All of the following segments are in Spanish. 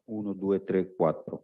1, 2, 3, 4.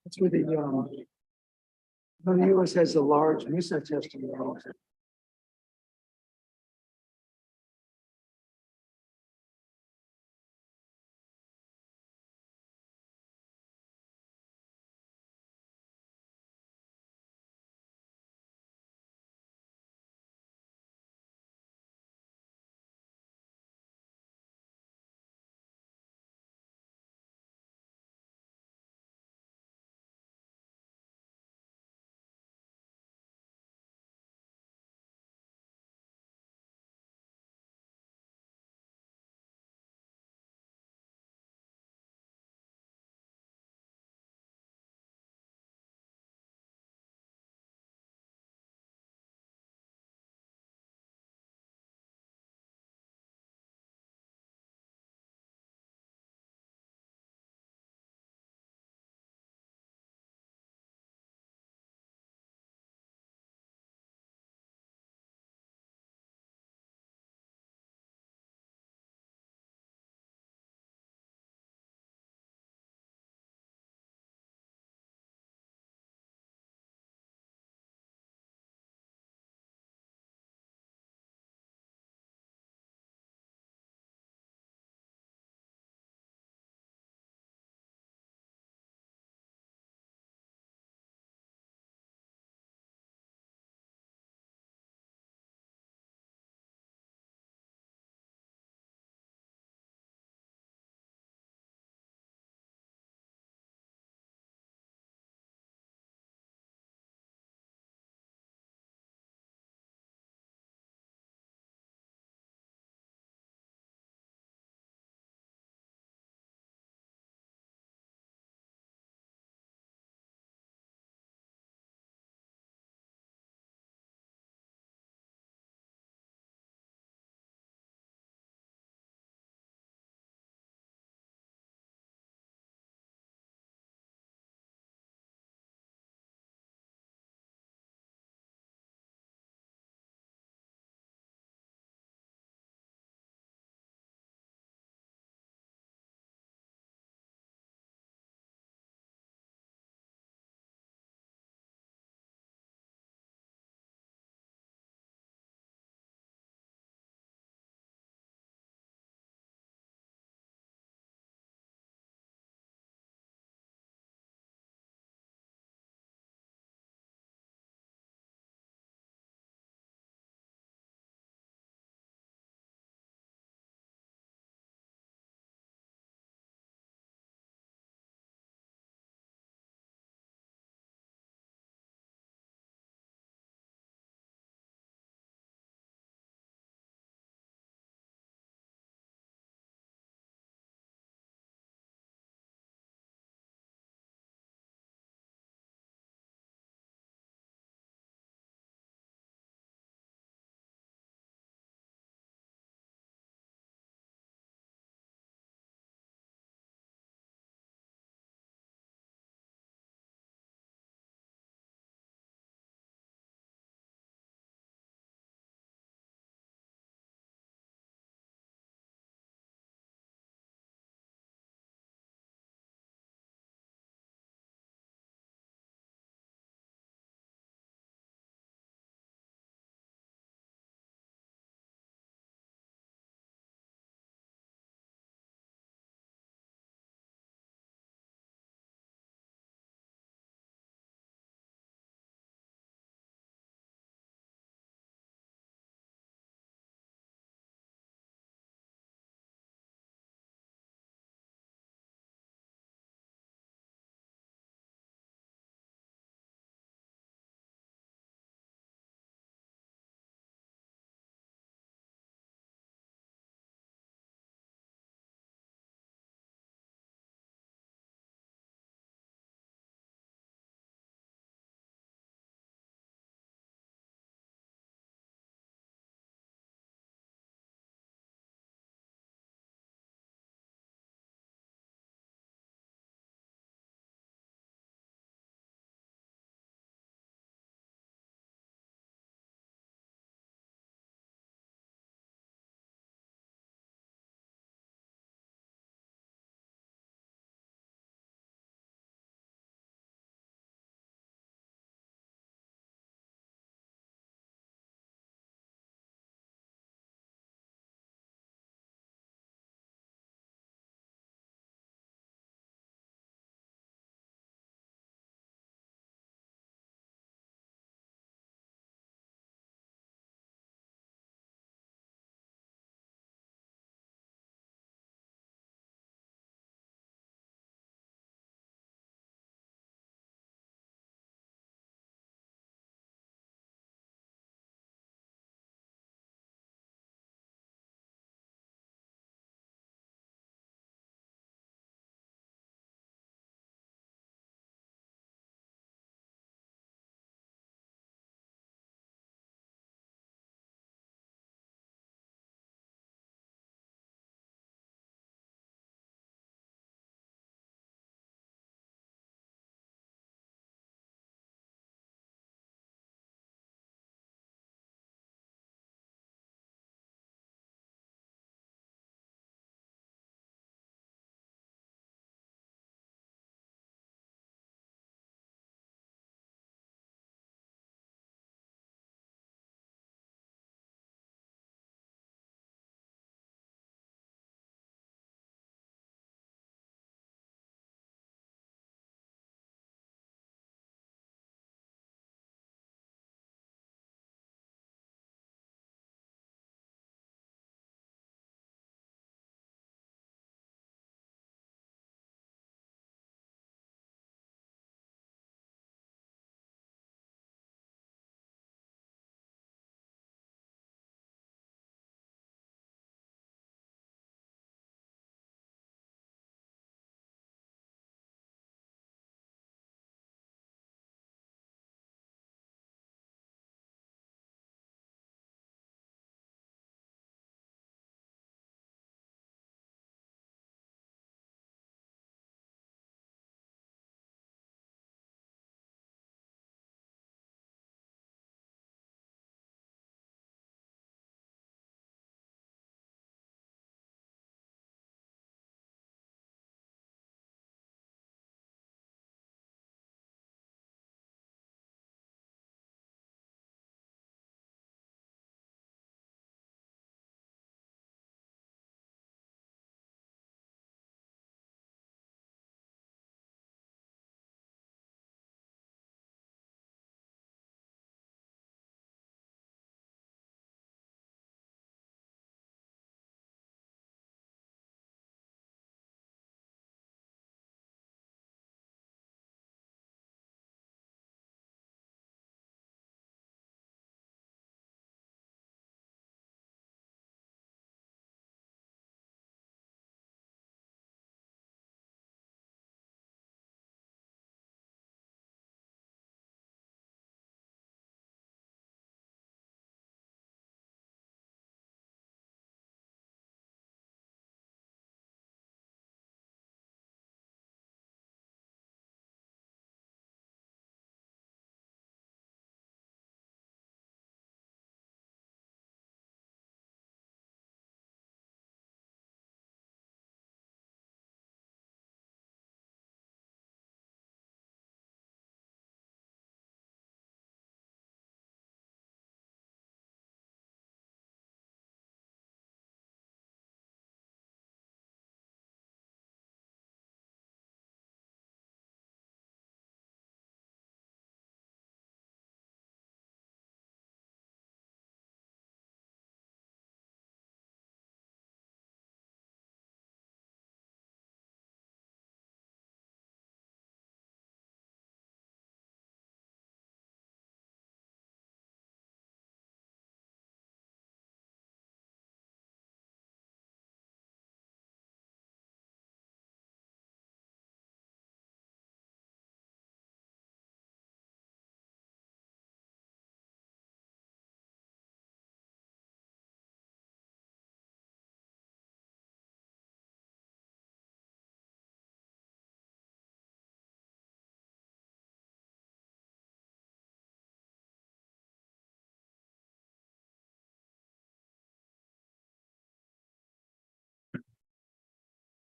That's where the US has a large missile testing.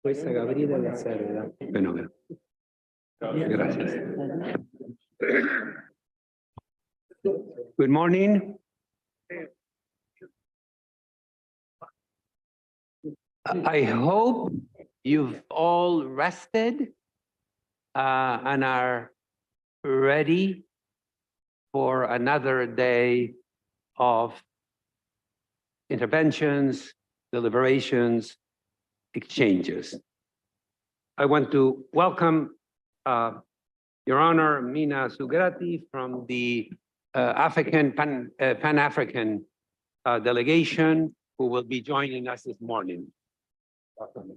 Questa Gabriele la serve. Fenómeno. Gracias. Good morning. I hope you've all rested and are ready for another day of interventions, deliberations, exchanges. I want to welcome Your Honor Mina Sugrati from the Pan-African delegation, who will be joining us this morning. Welcome.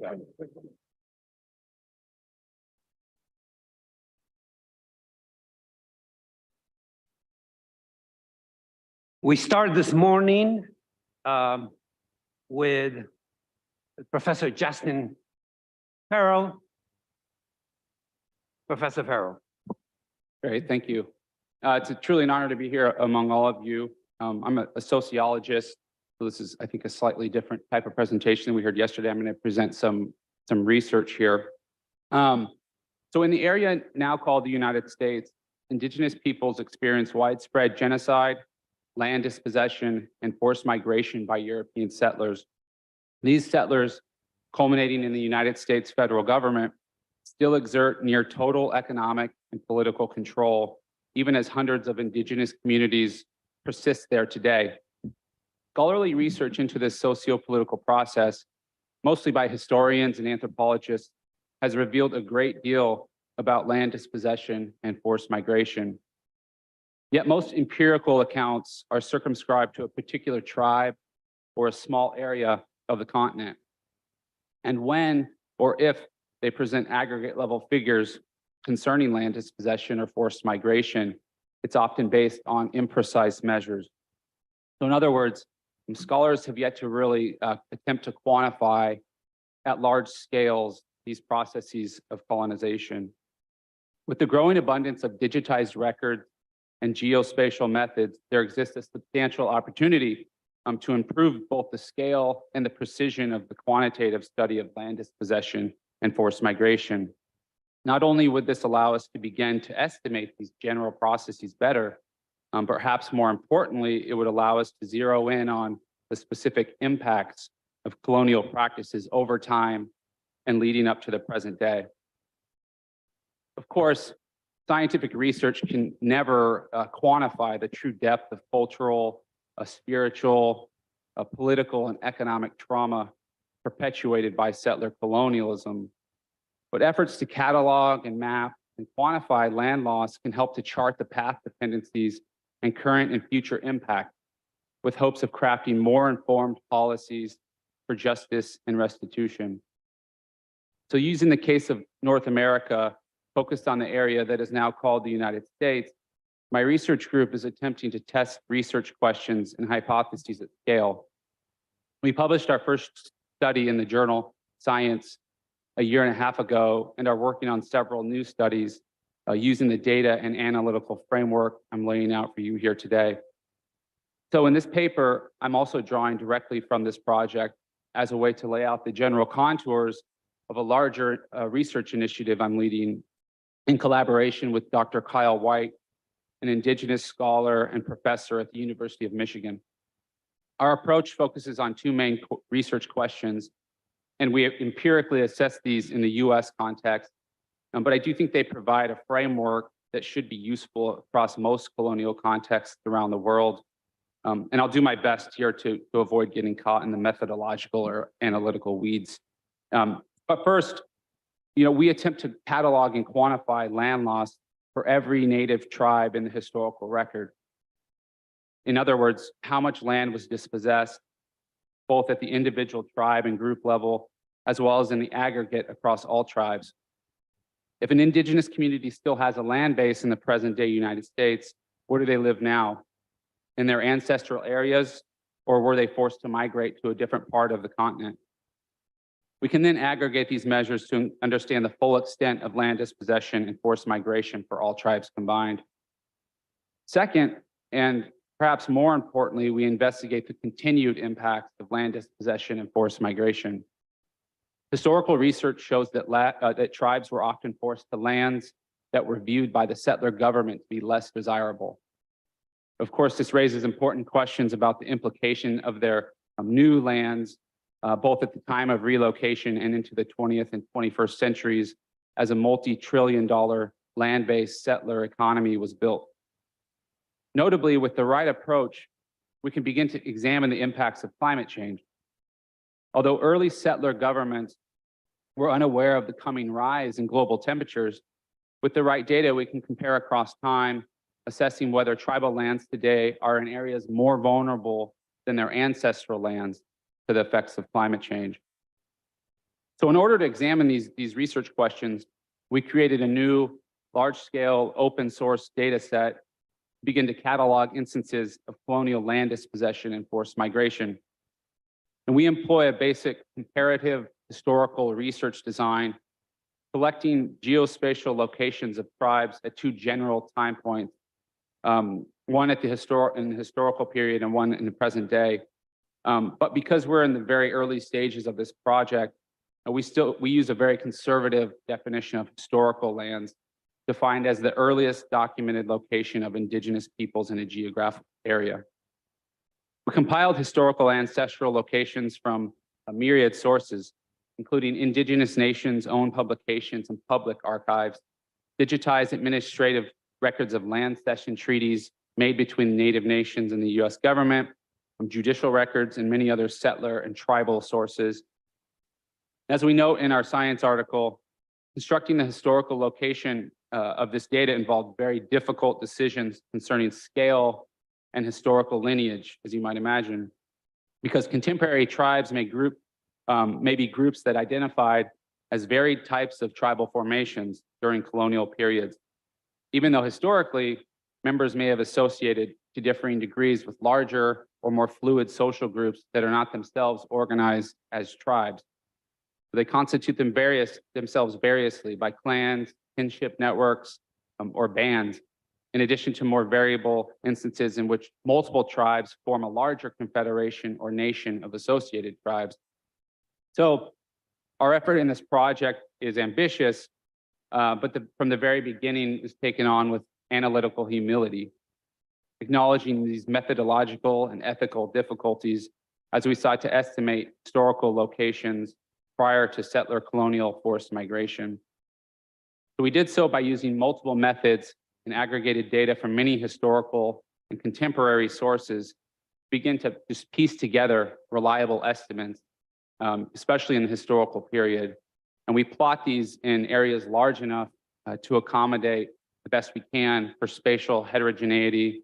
We start this morning with Professor Justin Farrell. Professor Farrell. Great, thank you. It's truly an honor to be here among all of you. I'm a sociologist, so this is, I think, a slightly different type of presentation than we heard yesterday. I'm going to present some research here. So in the area now called the United States, Indigenous peoples experience widespread genocide, land dispossession, and forced migration by European settlers. These settlers, culminating in the United States federal government, still exert near total economic and political control, even as hundreds of indigenous communities persist there today. Scholarly research into this socio-political process, mostly by historians and anthropologists, has revealed a great deal about land dispossession and forced migration. Yet most empirical accounts are circumscribed to a particular tribe or a small area of the continent. And when or if they present aggregate level figures concerning land dispossession or forced migration, it's often based on imprecise measures. So in other words, scholars have yet to really attempt to quantify at large scales these processes of colonization. With the growing abundance of digitized records and geospatial methods, there exists a substantial opportunity to improve both the scale and the precision of the quantitative study of land dispossession and forced migration. Not only would this allow us to begin to estimate these general processes better, perhaps more importantly, it would allow us to zero in on the specific impacts of colonial practices over time and leading up to the present day. Of course, scientific research can never quantify the true depth of cultural, spiritual, political, and economic trauma perpetuated by settler colonialism. But efforts to catalog and map and quantify land loss can help to chart the path dependencies and current and future impact, with hopes of crafting more informed policies for justice and restitution. So using the case of North America, focused on the area that is now called the United States, my research group is attempting to test research questions and hypotheses at scale. We published our first study in the journal Science a year and a half ago, and are working on several new studies using the data and analytical framework I'm laying out for you here today. So in this paper, I'm also drawing directly from this project as a way to lay out the general contours of a larger research initiative I'm leading in collaboration with Dr. Kyle White, an Indigenous scholar and professor at the University of Michigan. Our approach focuses on two main research questions, and we empirically assess these in the US context, but I do think they provide a framework that should be useful across most colonial contexts around the world. And I'll do my best here to avoid getting caught in the methodological or analytical weeds. But first, we attempt to catalog and quantify land loss for every native tribe in the historical record. In other words, how much land was dispossessed, both at the individual tribe and group level, as well as in the aggregate across all tribes. If an indigenous community still has a land base in the present day United States, where do they live now? In their ancestral areas, or were they forced to migrate to a different part of the continent? We can then aggregate these measures to understand the full extent of land dispossession and forced migration for all tribes combined. Second, and perhaps more importantly, we investigate the continued impacts of land dispossession and forced migration. Historical research shows that, that tribes were often forced to lands that were viewed by the settler government to be less desirable. Of course, this raises important questions about the implication of their new lands, both at the time of relocation and into the 20th and 21st centuries, as a multi-trillion-dollar land-based settler economy was built. Notably, with the right approach, we can begin to examine the impacts of climate change. Although early settler governments were unaware of the coming rise in global temperatures, with the right data, we can compare across time, assessing whether tribal lands today are in areas more vulnerable than their ancestral lands to the effects of climate change. So in order to examine these research questions, we created a new large-scale open source data set, begin to catalog instances of colonial land dispossession and forced migration. And we employ a basic comparative historical research design, collecting geospatial locations of tribes at two general time points, one at the historical period and one in the present day. But because we're in the very early stages of this project, we use a very conservative definition of historical lands, defined as the earliest documented location of indigenous peoples in a geographic area. We compiled historical ancestral locations from a myriad sources, including indigenous nations' own publications and public archives, digitized administrative records of land cession treaties made between Native nations and the US government, from judicial records and many other settler and tribal sources. As we note in our science article, constructing the historical location of this data involved very difficult decisions concerning scale and historical lineage, as you might imagine, because contemporary tribes may be groups that identified as varied types of tribal formations during colonial periods, even though historically members may have associated to differing degrees with larger or more fluid social groups that are not themselves organized as tribes. They constitute themselves variously by clans, kinship networks, or bands, in addition to more variable instances in which multiple tribes form a larger confederation or nation of associated tribes. So our effort in this project is ambitious, but from the very beginning is taken on with analytical humility, acknowledging these methodological and ethical difficulties as we sought to estimate historical locations prior to settler colonial forced migration. So we did so by using multiple methods and aggregated data from many historical and contemporary sources, begin to just piece together reliable estimates, especially in the historical period. And we plot these in areas large enough to accommodate the best we can for spatial heterogeneity,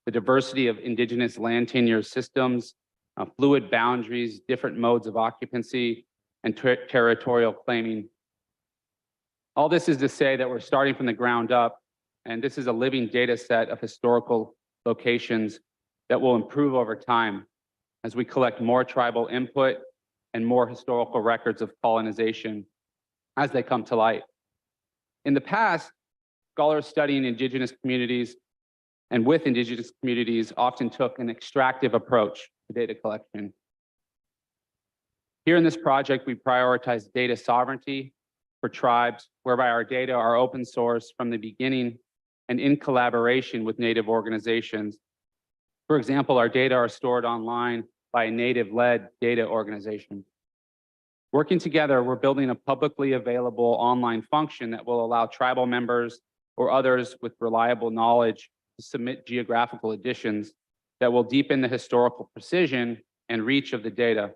the diversity of indigenous land tenure systems, fluid boundaries, different modes of occupancy, and territorial claiming. All this is to say that we're starting from the ground up, and this is a living data set of historical locations that will improve over time as we collect more tribal input and more historical records of colonization as they come to light. In the past, scholars studying indigenous communities and with indigenous communities often took an extractive approach to data collection. Here in this project, we prioritize data sovereignty for tribes, whereby our data are open source from the beginning and in collaboration with Native organizations. For example, our data are stored online by a Native-led data organization. Working together, we're building a publicly available online function that will allow tribal members or others with reliable knowledge to submit geographical additions that will deepen the historical precision and reach of the data.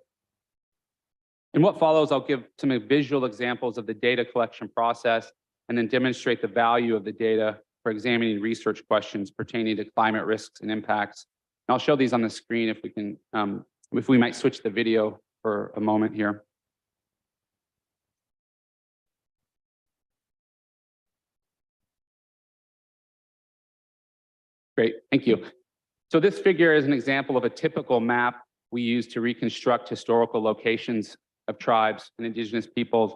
In what follows, I'll give some visual examples of the data collection process and then demonstrate the value of the data for examining research questions pertaining to climate risks and impacts. And I'll show these on the screen if we can, if we might switch the video for a moment here. Great, thank you. So this figure is an example of a typical map we use to reconstruct historical locations of tribes and indigenous peoples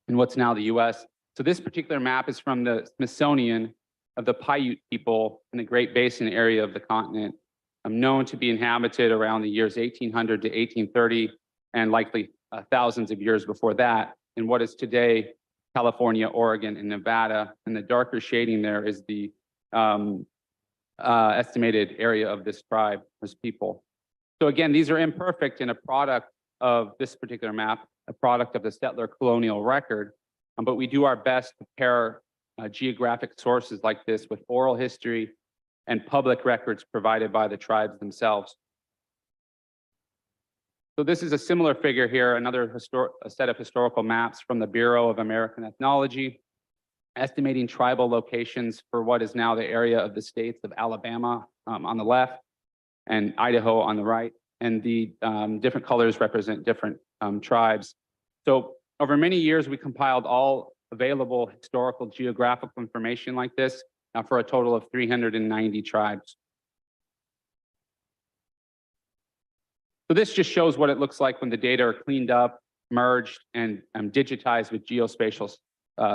in what's now the US. So this particular map is from the Smithsonian of the Paiute people in the Great Basin area of the continent, known to be inhabited around the years 1800 to 1830 and likely thousands of years before that in what is today California, Oregon, and Nevada. And the darker shading there is the estimated area of this tribe, this people. So again, these are imperfect and a product of this particular map, a product of the settler colonial record, but we do our best to pair geographic sources like this with oral history and public records provided by the tribes themselves. So this is a similar figure here, another set of historical maps from the Bureau of American Ethnology, estimating tribal locations for what is now the area of the states of Alabama on the left and Idaho on the right. And the different colors represent different tribes. So over many years, we compiled all available historical geographical information like this for a total of 390 tribes. So this just shows what it looks like when the data are cleaned up, merged, and digitized with geospatial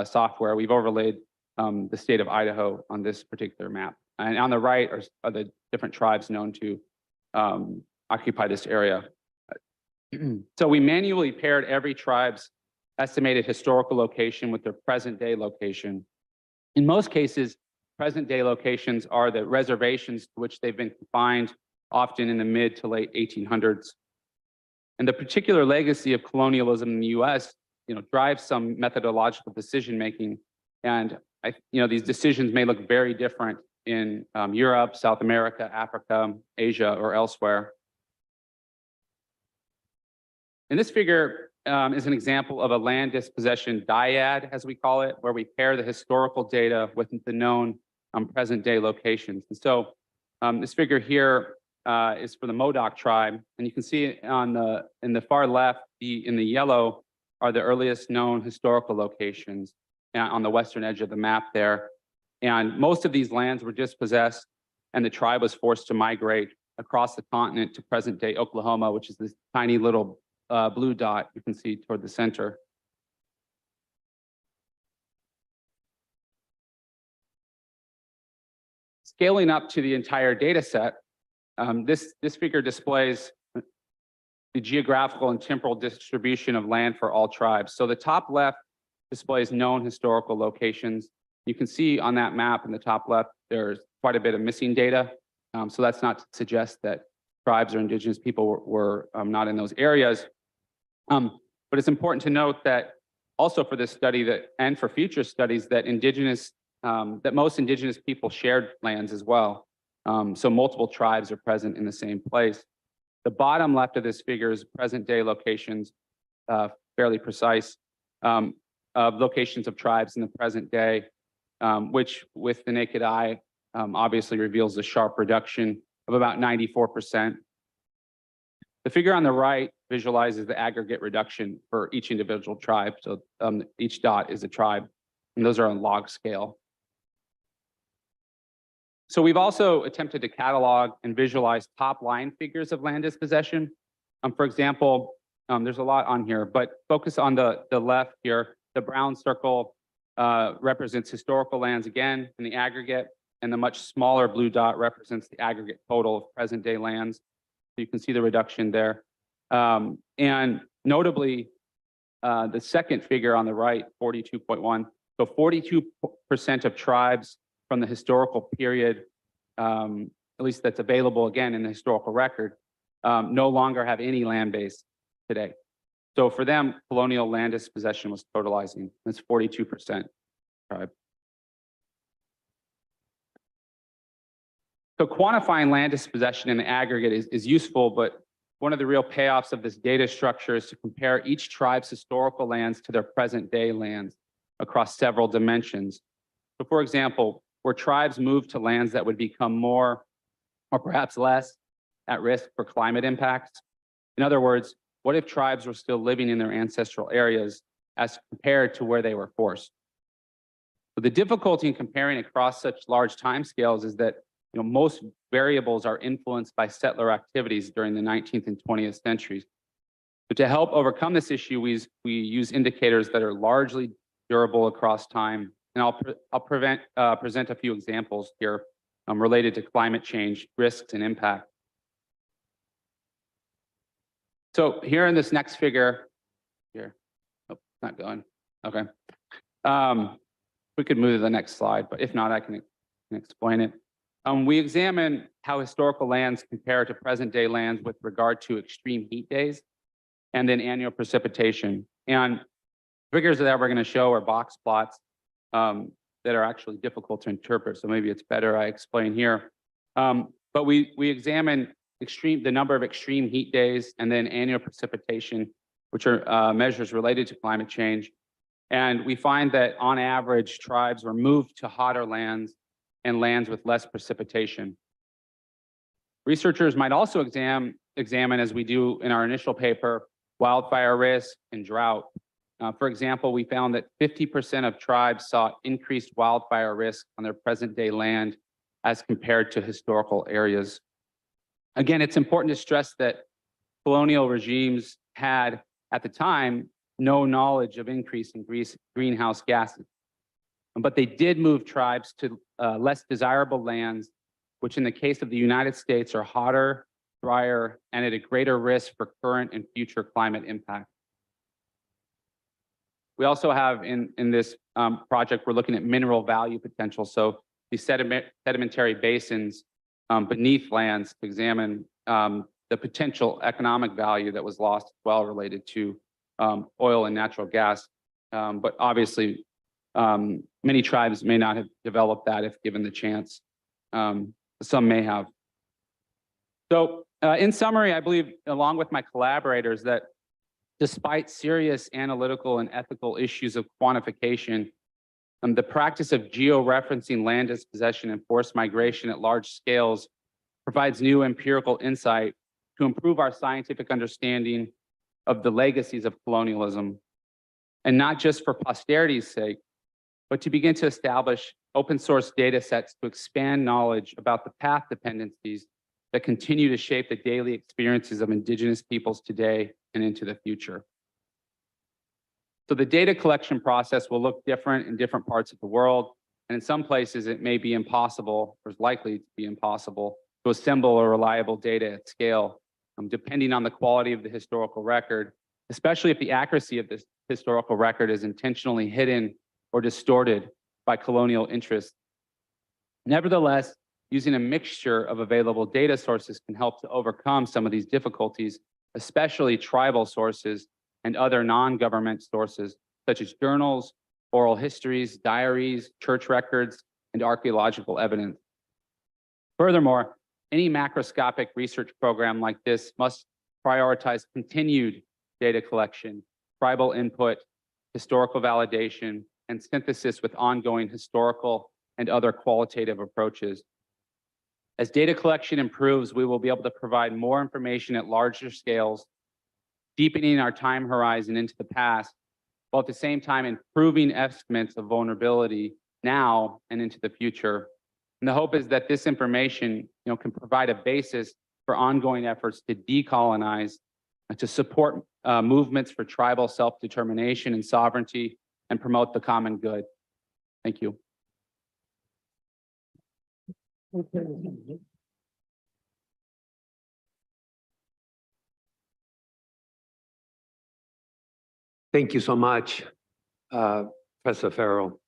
software. We've overlaid the state of Idaho on this particular map. And on the right are the different tribes known to occupy this area. So we manually paired every tribe's estimated historical location with their present day location. In most cases, present day locations are the reservations to which they've been confined, often in the mid to late 1800s. And the particular legacy of colonialism in the US, drives some methodological decision-making. And these decisions may look very different in Europe, South America, Africa, Asia, or elsewhere. And this figure is an example of a land dispossession dyad, as we call it, where we pair the historical data with the known present day locations. And so this figure here is for the Modoc tribe. And you can see in the far left, in the yellow, are the earliest known historical locations on the western edge of the map there. And most of these lands were dispossessed, and the tribe was forced to migrate across the continent to present day Oklahoma, which is this tiny little blue dot you can see toward the center. Scaling up to the entire data set, this figure displays the geographical and temporal distribution of land for all tribes. So the top left displays known historical locations. You can see on that map in the top left, there's quite a bit of missing data. So that's not to suggest that tribes or indigenous people were not in those areas. But it's important to note that also for this study and for future studies that most indigenous people shared lands as well. So multiple tribes are present in the same place. The bottom left of this figure is present day locations, fairly precise, of locations of tribes in the present day, which with the naked eye obviously reveals a sharp reduction of about 94%. The figure on the right visualizes the aggregate reduction for each individual tribe. So each dot is a tribe, and those are on log scale. So we've also attempted to catalog and visualize top line figures of land dispossession. For example, there's a lot on here, but focus on the left here. The brown circle represents historical lands again in the aggregate, and the much smaller blue dot represents the aggregate total of present day lands. So you can see the reduction there. And notably, the second figure on the right, 42.1, so 42% of tribes from the historical period, at least that's available again in the historical record, no longer have any land base today. So for them, colonial land dispossession was totalizing. That's 42% tribe. So quantifying land dispossession in the aggregate is useful, but one of the real payoffs of this data structure is to compare each tribe's historical lands to their present day lands across several dimensions. So for example, where tribes move to lands that would become more or perhaps less at risk for climate impacts. In other words, what if tribes were still living in their ancestral areas as compared to where they were forced? So the difficulty in comparing across such large timescales is that most variables are influenced by settler activities during the 19th and 20th centuries. So to help overcome this issue, we use indicators that are largely durable across time. And I'll present a few examples here related to climate change, risks, and impact. So here in this next figure, here. Oh, not going. Okay. We could move to the next slide, but if not, I can explain it. We examine how historical lands compare to present day lands with regard to extreme heat days and then annual precipitation. And figures that we're going to show are box plots that are actually difficult to interpret. So maybe it's better I explain here. But we examine the number of extreme heat days and then annual precipitation, which are measures related to climate change. And we find that on average, tribes were moved to hotter lands and lands with less precipitation. Researchers might also examine, as we do in our initial paper, wildfire risk and drought. For example, we found that 50% of tribes saw increased wildfire risk on their present day land as compared to historical areas. Again, it's important to stress that colonial regimes had, at the time, no knowledge of increase in greenhouse gases. But they did move tribes to less desirable lands, which in the case of the United States are hotter, drier, and at a greater risk for current and future climate impact. We also have in this project, we're looking at mineral value potential. So these sedimentary basins beneath lands to examine the potential economic value that was lost as well related to oil and natural gas. But obviously, many tribes may not have developed that if given the chance. Some may have. So in summary, I believe, along with my collaborators, that despite serious analytical and ethical issues of quantification, the practice of georeferencing land dispossession and forced migration at large scales provides new empirical insight to improve our scientific understanding of the legacies of colonialism, and not just for posterity's sake, but to begin to establish open source data sets to expand knowledge about the path dependencies that continue to shape the daily experiences of Indigenous peoples today and into the future. So the data collection process will look different in different parts of the world, and in some places it may be impossible, or is likely to be impossible, to assemble a reliable data at scale, depending on the quality of the historical record, especially if the accuracy of this historical record is intentionally hidden or distorted by colonial interests. Nevertheless, using a mixture of available data sources can help to overcome some of these difficulties, especially tribal sources and other non-government sources, such as journals, oral histories, diaries, church records, and archaeological evidence. Furthermore, any macroscopic research program like this must prioritize continued data collection, tribal input, historical validation, and synthesis with ongoing historical and other qualitative approaches. As data collection improves, we will be able to provide more information at larger scales, deepening our time horizon into the past, while at the same time improving estimates of vulnerability now and into the future. And the hope is that this information, can provide a basis for ongoing efforts to decolonize and to support movements for tribal self-determination and sovereignty and promote the common good. Thank you. Thank you so much, Professor Farrell.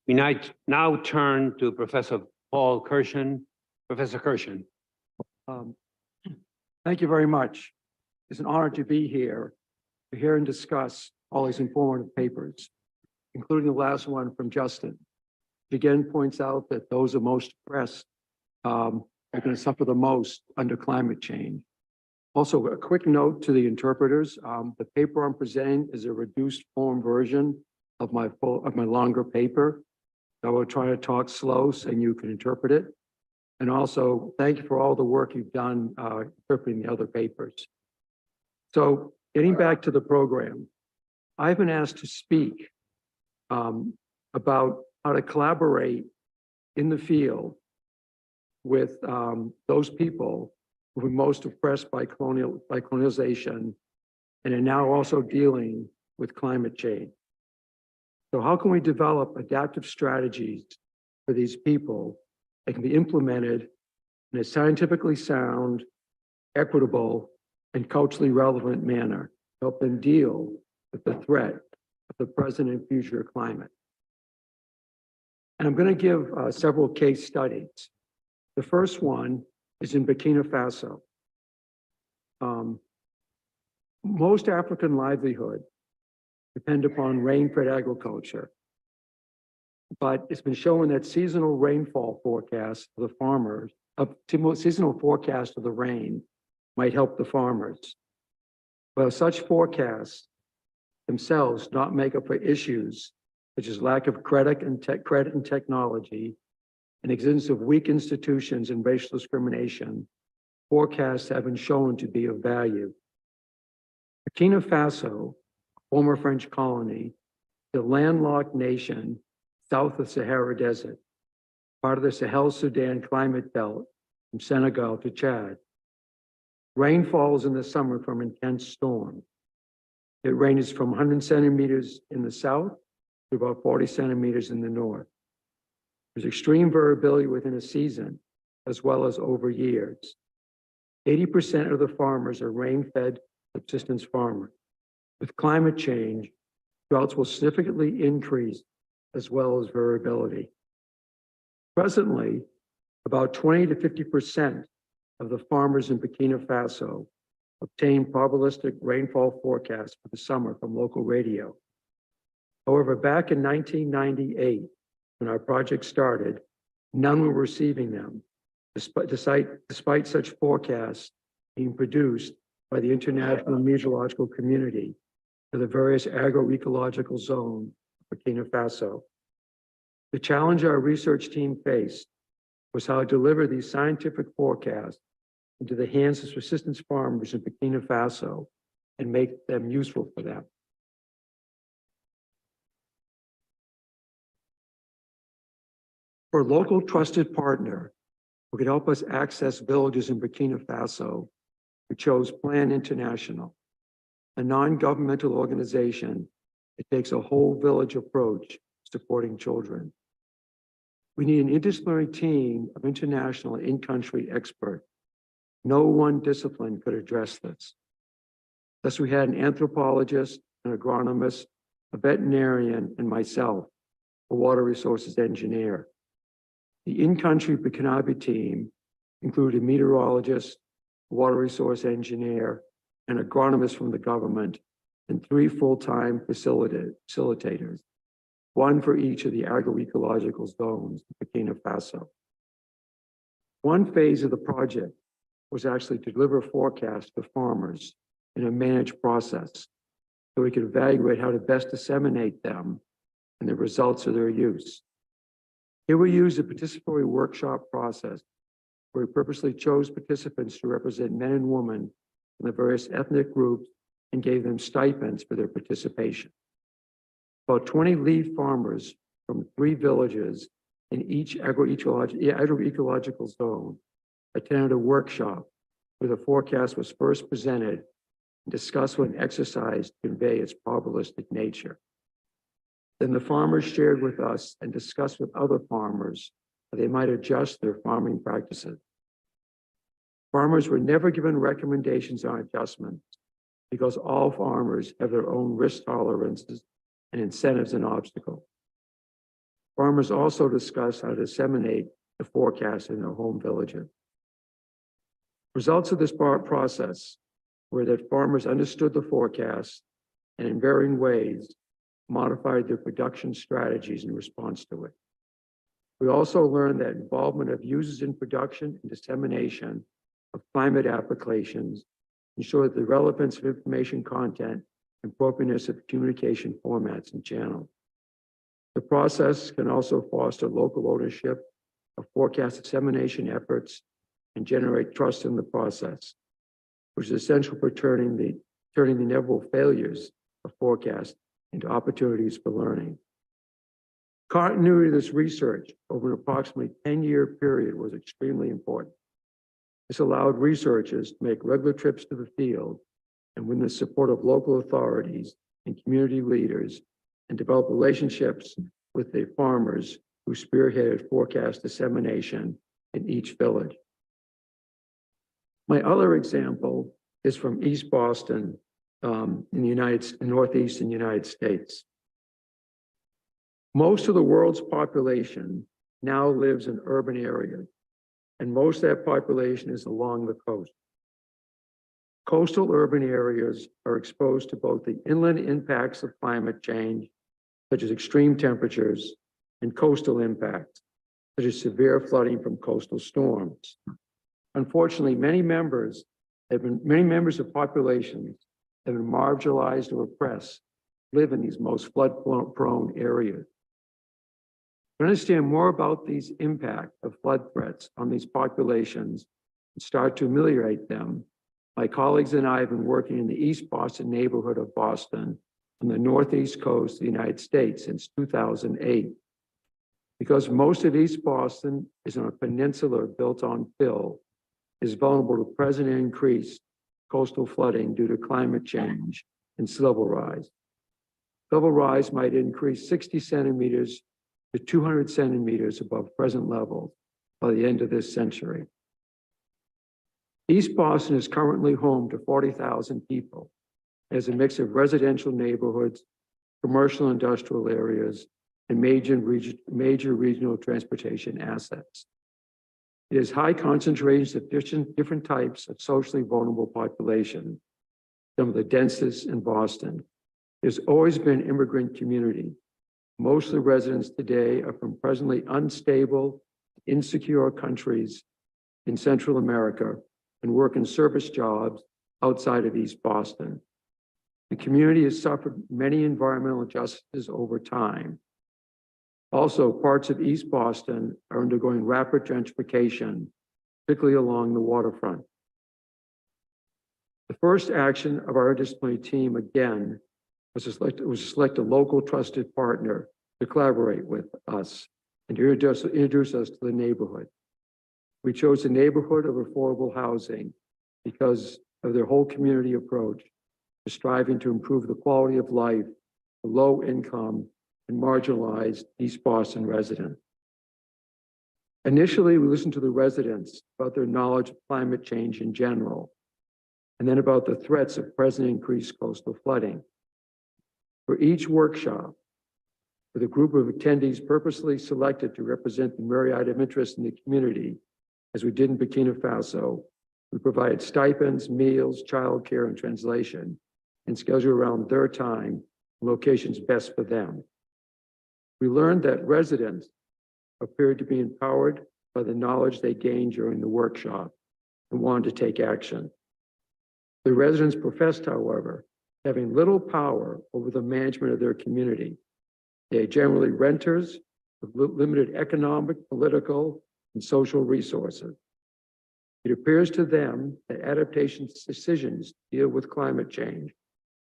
We now turn to Professor Paul Kirshen. Professor Kirshen. Thank you very much. It's an honor to be here to hear and discuss all these informative papers, including the last one from Justin. Which again points out that those are most oppressed are going to suffer the most under climate change. Also, a quick note to the interpreters: the paper I'm presenting is a reduced form version of my longer paper. I will try to talk slow so you can interpret it. And also, thank you for all the work you've done interpreting the other papers. So, getting back to the program, I've been asked to speak about how to collaborate in the field with those people who are most oppressed by colonialization and are now also dealing with climate change. So how can we develop adaptive strategies for these people that can be implemented in a scientifically sound, equitable, and culturally relevant manner to help them deal with the threat of the present and future climate. And I'm going to give several case studies. The first one is in Burkina Faso. Most African livelihood depend upon rain-fed agriculture, but it's been shown that seasonal rainfall forecasts for the farmers, seasonal forecast of the rain might help the farmers. Well, such forecasts themselves not make up for issues such as lack of credit and technology and existence of weak institutions and racial discrimination. Forecasts have been shown to be of value. Burkina Faso, former French colony, the landlocked nation south of Sahara Desert, part of the Sahel-Sudan climate belt from Senegal to Chad. Rain falls in the summer from intense storms. It ranges from 100 centimeters in the south to about 40 centimeters in the north. There's extreme variability within a season, as well as over years. 80% of the farmers are rain-fed subsistence farmers. With climate change, droughts will significantly increase, as well as variability. Presently, about 20 to 50% of the farmers in Burkina Faso obtain probabilistic rainfall forecasts for the summer from local radio. However, back in 1998, when our project started, none were receiving them, despite such forecasts being produced by the international meteorological community for the various agroecological zones of Burkina Faso. The challenge our research team faced was how to deliver these scientific forecasts into the hands of subsistence farmers in Burkina Faso and make them useful for them. For a local trusted partner who could help us access villages in Burkina Faso, we chose Plan International, a non-governmental organization that takes a whole village approach supporting children. We need an interdisciplinary team of international and in-country experts. No one discipline could address this. Thus, we had an anthropologist, an agronomist, a veterinarian, and myself, a water resources engineer. The in-country Burkinabe team included a meteorologist, a water resource engineer, an agronomist from the government, and 3 full-time facilitators, 1 for each of the agroecological zones in Burkina Faso. One phase of the project was actually to deliver forecasts to farmers in a managed process so we could evaluate how to best disseminate them and the results of their use. Here we used a participatory workshop process where we purposely chose participants to represent men and women from the various ethnic groups and gave them stipends for their participation. About 20 lead farmers from 3 villages in each agroecological zone attended a workshop where the forecast was first presented and discussed with an exercise to convey its probabilistic nature. Then the farmers shared with us and discussed with other farmers how they might adjust their farming practices. Farmers were never given recommendations on adjustments because all farmers have their own risk tolerances and incentives and obstacles. Farmers also discussed how to disseminate the forecast in their home villages. Results of this process were that farmers understood the forecast and in varying ways modified their production strategies in response to it. We also learned that involvement of users in production and dissemination of climate applications ensure that the relevance of information content and appropriateness of communication formats and channels. The process can also foster local ownership of forecast dissemination efforts and generate trust in the process, which is essential for turning the inevitable failures of forecasts into opportunities for learning. Continuity of this research over an approximately 10-year period was extremely important. This allowed researchers to make regular trips to the field and win the support of local authorities and community leaders and develop relationships with the farmers who spearheaded forecast dissemination in each village. My other example is from East Boston in the northeastern United States. Most of the world's population now lives in urban areas, and most of that population is along the coast. Coastal urban areas are exposed to both the inland impacts of climate change, such as extreme temperatures, and coastal impacts, such as severe flooding from coastal storms. Unfortunately, many members of populations have been marginalized or oppressed, live in these most flood-prone areas. To understand more about these impact of flood threats on these populations and start to ameliorate them, my colleagues and I have been working in the East Boston neighborhood of Boston on the northeast coast of the United States since 2008. Because most of East Boston is on a peninsula built on fill, is vulnerable to present and increased coastal flooding due to climate change and sea level rise. Level rise might increase 60 centimeters to 200 centimeters above present level by the end of this century. East Boston is currently home to 40,000 people. It has a mix of residential neighborhoods, commercial industrial areas, and major regional transportation assets. It has high concentrations of different types of socially vulnerable population, some of the densest in Boston. There's always been an immigrant community. Most of the residents today are from presently unstable, insecure countries in Central America and work in service jobs outside of East Boston. The community has suffered many environmental injustices over time. Also, parts of East Boston are undergoing rapid gentrification, particularly along the waterfront. The first action of our interdisciplinary team, again, was to select a local trusted partner to collaborate with us and to introduce us to the neighborhood. We chose the neighborhood of affordable housing because of their whole community approach to striving to improve the quality of life for low income and marginalized East Boston residents. Initially, we listened to the residents about their knowledge of climate change in general, and then about the threats of present increased coastal flooding. For each workshop, with a group of attendees purposely selected to represent the myriad of interests in the community, as we did in Burkina Faso, we provided stipends, meals, childcare, and translation, and scheduled around their time and locations best for them. We learned that residents appeared to be empowered by the knowledge they gained during the workshop and wanted to take action. The residents professed, however, having little power over the management of their community. They are generally renters with limited economic, political, and social resources. It appears to them that adaptation decisions to deal with climate change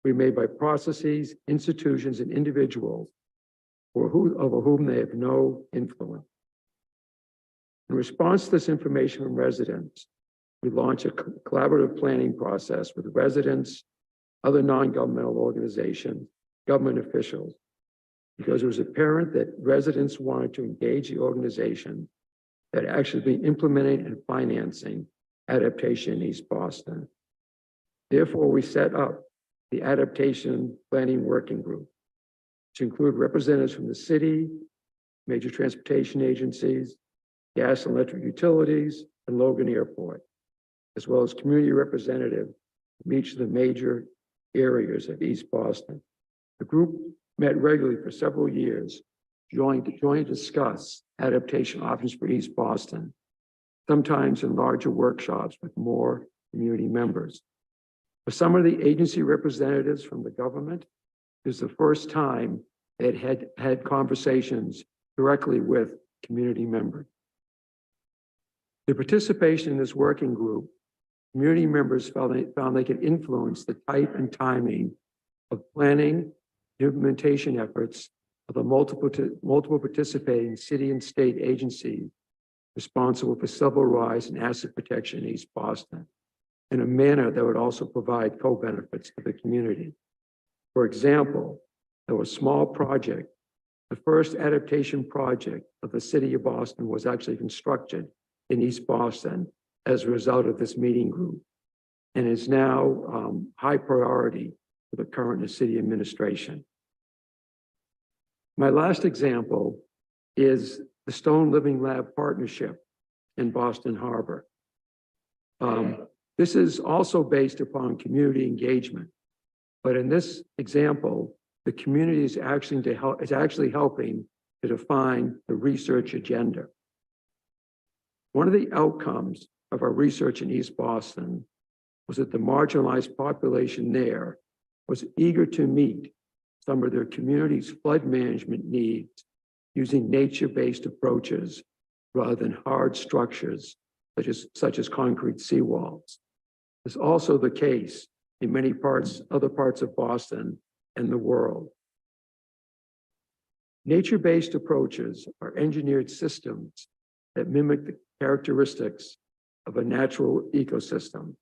will be made by processes, institutions, and individuals over whom they have no influence. In response to this information from residents, we launched a collaborative planning process with residents, other non-governmental organizations, government officials, because it was apparent that residents wanted to engage the organization that actually be implementing and financing adaptation in East Boston. Therefore, we set up the Adaptation Planning Working Group, to include representatives from the city, major transportation agencies, gas and electric utilities, and Logan Airport, as well as community representatives from each of the major areas of East Boston. The group met regularly for several years, joined to discuss adaptation options for East Boston, sometimes in larger workshops with more community members. For some of the agency representatives from the government, it was the first time they had conversations directly with community members. The participation in this working group, community members found they could influence the type and timing of planning and implementation efforts of the multiple participating city and state agencies responsible for civil rights and asset protection in East Boston in a manner that would also provide co-benefits to the community. For example, there was a small project. The first adaptation project of the city of Boston was actually constructed in East Boston as a result of this meeting group. and is now high priority for the current city administration. My last example is the Stone Living Lab partnership in Boston Harbor. This is also based upon community engagement, but in this example, the community is actually helping to define the research agenda. One of the outcomes of our research in East Boston was that the marginalized population there was eager to meet some of their community's flood management needs using nature-based approaches rather than hard structures such as concrete seawalls. It's also the case in many other parts of Boston and the world. Nature-based approaches are engineered systems that mimic the characteristics of a natural ecosystem,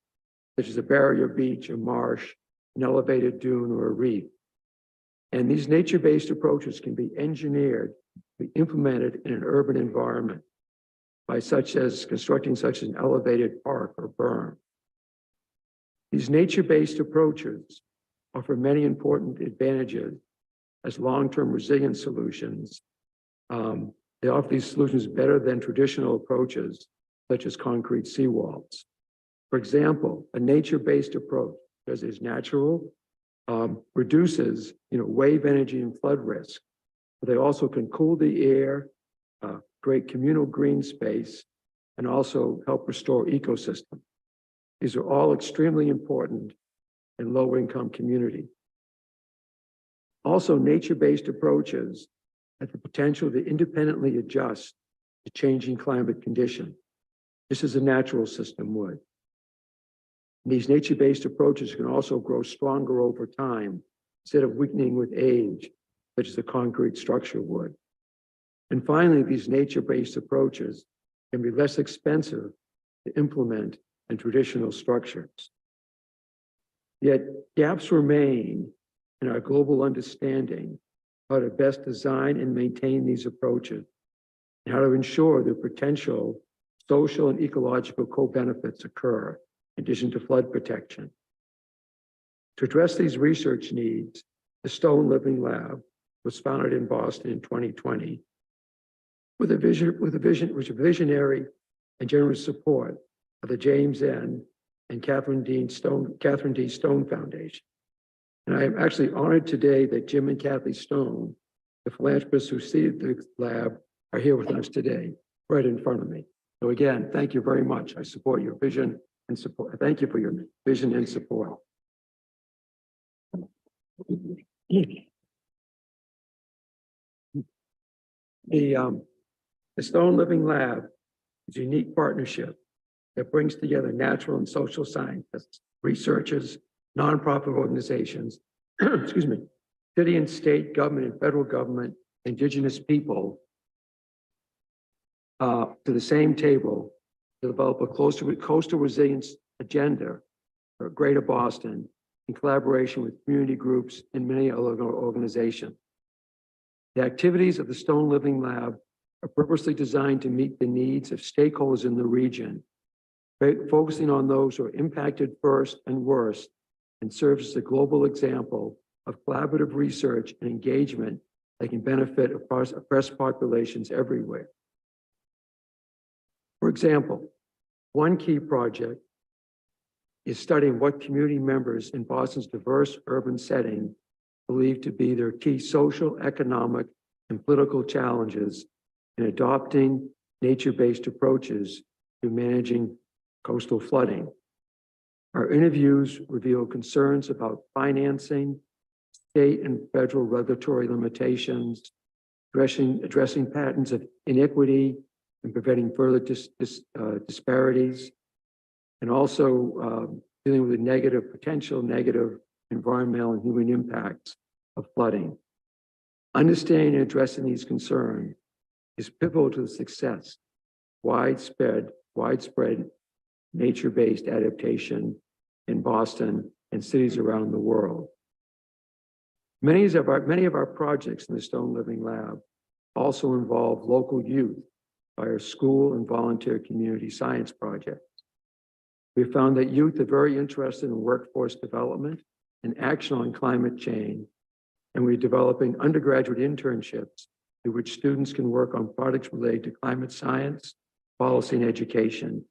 such as a barrier beach, a marsh, an elevated dune, or a reef. And these nature-based approaches can be engineered, be implemented in an urban environment by constructing such an elevated park or berm. These nature-based approaches offer many important advantages as long-term resilience solutions. They offer these solutions better than traditional approaches, such as concrete seawalls. For example, a nature-based approach, because it's natural, reduces wave energy and flood risk. But they also can cool the air, create communal green space, and also help restore ecosystems. These are all extremely important in low-income communities. Also, nature-based approaches have the potential to independently adjust to changing climate conditions, just as a natural system would. And these nature-based approaches can also grow stronger over time instead of weakening with age, such as a concrete structure would. And finally, these nature-based approaches can be less expensive to implement than traditional structures. Yet gaps remain in our global understanding how to best design and maintain these approaches and how to ensure their potential social and ecological co-benefits occur in addition to flood protection. To address these research needs, the Stone Living Lab was founded in Boston in 2020 with a visionary and generous support of the James N. and Catherine D. Stone Foundation. And I am actually honored today that Jim and Kathy Stone, the philanthropists who seeded the lab, are here with us today, right in front of me. So again, thank you very much. I support your vision and support. Thank you for your vision and support. The Stone Living Lab is a unique partnership that brings together natural and social scientists, researchers, nonprofit organizations, excuse me, city and state government and federal government, Indigenous people to the same table to develop a coastal resilience agenda for Greater Boston in collaboration with community groups and many other organizations. The activities of the Stone Living Lab are purposely designed to meet the needs of stakeholders in the region, focusing on those who are impacted first and worst, and serves as a global example of collaborative research and engagement that can benefit oppressed populations everywhere. For example, one key project is studying what community members in Boston's diverse urban setting believe to be their key social, economic, and political challenges in adopting nature-based approaches to managing coastal flooding. Our interviews reveal concerns about financing, state and federal regulatory limitations, addressing patterns of inequity and preventing further disparities, and also dealing with the potential negative environmental and human impacts of flooding. Understanding and addressing these concerns is pivotal to the success, widespread nature-based adaptation in Boston and cities around the world. Many of our projects in the Stone Living Lab also involve local youth by our school and volunteer community science projects. We found that youth are very interested in workforce development and action on climate change. And we're developing undergraduate internships through which students can work on projects related to climate science, policy, and education.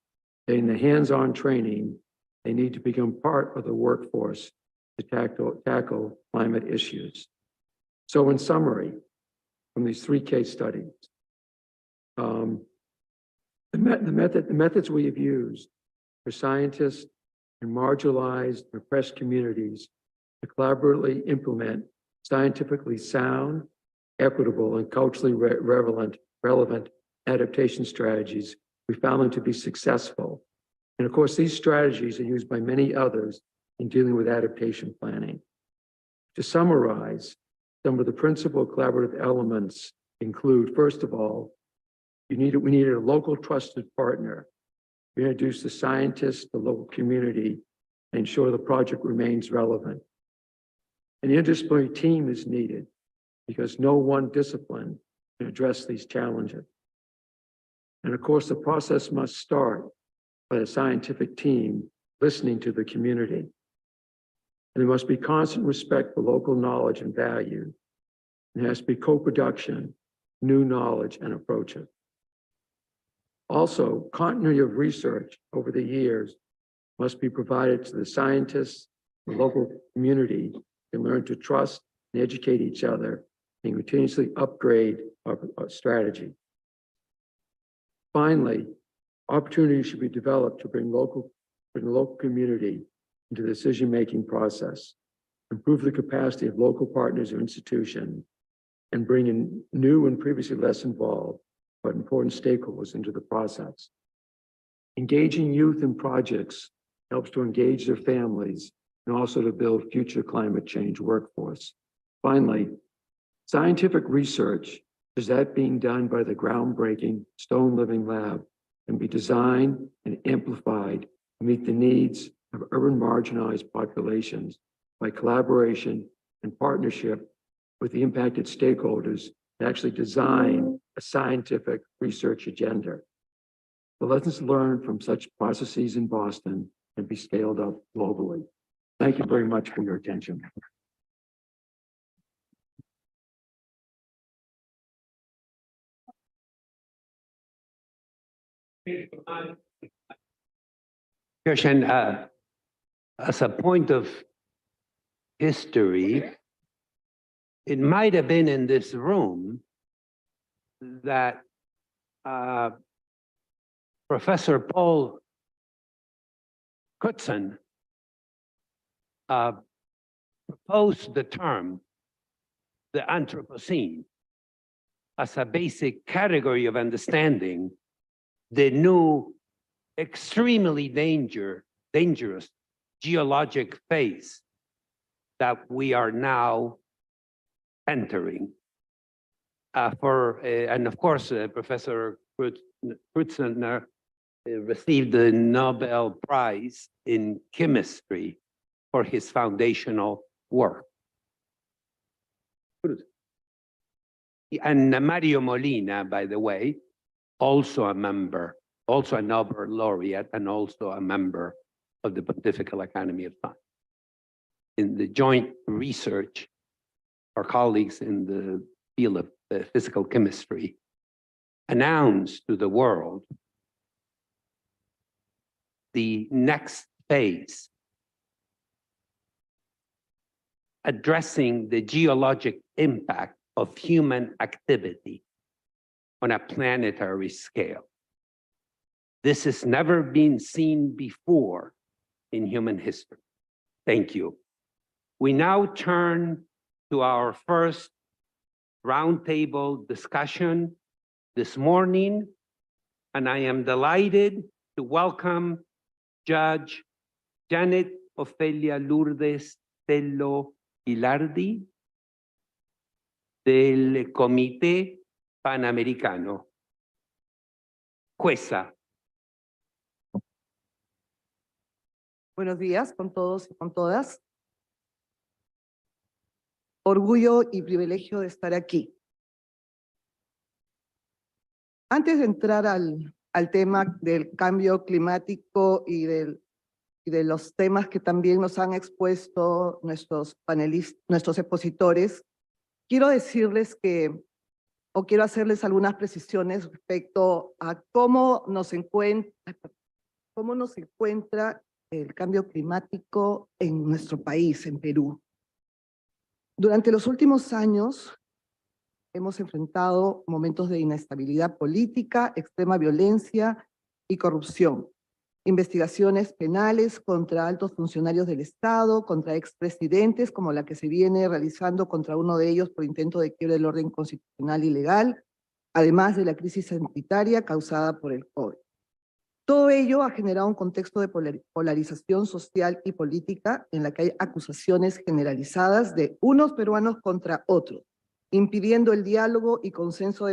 In the hands-on training, they need to become part of the workforce to tackle climate issues. So in summary, from these 3 case studies, the methods we have used for scientists and marginalized, repressed communities to collaboratively implement scientifically sound, equitable, and culturally relevant adaptation strategies, we found them to be successful. And of course, these strategies are used by many others in dealing with adaptation planning. To summarize, some of the principal collaborative elements include, first of all, we needed a local trusted partner. We introduced the scientists, the local community, and ensure the project remains relevant. An interdisciplinary team is needed because no one discipline can address these challenges. And of course, the process must start by the scientific team listening to the community. And there must be constant respect for local knowledge and value. There has to be co-production, new knowledge and approaches. Also, continuity of research over the years must be provided to the scientists, the local community can learn to trust and educate each other and continuously upgrade our strategy. Finally, opportunities should be developed to bring the local community into the decision-making process, improve the capacity of local partners or institutions, and bring in new and previously less involved but important stakeholders into the process. Engaging youth in projects helps to engage their families and also to build future climate change workforce. Finally, scientific research is that being done by the groundbreaking Stone Living Lab can be designed and amplified to meet the needs of urban marginalized populations by collaboration and partnership with the impacted stakeholders to actually design a scientific research agenda. The lessons learned from such processes in Boston can be scaled up globally. Thank you very much for your attention. Christian, as a point of history, it might have been in this room that Professor Paul Crutzen proposed the term, the Anthropocene, as a basic category of understanding the new extremely dangerous geologic phase that we are now entering. And of course, Professor Crutzen received the Nobel Prize in Chemistry for his foundational work. And Mario Molina, by the way, also a member, also a Nobel laureate, and also a member of the Pontifical Academy of Science. In the joint research, our colleagues in the field of physical chemistry announced to the world the next phase, addressing the geologic impact of human activity on a planetary scale. This has never been seen before in human history. Thank you. We now turn to our first roundtable discussion this morning, and I am delighted to welcome Judge Janet Ofelia Lourdes Tello Gilardi del Comité Panamericano. Jueza. Buenos días con todos y con todas. Orgullo y privilegio de estar aquí. Antes de entrar al tema del cambio climático y del y de los temas que también nos han expuesto nuestros panelistas, nuestros expositores, quiero decirles que, o quiero hacerles algunas precisiones respecto a cómo nos encuentra el cambio climático en nuestro país, en Perú. Durante los últimos años hemos enfrentado momentos de inestabilidad política, extrema violencia y corrupción. Investigaciones penales contra altos funcionarios del Estado, contra expresidentes, como la que se viene realizando contra uno de ellos por intento de quiebra del orden constitucional y legal, además de la crisis sanitaria causada por el COVID. Todo ello ha generado un contexto de polarización social y política en la que hay acusaciones generalizadas de unos peruanos contra otros, impidiendo el diálogo y consenso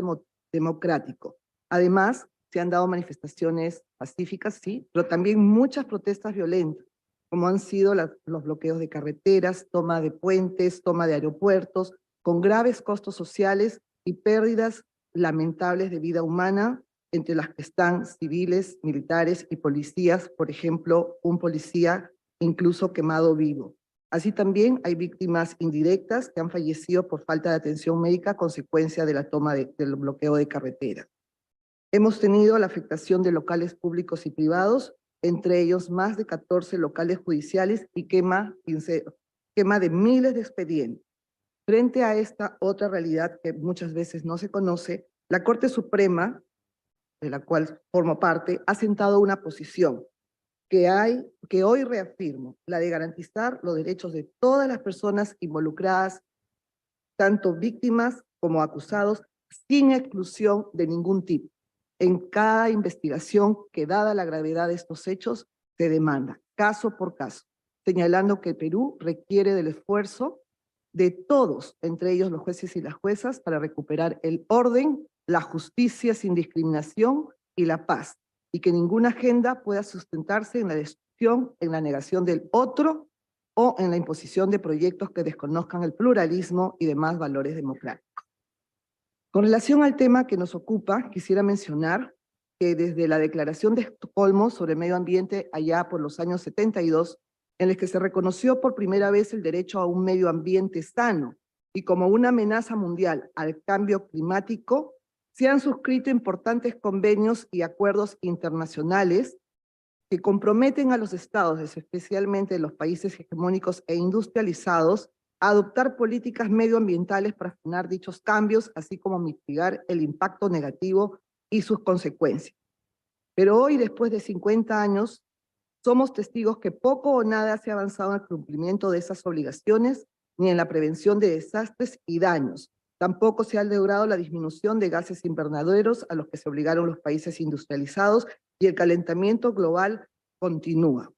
democrático. Además, se han dado manifestaciones pacíficas, sí, pero también muchas protestas violentas, como han sido los bloqueos de carreteras, toma de puentes, toma de aeropuertos, con graves costos sociales y pérdidas lamentables de vida humana, entre las que están civiles, militares y policías, por ejemplo, un policía incluso quemado vivo. Así también hay víctimas indirectas que han fallecido por falta de atención médica a consecuencia de la toma del bloqueo de carretera. Hemos tenido la afectación de locales públicos y privados, entre ellos más de 14 locales judiciales y quema de miles de expedientes. Frente a esta otra realidad que muchas veces no se conoce, la Corte Suprema, de la cual formo parte, ha sentado una posición que hoy reafirmo, la de garantizar los derechos de todas las personas involucradas, tanto víctimas como acusados, sin exclusión de ningún tipo. En cada investigación que, dada la gravedad de estos hechos, se demanda, caso por caso, señalando que Perú requiere del esfuerzo de todos, entre ellos los jueces y las juezas, para recuperar el orden, la justicia sin discriminación y la paz, y que ninguna agenda pueda sustentarse en la destrucción, en la negación del otro o en la imposición de proyectos que desconozcan el pluralismo y demás valores democráticos. Con relación al tema que nos ocupa, quisiera mencionar que desde la Declaración de Estocolmo sobre Medio Ambiente allá por los años 72, en el que se reconoció por primera vez el derecho a un medio ambiente sano y como una amenaza mundial al cambio climático, se han suscrito importantes convenios y acuerdos internacionales que comprometen a los estados, especialmente los países hegemónicos e industrializados, a adoptar políticas medioambientales para frenar dichos cambios, así como mitigar el impacto negativo y sus consecuencias. Pero hoy, después de 50 años, somos testigos que poco o nada se ha avanzado en el cumplimiento de esas obligaciones, ni en la prevención de desastres y daños. Tampoco se ha logrado la disminución de gases invernaderos a los que se obligaron los países industrializados, y el calentamiento global continúa.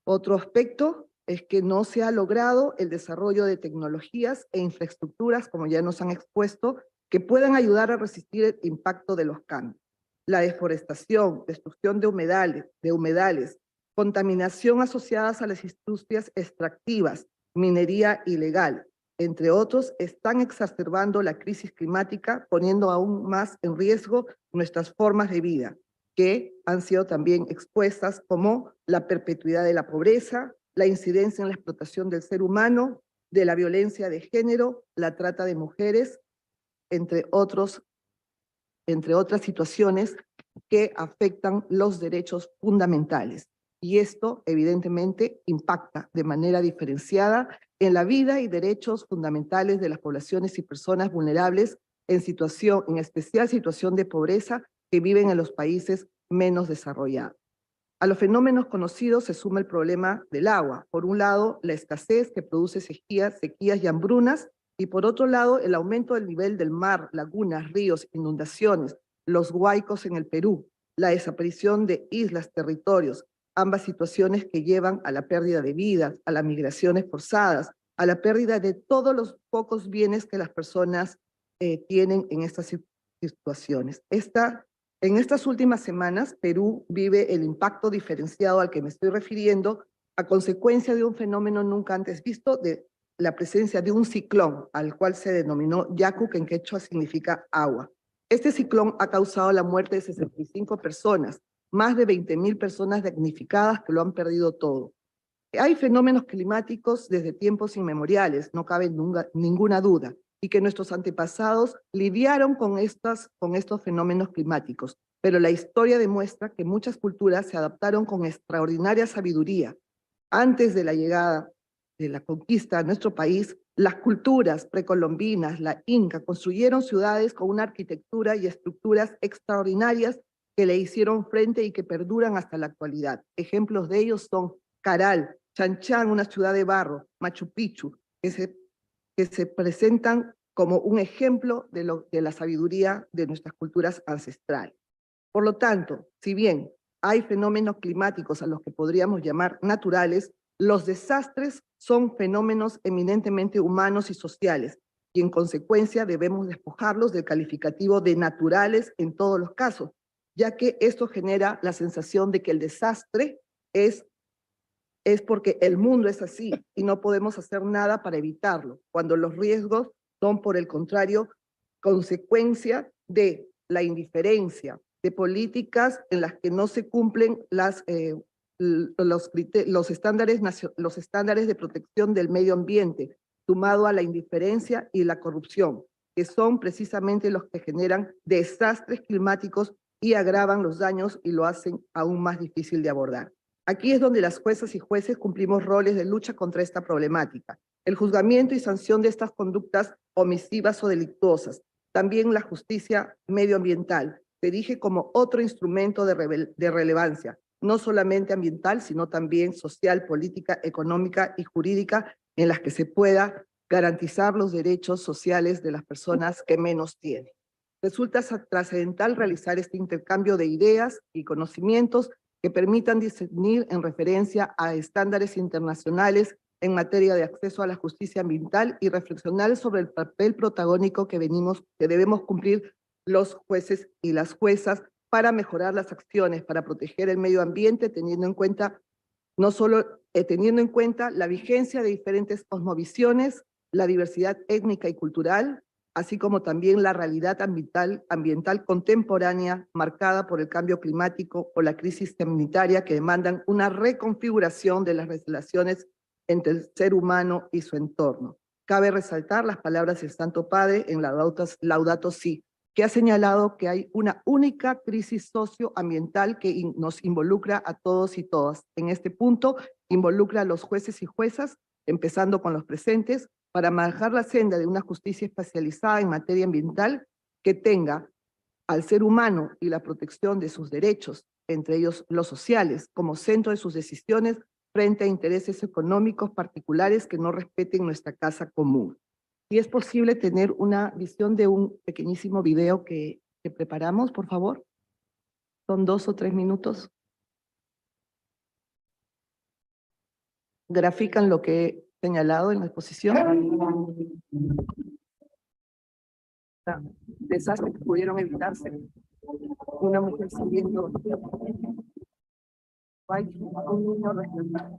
Otro aspecto es que no se ha logrado el desarrollo de tecnologías e infraestructuras, como ya nos han expuesto, que puedan ayudar a resistir el impacto de los cambios. La deforestación, destrucción de humedales, contaminación asociadas a las industrias extractivas, minería ilegal, entre otros, están exacerbando la crisis climática, poniendo aún más en riesgo nuestras formas de vida, que han sido también expuestas, como la perpetuidad de la pobreza, la incidencia en la explotación del ser humano, de la violencia de género, la trata de mujeres, entre otras situaciones que afectan los derechos fundamentales. Y esto, evidentemente, impacta de manera diferenciada en la vida y derechos fundamentales de las poblaciones y personas vulnerables en especial situación de pobreza, que viven en los países menos desarrollados. A los fenómenos conocidos se suma el problema del agua. Por un lado, la escasez que produce sequías y hambrunas, y por otro lado, el aumento del nivel del mar, lagunas, ríos, inundaciones, los huaicos en el Perú, la desaparición de islas, territorios, ambas situaciones que llevan a la pérdida de vidas, a las migraciones forzadas, a la pérdida de todos los pocos bienes que las personas tienen en estas situaciones. En estas últimas semanas, Perú vive el impacto diferenciado al que me estoy refiriendo a consecuencia de un fenómeno nunca antes visto, de la presencia de un ciclón, al cual se denominó Yaku, que en quechua significa agua. Este ciclón ha causado la muerte de 65 personas, más de 20.000 personas damnificadas que lo han perdido todo. Hay fenómenos climáticos desde tiempos inmemoriales, no cabe ninguna duda, y que nuestros antepasados lidiaron con estos fenómenos climáticos, pero la historia demuestra que muchas culturas se adaptaron con extraordinaria sabiduría. Antes de la llegada de la conquista a nuestro país, las culturas precolombinas, la inca, construyeron ciudades con una arquitectura y estructuras extraordinarias que le hicieron frente y que perduran hasta la actualidad. Ejemplos de ellos son Caral, Chan Chan, una ciudad de barro, Machu Picchu, que se presentan como un ejemplo de la sabiduría de nuestras culturas ancestrales. Por lo tanto, si bien hay fenómenos climáticos a los que podríamos llamar naturales, los desastres son fenómenos eminentemente humanos y sociales, y en consecuencia debemos despojarlos del calificativo de naturales en todos los casos, ya que esto genera la sensación de que el desastre es porque el mundo es así y no podemos hacer nada para evitarlo, cuando los riesgos son, por el contrario, consecuencia de la indiferencia, de políticas en las que no se cumplen los estándares de protección del medio ambiente, sumado a la indiferencia y la corrupción, que son precisamente los que generan desastres climáticos y agravan los daños y lo hacen aún más difícil de abordar. Aquí es donde las juezas y jueces cumplimos roles de lucha contra esta problemática. El juzgamiento y sanción de estas conductas omisivas o delictuosas. También la justicia medioambiental se erige como otro instrumento de relevancia, no solamente ambiental, sino también social, política, económica y jurídica, en las que se pueda garantizar los derechos sociales de las personas que menos tienen. Resulta trascendental realizar este intercambio de ideas y conocimientos que permitan discernir en referencia a estándares internacionales en materia de acceso a la justicia ambiental y reflexionar sobre el papel protagónico que debemos cumplir los jueces y las juezas para mejorar las acciones, para proteger el medio ambiente, teniendo en cuenta la vigencia de diferentes cosmovisiones, la diversidad étnica y cultural, así como también la realidad ambiental contemporánea marcada por el cambio climático o la crisis sanitaria que demandan una reconfiguración de las relaciones entre el ser humano y su entorno. Cabe resaltar las palabras del Santo Padre en Laudato Si, que ha señalado que hay una única crisis socioambiental que nos involucra a todos y todas. En este punto, involucra a los jueces y juezas, empezando con los presentes, para manejar la senda de una justicia especializada en materia ambiental que tenga al ser humano y la protección de sus derechos, entre ellos los sociales, como centro de sus decisiones frente a intereses económicos particulares que no respeten nuestra casa común. Si es posible tener una visión de un pequeñísimo video que preparamos, por favor. Son 2 o 3 minutos. Grafican lo que he señalado en la exposición. Desastres que pudieron evitarse. Una mujer saliendo. Un niño rescatado.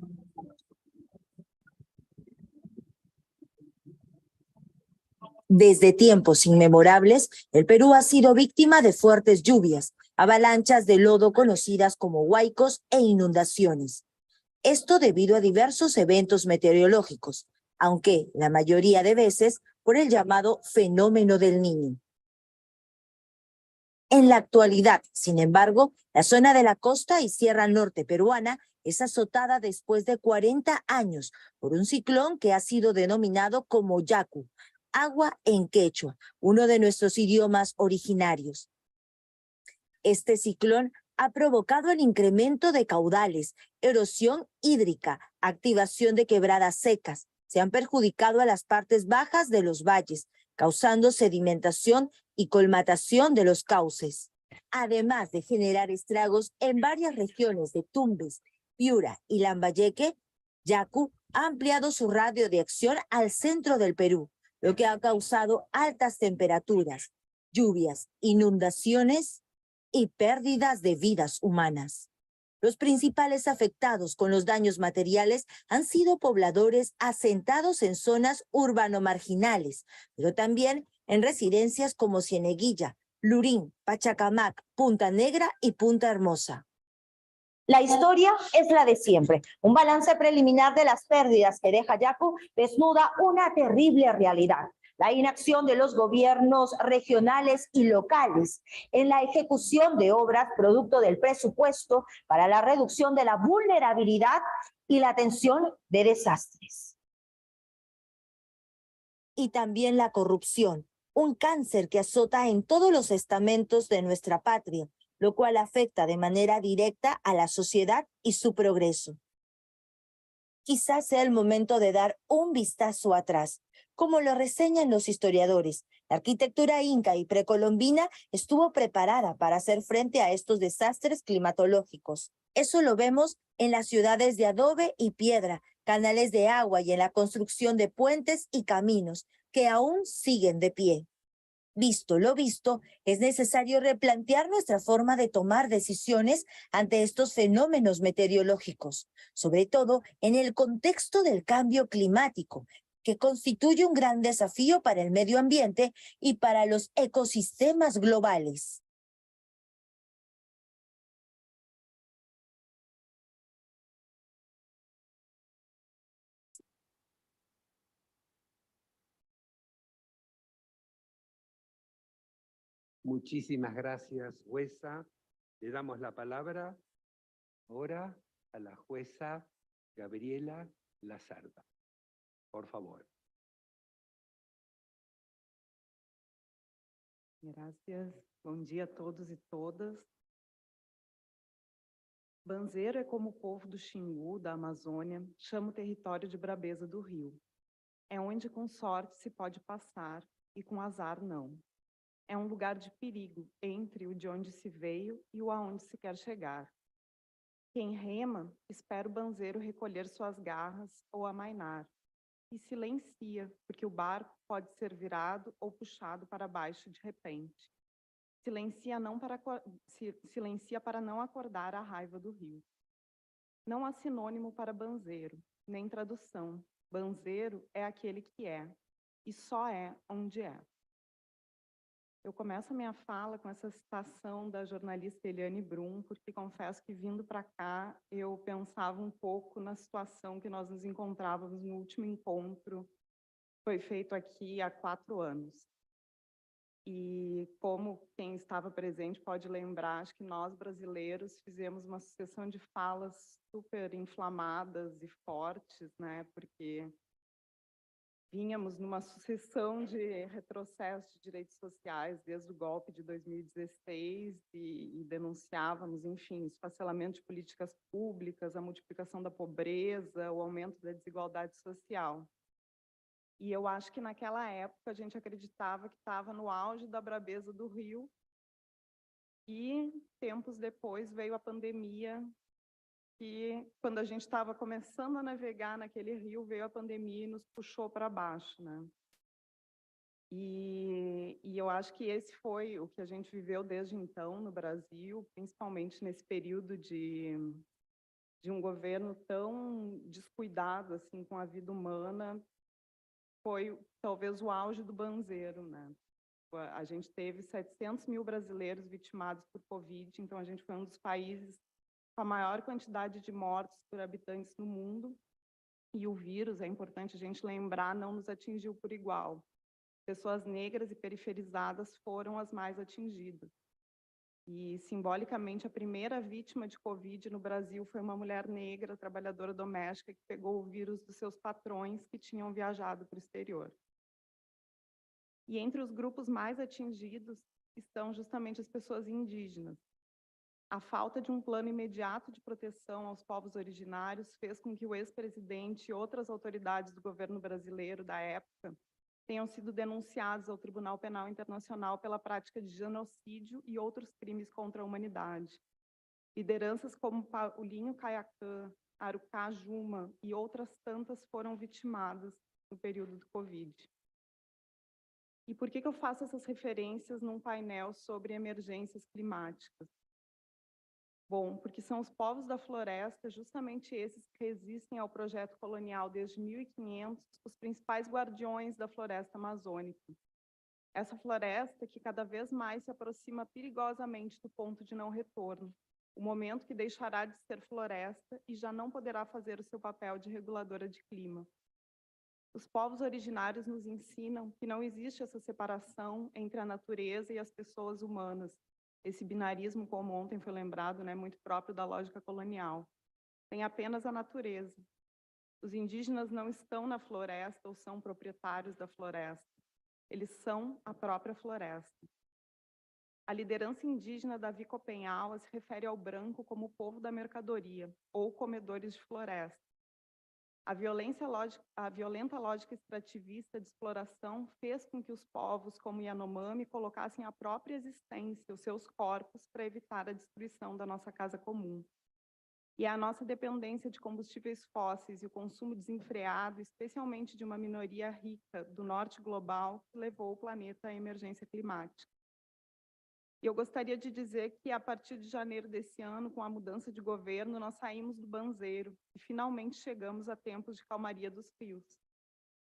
Desde tiempos inmemorables, el Perú ha sido víctima de fuertes lluvias, avalanchas de lodo conocidas como huaicos e inundaciones. Esto debido a diversos eventos meteorológicos, aunque la mayoría de veces por el llamado fenómeno del Niño. En la actualidad, sin embargo, la zona de la costa y sierra norte peruana es azotada después de 40 años por un ciclón que ha sido denominado como Yaku, agua en quechua, uno de nuestros idiomas originarios. Este ciclón ha provocado el incremento de caudales, erosión hídrica, activación de quebradas secas. Se han perjudicado a las partes bajas de los valles, causando sedimentación y colmatación de los cauces. Además de generar estragos en varias regiones de Tumbes, Piura y Lambayeque, Yaku ha ampliado su radio de acción al centro del Perú, lo que ha causado altas temperaturas, lluvias, inundaciones y pérdidas de vidas humanas. Los principales afectados con los daños materiales han sido pobladores asentados en zonas urbano-marginales, pero también en residencias como Cieneguilla, Lurín, Pachacamac, Punta Negra y Punta Hermosa. La historia es la de siempre. Un balance preliminar de las pérdidas que deja Yaku desnuda una terrible realidad. La inacción de los gobiernos regionales y locales en la ejecución de obras producto del presupuesto para la reducción de la vulnerabilidad y la atención de desastres. Y también la corrupción, un cáncer que azota en todos los estamentos de nuestra patria, lo cual afecta de manera directa a la sociedad y su progreso. Quizás sea el momento de dar un vistazo atrás. Como lo reseñan los historiadores, la arquitectura inca y precolombina estuvo preparada para hacer frente a estos desastres climatológicos. Eso lo vemos en las ciudades de adobe y piedra, canales de agua y en la construcción de puentes y caminos que aún siguen de pie. Visto lo visto, es necesario replantear nuestra forma de tomar decisiones ante estos fenómenos meteorológicos, sobre todo en el contexto del cambio climático, que constituye un gran desafío para el medio ambiente y para los ecosistemas globales. Muchísimas gracias, jueza. Le damos la palabra ahora a la jueza Gabriela Lazarda. Por favor. Graças. Bom dia a todos e todas. Banzeiro é como o povo do Xingu, da Amazônia, chama o território de Brabeza do Rio. É onde com sorte se pode passar e com azar não. É um lugar de perigo entre o de onde se veio e o aonde se quer chegar. Quem rema espera o banzeiro recolher suas garras ou amainar. E silencia, porque o barco pode ser virado ou puxado para baixo de repente. Silencia para não acordar a raiva do rio. Não há sinônimo para banzeiro, nem tradução. Banzeiro é aquele que é, e só é onde é. Eu começo a minha fala com essa citação da jornalista Eliane Brum, porque confesso que vindo para cá eu pensava um pouco na situação que nós nos encontrávamos no último encontro, que foi feito aqui há 4 anos. E como quem estava presente pode lembrar, acho que nós brasileiros fizemos uma sucessão de falas super inflamadas e fortes, né? Porque vínhamos numa sucessão de retrocessos de direitos sociais desde o golpe de 2016 e denunciávamos, enfim, o esfacelamento de políticas públicas, a multiplicação da pobreza, o aumento da desigualdade social. E eu acho que naquela época a gente acreditava que estava no auge da brabeza do Rio e tempos depois veio a pandemia. E quando a gente estava começando a navegar naquele rio, veio a pandemia e nos puxou para baixo, né? E eu acho que esse foi o que a gente viveu desde então no Brasil, principalmente nesse período de um governo tão descuidado assim com a vida humana, foi talvez o auge do banzeiro, né? A gente teve 700 mil brasileiros vitimados por Covid, então a gente foi um dos países com a maior quantidade de mortes por habitantes no mundo, e o vírus, é importante a gente lembrar, não nos atingiu por igual. Pessoas negras e periferizadas foram as mais atingidas. E, simbolicamente, a primeira vítima de Covid no Brasil foi uma mulher negra, trabalhadora doméstica, que pegou o vírus dos seus patrões que tinham viajado para o exterior. E entre os grupos mais atingidos estão justamente as pessoas indígenas. A falta de um plano imediato de proteção aos povos originários fez com que o ex-presidente e outras autoridades do governo brasileiro da época tenham sido denunciados ao Tribunal Penal Internacional pela prática de genocídio e outros crimes contra a humanidade. Lideranças como Paulinho Caiacã, Arucá Juma e outras tantas foram vitimadas no período do Covid. E por que eu faço essas referências num painel sobre emergências climáticas? Bom, porque são os povos da floresta, justamente esses que resistem ao projeto colonial desde 1500, os principais guardiões da floresta amazônica. Essa floresta que cada vez mais se aproxima perigosamente do ponto de não retorno, o momento que deixará de ser floresta e já não poderá fazer o seu papel de reguladora de clima. Os povos originários nos ensinam que não existe essa separação entre a natureza e as pessoas humanas, esse binarismo, como ontem foi lembrado, né, muito próprio da lógica colonial. Tem apenas a natureza. Os indígenas não estão na floresta ou são proprietários da floresta. Eles são a própria floresta. A liderança indígena Davi Copenhague se refere ao branco como o povo da mercadoria, ou comedores de floresta. A violenta lógica extrativista de exploração fez com que os povos, como Yanomami, colocassem a própria existência, os seus corpos, para evitar a destruição da nossa casa comum. E é a nossa dependência de combustíveis fósseis e o consumo desenfreado, especialmente de uma minoria rica do norte global, que levou o planeta à emergência climática. E eu gostaria de dizer que, a partir de janeiro desse ano, com a mudança de governo, nós saímos do banzeiro e finalmente chegamos a tempos de calmaria dos rios.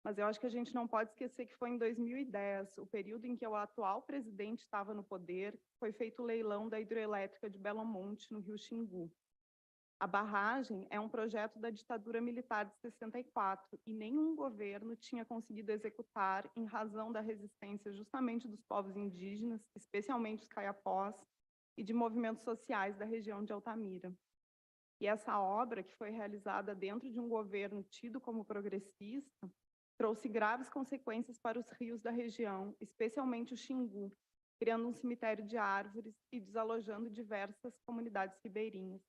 Mas eu acho que a gente não pode esquecer que foi em 2010, o período em que o atual presidente estava no poder, foi feito o leilão da hidrelétrica de Belo Monte, no rio Xingu. A barragem é um projeto da ditadura militar de 64 e nenhum governo tinha conseguido executar em razão da resistência justamente dos povos indígenas, especialmente os caiapós, e de movimentos sociais da região de Altamira. E essa obra, que foi realizada dentro de um governo tido como progressista, trouxe graves consequências para os rios da região, especialmente o Xingu, criando um cemitério de árvores e desalojando diversas comunidades ribeirinhas.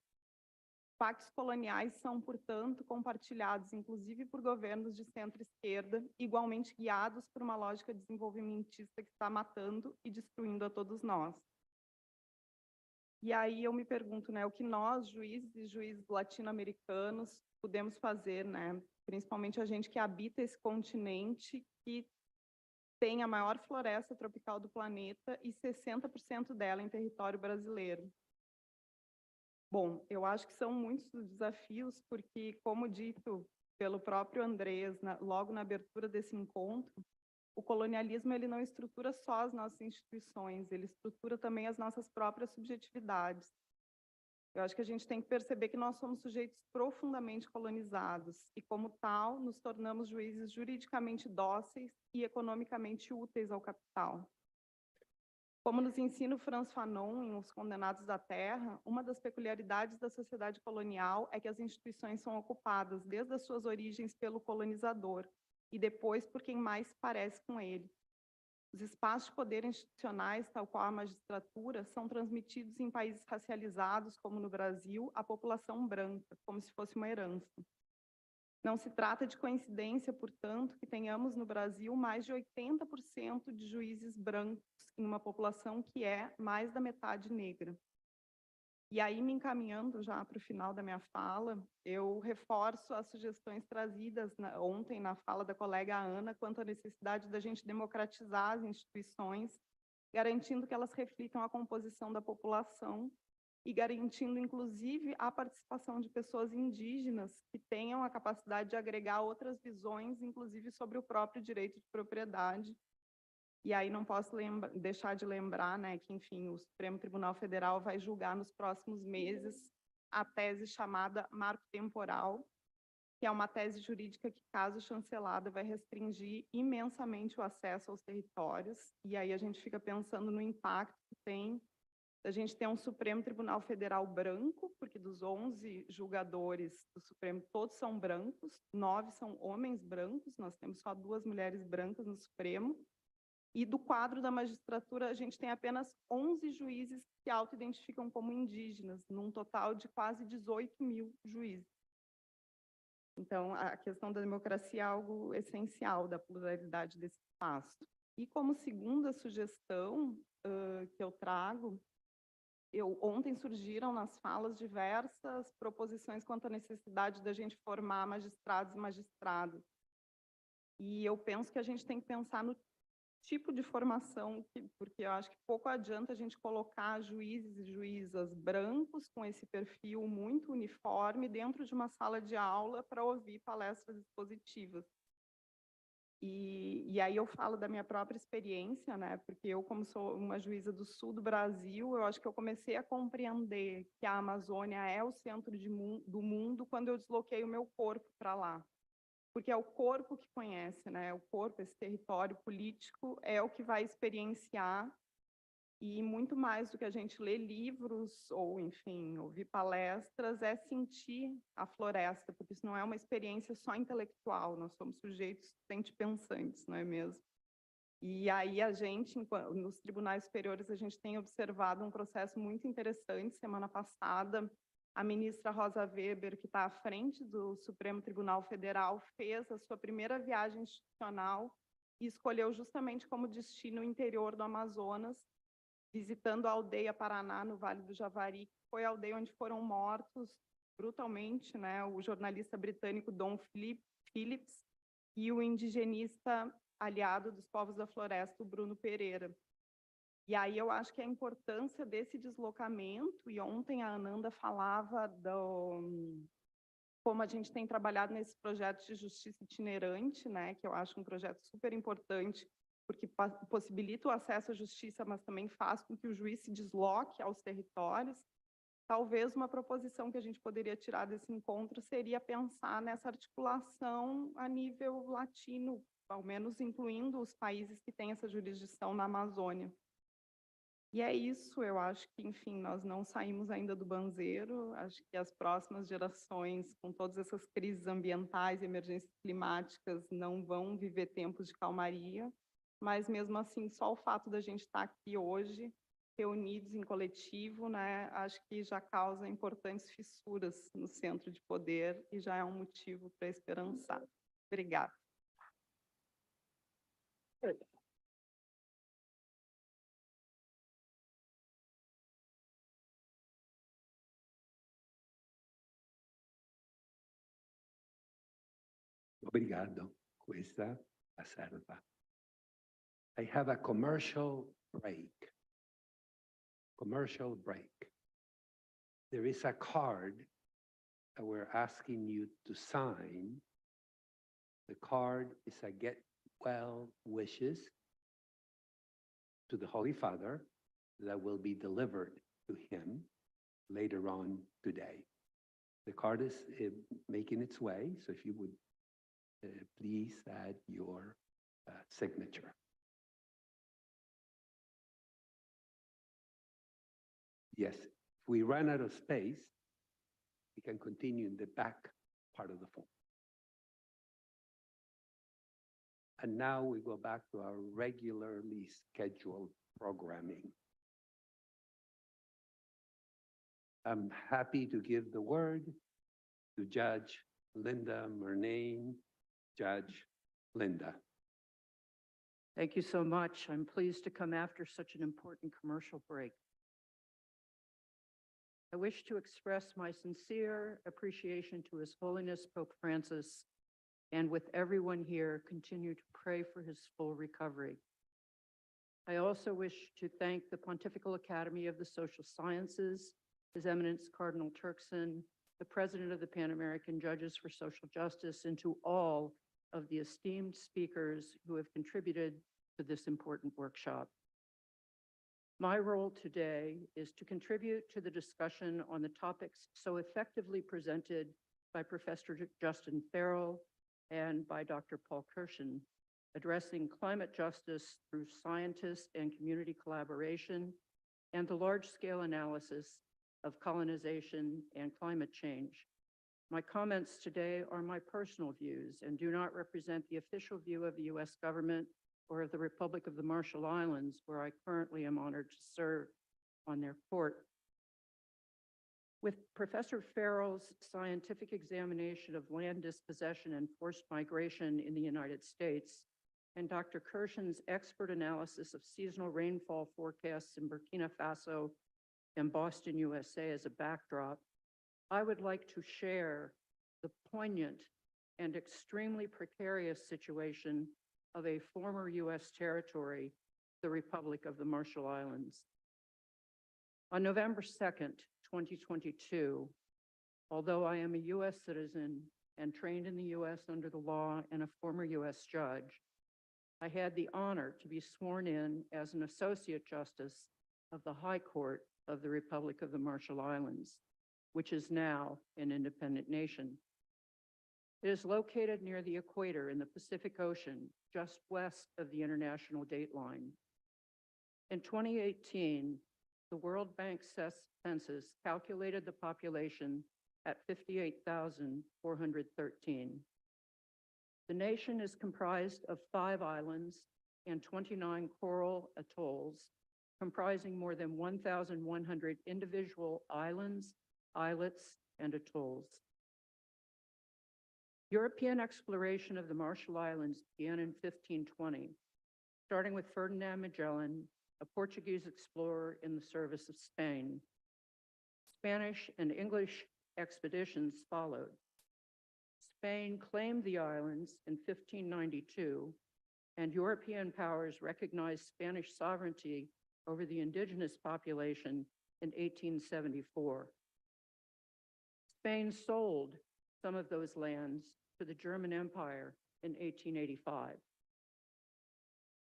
Pactos coloniais são, portanto, compartilhados, inclusive por governos de centro-esquerda, igualmente guiados por uma lógica desenvolvimentista que está matando e destruindo a todos nós. E aí eu me pergunto, né, o que nós, juízes e juízes latino-americanos, podemos fazer, né, principalmente a gente que habita esse continente, que tem a maior floresta tropical do planeta e 60% dela em território brasileiro. Bom, eu acho que são muitos os desafios, porque, como dito pelo próprio Andrés, logo na abertura desse encontro, o colonialismo ele não estrutura só as nossas instituições, ele estrutura também as nossas próprias subjetividades. Eu acho que a gente tem que perceber que nós somos sujeitos profundamente colonizados e, como tal, nos tornamos juízes juridicamente dóceis e economicamente úteis ao capital. Como nos ensina o Franz Fanon em Os Condenados da Terra, uma das peculiaridades da sociedade colonial é que as instituições são ocupadas desde as suas origens pelo colonizador e depois por quem mais se parece com ele. Os espaços de poder institucionais, tal qual a magistratura, são transmitidos em países racializados, como no Brasil, à população branca, como se fosse uma herança. Não se trata de coincidência, portanto, que tenhamos no Brasil mais de 80% de juízes brancos em uma população que é mais da metade negra. E aí, me encaminhando já para o final da minha fala, eu reforço as sugestões trazidas ontem na fala da colega Ana quanto à necessidade da gente democratizar as instituições, garantindo que elas reflitam a composição da população e garantindo, inclusive, a participação de pessoas indígenas que tenham a capacidade de agregar outras visões, inclusive sobre o próprio direito de propriedade. E aí não posso deixar de lembrar, né, que, enfim, o Supremo Tribunal Federal vai julgar nos próximos meses a tese chamada marco temporal, que é uma tese jurídica que, caso chancelada, vai restringir imensamente o acesso aos territórios. E aí a gente fica pensando no impacto que tem a gente tem um Supremo Tribunal Federal branco, porque dos 11 julgadores do Supremo, todos são brancos, 9 são homens brancos, nós temos só 2 mulheres brancas no Supremo, e do quadro da magistratura a gente tem apenas 11 juízes que se auto-identificam como indígenas, num total de quase 18 mil juízes. Então, a questão da democracia é algo essencial da pluralidade desse espaço. E como segunda sugestão que eu trago, ontem surgiram nas falas diversas proposições quanto à necessidade da gente formar magistrados e magistradas. E eu penso que a gente tem que pensar no tipo de formação, porque eu acho que pouco adianta a gente colocar juízes e juízas brancos com esse perfil muito uniforme dentro de uma sala de aula para ouvir palestras expositivas. E E aí eu falo da minha própria experiência, né? Porque eu, como sou uma juíza do sul do Brasil, eu acho que eu comecei a compreender que a Amazônia é o centro do mundo quando eu desloquei o meu corpo para lá. Porque é o corpo que conhece, né? O corpo, esse território político, é o que vai experienciar. E muito mais do que a gente ler livros ou, enfim, ouvir palestras, é sentir a floresta, porque isso não é uma experiência só intelectual, nós somos sujeitos sentipensantes, não é mesmo? E aí a gente, nos tribunais superiores, a gente tem observado um processo muito interessante. Semana passada, a ministra Rosa Weber, que está à frente do Supremo Tribunal Federal, fez a sua primeira viagem institucional e escolheu justamente como destino o interior do Amazonas, visitando a aldeia Paraná, no Vale do Javari, que foi a aldeia onde foram mortos brutalmente, né, o jornalista britânico Don Phillips e o indigenista aliado dos povos da floresta, o Bruno Pereira. E aí eu acho que a importância desse deslocamento, e ontem a Ananda falava como a gente tem trabalhado nesses projetos de justiça itinerante, né, que eu acho um projeto super importante, porque possibilita o acesso à justiça, mas também faz com que o juiz se desloque aos territórios. Talvez uma proposição que a gente poderia tirar desse encontro seria pensar nessa articulação a nível latino, ao menos incluindo os países que têm essa jurisdição na Amazônia. E é isso, eu acho que, enfim, nós não saímos ainda do banzeiro, acho que as próximas gerações, com todas essas crises ambientais e emergências climáticas, não vão viver tempos de calmaria, mas mesmo assim, só o fato da gente estar aqui hoje, reunidos em coletivo, né, acho que já causa importantes fissuras no centro de poder e já é um motivo para esperançar. Obrigada. Obrigado. Questa la serva. I have a commercial break. Commercial break. There is a card that we're asking you to sign. The card is a get well wishes to the Holy Father that will be delivered to him later on today. The card is making its way, so if you would please add your signature. Yes, if we run out of space, we can continue in the back part of the phone. And now we go back to our regularly scheduled programming. I'm happy to give the word to Judge Linda Murnane. Judge Linda. Thank you so much. I'm pleased to come after such an important commercial break. I wish to express my sincere appreciation to His Holiness Pope Francis, and with everyone here, continue to pray for his full recovery. I also wish to thank the Pontifical Academy of the Social Sciences, His Eminence Cardinal Turkson, the President of the Pan American Judges for Social Justice, and to all of the esteemed speakers who have contributed to this important workshop. My role today is to contribute to the discussion on the topics so effectively presented by Professor Justin Farrell and by Dr. Paul Kirshen, addressing climate justice through scientists and community collaboration, and the large-scale analysis of colonization and climate change. My comments today are my personal views and do not represent the official view of the U.S. government or of the Republic of the Marshall Islands, where I currently am honored to serve on their court. With Professor Farrell's scientific examination of land dispossession and forced migration in the United States, and Dr. Kirshen's expert analysis of seasonal rainfall forecasts in Burkina Faso and Boston, USA as a backdrop, I would like to share the poignant and extremely precarious situation of a former U.S. territory, the Republic of the Marshall Islands. On November 2nd, 2022, although I am a U.S. citizen and trained in the U.S. under the law and a former U.S. judge, I had the honor to be sworn in as an Associate Justice of the High Court of the Republic of the Marshall Islands, which is now an independent nation. It is located near the equator in the Pacific Ocean, just west of the international dateline. In 2018, the World Bank census calculated the population at 58,413. The nation is comprised of 5 islands and 29 coral atolls, comprising more than 1,100 individual islands, islets, and atolls. European exploration of the Marshall Islands began in 1520, starting with Ferdinand Magellan, a Portuguese explorer in the service of Spain. Spanish and English expeditions followed. Spain claimed the islands in 1592, and European powers recognized Spanish sovereignty over the indigenous population in 1874. Spain sold some of those lands to the German Empire in 1885.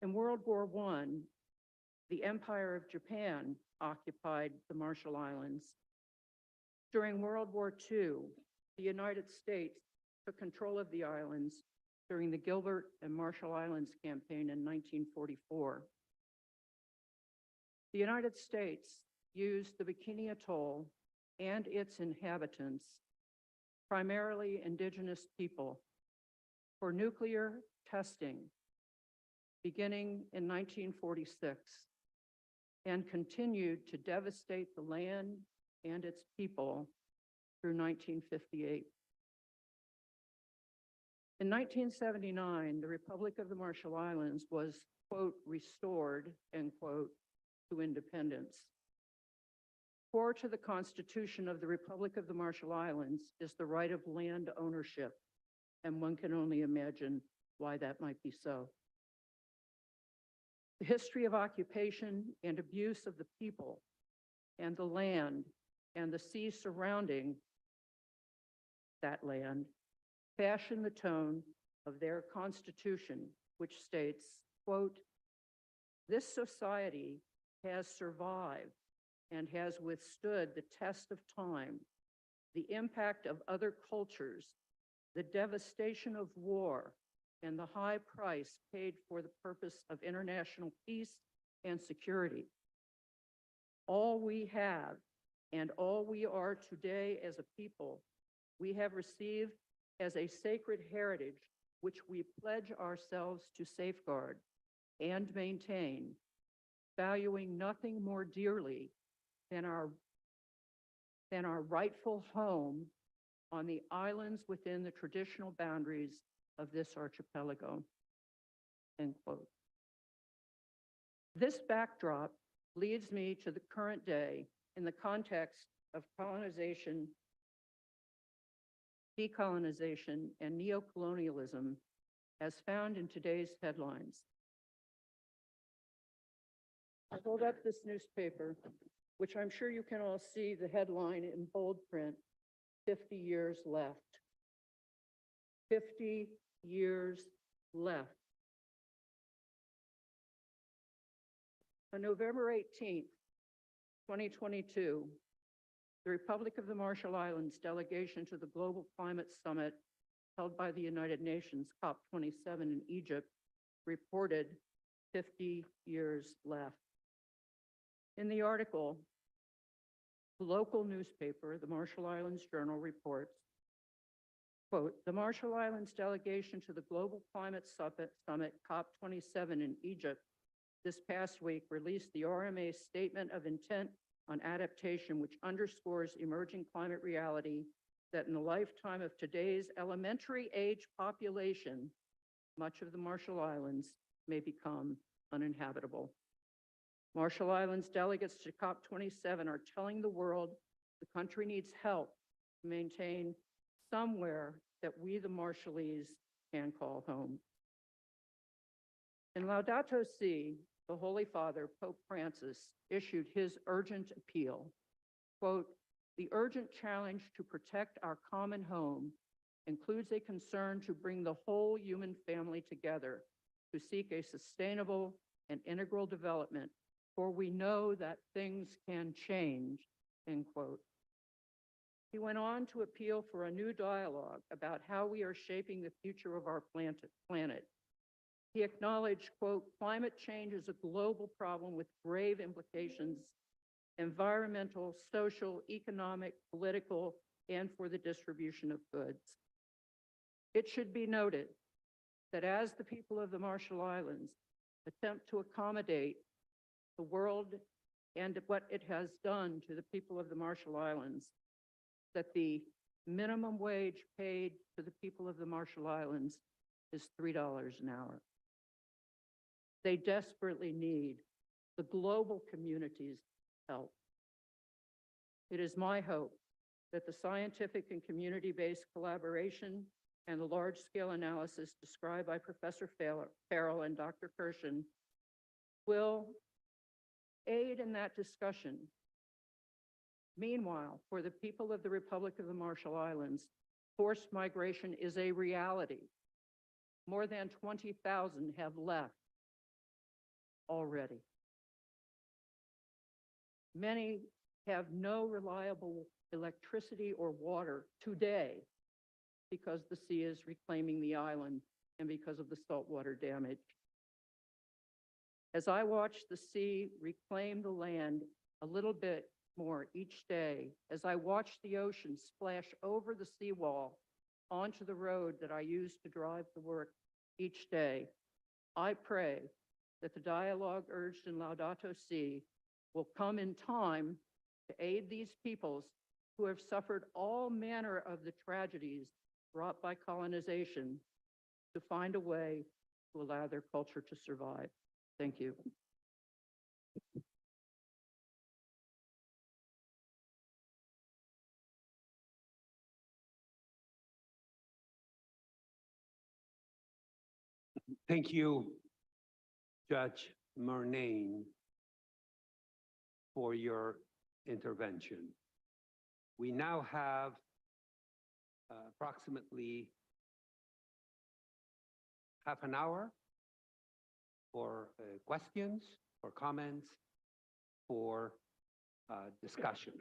In World War I, the Empire of Japan occupied the Marshall Islands. During World War II, the United States took control of the islands during the Gilbert and Marshall Islands campaign in 1944. The United States used the Bikini Atoll and its inhabitants, primarily indigenous people, for nuclear testing beginning in 1946 and continued to devastate the land and its people through 1958. In 1979, the Republic of the Marshall Islands was, quote, restored, end quote, to independence. Core to the Constitution of the Republic of the Marshall Islands is the right of land ownership, and one can only imagine why that might be so. The history of occupation and abuse of the people and the land and the sea surrounding that land fashion the tone of their Constitution, which states, quote, this society has survived and has withstood the test of time, the impact of other cultures, the devastation of war, and the high price paid for the purpose of international peace and security. All we have and all we are today as a people, we have received as a sacred heritage which we pledge ourselves to safeguard and maintain, valuing nothing more dearly than our rightful home on the islands within the traditional boundaries of this archipelago, end quote. This backdrop leads me to the current day in the context of colonization, decolonization, and neocolonialism as found in today's headlines. I hold up this newspaper, which I'm sure you can all see the headline in bold print, 50 years left. 50 years left. On November 18th, 2022, the Republic of the Marshall Islands delegation to the Global Climate Summit held by the United Nations, COP27 in Egypt, reported 50 years left. In the article, the local newspaper, the Marshall Islands Journal, reports, quote, the Marshall Islands delegation to the Global Climate Summit, COP27 in Egypt, this past week released the RMA Statement of Intent on Adaptation, which underscores emerging climate reality that in the lifetime of today's elementary age population, much of the Marshall Islands may become uninhabitable. Marshall Islands delegates to COP27 are telling the world the country needs help to maintain somewhere that we, the Marshallese, can call home. In Laudato Si, the Holy Father, Pope Francis, issued his urgent appeal, quote, the urgent challenge to protect our common home includes a concern to bring the whole human family together to seek a sustainable and integral development, for we know that things can change, end quote. He went on to appeal for a new dialogue about how we are shaping the future of our planet. He acknowledged, quote, climate change is a global problem with grave implications, environmental, social, economic, political, and for the distribution of goods. It should be noted that as the people of the Marshall Islands attempt to accommodate the world and what it has done to the people of the Marshall Islands, that the minimum wage paid to the people of the Marshall Islands is $3 an hour. They desperately need the global community's help. It is my hope that the scientific and community-based collaboration and the large-scale analysis described by Professor Farrell and Dr. Kirshen will aid in that discussion. Meanwhile, for the people of the Republic of the Marshall Islands, forced migration is a reality. More than 20,000 have left already. Many have no reliable electricity or water today because the sea is reclaiming the island and because of the saltwater damage. As I watch the sea reclaim the land a little bit more each day, as I watch the ocean splash over the seawall onto the road that I use to drive to work each day, I pray that the dialogue urged in Laudato Si will come in time to aid these peoples who have suffered all manner of the tragedies brought by colonization to find a way to allow their culture to survive. Thank you. Thank you, Judge Murnane, for your intervention. We now have approximately half an hour for questions, for comments, for discussion.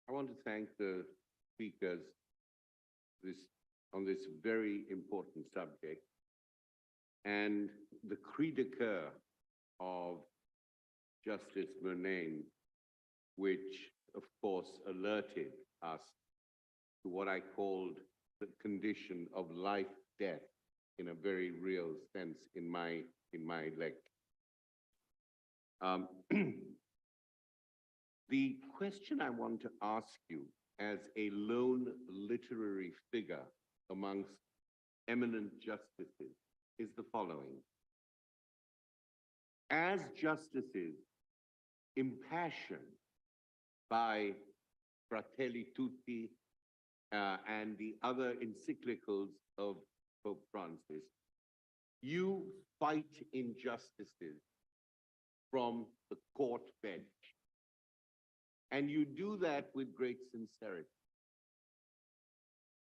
I want to thank the speakers on this very important subject, and the cri de coeur of Justice Murnane, which of course alerted us to what I called the condition of life-death in a very real sense in my lecture. The question I want to ask you as a lone literary figure amongst eminent justices is the following. As justices impassioned by Fratelli Tutti and the other encyclicals of Pope Francis, you fight injustices from the court bench. And you do that with great sincerity.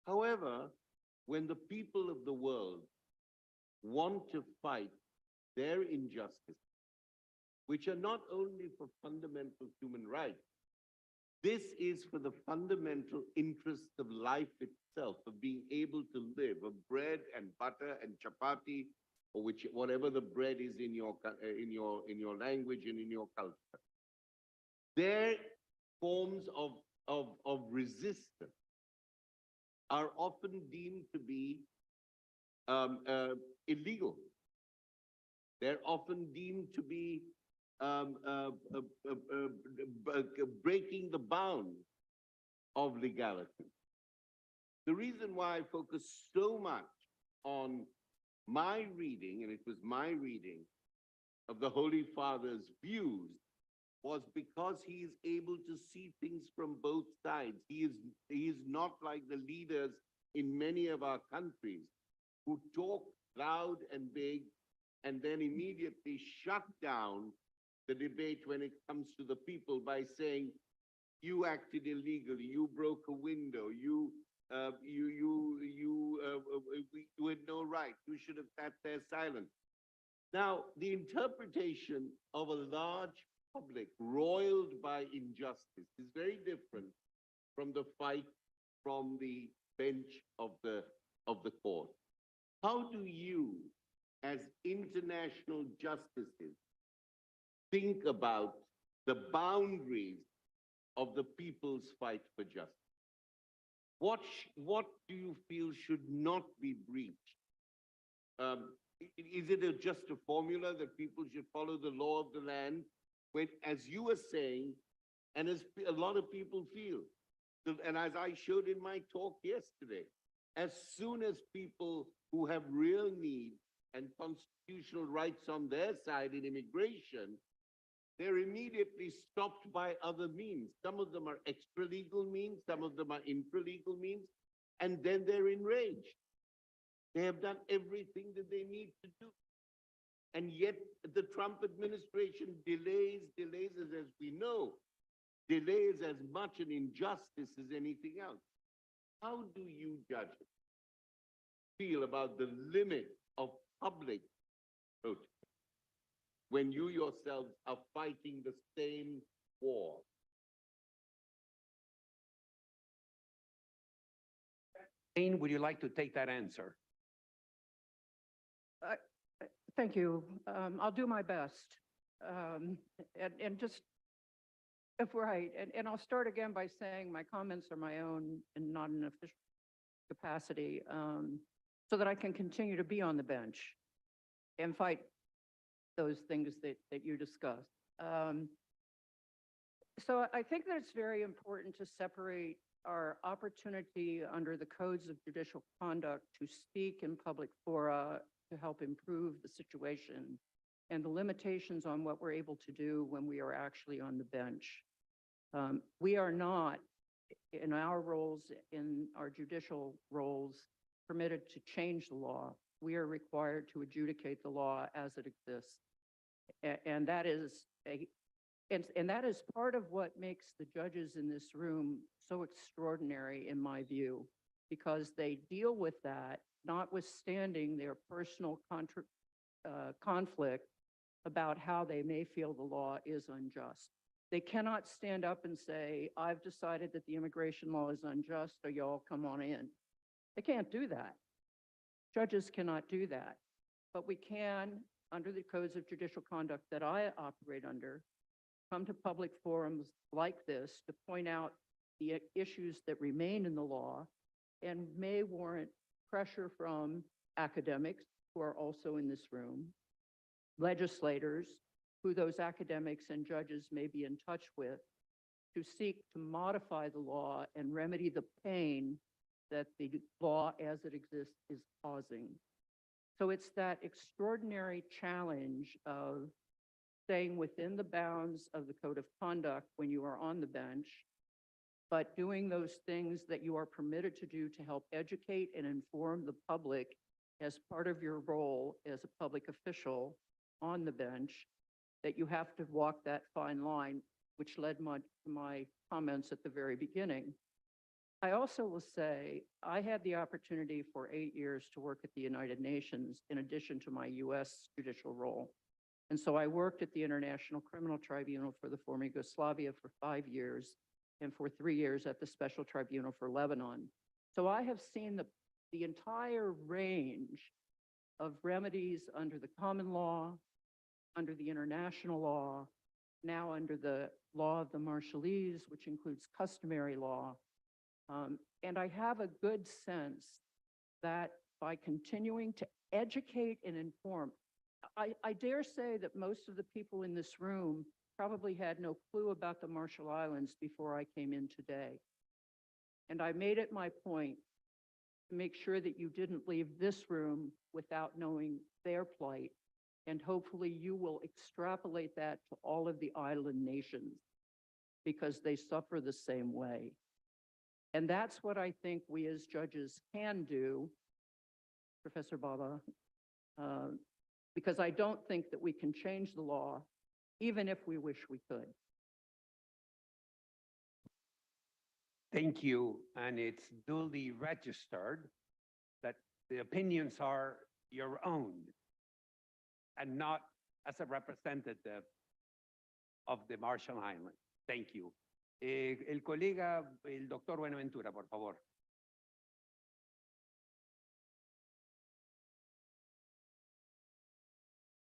However, when the people of the world want to fight their injustices, which are not only for fundamental human rights, this is for the fundamental interests of life itself, of being able to live, of bread and butter and chapati, or whatever the bread is in your language and in your culture. Their forms of resistance are often deemed to be illegal. They're often deemed to be breaking the bounds of legality. The reason why I focus so much on my reading, and it was my reading of the Holy Father's views, was because he is able to see things from both sides. He is not like the leaders in many of our countries who talk loud and big and then immediately shut down the debate when it comes to the people by saying, you acted illegally, you broke a window, you had no right, you should have sat there silent. Now, the interpretation of a large public roiled by injustice is very different from the fight from the bench of the court. How do you, as international justices, think about the boundaries of the people's fight for justice? What do you feel should not be breached? Is it just a formula that people should follow the law of the land when, as you were saying, and as a lot of people feel, and as I showed in my talk yesterday, as soon as people who have real needs and constitutional rights on their side in immigration, they're immediately stopped by other means. Some of them are extra-legal means, some of them are infra-legal means, and then they're enraged. They have done everything that they need to do. And yet the Trump administration delays, as we know, delays as much an injustice as anything else. How do you, judges, feel about the limit of public protest when you yourselves are fighting the same war? Jane, would you like to take that answer? Thank you. I'll do my best. And just, if right, and I'll start again by saying my comments are my own and not an official capacity, so that I can continue to be on the bench and fight those things that you discussed. So I think that it's very important to separate our opportunity under the codes of judicial conduct to speak in public fora to help improve the situation and the limitations on what we're able to do when we are actually on the bench. We are not, in our roles, in our judicial roles, permitted to change the law. We are required to adjudicate the law as it exists. And that is part of what makes the judges in this room so extraordinary, in my view, because they deal with that, notwithstanding their personal conflict about how they may feel the law is unjust. They cannot stand up and say, I've decided that the immigration law is unjust, so y'all come on in. They can't do that. Judges cannot do that. But we can, under the codes of judicial conduct that I operate under, come to public forums like this to point out the issues that remain in the law and may warrant pressure from academics who are also in this room, legislators who those academics and judges may be in touch with, to seek to modify the law and remedy the pain that the law as it exists is causing. So it's that extraordinary challenge of staying within the bounds of the code of conduct when you are on the bench, but doing those things that you are permitted to do to help educate and inform the public as part of your role as a public official on the bench, that you have to walk that fine line, which led to my comments at the very beginning. I also will say, I had the opportunity for 8 years to work at the United Nations in addition to my US judicial role. And so I worked at the International Criminal Tribunal for the former Yugoslavia for 5 years and for 3 years at the Special Tribunal for Lebanon. So I have seen the entire range of remedies under the common law, under the international law, now under the law of the Marshallese, which includes customary law. And I have a good sense that by continuing to educate and inform, I dare say that most of the people in this room probably had no clue about the Marshall Islands before I came in today. And I made it my point to make sure that you didn't leave this room without knowing their plight. And hopefully you will extrapolate that to all of the island nations because they suffer the same way. And that's what I think we as judges can do, Professor Baba, because I don't think that we can change the law, even if we wish we could. Thank you, and it's duly registered that the opinions are your own and not as a representative of the Marshall Islands. Thank you. El colega, el doctor Buenaventura, por favor.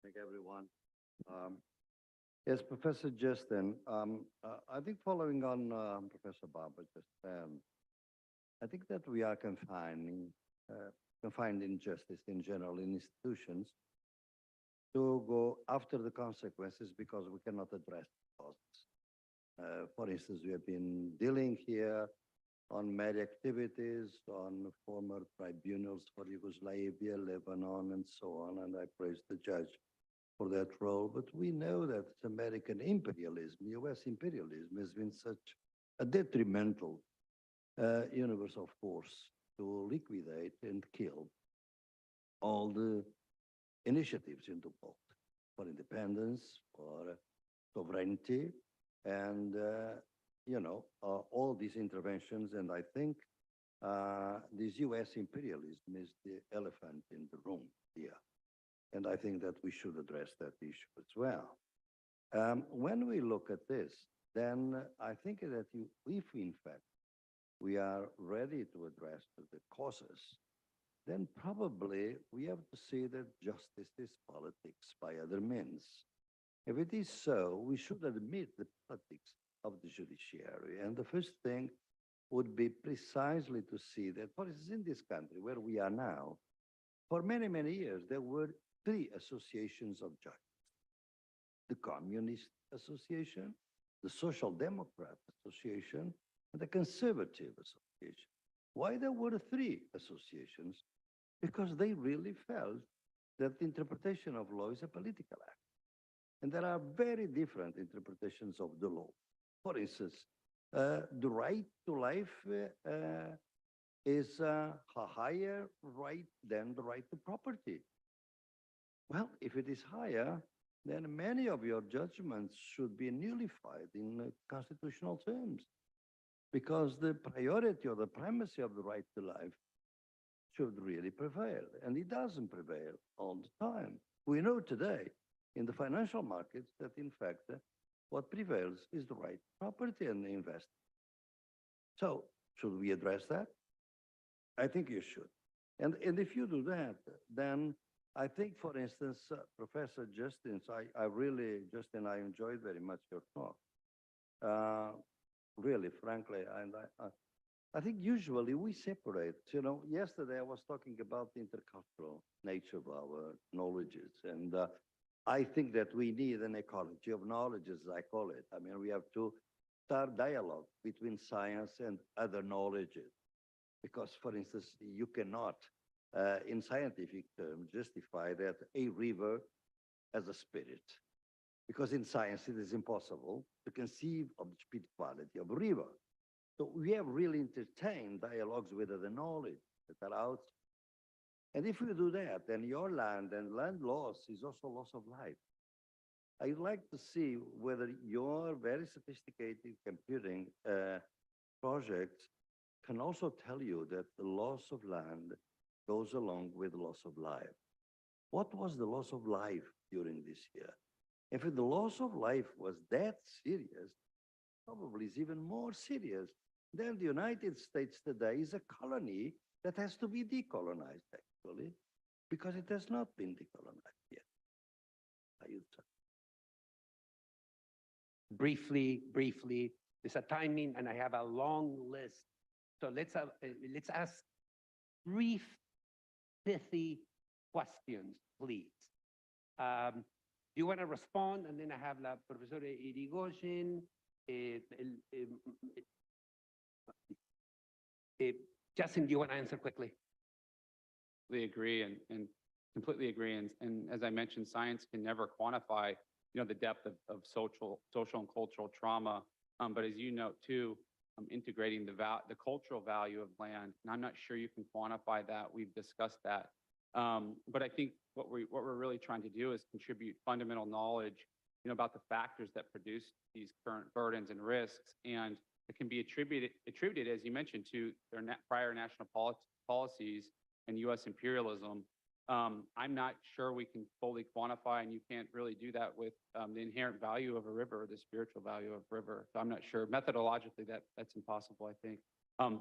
Thank everyone. Yes, Professor Justin, I think following on Professor Barber just said, I think that we are confined injustice in general in institutions to go after the consequences because we cannot address the causes. For instance, we have been dealing here on many activities, on former tribunals for Yugoslavia, Lebanon, and so on, and I praise the judge for that role. But we know that American imperialism, US imperialism, has been such a detrimental universe of force to liquidate and kill all the initiatives in the world for independence, for sovereignty, and all these interventions. And I think this US imperialism is the elephant in the room here. And I think that we should address that issue as well. When we look at this, then I think that if in fact we are ready to address the causes, then probably we have to see that justice is politics by other means. If it is so, we should admit the politics of the judiciary. And the first thing would be precisely to see that, for instance, in this country where we are now, for many, many years, there were 3 associations of judges: the Communist Association, the Social Democrat Association, and the Conservative Association. Why there were 3 associations? Because they really felt that the interpretation of law is a political act. And there are very different interpretations of the law. For instance, the right to life is a higher right than the right to property. Well, if it is higher, then many of your judgments should be nullified in constitutional terms, because the priority or the primacy of the right to life should really prevail. And it doesn't prevail all the time. We know today in the financial markets that, in fact, what prevails is the right to property and investment. So should we address that? I think you should. And if you do that, then I think, for instance, Professor Justin, Justin, I enjoyed very much your talk. Really, frankly, and I think usually we separate. Yesterday I was talking about the intercultural nature of our knowledges, and I think that we need an ecology of knowledge, as I call it. I mean, we have to start dialogue between science and other knowledges, because, for instance, you cannot, in scientific terms, justify that a river has a spirit, because in science it is impossible to conceive of the spirituality of a river. So we have really entertained dialogues with other knowledge that are out. And if we do that, then your land and land loss is also loss of life. I'd like to see whether your very sophisticated computing projects can also tell you that the loss of land goes along with loss of life. What was the loss of life during this year? If the loss of life was that serious, probably is even more serious, then the United States today is a colony that has to be decolonized, actually, because it has not been decolonized yet. Briefly, there's a timing and I have a long list. So let's ask brief, pithy questions, please. Do you want to respond? And then I have la profesora Irigoyen. Justin, do you want to answer quickly? Completely agree and completely agree. And as I mentioned, science can never quantify, the depth of social and cultural trauma. But as you note too, integrating the cultural value of land, and I'm not sure you can quantify that. We've discussed that. But I think what we're really trying to do is contribute fundamental knowledge, about the factors that produce these current burdens and risks, and it can be attributed, as you mentioned, to their prior national policies and U.S. imperialism. I'm not sure we can fully quantify, and you can't really do that with the inherent value of a river, the spiritual value of a river. So I'm not sure. Methodologically, that's impossible, I think.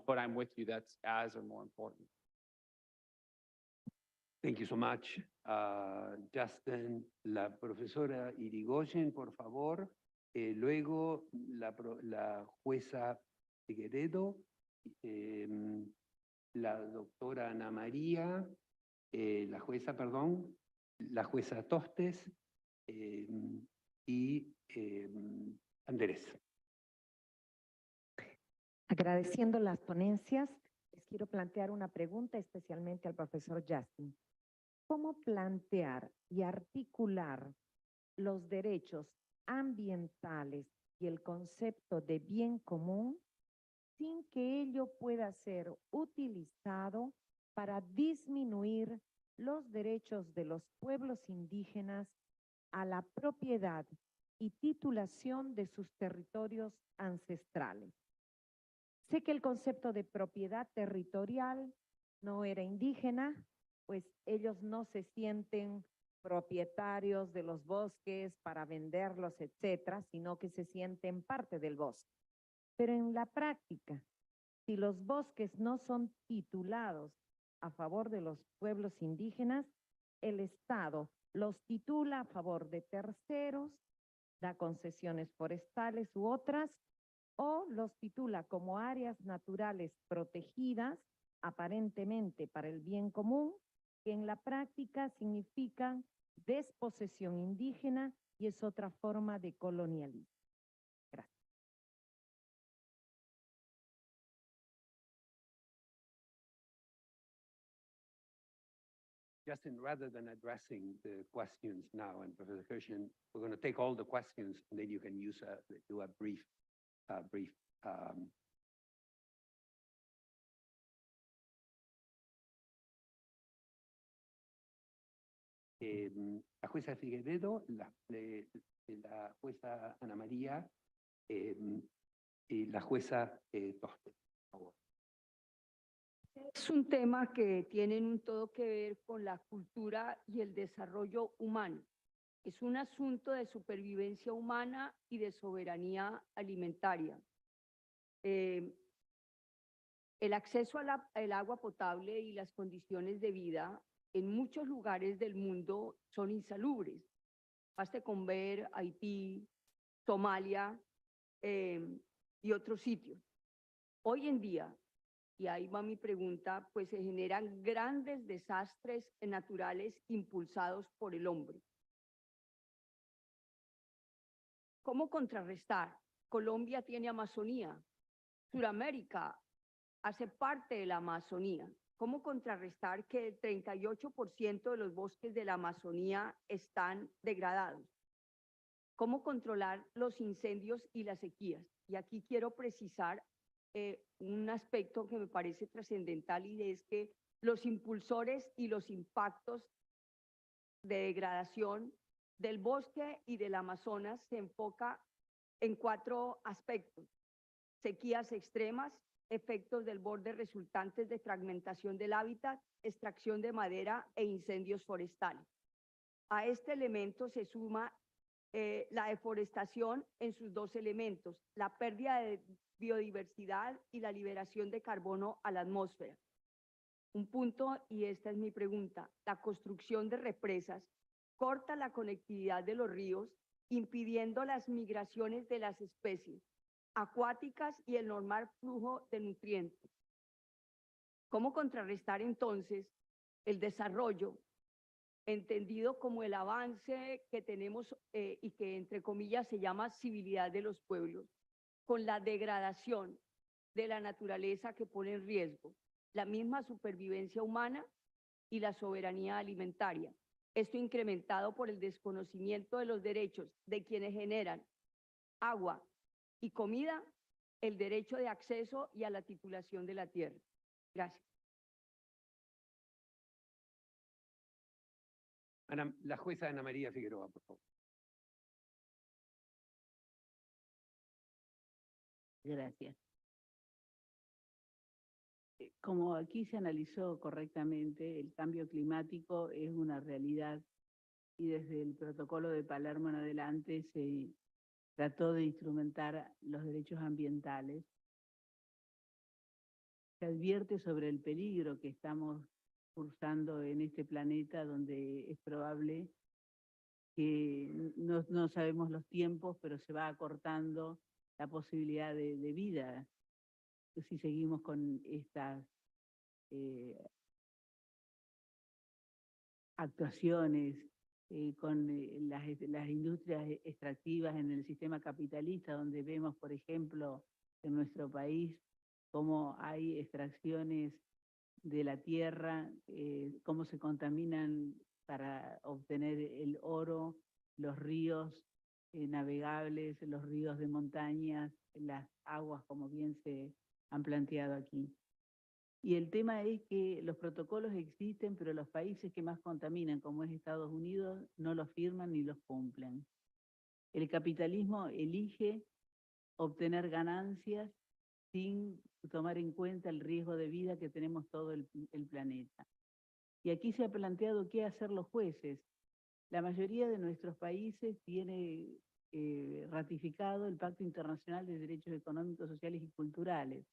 But I'm with you. That's as or more important. Thank you so much, Justin. La profesora Irigoyen, por favor. Luego, la jueza Figueredo, la doctora Ana María, la jueza Tostes y Andrés. Agradeciendo las ponencias, les quiero plantear una pregunta especialmente al profesor Justin. ¿Cómo plantear y articular los derechos ambientales y el concepto de bien común sin que ello pueda ser utilizado para disminuir los derechos de los pueblos indígenas a la propiedad y titulación de sus territorios ancestrales? Sé que el concepto de propiedad territorial no era indígena, pues ellos no se sienten propietarios de los bosques para venderlos, etcétera, sino que se sienten parte del bosque. Pero en la práctica, si los bosques no son titulados a favor de los pueblos indígenas, el Estado los titula a favor de terceros, da concesiones forestales u otras, o los titula como áreas naturales protegidas, aparentemente para el bien común, que en la práctica significan desposesión indígena y es otra forma de colonialismo. Gracias. Justin, rather than addressing the questions now, and Professor Kirshen, we're going to take all the questions, and then you can do a brief la jueza Figueredo, la jueza Ana María y la jueza Tostes, por favor. Es un tema que tiene todo que ver con la cultura y el desarrollo humano. Es un asunto de supervivencia humana y de soberanía alimentaria. El acceso al agua potable y las condiciones de vida en muchos lugares del mundo son insalubres. Baste con ver Haití, Somalia y otros sitios. Hoy en día, y ahí va mi pregunta, pues se generan grandes desastres naturales impulsados por el hombre. ¿Cómo contrarrestar? Colombia tiene Amazonía, Suramérica hace parte de la Amazonía. ¿Cómo contrarrestar que el 38% de los bosques de la Amazonía están degradados? ¿Cómo controlar los incendios y las sequías? Y aquí quiero precisar un aspecto que me parece trascendental y es que los impulsores y los impactos de degradación del bosque y del Amazonas se enfoca en 4 aspectos: sequías extremas, efectos del borde resultantes de fragmentación del hábitat, extracción de madera e incendios forestales. A este elemento se suma la deforestación en sus 2 elementos, la pérdida de biodiversidad y la liberación de carbono a la atmósfera. Un punto, y esta es mi pregunta: la construcción de represas corta la conectividad de los ríos, impidiendo las migraciones de las especies acuáticas y el normal flujo de nutrientes. ¿Cómo contrarrestar entonces el desarrollo entendido como el avance que tenemos y que entre comillas se llama civilidad de los pueblos, con la degradación de la naturaleza que pone en riesgo la misma supervivencia humana y la soberanía alimentaria. Esto incrementado por el desconocimiento de los derechos de quienes generan agua y comida, el derecho de acceso y a la titulación de la tierra. Gracias. La jueza Ana María Figueroa, por favor. Gracias. Como aquí se analizó correctamente, el cambio climático es una realidad y desde el protocolo de Palermo en adelante se trató de instrumentar los derechos ambientales. Se advierte sobre el peligro que estamos cursando en este planeta, donde es probable que no sabemos los tiempos, pero se va acortando la posibilidad de vida si seguimos con estas actuaciones, con las industrias extractivas en el sistema capitalista, donde vemos, por ejemplo, en nuestro país, cómo hay extracciones de la tierra, cómo se contaminan para obtener el oro, los ríos navegables, los ríos de montañas, las aguas, como bien se han planteado aquí. Y el tema es que los protocolos existen, pero los países que más contaminan, como es Estados Unidos, no los firman ni los cumplen. El capitalismo elige obtener ganancias sin tomar en cuenta el riesgo de vida que tenemos todo el planeta. Y aquí se ha planteado qué hacer los jueces. La mayoría de nuestros países tiene ratificado el Pacto Internacional de Derechos Económicos, Sociales y Culturales.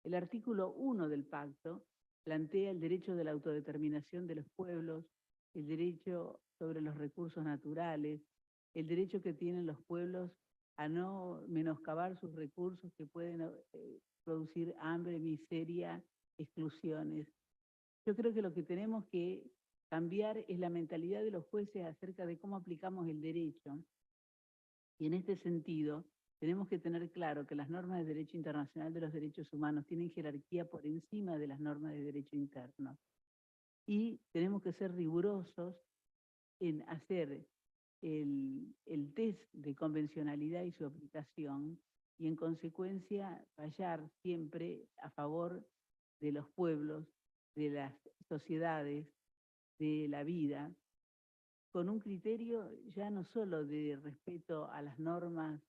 El artículo 1 del pacto plantea el derecho de la autodeterminación de los pueblos, el derecho sobre los recursos naturales, el derecho que tienen los pueblos a no menoscabar sus recursos que pueden producir hambre, miseria, exclusiones. Yo creo que lo que tenemos que cambiar es la mentalidad de los jueces acerca de cómo aplicamos el derecho. Y en este sentido, tenemos que tener claro que las normas de derecho internacional de los derechos humanos tienen jerarquía por encima de las normas de derecho interno. Y tenemos que ser rigurosos en hacer el test de convencionalidad y su aplicación, y en consecuencia fallar siempre a favor de los pueblos, de las sociedades, de la vida, con un criterio ya no solo de respeto a las normas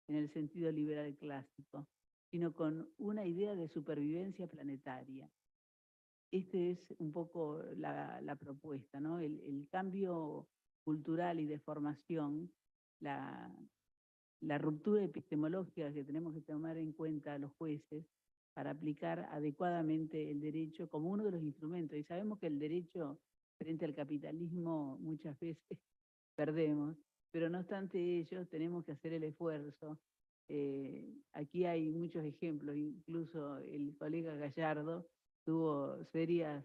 en el sentido liberal clásico, sino con una idea de supervivencia planetaria. Este es un poco la propuesta, ¿no? El cambio cultural y de formación, la ruptura epistemológica que tenemos que tomar en cuenta los jueces para aplicar adecuadamente el derecho como uno de los instrumentos. Y sabemos que el derecho frente al capitalismo muchas veces perdemos, pero no obstante ello tenemos que hacer el esfuerzo. Aquí hay muchos ejemplos, incluso el colega Gallardo tuvo serias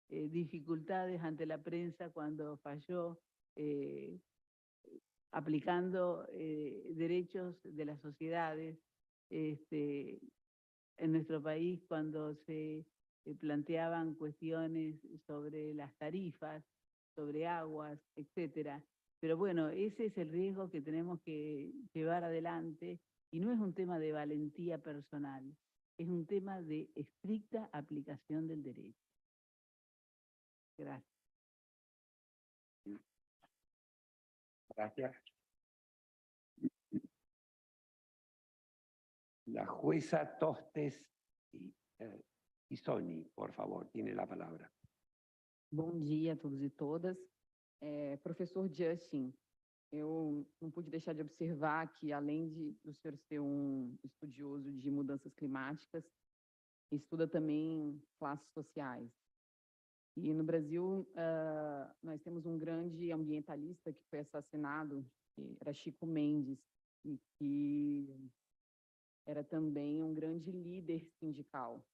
dificultades ante la prensa cuando falló aplicando derechos de las sociedades en nuestro país, cuando se planteaban cuestiones sobre las tarifas, sobre aguas, etcétera. Pero bueno, ese es el riesgo que tenemos que llevar adelante, y no es un tema de valentía personal, es un tema de estricta aplicación del derecho. Gracias. Gracias. La jueza Tostes y Sony, por favor, tiene la palabra. Bom dia a todos e todas. Professor Justin, eu não pude deixar de observar que, além do senhor ser um estudioso de mudanças climáticas, estuda também classes sociais. E no Brasil, nós temos um grande ambientalista que foi assassinado, que era Chico Mendes, e que era também um grande líder sindical,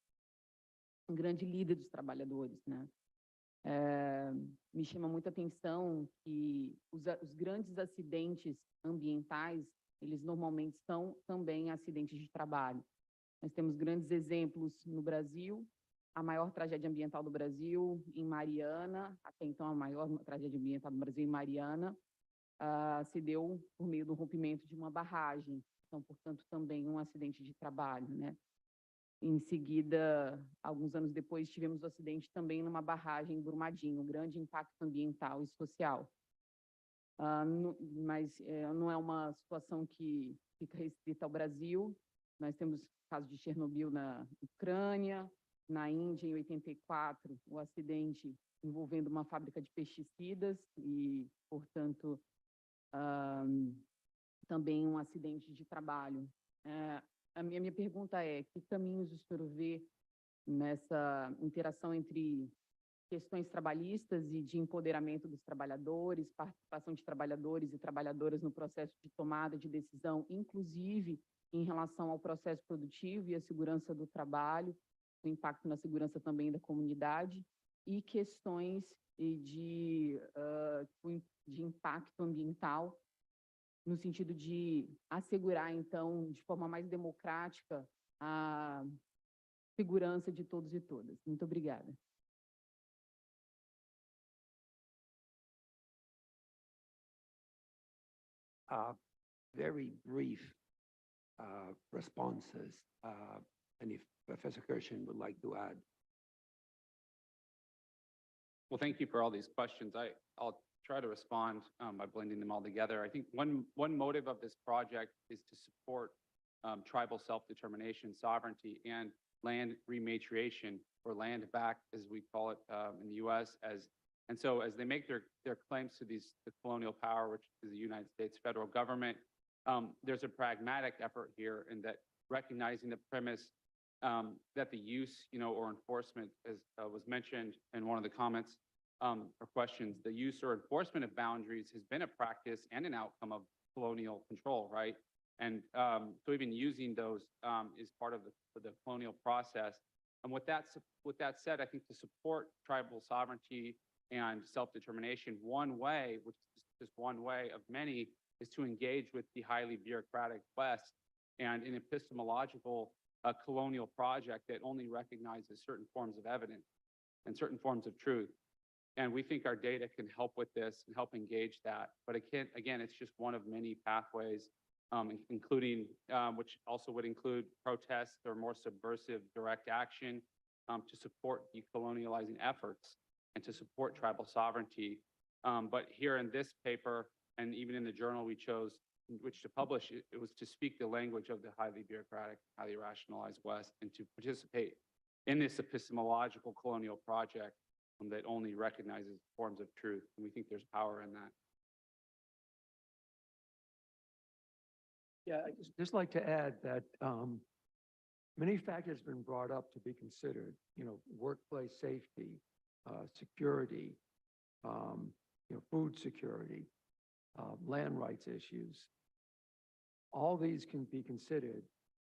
um grande líder dos trabalhadores, né? Me chama muita atenção que os grandes acidentes ambientais, eles normalmente são também acidentes de trabalho. Nós temos grandes exemplos no Brasil, a maior tragédia ambiental do Brasil, em Mariana, até então a maior tragédia ambiental do Brasil em Mariana, se deu por meio do rompimento de uma barragem. Então, portanto, também um acidente de trabalho, né? Em seguida, alguns anos depois, tivemos o acidente também numa barragem em Brumadinho, um grande impacto ambiental e social. Mas não é uma situação que fica restrita ao Brasil. Nós temos o caso de Chernobyl na Ucrânia, na Índia, em 84, o acidente envolvendo uma fábrica de pesticidas e, portanto, também um acidente de trabalho. A minha pergunta é, que caminhos o senhor vê nessa interação entre questões trabalhistas e de empoderamento dos trabalhadores, participação de trabalhadores e trabalhadoras no processo de tomada de decisão, inclusive em relação ao processo produtivo e à segurança do trabalho, o impacto na segurança também da comunidade, e questões de impacto ambiental, no sentido de assegurar, então, de forma mais democrática, a segurança de todos e todas. Muito obrigada. Very brief responses, and if Professor Kirshen would like to add. Well, thank you for all these questions. I'll try to respond by blending them all together. I think one motive of this project is to support tribal self-determination, sovereignty, and land rematriation, or land back, as we call it in the U.S. And so as they make their claims to the colonial power, which is the United States federal government, there's a pragmatic effort here in that recognizing the premise that the use, or enforcement, as was mentioned in one of the comments or questions, the use or enforcement of boundaries has been a practice and an outcome of colonial control, right? And so even using those is part of the colonial process. And with that said, I think to support tribal sovereignty and self-determination, one way, which is just one way of many, is to engage with the highly bureaucratic West and an epistemological colonial project that only recognizes certain forms of evidence and certain forms of truth. And we think our data can help with this and help engage that. But again, it's just one of many pathways, including, which also would include protests or more subversive direct action to support decolonializing efforts and to support tribal sovereignty. But here in this paper, and even in the journal we chose which to publish, it was to speak the language of the highly bureaucratic, highly rationalized West, and to participate in this epistemological colonial project that only recognizes forms of truth. And we think there's power in that. Yeah, I'd just like to add that many factors have been brought up to be considered, workplace safety, security, food security, land rights issues. All these can be considered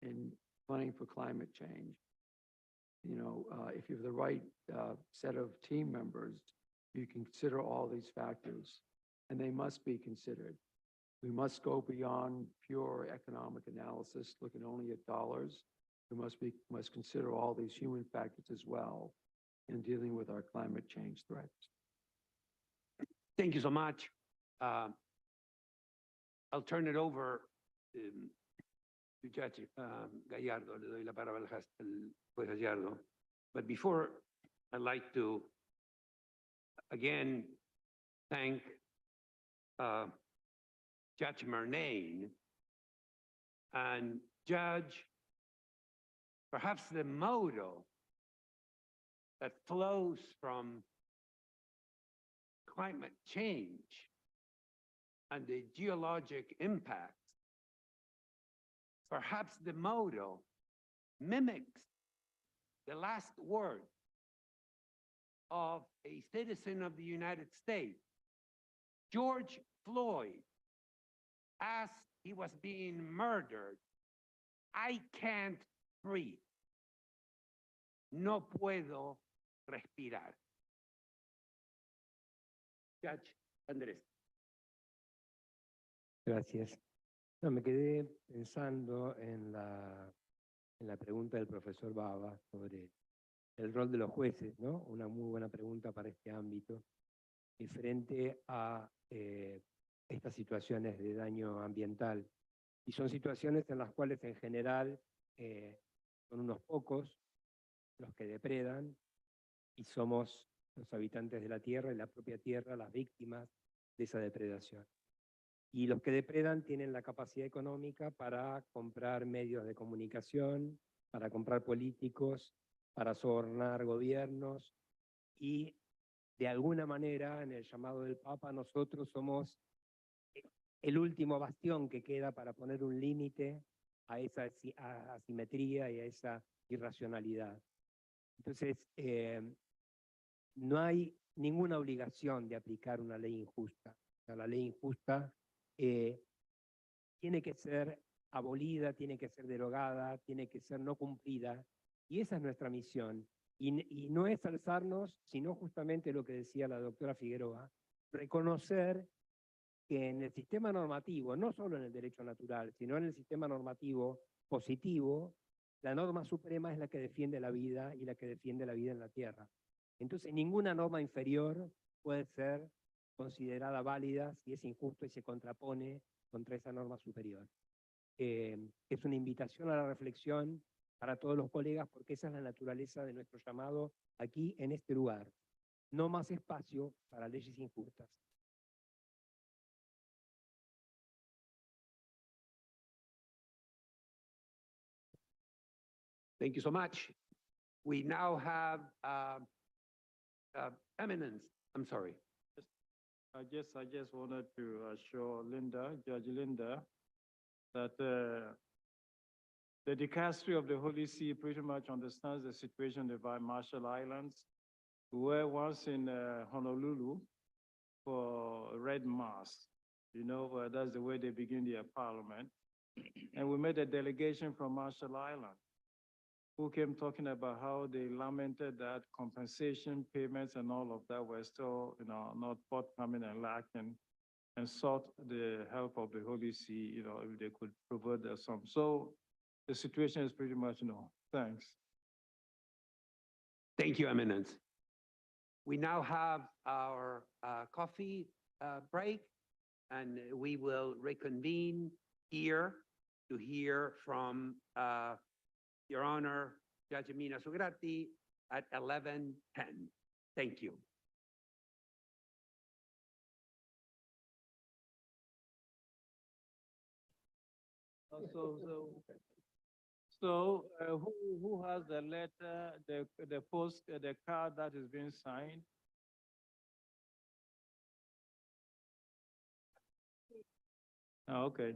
in planning for climate change. If you have the right set of team members, you can consider all these factors, and they must be considered. We must go beyond pure economic analysis, looking only at dollars. We must consider all these human factors as well in dealing with our climate change threats. Thank you so much. I'll turn it over to Judge Gallardo. Le doy la palabra al juez Gallardo. But before, I'd like to again thank Judge Murnane and Judge, perhaps the motto that flows from climate change and the geologic impacts, perhaps the motto mimics the last word of a citizen of the United States, George Floyd, as he was being murdered. I can't breathe. No puedo respirar. Judge Andrés. Gracias. No, me quedé pensando en la pregunta del profesor Baba sobre el rol de los jueces, ¿no? Una muy buena pregunta para este ámbito. Y frente a estas situaciones de daño ambiental. Y son situaciones en las cuales en general son unos pocos los que depredan y somos los habitantes de la tierra y la propia tierra las víctimas de esa depredación. Y los que depredan tienen la capacidad económica para comprar medios de comunicación, para comprar políticos, para sobornar gobiernos y de alguna manera, en el llamado del Papa, nosotros somos el último bastión que queda para poner un límite a esa asimetría y a esa irracionalidad. Entonces, no hay ninguna obligación de aplicar una ley injusta. O sea, la ley injusta tiene que ser abolida, tiene que ser derogada, tiene que ser no cumplida, y esa es nuestra misión. Y no es alzarnos, sino justamente lo que decía la doctora Figueroa, reconocer que en el sistema normativo, no solo en el derecho natural, sino en el sistema normativo positivo, la norma suprema es la que defiende la vida y la que defiende la vida en la tierra. Entonces, ninguna norma inferior puede ser considerada válida si es injusto y se contrapone contra esa norma superior. Es una invitación a la reflexión para todos los colegas, porque esa es la naturaleza de nuestro llamado aquí en este lugar. No más espacio para leyes injustas. Thank you so much. We now have Eminence. I'm sorry. I just wanted to assure Linda, Judge Linda, that the Dicastery of the Holy See pretty much understands the situation in the Marshall Islands. We were once in Honolulu for Red Mass. You know, that's the way they begin their parliament. And we met a delegation from Marshall Islands who came talking about how they lamented that compensation payments and all of that were still, you know, not forthcoming and lacking, and sought the help of the Holy See, you know, if they could provide us some. So the situation is pretty much, you know, thanks. Thank you, Eminence. We now have our coffee break, and we will reconvene here to hear from Your Honor, Judge Mina Sugrati at 11:10. Thank you. Who has the letter, the card that is being signed? Oh, okay.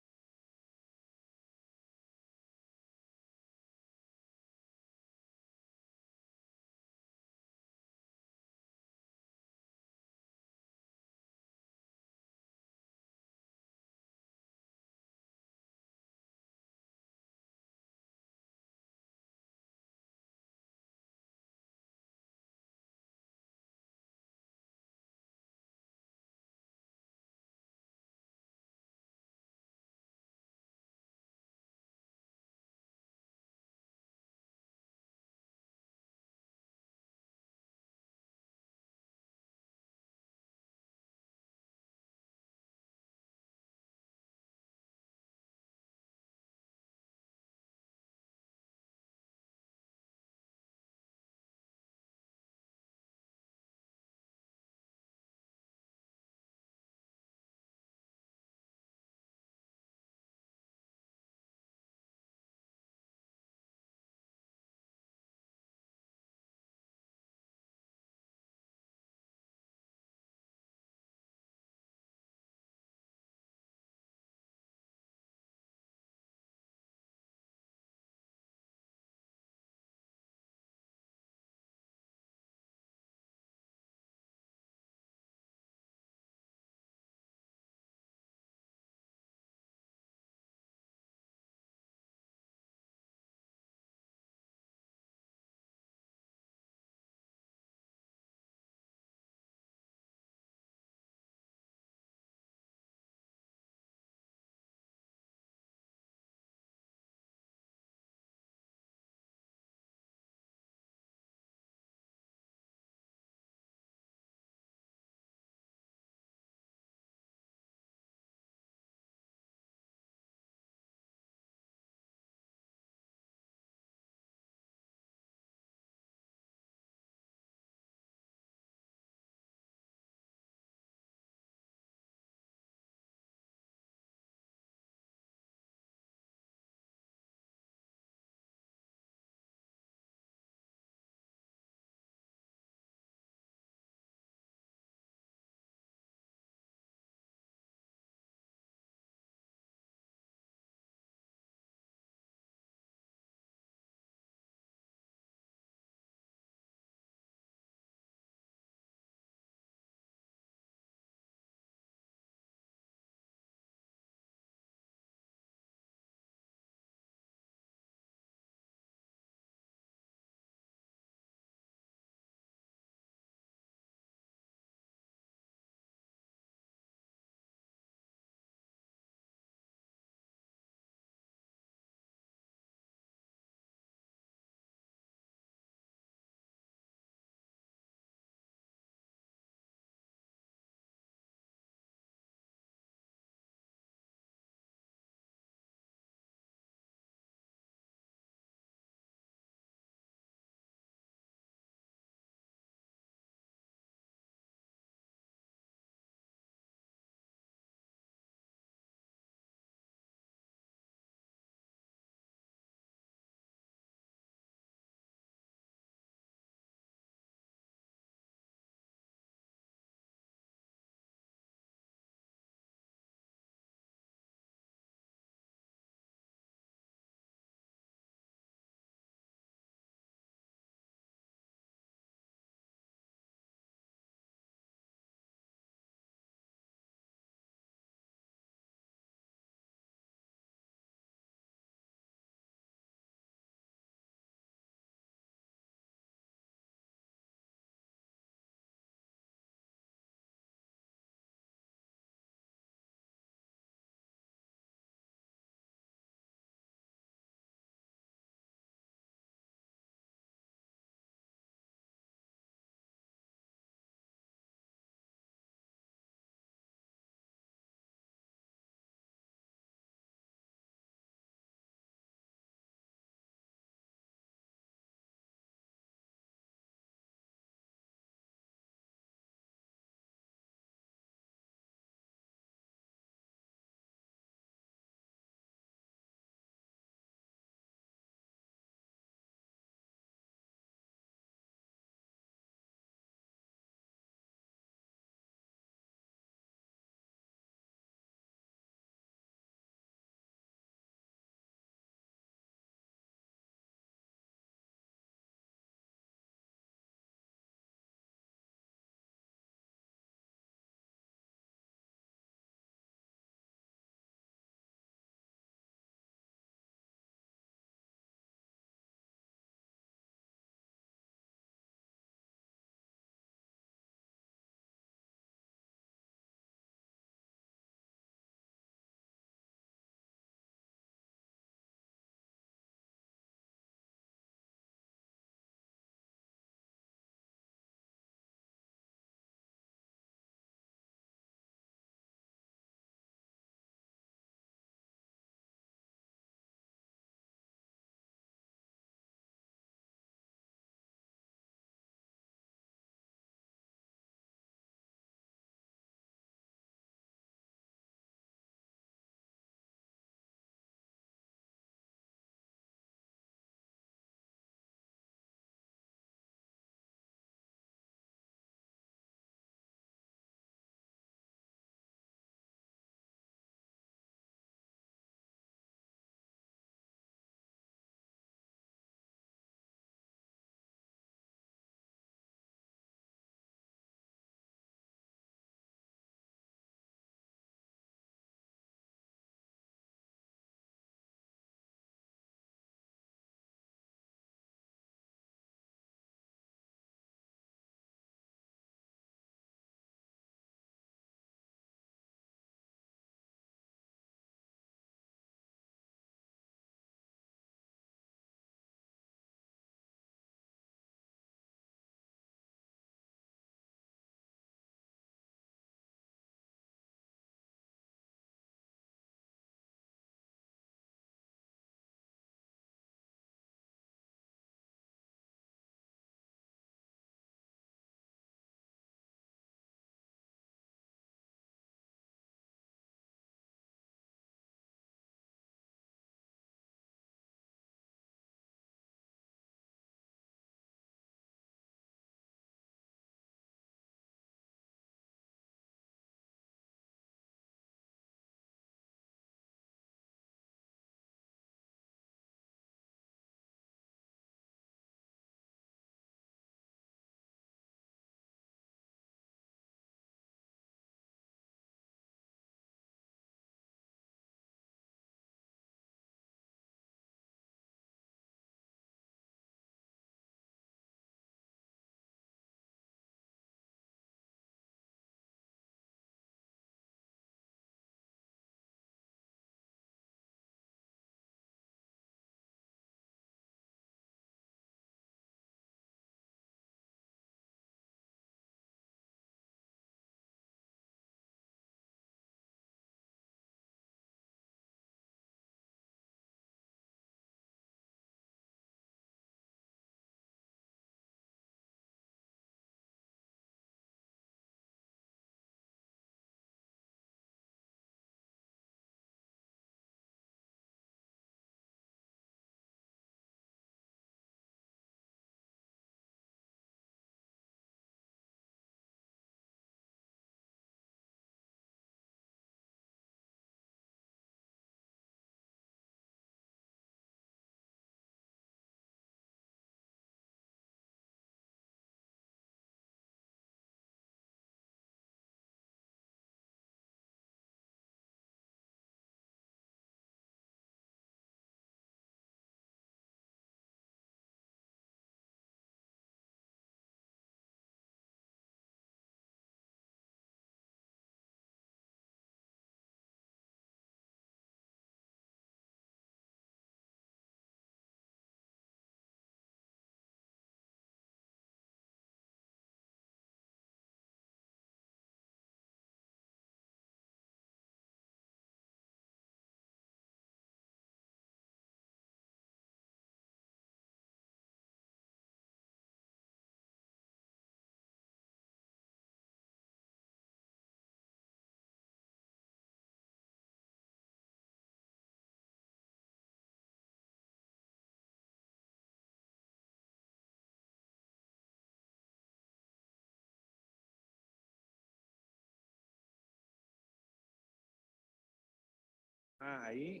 Ahí.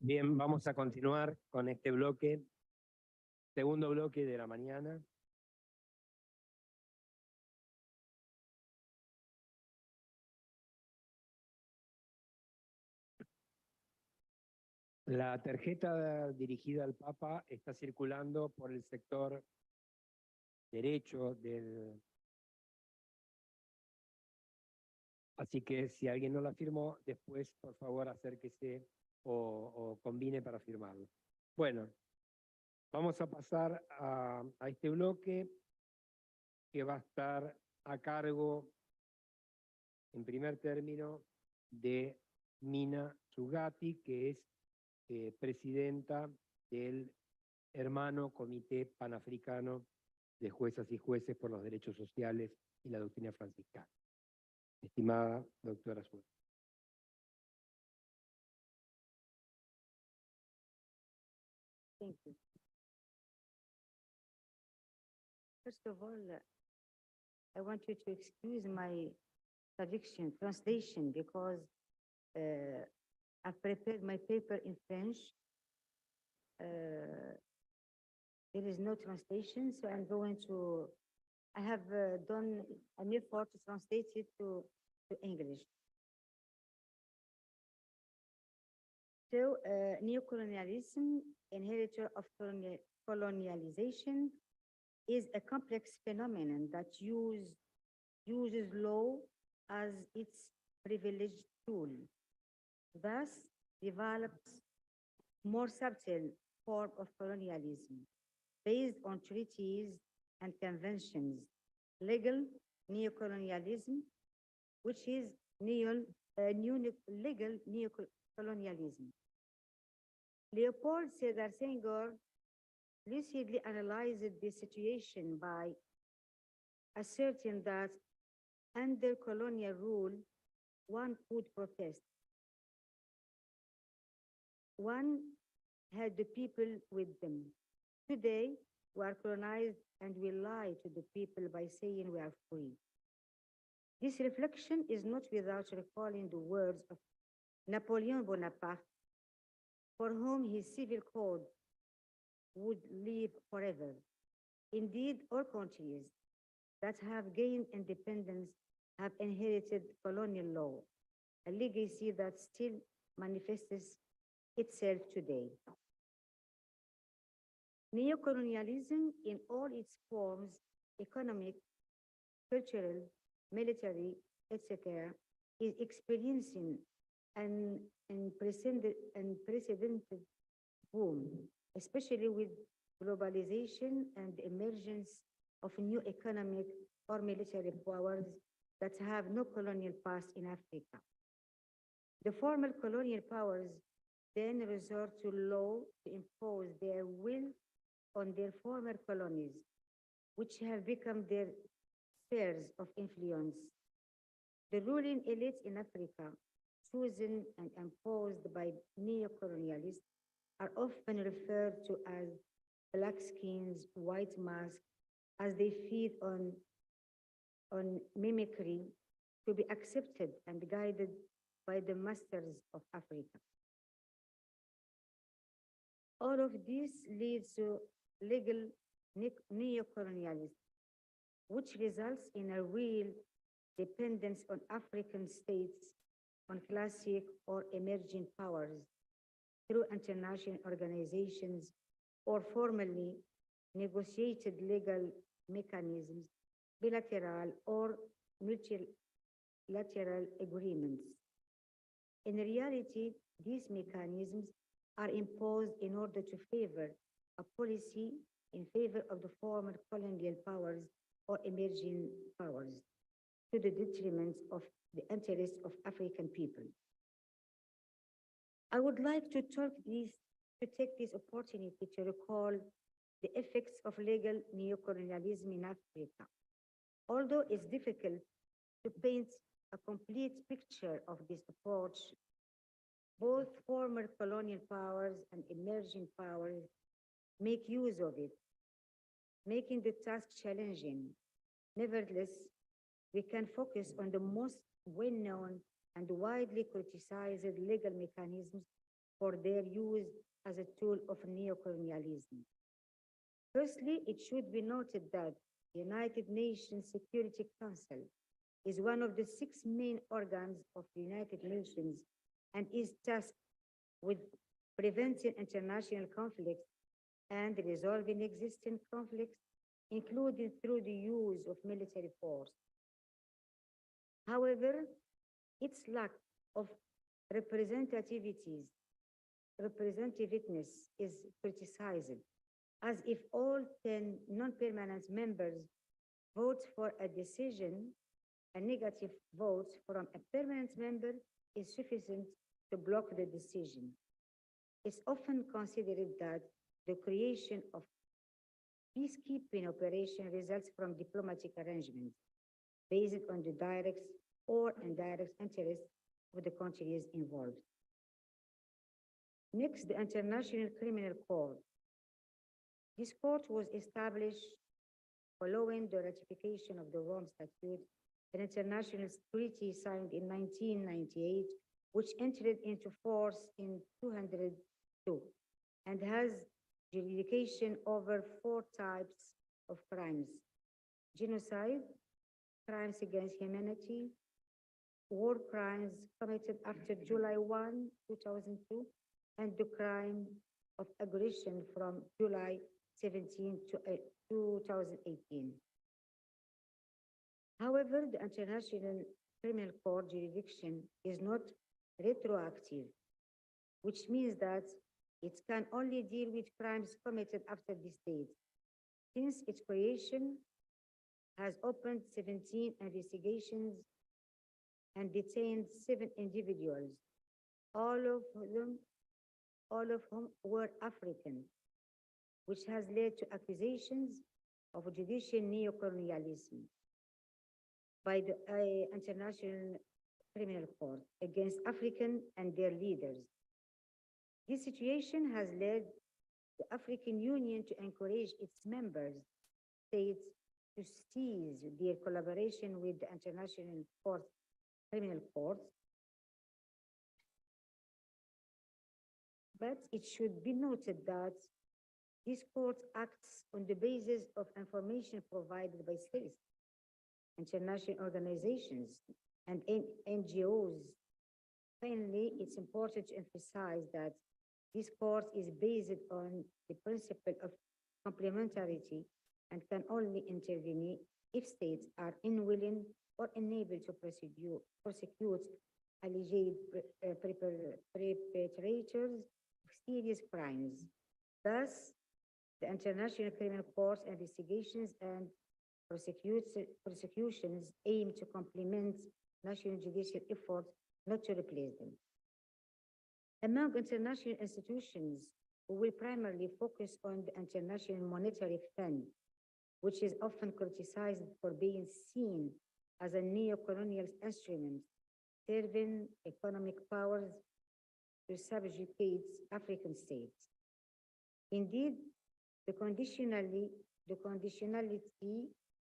Bien, vamos a continuar con este bloque, segundo bloque de la mañana. La tarjeta dirigida al Papa está circulando por el sector derecho del Así que si alguien no la firmó, después, por favor, acérquese o combine para firmarlo. Bueno, vamos a pasar a este bloque que va a estar a cargo, en primer término, de Mina Sugati, que es presidenta del hermano Comité Panafricano de Juezas y Jueces por los Derechos Sociales y la Doctrina Franciscana. Estimada doctora Sugati. Thank you. First of all, I want you to excuse my translation, because I've prepared my paper in French. There is no translation, so I have done an effort to translate it to English. So, neocolonialism, inheritor of colonialization, is a complex phenomenon that uses law as its privileged tool, thus develops more subtle form of colonialism based on treaties and conventions, legal neocolonialism, which is legal neocolonialism. Leopold Sédar Senghor lucidly analyzed the situation by asserting that under colonial rule, one could protest. One had the people with them. Today, we are colonized and we lie to the people by saying we are free. This reflection is not without recalling the words of Napoleon Bonaparte, for whom his civil code would live forever. Indeed, all countries that have gained independence have inherited colonial law, a legacy that still manifests itself today. Neocolonialism in all its forms, economic, cultural, military, etc., is experiencing an unprecedented boom, especially with globalization and the emergence of new economic or military powers that have no colonial past in Africa. The former colonial powers then resort to law to impose their will on their former colonies, which have become their spheres of influence. The ruling elites in Africa, chosen and imposed by neocolonialists, are often referred to as black skins, white masks, as they feed on mimicry to be accepted and guided by the masters of Africa. All of this leads to legal neocolonialism, which results in a real dependence on African states, on classic or emerging powers through international organizations or formally negotiated legal mechanisms, bilateral or multilateral agreements. In reality, these mechanisms are imposed in order to favor a policy in favor of the former colonial powers or emerging powers, to the detriment of the interests of African people. I would like to take this opportunity to recall the effects of legal neocolonialism in Africa. Although it's difficult to paint a complete picture of this approach, both former colonial powers and emerging powers make use of it, making the task challenging. Nevertheless, we can focus on the most well-known and widely criticized legal mechanisms for their use as a tool of neocolonialism. Firstly, it should be noted that the United Nations Security Council is one of the 6 main organs of the United Nations and is tasked with preventing international conflicts and resolving existing conflicts, including through the use of military force. However, Its lack of representativeness is criticized, as if all 10 non-permanent members vote for a decision, a negative vote from a permanent member is sufficient to block the decision. It's often considered that the creation of peacekeeping operation results from diplomatic arrangements based on the direct or indirect interests of the countries involved. Next, the International Criminal Court. This court was established following the ratification of the Rome Statute, an international treaty signed in 1998, which entered into force in 2002 and has jurisdiction over 4 types of crimes: genocide, crimes against humanity, war crimes committed after July 1, 2002, and the crime of aggression from July 17 to 2018. However, the International Criminal Court jurisdiction is not retroactive, which means that it can only deal with crimes committed after this date. Since its creation, has opened 17 investigations and detained 7 individuals, all of whom were African, which has led to accusations of judicial neocolonialism by the International Criminal Court against African and their leaders. This situation has led the African Union to encourage its member states to cease their collaboration with the International Criminal Court. But it should be noted that this court acts on the basis of information provided by states, international organizations, and NGOs. Finally, it's important to emphasize that this court is based on the principle of complementarity and can only intervene if states are unwilling or unable to prosecute alleged perpetrators of serious crimes. Thus, the International Criminal Court's investigations and prosecutions aim to complement national judicial efforts, not to replace them. Among international institutions, we will primarily focus on the International Monetary Fund, which is often criticized for being seen as a neo-colonial instrument, serving economic powers to subjugate African states. Indeed, the conditionality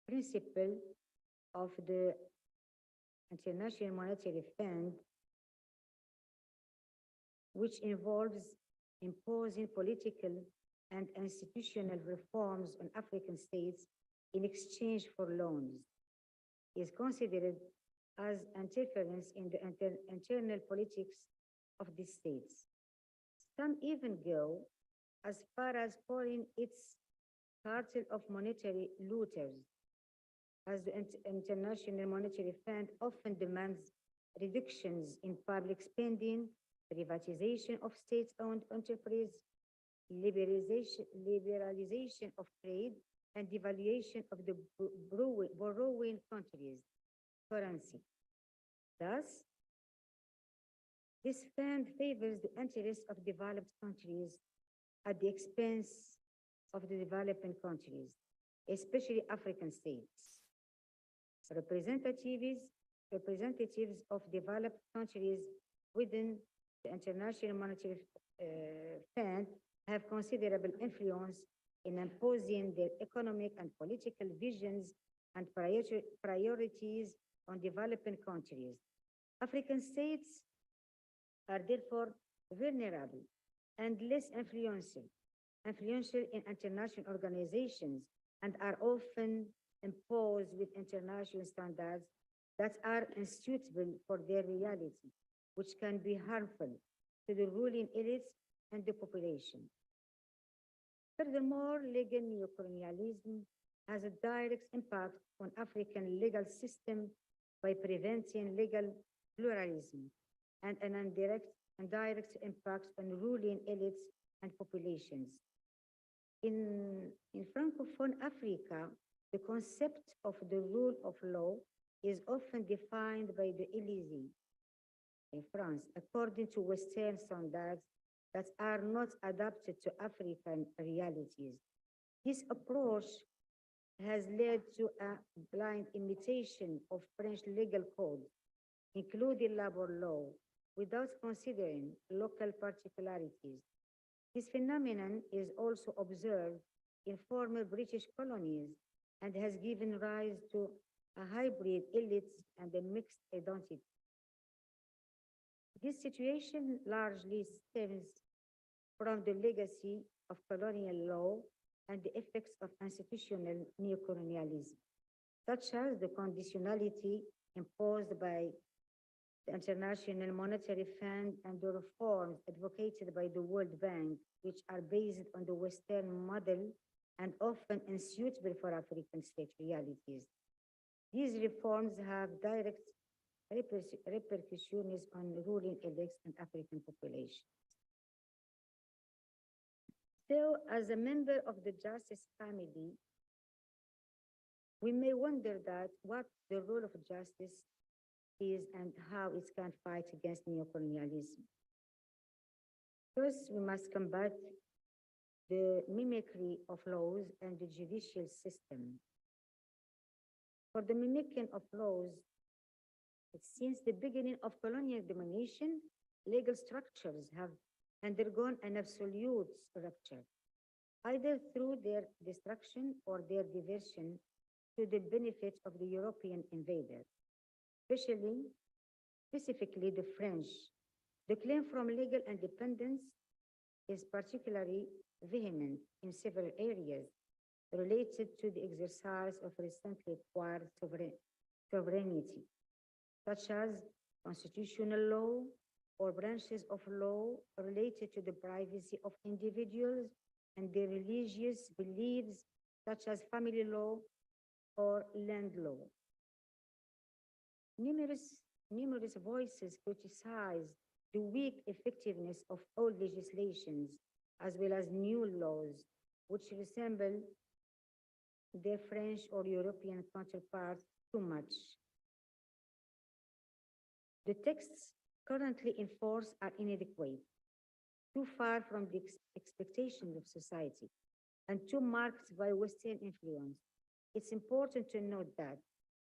principle of the International Monetary Fund, which involves imposing political and institutional reforms on African states in exchange for loans, is considered as interference in the internal politics of these states. Some even go as far as calling its cartel of monetary looters, as the International Monetary Fund often demands reductions in public spending, privatization of state-owned enterprise, liberalization of trade, and devaluation of the borrowing countries' currency. Thus, this fund favors the interests of developed countries at the expense of the developing countries, especially African states. Representatives of developed countries within the International Monetary Fund have considerable influence in imposing their economic and political visions and priorities on developing countries. African states are therefore vulnerable and less influential in international organizations, and are often imposed with international standards that are unsuitable for their reality, which can be harmful to the ruling elites and the population. Furthermore, legal neocolonialism has a direct impact on African legal system by preventing legal pluralism, and an indirect impact on ruling elites and populations. In Francophone Africa, the concept of the rule of law is often defined by the Élysée in France, according to Western standards that are not adapted to African realities. This approach has led to a blind imitation of French legal code, including labor law, without considering local particularities. This phenomenon is also observed in former British colonies and has given rise to a hybrid elite and a mixed identity. This situation largely stems from the legacy of colonial law and the effects of institutional neocolonialism, such as the conditionality imposed by the International Monetary Fund and the reforms advocated by the World Bank, which are based on the Western model and often unsuitable for African state realities. These reforms have direct repercussions on ruling elites and African populations. So, as a member of the justice family, we may wonder that what the role of justice is and how it can fight against neocolonialism. First, we must combat the mimicry of laws and the judicial system. For the mimicking of laws, since the beginning of colonial domination, legal structures have undergone an absolute rupture, either through their destruction or their diversion to the benefit of the European invader, specifically the French. The claim from legal independence is particularly vehement in several areas related to the exercise of recently acquired sovereignty, such as constitutional law or branches of law related to the privacy of individuals and their religious beliefs, such as family law or land law. Numerous voices criticize the weak effectiveness of old legislations as well as new laws, which resemble their French or European counterparts too much. The texts currently in force are inadequate, too far from the expectations of society, and too marked by Western influence. It's important to note that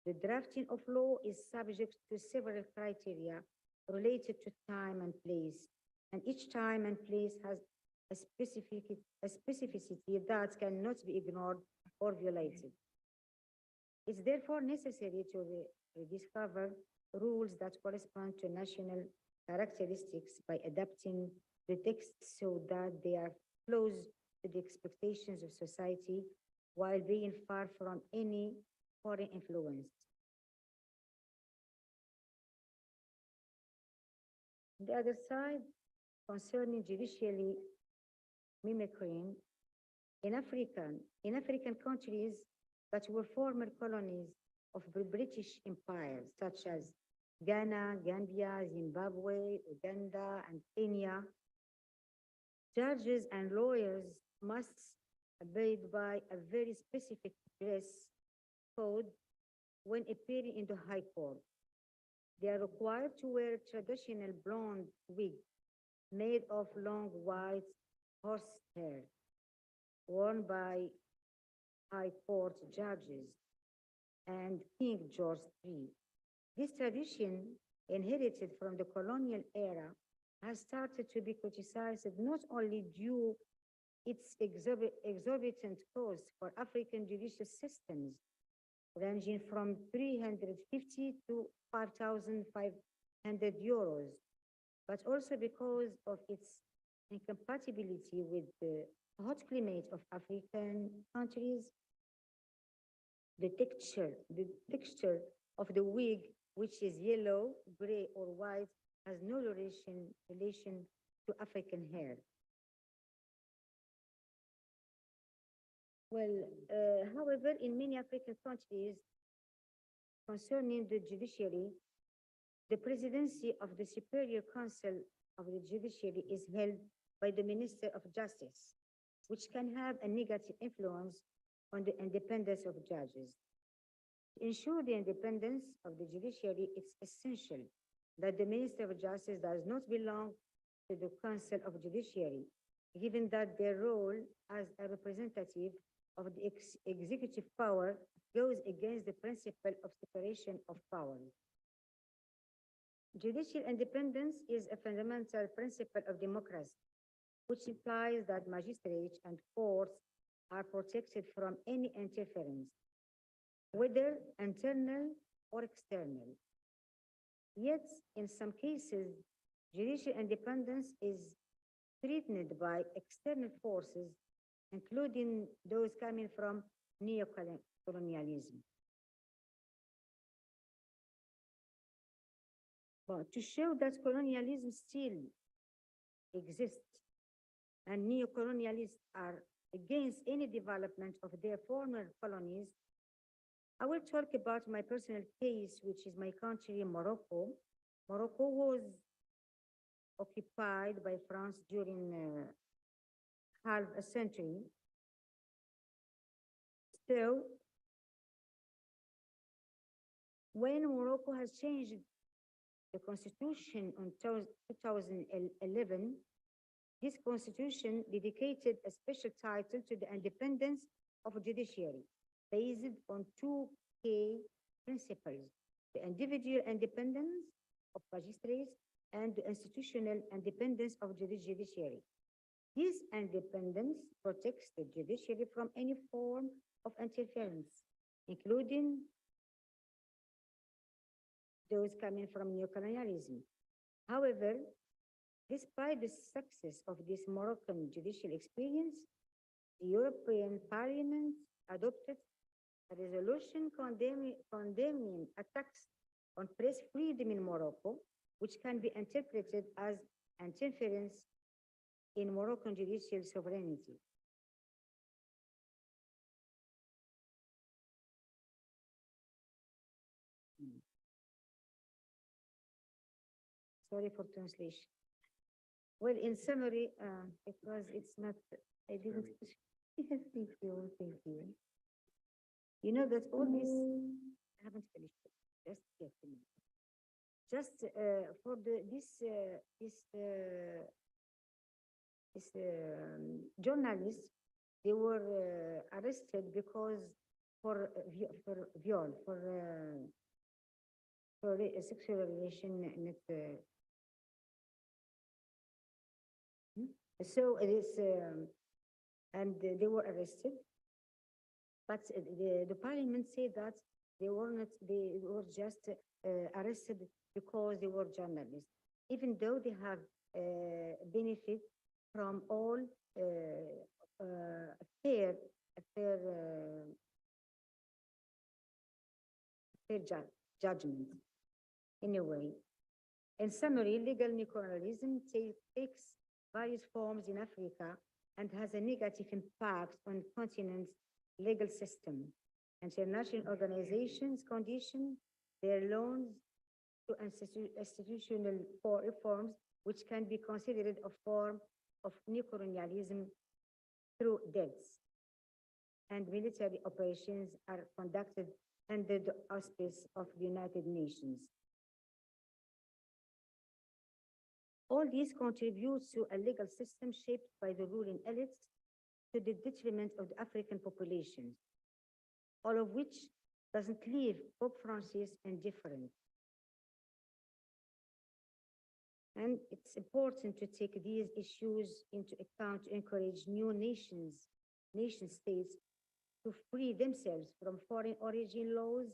the drafting of law is subject to several criteria related to time and place, and each time and place has a specificity that cannot be ignored or violated. It's therefore necessary to rediscover rules that correspond to national characteristics by adapting the text so that they are close to the expectations of society while being far from any foreign influence. The other side, concerning judicially mimicking, in African countries that were former colonies of the British Empire, such as Ghana, Gambia, Zimbabwe, Uganda, and Kenya, judges and lawyers must abide by a very specific dress code when appearing in the High Court. They are required to wear a traditional blonde wig made of long white horsehair, worn by High Court judges and King George III. This tradition, inherited from the colonial era, has started to be criticized not only due its exorbitant cost for African judicial systems, ranging from 350 to 5,500 euros, but also because of its incompatibility with the hot climate of African countries. The texture of the wig, which is yellow, gray, or white, has no relation to African hair. Well, however, in many African countries, concerning the judiciary, The presidency of the Superior Council of the Judiciary is held by the Minister of Justice, which can have a negative influence on the independence of judges. To ensure the independence of the judiciary, it's essential that the Minister of Justice does not belong to the Council of Judiciary, given that their role as a representative of the executive power goes against the principle of separation of powers. Judicial independence is a fundamental principle of democracy, which implies that magistrates and courts are protected from any interference, whether internal or external. Yet, in some cases, judicial independence is threatened by external forces, including those coming from neocolonialism. But to show that colonialism still exists and neocolonialists are against any development of their former colonies, I will talk about my personal case, which is my country, Morocco. Morocco was occupied by France during half a century. So, when Morocco has changed the constitution in 2011, this constitution dedicated a special title to the independence of judiciary, based on two key principles: the individual independence of magistrates and the institutional independence of the judiciary. This independence protects the judiciary from any form of interference, including those coming from neocolonialism. However, despite the success of this Moroccan judicial experience, the European Parliament adopted a resolution condemning attacks on press freedom in Morocco, which can be interpreted as interference in Moroccan judicial sovereignty. Sorry for translation. Well, in summary, because it's not, I didn't, thank you, thank you. You know that all this, I haven't finished it, just yet a minute. Just for this journalists, they were arrested because for a sexual relation. So it is, and they were arrested. But the parliament said that they were just arrested because they were journalists, even though they have benefit from all fair judgment. Anyway, in summary, legal neocolonialism takes various forms in Africa and has a negative impact on continent's legal system. International organizations condition their loans to institutional reforms, which can be considered a form of neocolonialism through debts. And military operations are conducted under the auspice of the United Nations. All this contributes to a legal system shaped by the ruling elites to the detriment of the African populations, all of which doesn't leave Pope Francis indifferent. And it's important to take these issues into account to encourage new nation states to free themselves from foreign origin laws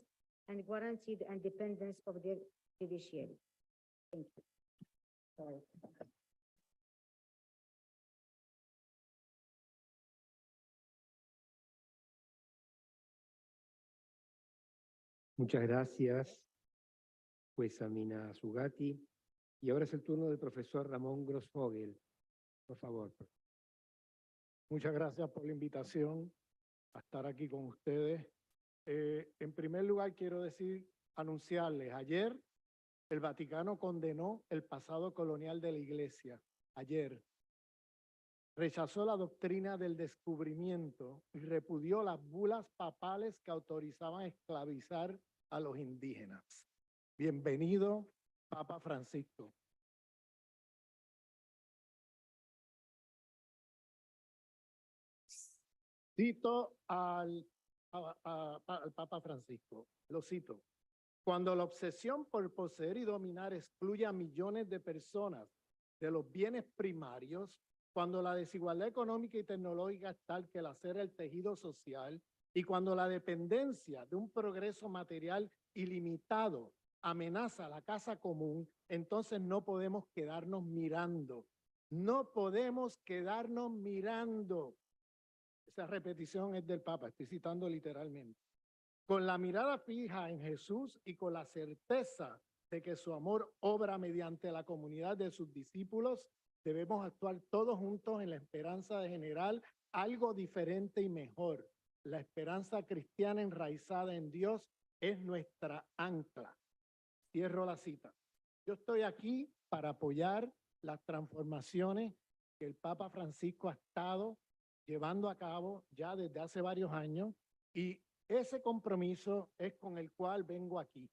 and guarantee the independence of their judiciary. Thank you. Sorry. Muchas gracias, jueza Mina Zugati. Y ahora es el turno del profesor Ramón Grossfogel. Por favor. Muchas gracias por la invitación a estar aquí con ustedes. En primer lugar, quiero anunciarles, ayer El Vaticano condenó el pasado colonial de la Iglesia ayer. Rechazó la doctrina del descubrimiento y repudió las bulas papales que autorizaban esclavizar a los indígenas. Bienvenido, Papa Francisco. Cito al Papa Francisco, lo cito. Cuando la obsesión por poseer y dominar excluye a millones de personas de los bienes primarios, cuando la desigualdad económica y tecnológica es tal que lacera el tejido social y cuando la dependencia de un progreso material ilimitado amenaza la casa común, entonces no podemos quedarnos mirando. No podemos quedarnos mirando. Esa repetición es del Papa, estoy citando literalmente. Con la mirada fija en Jesús y con la certeza de que su amor obra mediante la comunidad de sus discípulos, debemos actuar todos juntos en la esperanza de generar algo diferente y mejor. La esperanza cristiana enraizada en Dios es nuestra ancla. Cierro la cita. Yo estoy aquí para apoyar las transformaciones que el Papa Francisco ha estado llevando a cabo ya desde hace varios años y ese compromiso es con el cual vengo aquí.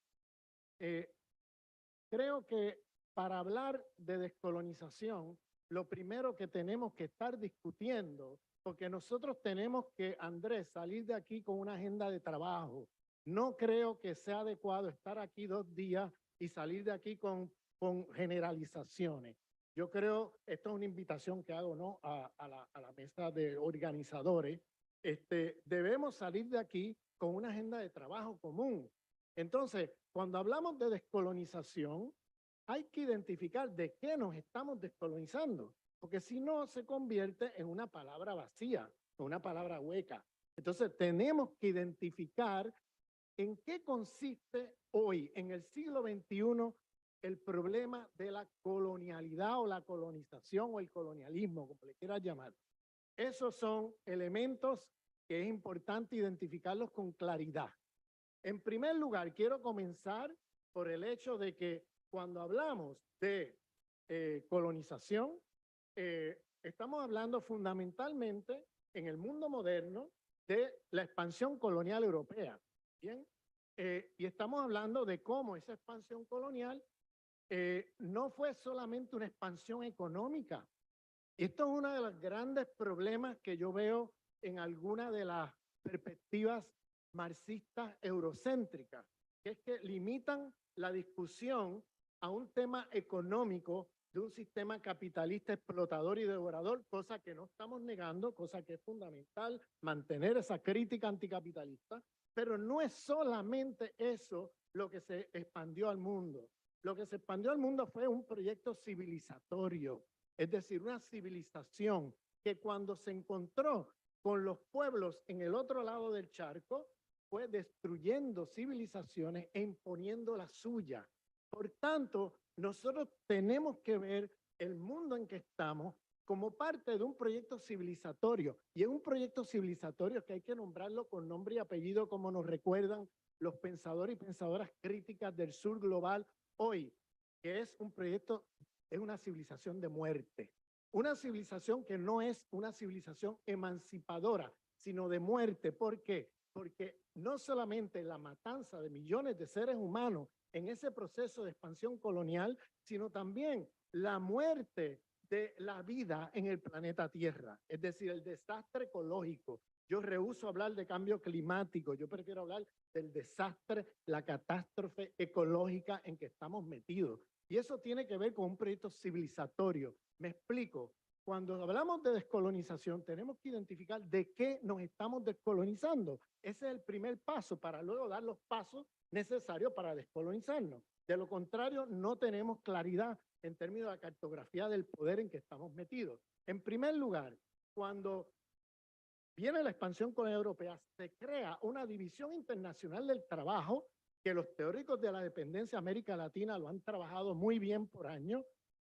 Creo que para hablar de descolonización, lo primero que tenemos que estar discutiendo, porque nosotros tenemos que, Andrés, salir de aquí con una agenda de trabajo. No creo que sea adecuado estar aquí 2 días y salir de aquí con generalizaciones. Yo creo, esto es una invitación que hago, ¿no?, a la mesa de organizadores. Debemos salir de aquí con una agenda de trabajo común. Entonces, cuando hablamos de descolonización, hay que identificar de qué nos estamos descolonizando, porque si no se convierte en una palabra vacía, en una palabra hueca. Entonces, tenemos que identificar en qué consiste hoy, en el siglo XXI, el problema de la colonialidad o la colonización o el colonialismo, como le quieras llamar. Esos son elementos que es importante identificarlos con claridad. En primer lugar, quiero comenzar por el hecho de que cuando hablamos de colonización, estamos hablando fundamentalmente en el mundo moderno de la expansión colonial europea. ¿Bien? Y estamos hablando de cómo esa expansión colonial no fue solamente una expansión económica. Esto es uno de los grandes problemas que yo veo en alguna de las perspectivas marxistas eurocéntricas, que es que limitan la discusión a un tema económico de un sistema capitalista explotador y devorador, cosa que no estamos negando, cosa que es fundamental mantener esa crítica anticapitalista, pero no es solamente eso lo que se expandió al mundo. Lo que se expandió al mundo fue un proyecto civilizatorio, es decir, una civilización que cuando se encontró con los pueblos en el otro lado del charco, fue destruyendo civilizaciones e imponiendo la suya. Por tanto, nosotros tenemos que ver el mundo en que estamos como parte de un proyecto civilizatorio. Y es un proyecto civilizatorio que hay que nombrarlo con nombre y apellido, como nos recuerdan los pensadores y pensadoras críticas del sur global hoy, que es un proyecto, es una civilización de muerte. Una civilización que no es una civilización emancipadora, sino de muerte. ¿Por qué? Porque no solamente la matanza de millones de seres humanos en ese proceso de expansión colonial, sino también la muerte de la vida en el planeta Tierra, es decir, el desastre ecológico. Yo rehúso hablar de cambio climático, yo prefiero hablar del desastre, la catástrofe ecológica en que estamos metidos. Y eso tiene que ver con un proyecto civilizatorio. Me explico. Cuando hablamos de descolonización, tenemos que identificar de qué nos estamos descolonizando. Ese es el primer paso para luego dar los pasos necesarios para descolonizarnos. De lo contrario, no tenemos claridad en términos de la cartografía del poder en que estamos metidos. En primer lugar, cuando viene la expansión colonial europea, se crea una división internacional del trabajo, que los teóricos de la dependencia de América Latina lo han trabajado muy bien por años,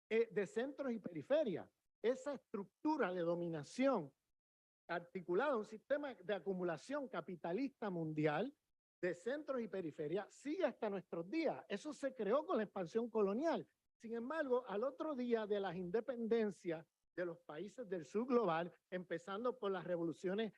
de centros y periferias. Esa estructura de dominación articulada, un sistema de acumulación capitalista mundial, de centros y periferias sigue hasta nuestros días. Eso se creó con la expansión colonial. Sin embargo, al otro día de las independencias de los países del sur global, empezando por las revoluciones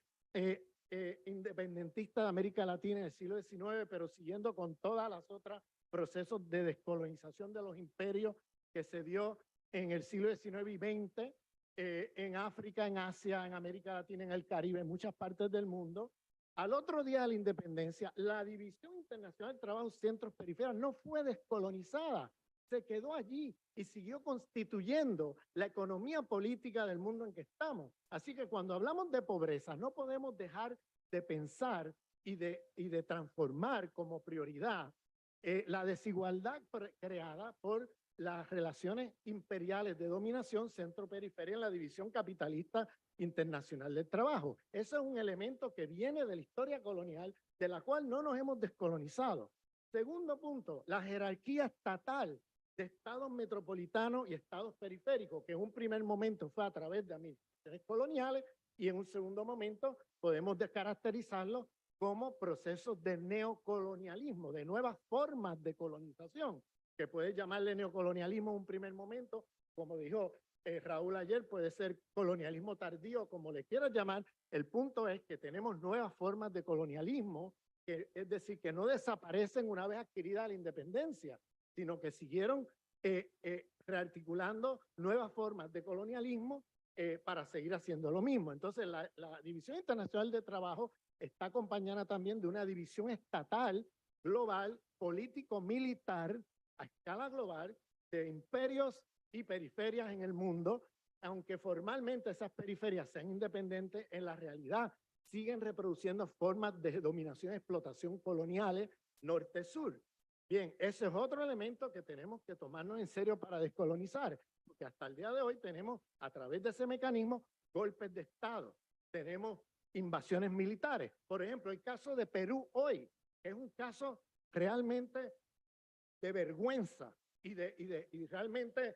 independentistas de América Latina en el siglo XIX, pero siguiendo con todas las otras procesos de descolonización de los imperios que se dio en el siglo XIX y XX, en África, en Asia, en América Latina, en el Caribe, en muchas partes del mundo. Al otro día de la independencia, la División Internacional del Trabajo Centros Periferias no fue descolonizada, se quedó allí y siguió constituyendo la economía política del mundo en que estamos. Así que cuando hablamos de pobreza, no podemos dejar de pensar y de transformar como prioridad la desigualdad creada por las relaciones imperiales de dominación centro-periferia en la división capitalista internacional del trabajo. Eso es un elemento que viene de la historia colonial, de la cual no nos hemos descolonizado. Segundo punto, la jerarquía estatal de estados metropolitanos y estados periféricos, que en un primer momento fue a través de administraciones coloniales y en un segundo momento podemos descaracterizarlo como procesos de neocolonialismo, de nuevas formas de colonización, que puede llamarle neocolonialismo en un primer momento, como dijo Raúl ayer, puede ser colonialismo tardío, como le quieras llamar. El punto es que tenemos nuevas formas de colonialismo, es decir, que no desaparecen una vez adquirida la independencia, sino que siguieron rearticulando nuevas formas de colonialismo para seguir haciendo lo mismo. Entonces, la División Internacional de Trabajo está acompañada también de una división estatal, global, político-militar, a escala global, de imperios y periferias en el mundo, aunque formalmente esas periferias sean independientes, en la realidad siguen reproduciendo formas de dominación y explotación coloniales norte-sur. Bien, ese es otro elemento que tenemos que tomarnos en serio para descolonizar, porque hasta el día de hoy tenemos, a través de ese mecanismo, golpes de Estado, tenemos invasiones militares. Por ejemplo, el caso de Perú hoy es un caso realmente de vergüenza y realmente,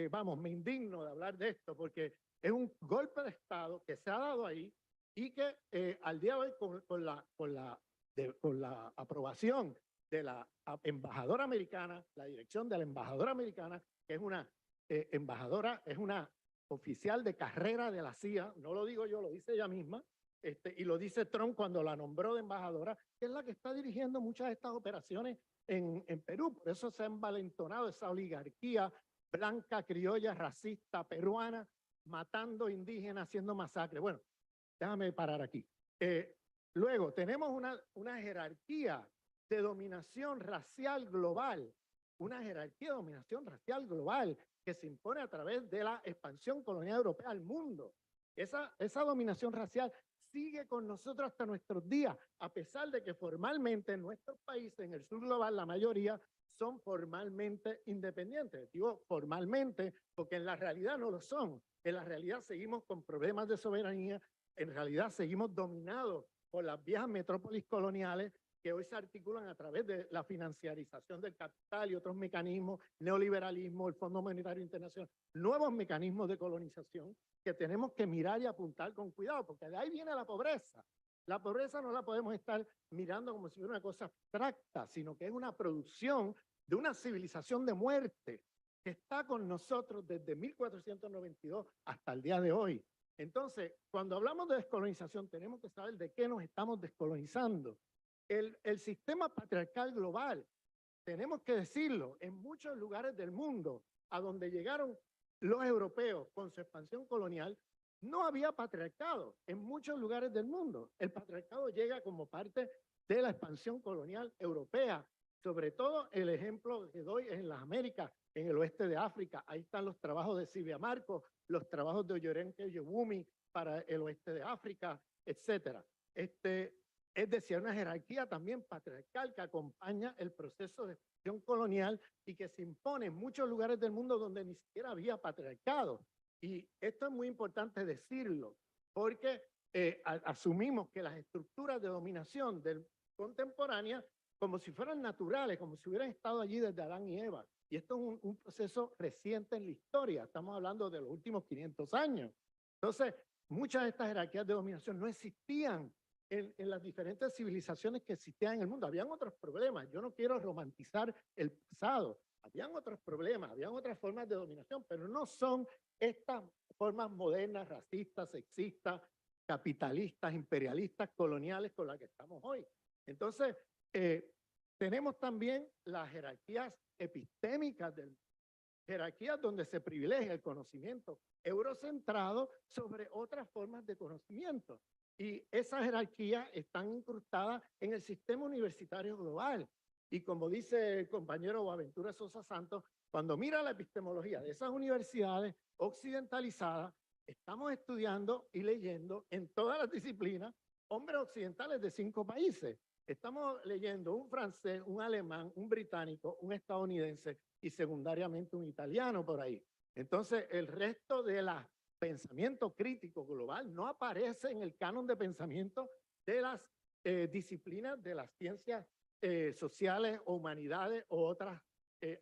vamos, me indigno de hablar de esto, porque es un golpe de Estado que se ha dado ahí y que al día de hoy con la aprobación de la embajadora americana, la dirección de la embajadora americana, que es una embajadora, es una oficial de carrera de la CIA, no lo digo yo, lo dice ella misma, y lo dice Trump cuando la nombró de embajadora, que es la que está dirigiendo muchas de estas operaciones en Perú. Por eso se ha envalentonado esa oligarquía blanca, criolla, racista, peruana, matando indígenas, haciendo masacres. Bueno, déjame parar aquí. Luego, tenemos una jerarquía de dominación racial global, una jerarquía de dominación racial global que se impone a través de la expansión colonial europea al mundo. Esa dominación racial sigue con nosotros hasta nuestros días, a pesar de que formalmente en nuestros países, en el sur global, la mayoría son formalmente independientes. Digo formalmente porque en la realidad no lo son. En la realidad seguimos con problemas de soberanía, en realidad seguimos dominados por las viejas metrópolis coloniales que hoy se articulan a través de la financiarización del capital y otros mecanismos, neoliberalismo, el Fondo Monetario Internacional, nuevos mecanismos de colonización que tenemos que mirar y apuntar con cuidado, porque de ahí viene la pobreza. La pobreza no la podemos estar mirando como si fuera una cosa abstracta, sino que es una producción de una civilización de muerte que está con nosotros desde 1492 hasta el día de hoy. Entonces, cuando hablamos de descolonización, tenemos que saber de qué nos estamos descolonizando. El sistema patriarcal global, tenemos que decirlo, en muchos lugares del mundo a donde llegaron los europeos con su expansión colonial, no había patriarcado en muchos lugares del mundo. El patriarcado llega como parte de la expansión colonial europea. Sobre todo el ejemplo que doy en las Américas, en el oeste de África. Ahí están los trabajos de Silvia Marcos, los trabajos de Oyorenke Yewumi para el oeste de África, etcétera. Es decir, una jerarquía también patriarcal que acompaña el proceso de expansión colonial y que se impone en muchos lugares del mundo donde ni siquiera había patriarcado. Y esto es muy importante decirlo, porque asumimos que las estructuras de dominación contemporáneas como si fueran naturales, como si hubieran estado allí desde Adán y Eva. Y esto es un proceso reciente en la historia, estamos hablando de los últimos 500 años. Entonces, muchas de estas jerarquías de dominación no existían en las diferentes civilizaciones que existían en el mundo. Habían otros problemas. Yo no quiero romantizar el pasado. Habían otros problemas, habían otras formas de dominación, pero no son estas formas modernas, racistas, sexistas, capitalistas, imperialistas, coloniales con las que estamos hoy. Entonces, tenemos también las jerarquías epistémicas del mundo. Jerarquías donde se privilegia el conocimiento eurocentrado sobre otras formas de conocimiento. Y esas jerarquías están incrustadas en el sistema universitario global. Y como dice el compañero Boaventura Sosa Santos, cuando mira la epistemología de esas universidades occidentalizadas, estamos estudiando y leyendo en todas las disciplinas hombres occidentales de 5 países. Estamos leyendo un francés, un alemán, un británico, un estadounidense y secundariamente un italiano por ahí. Entonces, el resto del pensamiento crítico global no aparece en el canon de pensamiento de las disciplinas de las ciencias sociales o humanidades o otras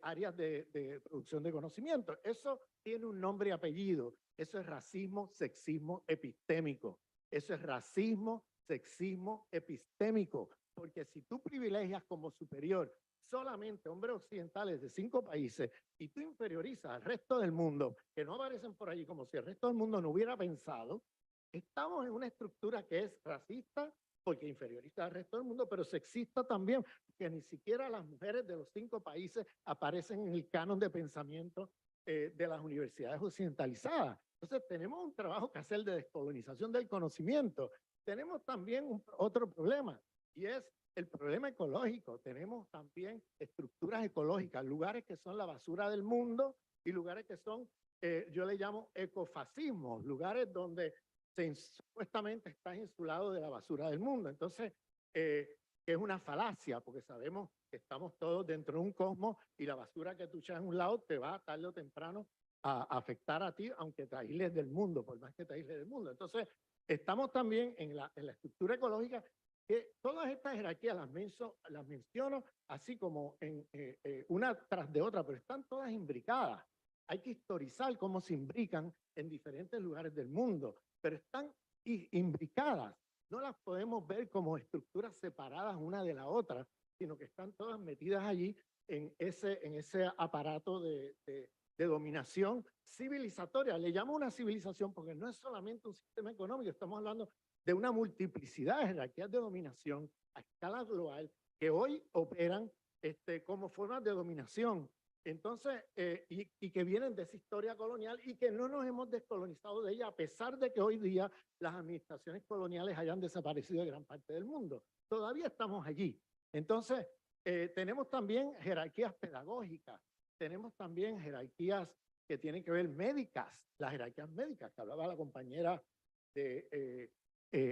áreas de producción de conocimiento. Eso tiene un nombre y apellido. Eso es racismo, sexismo epistémico. Eso es racismo, sexismo epistémico. Porque si tú privilegias como superior solamente hombres occidentales de 5 países y tú inferiorizas al resto del mundo, que no aparecen por allí como si el resto del mundo no hubiera pensado, estamos en una estructura que es racista porque inferioriza al resto del mundo, pero sexista también, que ni siquiera las mujeres de los 5 países aparecen en el canon de pensamiento de las universidades occidentalizadas. Entonces tenemos un trabajo que hacer de descolonización del conocimiento. Tenemos también otro problema, y es el problema ecológico. Tenemos también estructuras ecológicas, lugares que son la basura del mundo y lugares que son, yo le llamo ecofascismos, lugares donde supuestamente está insulado de la basura del mundo. Entonces, es una falacia, porque sabemos que estamos todos dentro de un cosmos y la basura que tú echas en un lado te va tarde o temprano a afectar a ti, aunque te aísles del mundo, por más que te aísles del mundo. Entonces, estamos también en la estructura ecológica, que todas estas jerarquías las menciono así como una tras de otra, pero están todas imbricadas. Hay que historizar cómo se imbrican en diferentes lugares del mundo, pero están imbricadas. No las podemos ver como estructuras separadas una de la otra, sino que están todas metidas allí en ese aparato de dominación civilizatoria. Le llamo una civilización porque no es solamente un sistema económico, estamos hablando de una multiplicidad de jerarquías de dominación a escala global que hoy operan como formas de dominación. Entonces, y que vienen de esa historia colonial y que no nos hemos descolonizado de ella, a pesar de que hoy día las administraciones coloniales hayan desaparecido de gran parte del mundo. Todavía estamos allí. Entonces, tenemos también jerarquías pedagógicas, tenemos también jerarquías que tienen que ver médicas, las jerarquías médicas que hablaba la compañera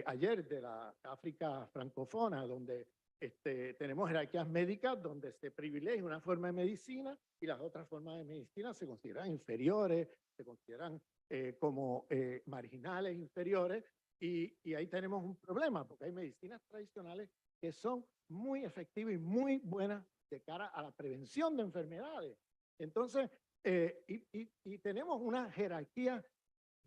ayer de la África francófona, donde tenemos jerarquías médicas donde se privilegia una forma de medicina y las otras formas de medicina se consideran inferiores, se consideran como marginales, inferiores, y ahí tenemos un problema, porque hay medicinas tradicionales que son muy efectivas y muy buenas de cara a la prevención de enfermedades. Entonces, y tenemos una jerarquía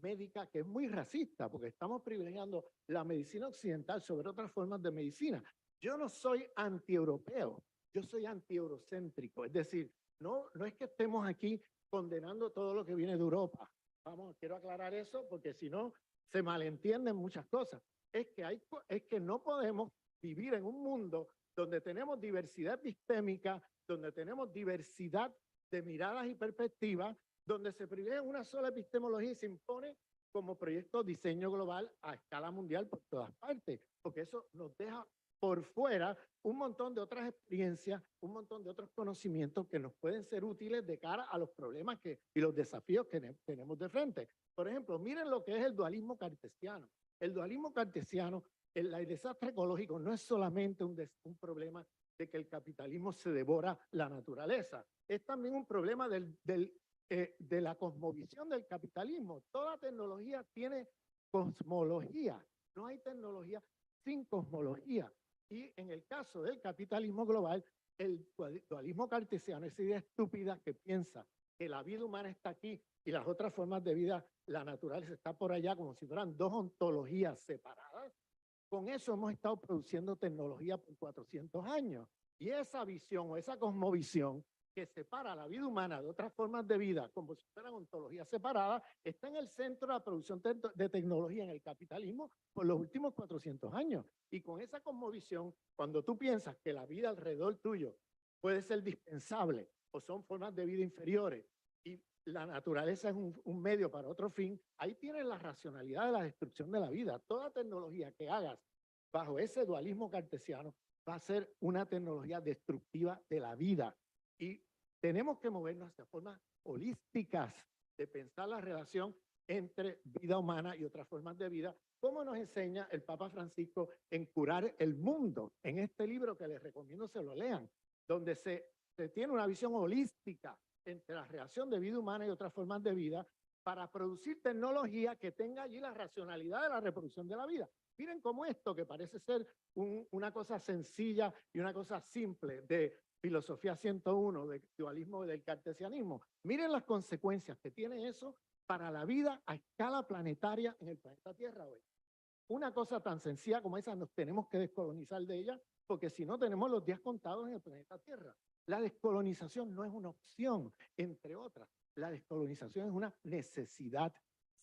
médica que es muy racista, porque estamos privilegiando la medicina occidental sobre otras formas de medicina. Yo no soy anti-europeo, yo soy anti-eurocéntrico, es decir, no es que estemos aquí condenando todo lo que viene de Europa. Vamos, quiero aclarar eso porque si no se malentienden muchas cosas. Es que no podemos vivir en un mundo donde tenemos diversidad epistémica, donde tenemos diversidad de miradas y perspectivas, donde se privilegia una sola epistemología y se impone como proyecto de diseño global a escala mundial por todas partes, porque eso nos deja por fuera un montón de otras experiencias, un montón de otros conocimientos que nos pueden ser útiles de cara a los problemas y los desafíos que tenemos de frente. Por ejemplo, miren lo que es el dualismo cartesiano. El dualismo cartesiano, el desastre ecológico no es solamente un problema de que el capitalismo se devora la naturaleza, es también un problema de la cosmovisión del capitalismo. Toda tecnología tiene cosmología, no hay tecnología sin cosmología. Y en el caso del capitalismo global, el dualismo cartesiano, esa idea estúpida que piensa que la vida humana está aquí y las otras formas de vida, la naturaleza está por allá, como si fueran dos ontologías separadas, Con eso hemos estado produciendo tecnología por 400 años. Y esa visión o esa cosmovisión que separa la vida humana de otras formas de vida, como si fueran ontologías separadas, está en el centro de la producción de tecnología en el capitalismo por los últimos 400 años. Y con esa cosmovisión, cuando tú piensas que la vida alrededor tuyo puede ser dispensable o son formas de vida inferiores y la naturaleza es un medio para otro fin, ahí tienes la racionalidad de la destrucción de la vida. Toda tecnología que hagas bajo ese dualismo cartesiano va a ser una tecnología destructiva de la vida. Y tenemos que movernos hacia formas holísticas de pensar la relación entre vida humana y otras formas de vida, como nos enseña el Papa Francisco en Curar el Mundo, en este libro que les recomiendo se lo lean, donde se tiene una visión holística entre la relación de vida humana y otras formas de vida para producir tecnología que tenga allí la racionalidad de la reproducción de la vida. Miren cómo esto, que parece ser una cosa sencilla y una cosa simple de filosofía 101, del dualismo y del cartesianismo, miren las consecuencias que tiene eso para la vida a escala planetaria en el planeta Tierra hoy. Una cosa tan sencilla como esa nos tenemos que descolonizar de ella, porque si no tenemos los días contados en el planeta Tierra. La descolonización no es una opción, entre otras. La descolonización es una necesidad.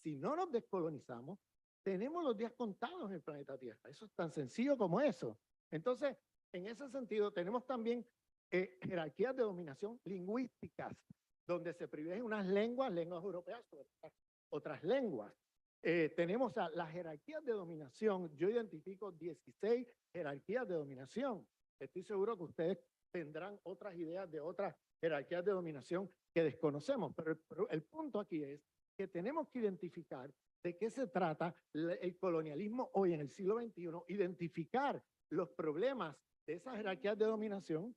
Si no nos descolonizamos, tenemos los días contados en el planeta Tierra. Eso es tan sencillo como eso. Entonces, en ese sentido, tenemos también jerarquías de dominación lingüísticas, donde se privilegian unas lenguas europeas sobre otras lenguas. Tenemos las jerarquías de dominación. Yo identifico 16 jerarquías de dominación. Estoy seguro que ustedes tendrán otras ideas de otras jerarquías de dominación que desconocemos, pero el punto aquí es que tenemos que identificar de qué se trata el colonialismo hoy en el siglo XXI, identificar los problemas de esas jerarquías de dominación.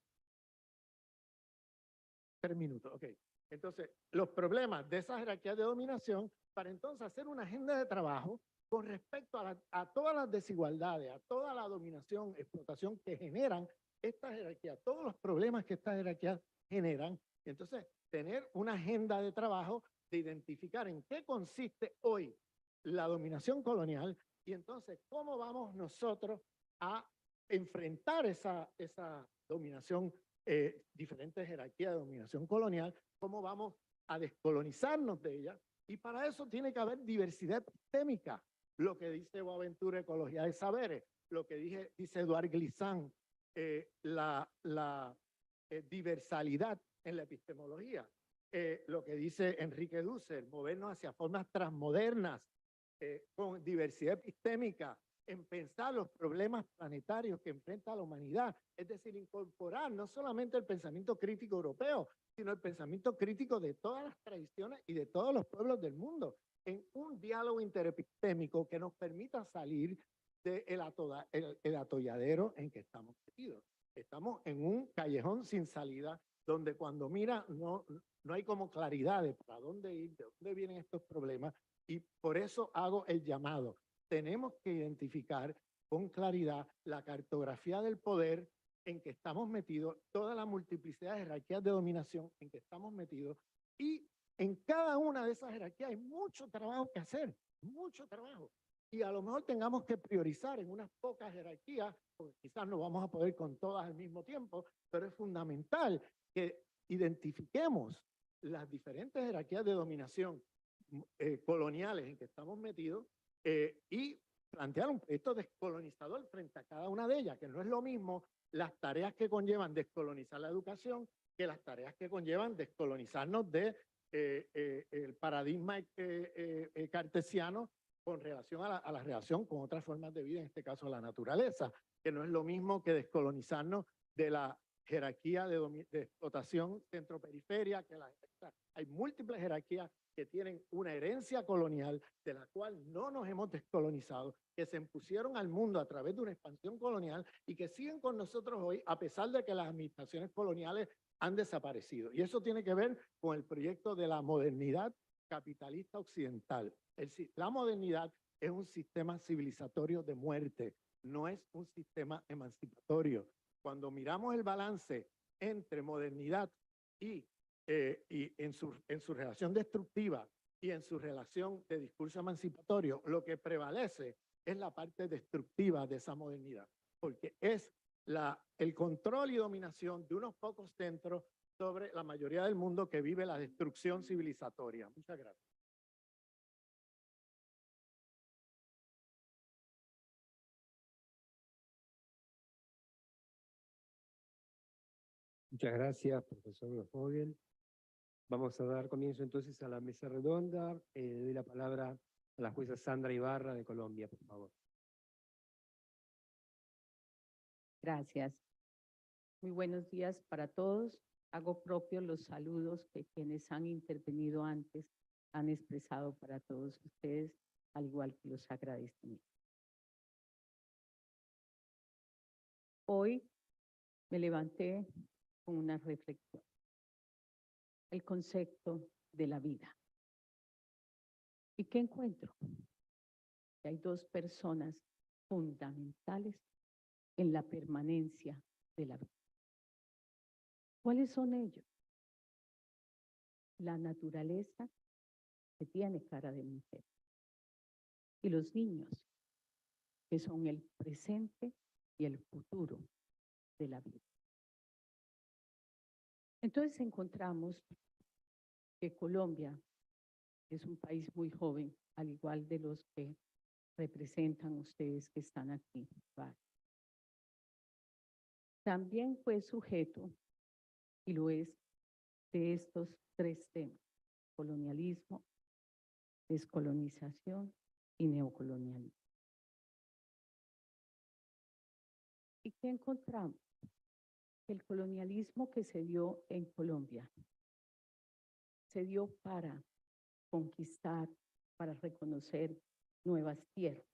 3 minutos, ok. Entonces, los problemas de esas jerarquías de dominación para entonces hacer una agenda de trabajo con respecto a todas las desigualdades, a toda la dominación, explotación que generan estas jerarquías, todos los problemas que estas jerarquías generan. Entonces, tener una agenda de trabajo de identificar en qué consiste hoy la dominación colonial y entonces cómo vamos nosotros a enfrentar esa dominación, diferentes jerarquías de dominación colonial, cómo vamos a descolonizarnos de ella. Y para eso tiene que haber diversidad epistémica, lo que dice Boaventura, Ecología de Saberes, lo que dice Eduard Glissant, la diversalidad en la epistemología, lo que dice Enrique Dussel, movernos hacia formas transmodernas, con diversidad epistémica, en pensar los problemas planetarios que enfrenta la humanidad, es decir, incorporar no solamente el pensamiento crítico europeo, sino el pensamiento crítico de todas las tradiciones y de todos los pueblos del mundo, en un diálogo interepistémico que nos permita salir del atolladero en que estamos metidos. Estamos en un callejón sin salida, donde cuando mira no hay como claridad de para dónde ir, de dónde vienen estos problemas, y por eso hago el llamado. Tenemos que identificar con claridad la cartografía del poder en que estamos metidos, toda la multiplicidad de jerarquías de dominación en que estamos metidos, y en cada una de esas jerarquías hay mucho trabajo que hacer, mucho trabajo. Y a lo mejor tengamos que priorizar en unas pocas jerarquías, porque quizás no vamos a poder con todas al mismo tiempo, pero es fundamental que identifiquemos las diferentes jerarquías de dominación coloniales en que estamos metidos y plantear un proyecto descolonizador frente a cada una de ellas, que no es lo mismo las tareas que conllevan descolonizar la educación que las tareas que conllevan descolonizarnos de el paradigma cartesiano con relación a la relación con otras formas de vida, en este caso la naturaleza, que no es lo mismo que descolonizarnos de la jerarquía de explotación centro-periferia, que hay múltiples jerarquías que tienen una herencia colonial de la cual no nos hemos descolonizado, que se impusieron al mundo a través de una expansión colonial y que siguen con nosotros hoy a pesar de que las administraciones coloniales han desaparecido. Y eso tiene que ver con el proyecto de la modernidad capitalista occidental. La modernidad es un sistema civilizatorio de muerte, no es un sistema emancipatorio. Cuando miramos el balance entre modernidad y en su relación destructiva y en su relación de discurso emancipatorio, lo que prevalece es la parte destructiva de esa modernidad, porque es el control y dominación de unos pocos centros sobre la mayoría del mundo que vive la destrucción civilizatoria. Muchas gracias. Muchas gracias, profesor Fogel. Vamos a dar comienzo entonces a la mesa redonda. Doy la palabra a la jueza Sandra Ibarra de Colombia, por favor. Gracias. Muy buenos días para todos. Hago propio los saludos que quienes han intervenido antes han expresado para todos ustedes, al igual que los agradecimientos. Hoy me levanté con una reflexión. El concepto de la vida. ¿Y qué encuentro? Que hay dos personas fundamentales en la permanencia de la vida. ¿Cuáles son ellos? La naturaleza, que tiene cara de mujer, y los niños, que son el presente y el futuro de la vida. Entonces encontramos que Colombia es un país muy joven, al igual de los que representan ustedes que están aquí. También fue sujeto, y lo es, de estos tres temas: colonialismo, descolonización y neocolonialismo. ¿Y qué encontramos? El colonialismo que se dio en Colombia se dio para conquistar, para reconocer nuevas tierras.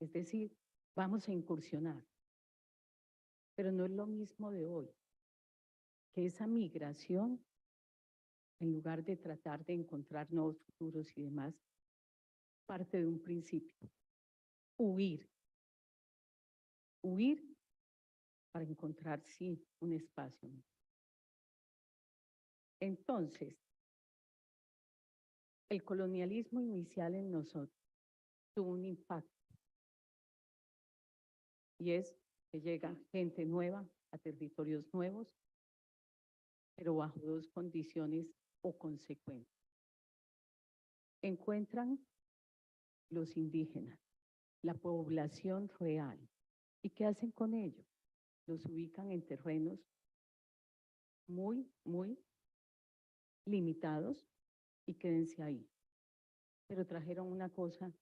Es decir, vamos a incursionar. Pero no es lo mismo de hoy, que esa migración, en lugar de tratar de encontrar nuevos futuros y demás, parte de un principio: huir. Huir para encontrar, sí, un espacio. Entonces, el colonialismo inicial en nosotros tuvo un impacto, y es que llega gente nueva a territorios nuevos, pero bajo dos condiciones o consecuencias. Encuentran los indígenas, la población real. ¿Y qué hacen con ellos? Los ubican en terrenos muy limitados y quédense ahí. Pero trajeron una cosa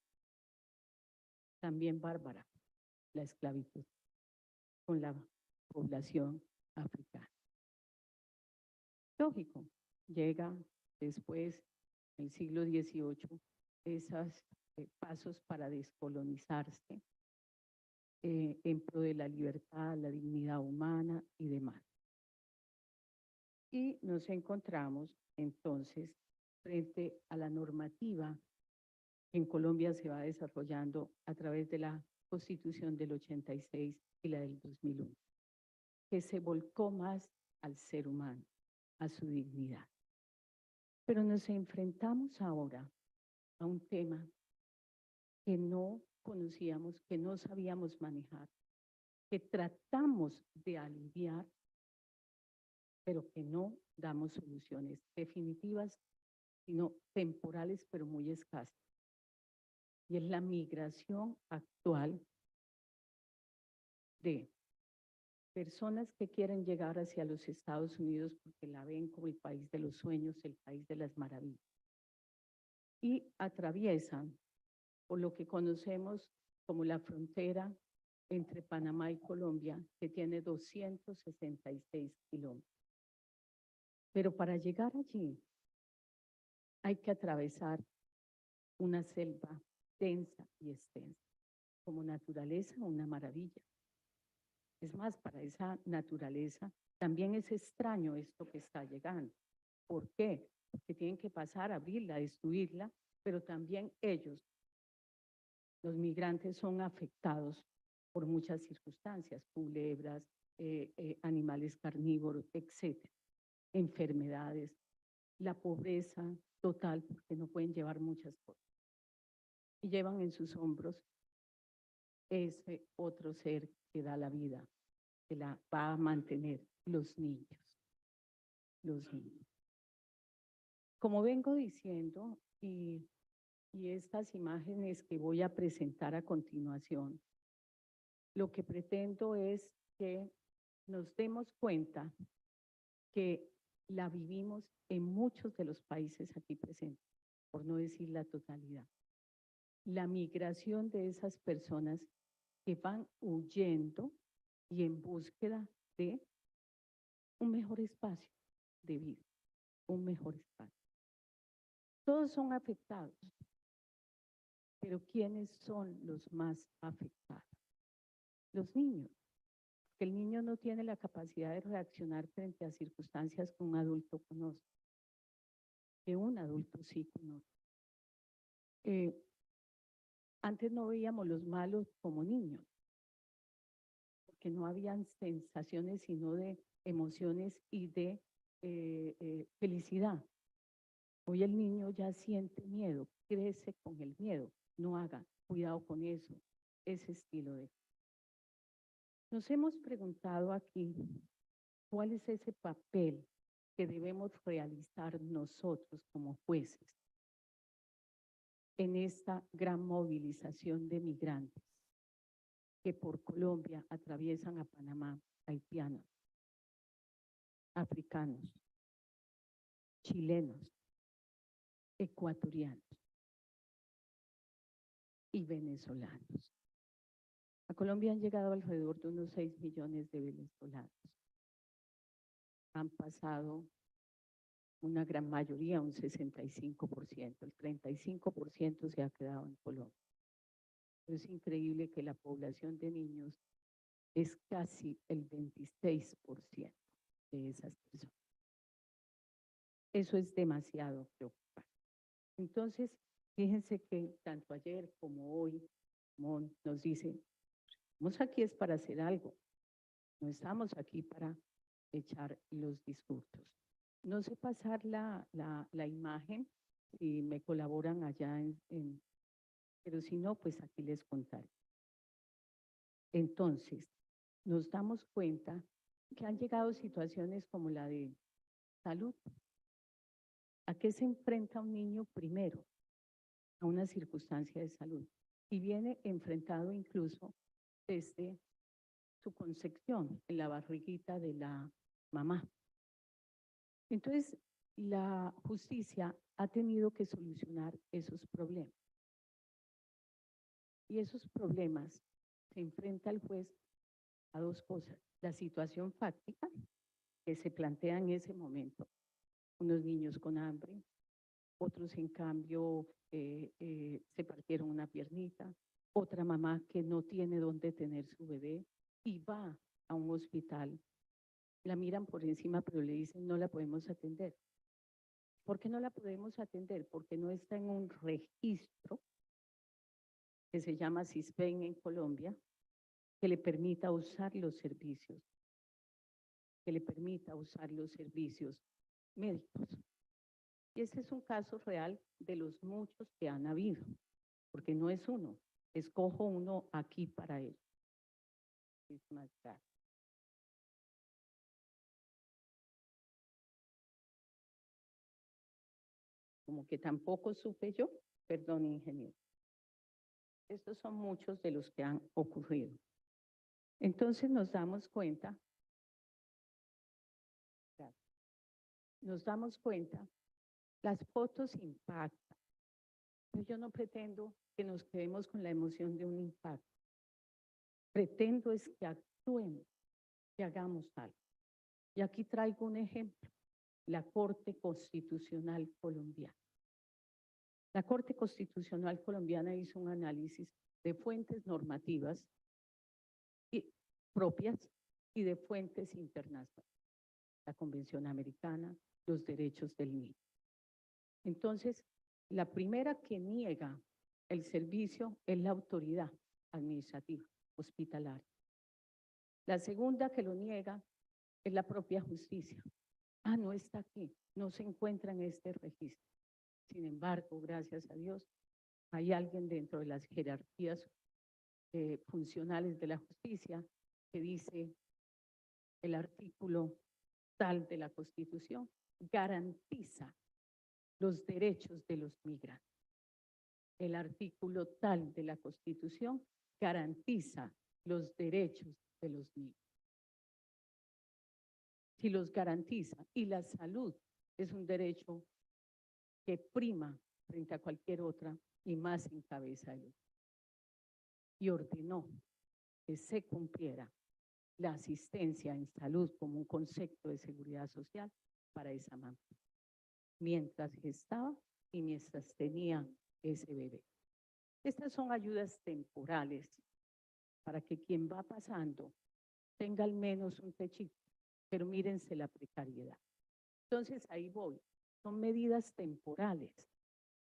también bárbara: la esclavitud con la población africana. Lógico, llega después, en el siglo XVIII, esos pasos para descolonizarse en pro de la libertad, la dignidad humana y demás. Y nos encontramos entonces frente a la normativa que en Colombia se va desarrollando a través de la Constitución del 86 y la del 2001, que se volcó más al ser humano, a su dignidad. Pero nos enfrentamos ahora a un tema que no conocíamos, que no sabíamos manejar, que tratamos de aliviar, pero que no damos soluciones definitivas, sino temporales, pero muy escasas. Y es la migración actual de personas que quieren llegar hacia los Estados Unidos porque la ven como el país de los sueños, el país de las maravillas. Y atraviesan por lo que conocemos como la frontera entre Panamá y Colombia, que tiene 266 kilómetros. Pero para llegar allí hay que atravesar una selva densa y extensa. Como naturaleza, una maravilla. Es más, para esa naturaleza también es extraño esto que está llegando. ¿Por qué? Porque tienen que pasar, abrirla, destruirla, pero también ellos, los migrantes, son afectados por muchas circunstancias: culebras, animales carnívoros, etcétera, enfermedades, la pobreza total, porque no pueden llevar muchas cosas. Y llevan en sus hombros ese otro ser que da la vida, que la va a mantener, los niños. Los niños. Como vengo diciendo, y estas imágenes que voy a presentar a continuación, lo que pretendo es que nos demos cuenta que la vivimos en muchos de los países aquí presentes, por no decir la totalidad. La migración de esas personas que van huyendo y en búsqueda de un mejor espacio de vida, un mejor espacio. Todos son afectados, pero ¿quiénes son los más afectados? Los niños. Que el niño no tiene la capacidad de reaccionar frente a circunstancias que un adulto conoce, que un adulto sí conoce. Antes no veíamos los malos como niños, porque no habían sensaciones sino de emociones y de felicidad. Hoy el niño ya siente miedo, crece con el miedo. No haga, cuidado con eso, ese estilo de. Nos hemos preguntado aquí, ¿cuál es ese papel que debemos realizar nosotros como jueces en esta gran movilización de migrantes que por Colombia atraviesan a Panamá, haitianos, africanos, chilenos, ecuatorianos y venezolanos? A Colombia han llegado alrededor de unos 6 millones de venezolanos. Han pasado una gran mayoría, un 65%. El 35% se ha quedado en Colombia. Pero es increíble que la población de niños es casi el 26% de esas personas. Eso es demasiado preocupante. Entonces, fíjense que tanto ayer como hoy, nos dicen, estamos aquí es para hacer algo, no estamos aquí para echar los discursos. No sé pasar la imagen, si me colaboran allá, pero si no, pues aquí les contaré. Entonces, nos damos cuenta que han llegado situaciones como la de salud. ¿A qué se enfrenta un niño primero? A una circunstancia de salud. Y viene enfrentado incluso desde su concepción en la barriguita de la mamá. Entonces, la justicia ha tenido que solucionar esos problemas. Y esos problemas se enfrenta el juez a dos cosas. La situación fáctica que se plantea en ese momento. Unos niños con hambre, otros en cambio se partieron una piernita, otra mamá que no tiene dónde tener su bebé y va a un hospital. La miran por encima, pero le dicen no la podemos atender. ¿Por qué no la podemos atender? Porque no está en un registro que se llama CISBEN en Colombia, que le permita usar los servicios, médicos. Y ese es un caso real de los muchos que han habido, porque no es uno, escojo uno aquí para él. Como que tampoco supe yo, perdón, ingeniero. Estos son muchos de los que han ocurrido. Entonces nos damos cuenta las fotos impactan. Yo no pretendo que nos quedemos con la emoción de un impacto. Pretendo es que actuemos, que hagamos algo. Y aquí traigo un ejemplo, la Corte Constitucional Colombiana. La Corte Constitucional Colombiana hizo un análisis de fuentes normativas propias y de fuentes internacionales. La Convención Americana, los derechos del niño. Entonces, la primera que niega el servicio es la autoridad administrativa, hospitalaria. La segunda que lo niega es la propia justicia. Ah, no está aquí, no se encuentra en este registro. Sin embargo, gracias a Dios, hay alguien dentro de las jerarquías funcionales de la justicia, que dice el artículo tal de la Constitución, garantiza los derechos de los migrantes. El artículo tal de la Constitución garantiza los derechos de los migrantes. Si los garantiza, y la salud es un derecho que prima frente a cualquier otra y más en cabeza de lugar. Y ordenó que se cumpliera la asistencia en salud como un concepto de seguridad social para esa mamá, mientras gestaba y mientras tenía ese bebé. Estas son ayudas temporales para que quien va pasando tenga al menos un techito, pero mírense la precariedad. Entonces ahí voy, son medidas temporales.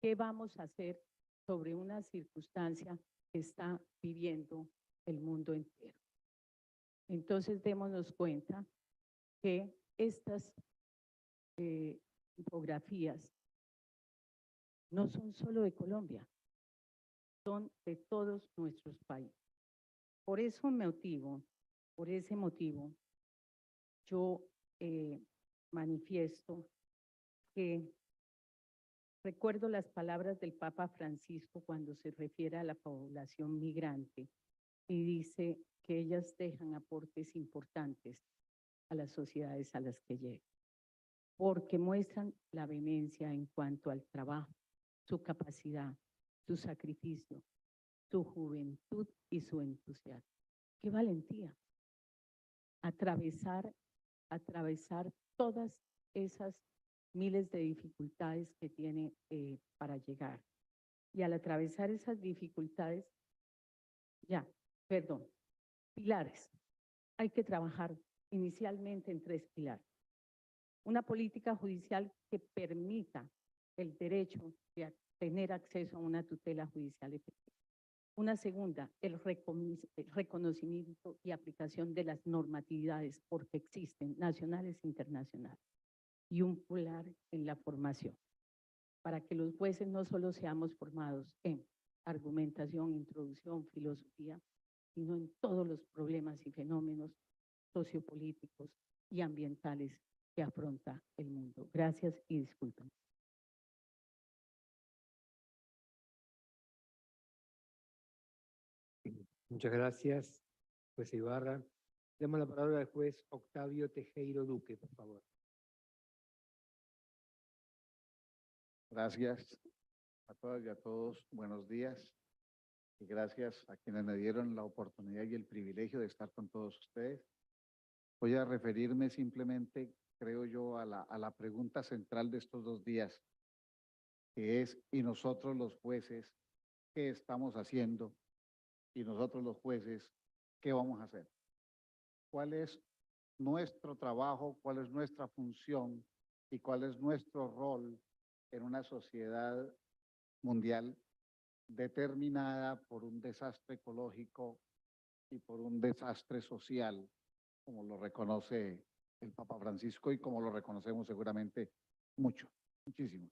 ¿Qué vamos a hacer sobre una circunstancia que está viviendo el mundo entero? Entonces démonos cuenta que estas infografías no son solo de Colombia, son de todos nuestros países. Por ese motivo, yo manifiesto que recuerdo las palabras del Papa Francisco cuando se refiere a la población migrante y dice que ellas dejan aportes importantes a las sociedades a las que llegan, porque muestran la vehemencia en cuanto al trabajo, su capacidad, su sacrificio, su juventud y su entusiasmo. ¡Qué valentía! Atravesar todas esas miles de dificultades que tiene para llegar. Y al atravesar esas dificultades, pilares. Hay que trabajar inicialmente en 3 pilares. Una política judicial que permita el derecho de tener acceso a una tutela judicial efectiva. Una segunda, el reconocimiento y aplicación de las normatividades, porque existen, nacionales e internacionales. Y un pilar en la formación, para que los jueces no solo seamos formados en argumentación, introducción, filosofía, sino en todos los problemas y fenómenos sociopolíticos y ambientales que afronta el mundo. Gracias y disculpen. Muchas gracias, juez Ibarra. Damos la palabra al juez Octavio Tejero Duque, por favor. Gracias a todas y a todos. Buenos días. Y gracias a quienes me dieron la oportunidad y el privilegio de estar con todos ustedes. Voy a referirme simplemente, creo yo, a la pregunta central de estos 2 días, que es, ¿y nosotros los jueces qué estamos haciendo? Y nosotros los jueces, ¿qué vamos a hacer? ¿Cuál es nuestro trabajo? ¿Cuál es nuestra función? ¿Y cuál es nuestro rol en una sociedad mundial determinada por un desastre ecológico y por un desastre social, como lo reconoce el Papa Francisco y como lo reconocemos seguramente muchísimo?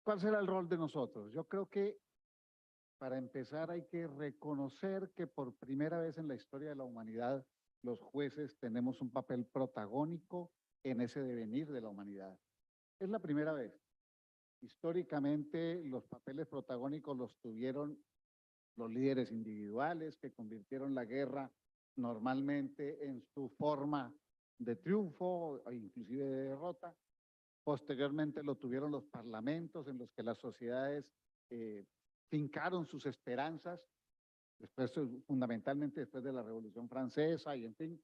¿Cuál será el rol de nosotros? Yo creo que para empezar hay que reconocer que por primera vez en la historia de la humanidad los jueces tenemos un papel protagónico en ese devenir de la humanidad. Es la primera vez. Históricamente los papeles protagónicos los tuvieron los líderes individuales que convirtieron la guerra normalmente en su forma de triunfo o inclusive de derrota. Posteriormente lo tuvieron los parlamentos en los que las sociedades fincaron sus esperanzas, después, fundamentalmente después de la Revolución Francesa y en fin.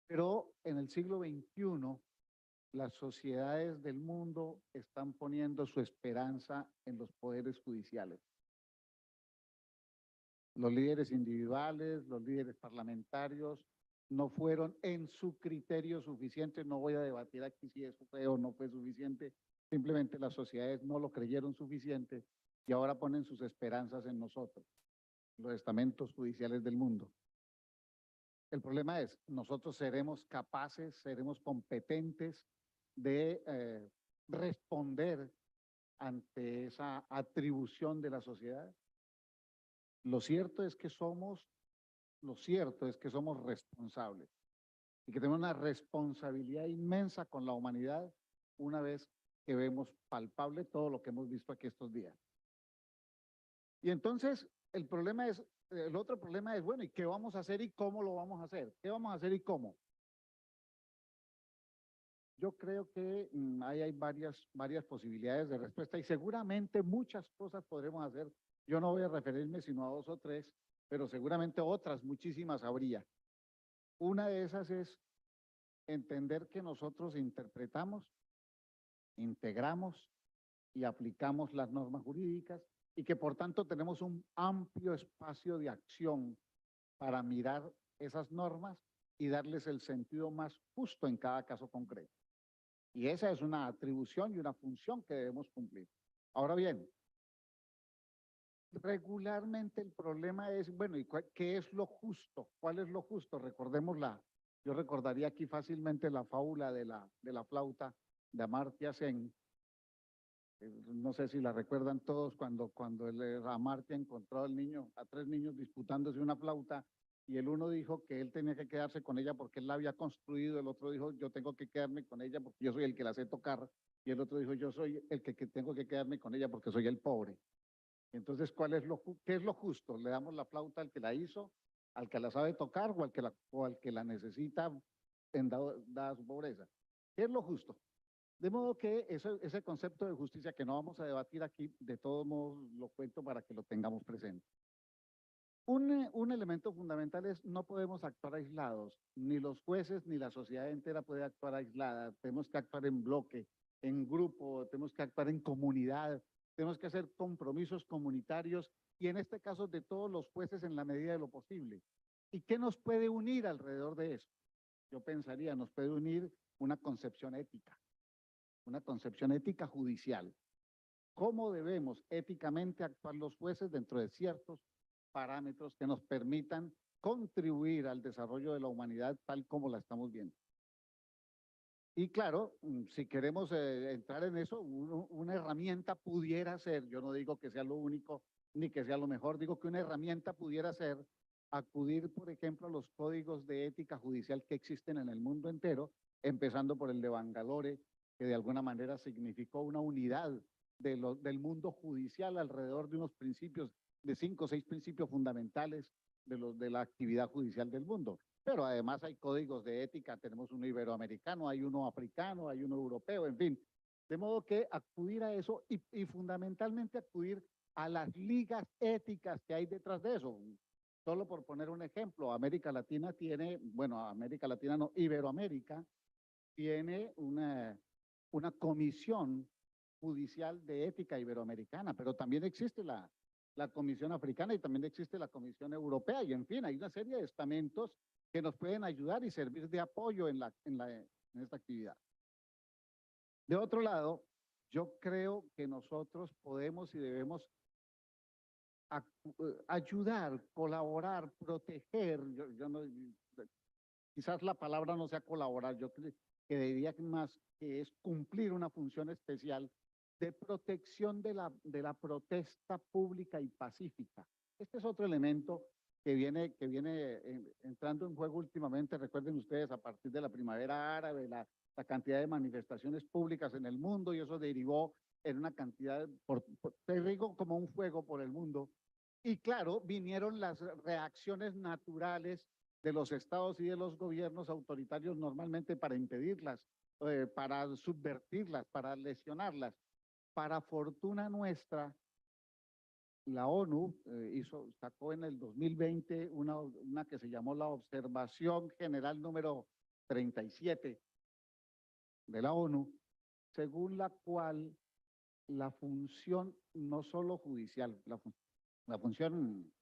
Pero en el siglo XXI las sociedades del mundo están poniendo su esperanza en los poderes judiciales. Los líderes individuales, los líderes parlamentarios no fueron en su criterio suficientes. No voy a debatir aquí si eso fue o no fue suficiente. Simplemente las sociedades no lo creyeron suficiente y ahora ponen sus esperanzas en nosotros, los estamentos judiciales del mundo. El problema es, nosotros seremos capaces, seremos competentes de responder ante esa atribución de la sociedad. Lo cierto es que somos responsables y que tenemos una responsabilidad inmensa con la humanidad una vez que vemos palpable todo lo que hemos visto aquí estos días. Y entonces el otro problema es, bueno, ¿y qué vamos a hacer y cómo lo vamos a hacer? ¿Qué vamos a hacer y cómo? Yo creo que ahí hay varias posibilidades de respuesta y seguramente muchas cosas podremos hacer. Yo no voy a referirme sino a 2 o 3, pero seguramente otras, muchísimas habría. Una de esas es entender que nosotros interpretamos, integramos y aplicamos las normas jurídicas y que por tanto tenemos un amplio espacio de acción para mirar esas normas y darles el sentido más justo en cada caso concreto. Y esa es una atribución y una función que debemos cumplir. Ahora bien, regularmente el problema es, bueno, ¿y qué es lo justo? ¿Cuál es lo justo? Recordémosla. Yo recordaría aquí fácilmente la fábula de la flauta de Amartya Sen. No sé si la recuerdan todos cuando Amartya encontró a 3 niños disputándose una flauta y el uno dijo que él tenía que quedarse con ella porque él la había construido, el otro dijo yo tengo que quedarme con ella porque yo soy el que la sé tocar y el otro dijo yo soy el que tengo que quedarme con ella porque soy el pobre. Entonces, ¿qué es lo justo? ¿Le damos la flauta al que la hizo, al que la sabe tocar o al que la necesita dada su pobreza? ¿Qué es lo justo? De modo que ese concepto de justicia que no vamos a debatir aquí, de todos modos lo cuento para que lo tengamos presente. Un elemento fundamental es no podemos actuar aislados, ni los jueces ni la sociedad entera puede actuar aislada, tenemos que actuar en bloque, en grupo, tenemos que actuar en comunidad, tenemos que hacer compromisos comunitarios y en este caso de todos los jueces en la medida de lo posible. ¿Y qué nos puede unir alrededor de eso? Yo pensaría, nos puede unir una concepción ética judicial. ¿Cómo debemos éticamente actuar los jueces dentro de ciertos parámetros que nos permitan contribuir al desarrollo de la humanidad tal como la estamos viendo? Y claro, si queremos entrar en eso, una herramienta pudiera ser, yo no digo que sea lo único ni que sea lo mejor, digo que una herramienta pudiera ser acudir, por ejemplo, a los códigos de ética judicial que existen en el mundo entero, empezando por el de Bangalore, que de alguna manera significó una unidad del mundo judicial alrededor de unos principios, de 5 o 6 principios fundamentales de la actividad judicial del mundo. Pero además hay códigos de ética, tenemos uno iberoamericano, hay uno africano, hay uno europeo, en fin. De modo que acudir a eso y fundamentalmente acudir a las ligas éticas que hay detrás de eso. Solo por poner un ejemplo, América Latina tiene, bueno, América Latina no, Iberoamérica tiene una comisión judicial de ética iberoamericana, pero también existe la Comisión Africana y también existe la Comisión Europea y en fin, hay una serie de estamentos que nos pueden ayudar y servir de apoyo en esta actividad. De otro lado, yo creo que nosotros podemos y debemos ayudar, colaborar, proteger, quizás la palabra no sea colaborar, yo creo que diría más que es cumplir una función especial de protección de la protesta pública y pacífica. Este es otro elemento que viene entrando en juego últimamente. Recuerden ustedes, a partir de la primavera árabe, la cantidad de manifestaciones públicas en el mundo, y eso derivó en una cantidad, te digo, como un fuego por el mundo. Y claro, vinieron las reacciones naturales de los estados y de los gobiernos autoritarios normalmente para impedirlas, para subvertirlas, para lesionarlas. Para fortuna nuestra, la ONU sacó en el 2020 una que se llamó la Observación General número 37 de la ONU, según la cual la función no solo judicial, la función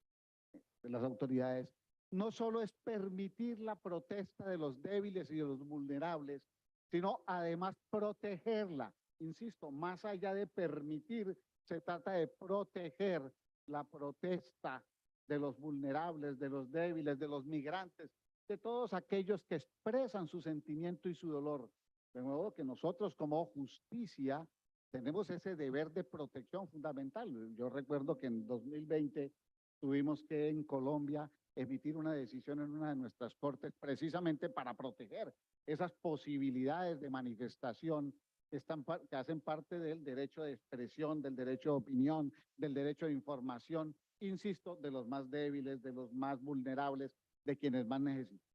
de las autoridades, no solo es permitir la protesta de los débiles y de los vulnerables, sino además protegerla. Insisto, más allá de permitir, se trata de proteger la protesta de los vulnerables, de los débiles, de los migrantes, de todos aquellos que expresan su sentimiento y su dolor. De modo que nosotros como justicia tenemos ese deber de protección fundamental. Yo recuerdo que en 2020 tuvimos que en Colombia emitir una decisión en una de nuestras cortes precisamente para proteger esas posibilidades de manifestación que hacen parte del derecho de expresión, del derecho de opinión, del derecho de información, insisto, de los más débiles, de los más vulnerables, de quienes más necesitan.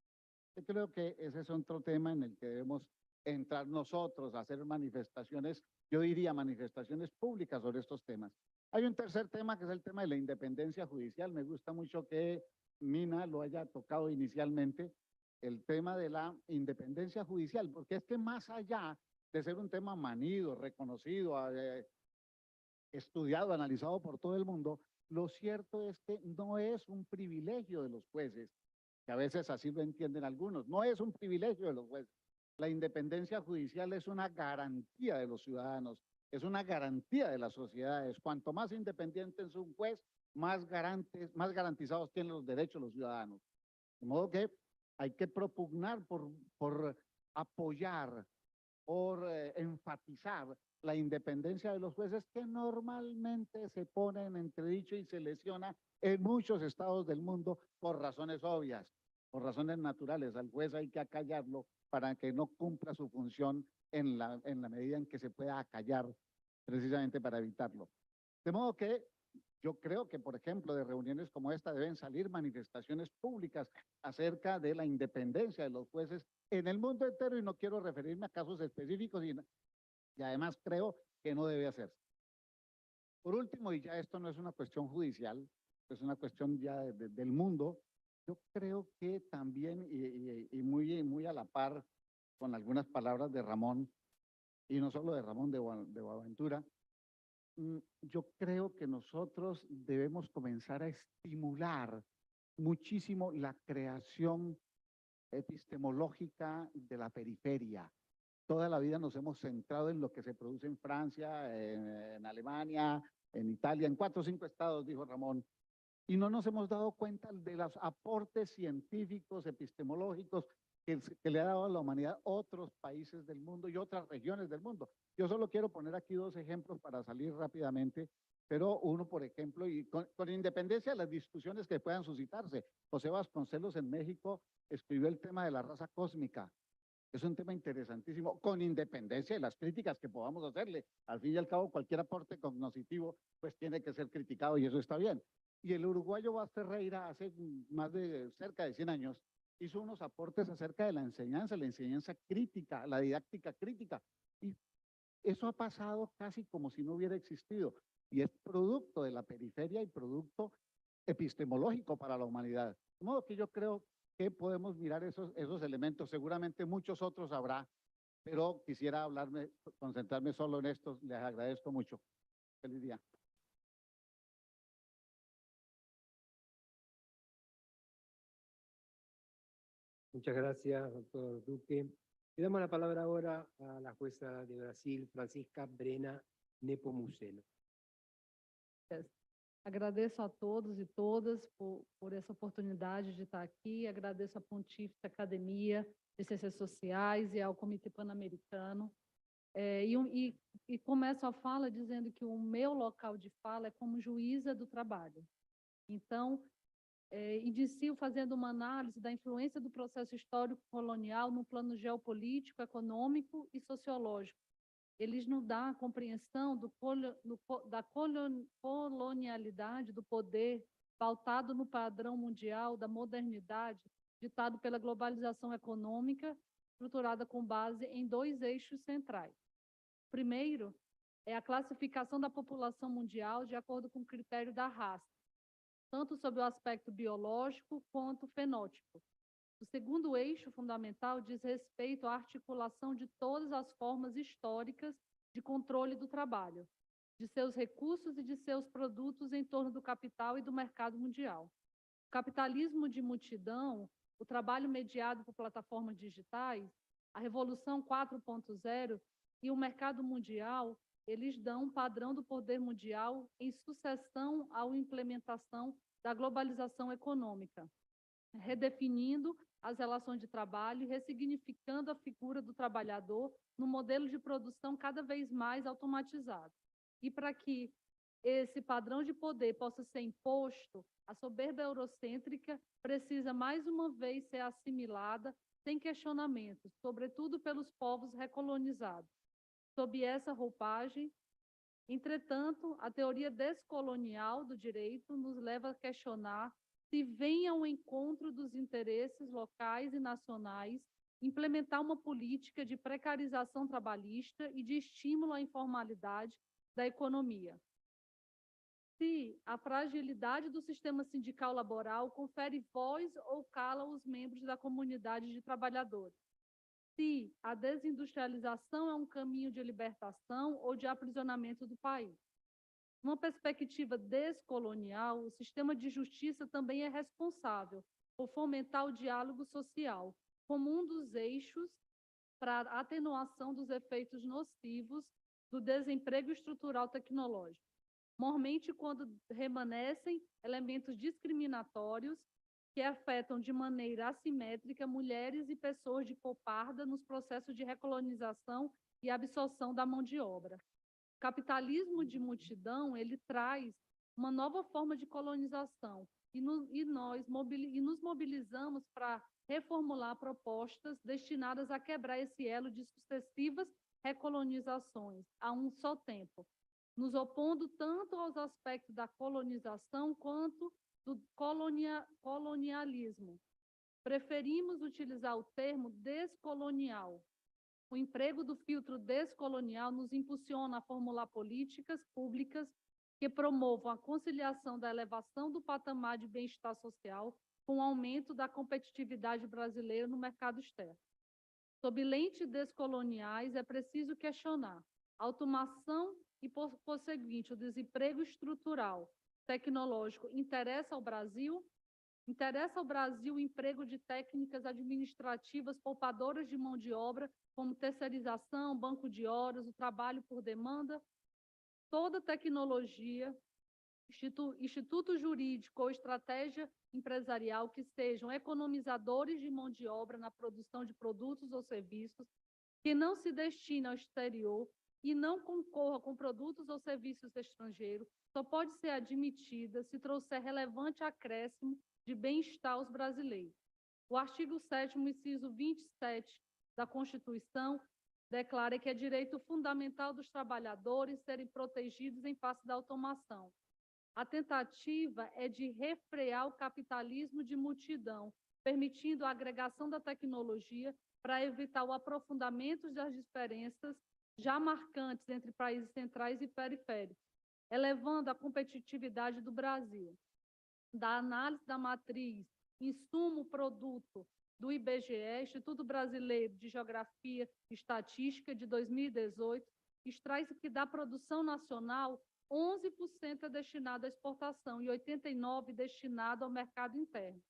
Yo creo que ese es otro tema en el que debemos entrar nosotros a hacer manifestaciones, yo diría manifestaciones públicas sobre estos temas. Hay un tercer tema que es el tema de la independencia judicial. Me gusta mucho que Mina lo haya tocado inicialmente, el tema de la independencia judicial, porque es que más allá de ser un tema manido, reconocido, estudiado, analizado por todo el mundo, lo cierto es que no es un privilegio de los jueces, que a veces así lo entienden algunos, no es un privilegio de los jueces. La independencia judicial es una garantía de los ciudadanos, es una garantía de las sociedades. Cuanto más independiente es un juez, más garantizados tienen los derechos de los ciudadanos. De modo que hay que propugnar por apoyar, por enfatizar la independencia de los jueces, que normalmente se pone en entredicho y se lesiona en muchos estados del mundo por razones obvias, por razones naturales. Al juez hay que acallarlo para que no cumpla su función en la medida en que se pueda acallar, precisamente para evitarlo. De modo que yo creo que, por ejemplo, de reuniones como esta deben salir manifestaciones públicas acerca de la independencia de los jueces en el mundo entero, y no quiero referirme a casos específicos, y además creo que no debe hacerse. Por último, y ya esto no es una cuestión judicial, es una cuestión ya del mundo, yo creo que también, y muy a la par con algunas palabras de Ramón, y no solo de Ramón de Boaventura, yo creo que nosotros debemos comenzar a estimular muchísimo la creación epistemológica de la periferia. Toda la vida nos hemos centrado en lo que se produce en Francia, en Alemania, en Italia, en 4 o 5 estados, dijo Ramón, y no nos hemos dado cuenta de los aportes científicos, epistemológicos que le ha dado a la humanidad otros países del mundo y otras regiones del mundo. Yo solo quiero poner aquí 2 ejemplos para salir rápidamente, pero uno, por ejemplo, y con independencia de las discusiones que puedan suscitarse. José Vasconcelos en México escribió el tema de la raza cósmica. Es un tema interesantísimo, con independencia de las críticas que podamos hacerle. Al fin y al cabo, cualquier aporte cognoscitivo pues tiene que ser criticado, y eso está bien. Y el uruguayo Vaz Ferreira, hace cerca de 100 años, hizo unos aportes acerca de la enseñanza crítica, la didáctica crítica. Y eso ha pasado casi como si no hubiera existido. Y es producto de la periferia y producto epistemológico para la humanidad. De modo que yo creo que podemos mirar esos elementos. Seguramente muchos otros habrá, pero quisiera concentrarme solo en estos. Les agradezco mucho. Feliz día. Muchas gracias, doctor Duque. Le damos la palabra ahora a la jueza de Brasil, Francisca Brena Nepomuceno. Agradeço a todos e todas por essa oportunidade de estar aqui. Agradeço à Pontífice Academia de Ciências Sociais e ao Comitê Pan-Americano. E começo a fala dizendo que o meu local de fala é como juíza do trabalho. Então, inicio fazendo uma análise da influência do processo histórico colonial no plano geopolítico, econômico e sociológico. Eles nos dão a compreensão da colonialidade do poder pautado no padrão mundial da modernidade, ditado pela globalização econômica, estruturada com base em 2 eixos centrais. O primeiro é a classificação da população mundial de acordo com o critério da raça, tanto sob o aspecto biológico quanto fenótipo. O segundo eixo fundamental diz respeito à articulação de todas as formas históricas de controle do trabalho, de seus recursos e de seus produtos em torno do capital e do mercado mundial. O capitalismo de multidão, o trabalho mediado por plataformas digitais, a Revolução 4.0 e o mercado mundial, eles dão um padrão do poder mundial em sucessão à implementação da globalização econômica, redefinindo as relações de trabalho e ressignificando a figura do trabalhador no modelo de produção cada vez mais automatizado. E para que esse padrão de poder possa ser imposto, a soberba eurocêntrica precisa mais uma vez ser assimilada sem questionamentos, sobretudo pelos povos recolonizados. Sob essa roupagem, entretanto, a teoria descolonial do direito nos leva a questionar se vem ao encontro dos interesses locais e nacionais implementar uma política de precarização trabalhista e de estímulo à informalidade da economia. Se a fragilidade do sistema sindical laboral confere voz ou cala os membros da comunidade de trabalhadores. Se a desindustrialização é um caminho de libertação ou de aprisionamento do país. Numa perspectiva descolonial, o sistema de justiça também é responsável por fomentar o diálogo social, como um dos eixos para a atenuação dos efeitos nocivos do desemprego estrutural tecnológico, mormente quando remanescem elementos discriminatórios que afetam de maneira assimétrica mulheres e pessoas de cor parda nos processos de recolonização e absorção da mão de obra. O capitalismo de multidão, ele traz uma nova forma de colonização e nos mobilizamos para reformular propostas destinadas a quebrar esse elo de sucessivas recolonizações a um só tempo, nos opondo tanto aos aspectos da colonização quanto do colonialismo. Preferimos utilizar o termo descolonial. O emprego do filtro descolonial nos impulsiona a formular políticas públicas que promovam a conciliação da elevação do patamar de bem-estar social com o aumento da competitividade brasileira no mercado externo. Sob lentes descoloniais, é preciso questionar a automação e, por conseguinte, o desemprego estrutural tecnológico interessa ao Brasil? Interessa ao Brasil o emprego de técnicas administrativas poupadoras de mão de obra, como terceirização, banco de horas, o trabalho por demanda? Toda tecnologia, instituto jurídico ou estratégia empresarial que sejam economizadores de mão de obra na produção de produtos ou serviços, que não se destine ao exterior e não concorra com produtos ou serviços estrangeiros, só pode ser admitida se trouxer relevante acréscimo de bem-estar aos brasileiros. O artigo 7º, inciso 27 da Constituição, declara que é direito fundamental dos trabalhadores serem protegidos em face da automação. A tentativa é de refrear o capitalismo de multidão, permitindo a agregação da tecnologia para evitar o aprofundamento das diferenças já marcantes entre países centrais e periféricos, elevando a competitividade do Brasil. Da análise da matriz insumo-produto do IBGE, Instituto Brasileiro de Geografia e Estatística, de 2018, extrai-se que da produção nacional, 11% é destinado à exportação e 89% destinado ao mercado interno.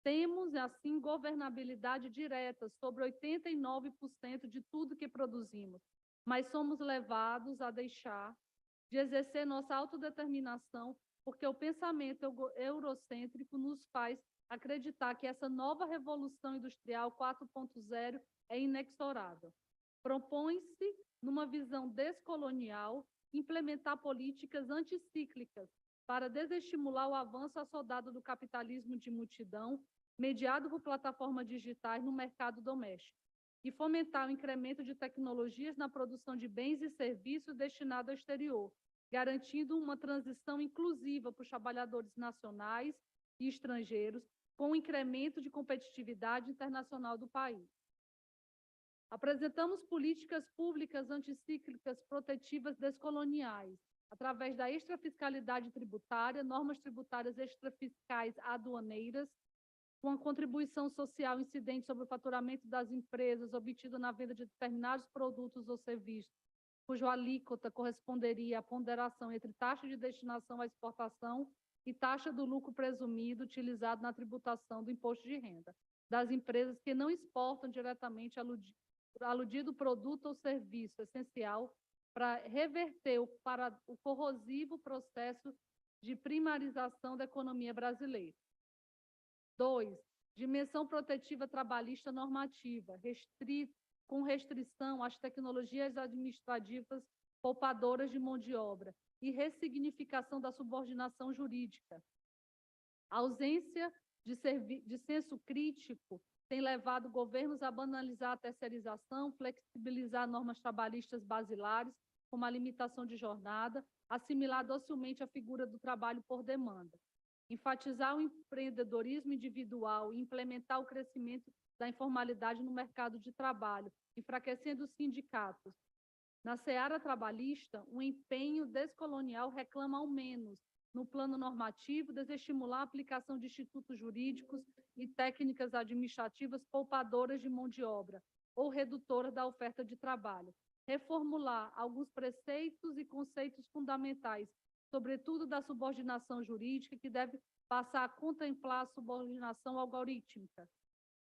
Temos, assim, governabilidade direta sobre 89% de tudo que produzimos, mas somos levados a deixar de exercer nossa autodeterminação porque o pensamento eurocêntrico nos faz acreditar que essa nova revolução industrial 4.0 é inexorável. Propõe-se, numa visão descolonial, implementar políticas anticíclicas para desestimular o avanço assodado do capitalismo de multidão, mediado por plataformas digitais no mercado doméstico, e fomentar o incremento de tecnologias na produção de bens e serviços destinados ao exterior, garantindo uma transição inclusiva para os trabalhadores nacionais e estrangeiros, com o incremento de competitividade internacional do país. Apresentamos políticas públicas anticíclicas protetivas descoloniais, através da extrafiscalidade tributária, normas tributárias extrafiscais aduaneiras, com a contribuição social incidente sobre o faturamento das empresas obtido na venda de determinados produtos ou serviços, cuja alíquota corresponderia à ponderação entre taxa de destinação à exportação e taxa do lucro presumido utilizado na tributação do imposto de renda das empresas que não exportam diretamente aludido produto ou serviço essencial para reverter para o corrosivo processo de primarização da economia brasileira. 2. Dimensão protetiva trabalhista normativa, com restrição às tecnologias administrativas poupadoras de mão de obra, e ressignificação da subordinação jurídica. A ausência de senso crítico tem levado governos a banalizar a terceirização, flexibilizar normas trabalhistas basilares, como a limitação de jornada, assimilar docilmente a figura do trabalho por demanda, enfatizar o empreendedorismo individual e implementar o crescimento da informalidade no mercado de trabalho, enfraquecendo os sindicatos. Na seara trabalhista, um empenho descolonial reclama ao menos, no plano normativo, desestimular a aplicação de institutos jurídicos e técnicas administrativas poupadoras de mão de obra ou redutoras da oferta de trabalho, reformular alguns preceitos e conceitos fundamentais, sobretudo da subordinação jurídica, que deve passar a contemplar a subordinação algorítmica,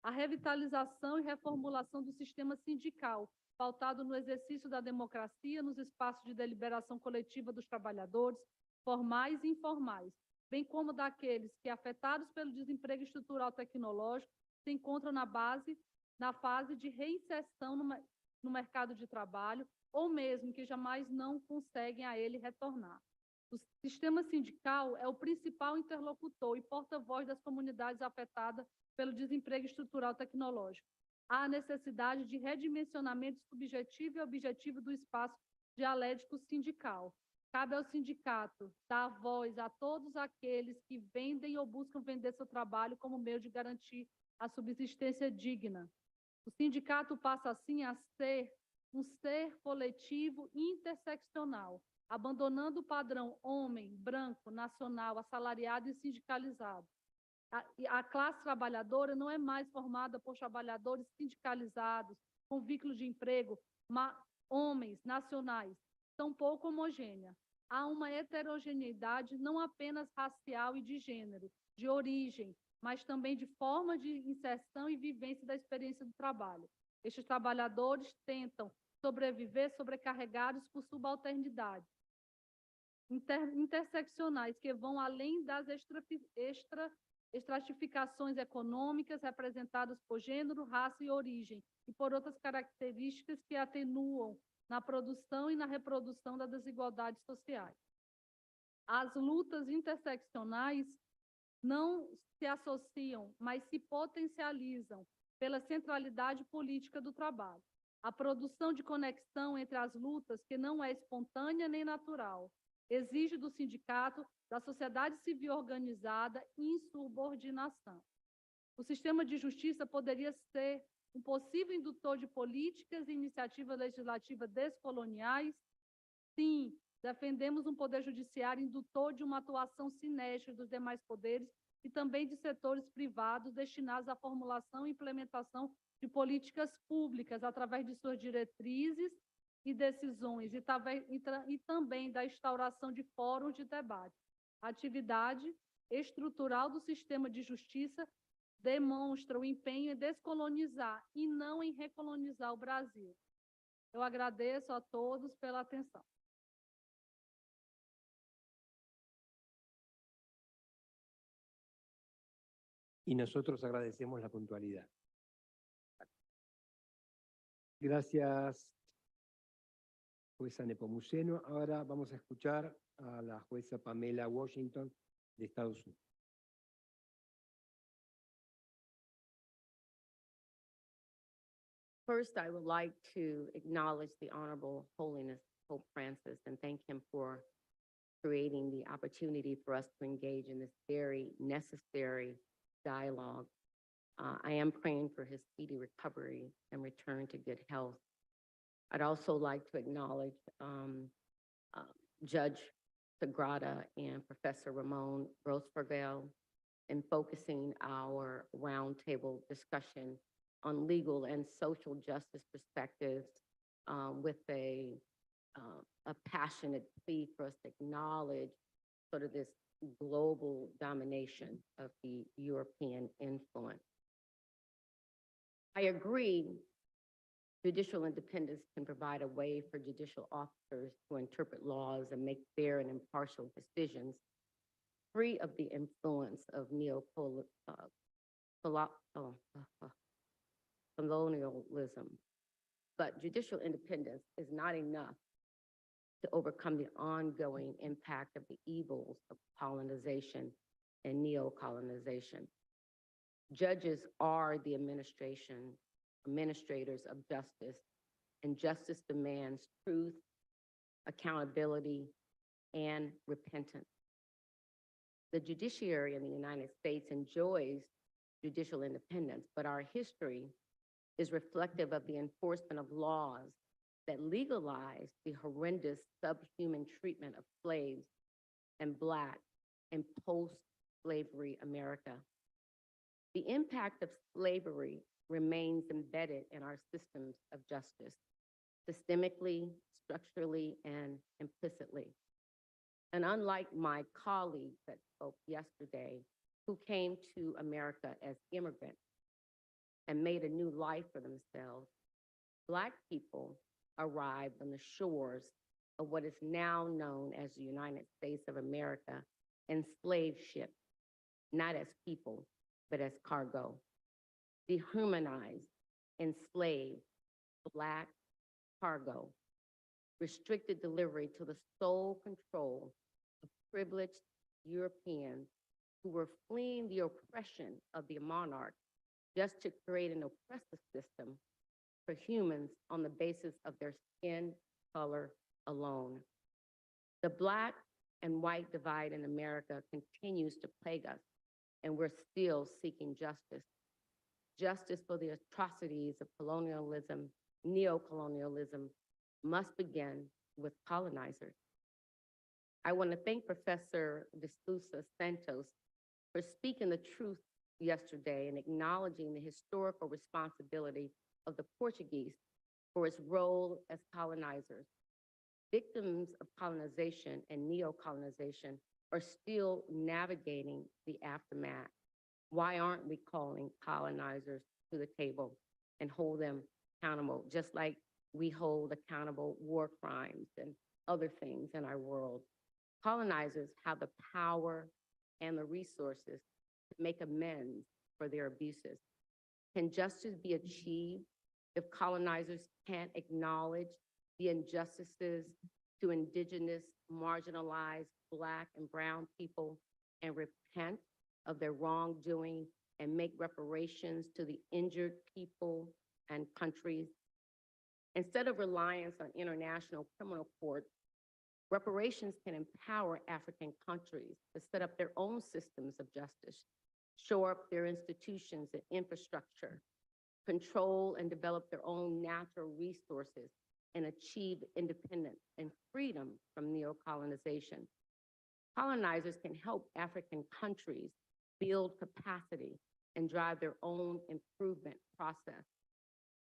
a revitalização e reformulação do sistema sindical, pautado no exercício da democracia, nos espaços de deliberação coletiva dos trabalhadores, formais e informais, bem como daqueles que, afetados pelo desemprego estrutural tecnológico, se encontram na fase de reinserção no mercado de trabalho, ou mesmo que jamais não conseguem a ele retornar. O sistema sindical é o principal interlocutor e porta-voz das comunidades afetadas pelo desemprego estrutural tecnológico. Há necessidade de redimensionamento subjetivo e objetivo do espaço dialético sindical. Cabe ao sindicato dar voz a todos aqueles que vendem ou buscam vender seu trabalho como meio de garantir a subsistência digna. O sindicato passa, assim, a ser um ser coletivo interseccional, abandonando o padrão homem, branco, nacional, assalariado e sindicalizado. A classe trabalhadora não é mais formada por trabalhadores sindicalizados, com vínculo de emprego, homens nacionais, tão pouco homogênea. Há uma heterogeneidade não apenas racial e de gênero, de origem, mas também de forma de inserção e vivência da experiência do trabalho. Estes trabalhadores tentam sobreviver sobrecarregados por subalternidade, interseccionais que vão além das estratificações econômicas representadas por gênero, raça e origem, e por outras características que atenuam na produção e na reprodução das desigualdades sociais. As lutas interseccionais não se associam, mas se potencializam pela centralidade política do trabalho. A produção de conexão entre as lutas, que não é espontânea nem natural, exige do sindicato, da sociedade civil organizada, insubordinação. O sistema de justiça poderia ser um possível indutor de políticas e iniciativas legislativas descoloniais? Sim, defendemos um poder judiciário indutor de uma atuação sinérgica dos demais poderes e também de setores privados destinados à formulação e implementação de políticas públicas através de suas diretrizes e decisões e também da instauração de fóruns de debate. A atividade estrutural do sistema de justiça demonstra o empenho em descolonizar e não em recolonizar o Brasil. Eu agradeço a todos pela atenção. Y nosotros agradecemos la puntualidad. Gracias, jueza Nepomuceno. Ahora vamos a escuchar a la jueza Pamela Washington de Estados Unidos. First, I would like to acknowledge the Honorable Holiness Pope Francis and thank him for creating the opportunity for us to engage in this very necessary dialogue. I am praying for his speedy recovery and return to good health. I'd also like to acknowledge Judge Sagrada and Professor Ramon Grossbergel in focusing our roundtable discussion on legal and social justice perspectives with a passionate plea for us to acknowledge sort of this global domination of the European influence. I agree, judicial independence can provide a way for judicial officers to interpret laws and make fair and impartial decisions, free of the influence of colonialism. But judicial independence is not enough to overcome the ongoing impact of the evils of colonization and neocolonization. Judges are the administrators of justice, and justice demands truth, accountability, and repentance. The judiciary in the United States enjoys judicial independence, but our history is reflective of the enforcement of laws that legalize the horrendous subhuman treatment of slaves and Black in post-slavery America. The impact of slavery remains embedded in our systems of justice, systemically, structurally, and implicitly. And unlike my colleagues that spoke yesterday, who came to America as immigrants and made a new life for themselves, Black people arrived on the shores of what is now known as the United States of America in slave ships, not as people, but as cargo. Dehumanized, enslaved, Black cargo, restricted delivery to the sole control of privileged Europeans who were fleeing the oppression of the monarch just to create an oppressive system for humans on the basis of their skin color alone. The Black and white divide in America continues to plague us, and we're still seeking justice. Justice for the atrocities of colonialism, neocolonialism, must begin with colonizers. I want to thank Professor De Sousa Santos for speaking the truth yesterday and acknowledging the historical responsibility of the Portuguese for its role as colonizers. Victims of colonization and neocolonization are still navigating the aftermath. Why aren't we calling colonizers to the table and hold them accountable, just like we hold accountable war crimes and other things in our world? Colonizers have the power and the resources to make amends for their abuses. Can justice be achieved if colonizers can't acknowledge the injustices to Indigenous, marginalized Black and brown people and repent of their wrongdoing and make reparations to the injured people and countries? Instead of reliance on international criminal courts, reparations can empower African countries to set up their own systems of justice, shore up their institutions and infrastructure, control and develop their own natural resources, and achieve independence and freedom from neocolonization. Colonizers can help African countries build capacity and drive their own improvement process.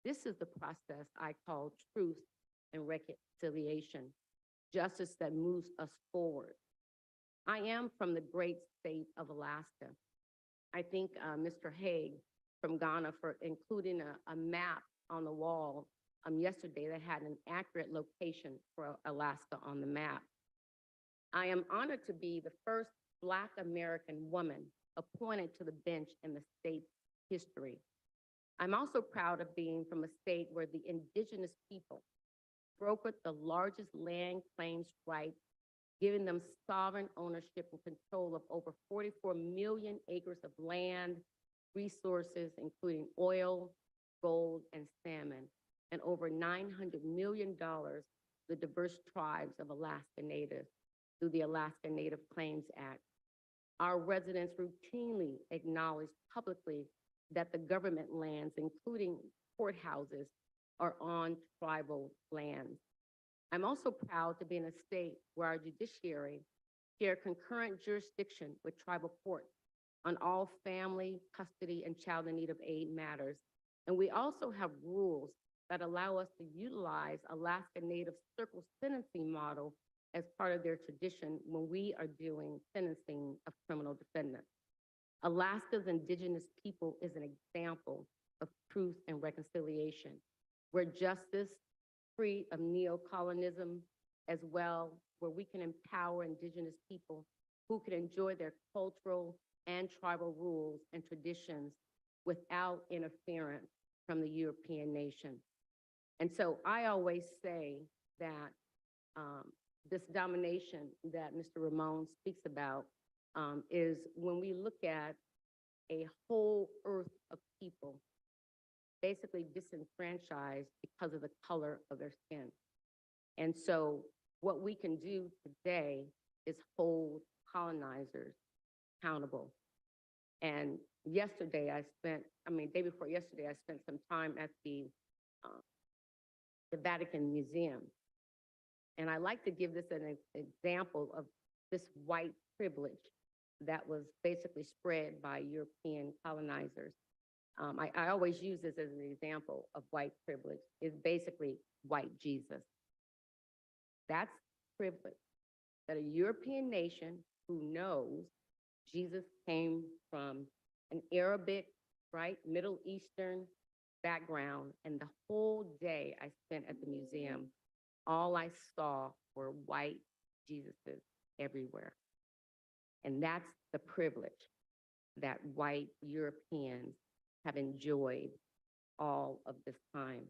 This is the process I call truth and reconciliation, justice that moves us forward. I am from the great state of Alaska. I thank Mr. Haig from Ghana for including a map on the wall yesterday that had an accurate location for Alaska on the map. I am honored to be the first Black American woman appointed to the bench in the state's history. I'm also proud of being from a state where the Indigenous people brokered the largest land claims rights, giving them sovereign ownership and control of over 44 million acres of land, resources, including oil, gold, and salmon, and over $900 million to the diverse tribes of Alaska Natives through the Alaska Native Claims Act. Our residents routinely acknowledge publicly that the government lands, including courthouses, are on tribal lands. I'm also proud to be in a state where our judiciary share concurrent jurisdiction with tribal courts on all family, custody, and child in need of aid matters. And we also have rules that allow us to utilize Alaska Native circle sentencing model as part of their tradition when we are doing sentencing of criminal defendants. Alaska's Indigenous people is an example of truth and reconciliation, where justice, free of neocolonism, as well, where we can empower Indigenous people who can enjoy their cultural and tribal rules and traditions without interference from the European nation. And so I always say that this domination that Mr. Ramon speaks about is when we look at a whole earth of people basically disenfranchised because of the color of their skin. And so what we can do today is hold colonizers accountable. And yesterday day before yesterday, I spent some time at the Vatican Museum. And I like to give this an example of this white privilege that was basically spread by European colonizers. I always use this as an example of white privilege. It's basically white Jesus. That's privilege that a European nation who knows Jesus came from an Arabic, right, Middle Eastern background, and the whole day I spent at the museum, all I saw were white Jesuses everywhere. And that's the privilege that white Europeans have enjoyed all of this time.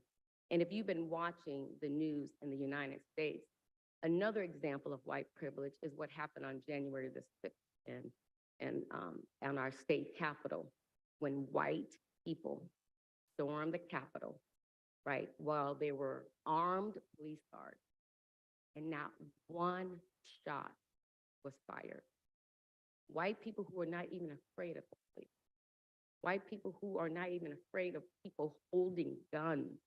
And if you've been watching the news in the United States, another example of white privilege is what happened on January the 6th on our state capitol, when white people stormed the Capitol, right, while they were armed police guards, and not one shot was fired. White people who are not even afraid of the police. White people who are not even afraid of people holding guns.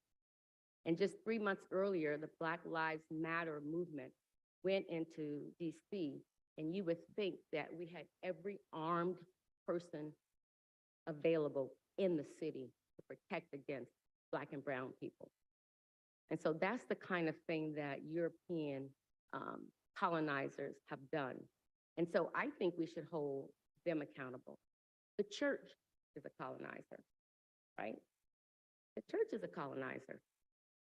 And just 3 months earlier, the Black Lives Matter movement went into DC, and you would think that we had every armed person available in the city to protect against Black and brown people. And so that's the kind of thing that European colonizers have done. And so I think we should hold them accountable. The church is a colonizer, right? The church is a colonizer.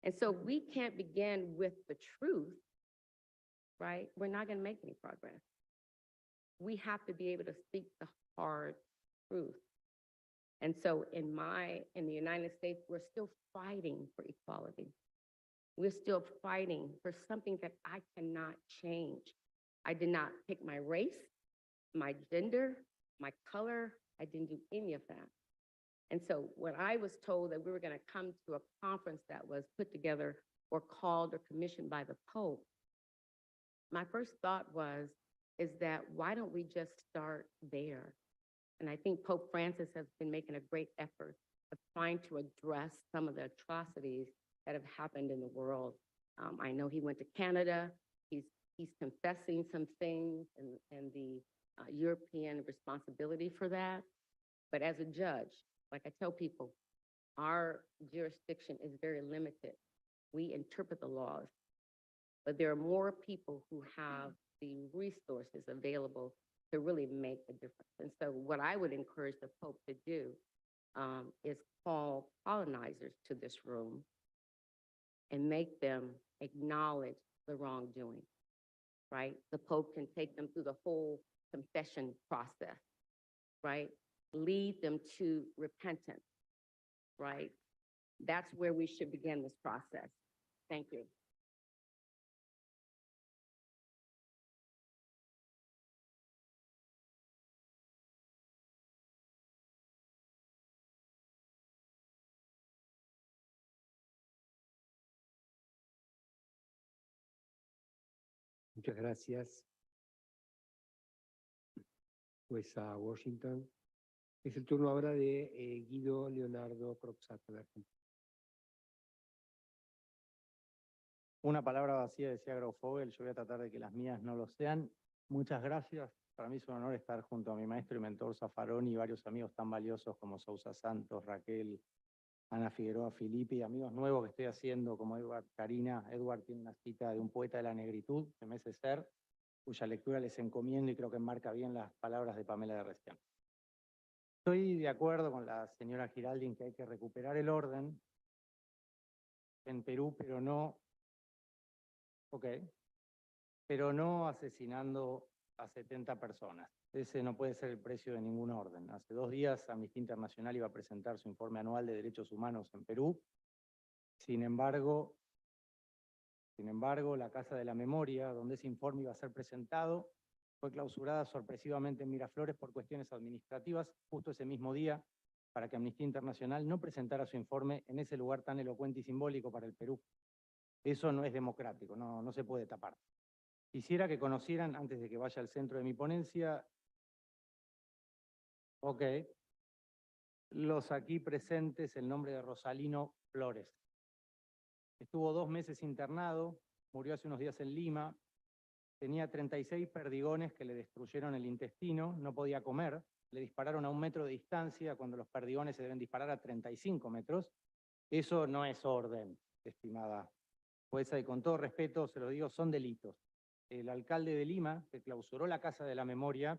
And so we can't begin with the truth, right? We're not going to make any progress. We have to be able to speak the hard truth. And so in the United States, we're still fighting for equality. We're still fighting for something that I cannot change. I did not pick my race, my gender, my color. I didn't do any of that. And so when I was told that we were going to come to a conference that was put together or called or commissioned by the Pope, my first thought is that why don't we just start there? And I think Pope Francis has been making a great effort of trying to address some of the atrocities that have happened in the world. I know he went to Canada. He's confessing some things and the European responsibility for that. But as a judge, like I tell people, our jurisdiction is very limited. We interpret the laws, but there are more people who have the resources available to really make a difference. And so what I would encourage the Pope to do is call colonizers to this room and make them acknowledge the wrongdoing, right? The Pope can take them through the whole confession process, right? Lead them to repentance, right? That's where we should begin this process. Thank you. Muchas gracias. Pues a Washington. Es el turno ahora de Guido Leonardo Croxato de Argentina. Una palabra vacía, decía Grofogel, yo voy a tratar de que las mías no lo sean. Muchas gracias. Para mí es un honor estar junto a mi maestro y mentor Zaffaroni y varios amigos tan valiosos como Sousa Santos, Raquel, Ana Figueroa, Filipe, y amigos nuevos que estoy haciendo como Edward, Karina. Edward tiene una cita de un poeta de la negritud, que me hace ser, cuya lectura les encomiendo y creo que enmarca bien las palabras de Pamela de recién. Estoy de acuerdo con la señora Giraldi en que hay que recuperar el orden en Perú, pero no asesinando a 70 personas. Ese no puede ser el precio de ningún orden. Hace 2 días Amnistía Internacional iba a presentar su informe anual de derechos humanos en Perú. Sin embargo, Sin embargo, la Casa de la Memoria, donde ese informe iba a ser presentado, fue clausurada sorpresivamente en Miraflores por cuestiones administrativas justo ese mismo día, para que Amnistía Internacional no presentara su informe en ese lugar tan elocuente y simbólico para el Perú. Eso no es democrático, no se puede tapar. Quisiera que conocieran, antes de que vaya al centro de mi ponencia, los aquí presentes, el nombre de Rosalino Flores. Estuvo 2 meses internado, murió hace unos días en Lima, tenía 36 perdigones que le destruyeron el intestino, no podía comer, le dispararon a 1 metro de distancia cuando los perdigones se deben disparar a 35 metros. Eso no es orden, estimada jueza, y con todo respeto se lo digo, son delitos. El alcalde de Lima, que clausuró la Casa de la Memoria,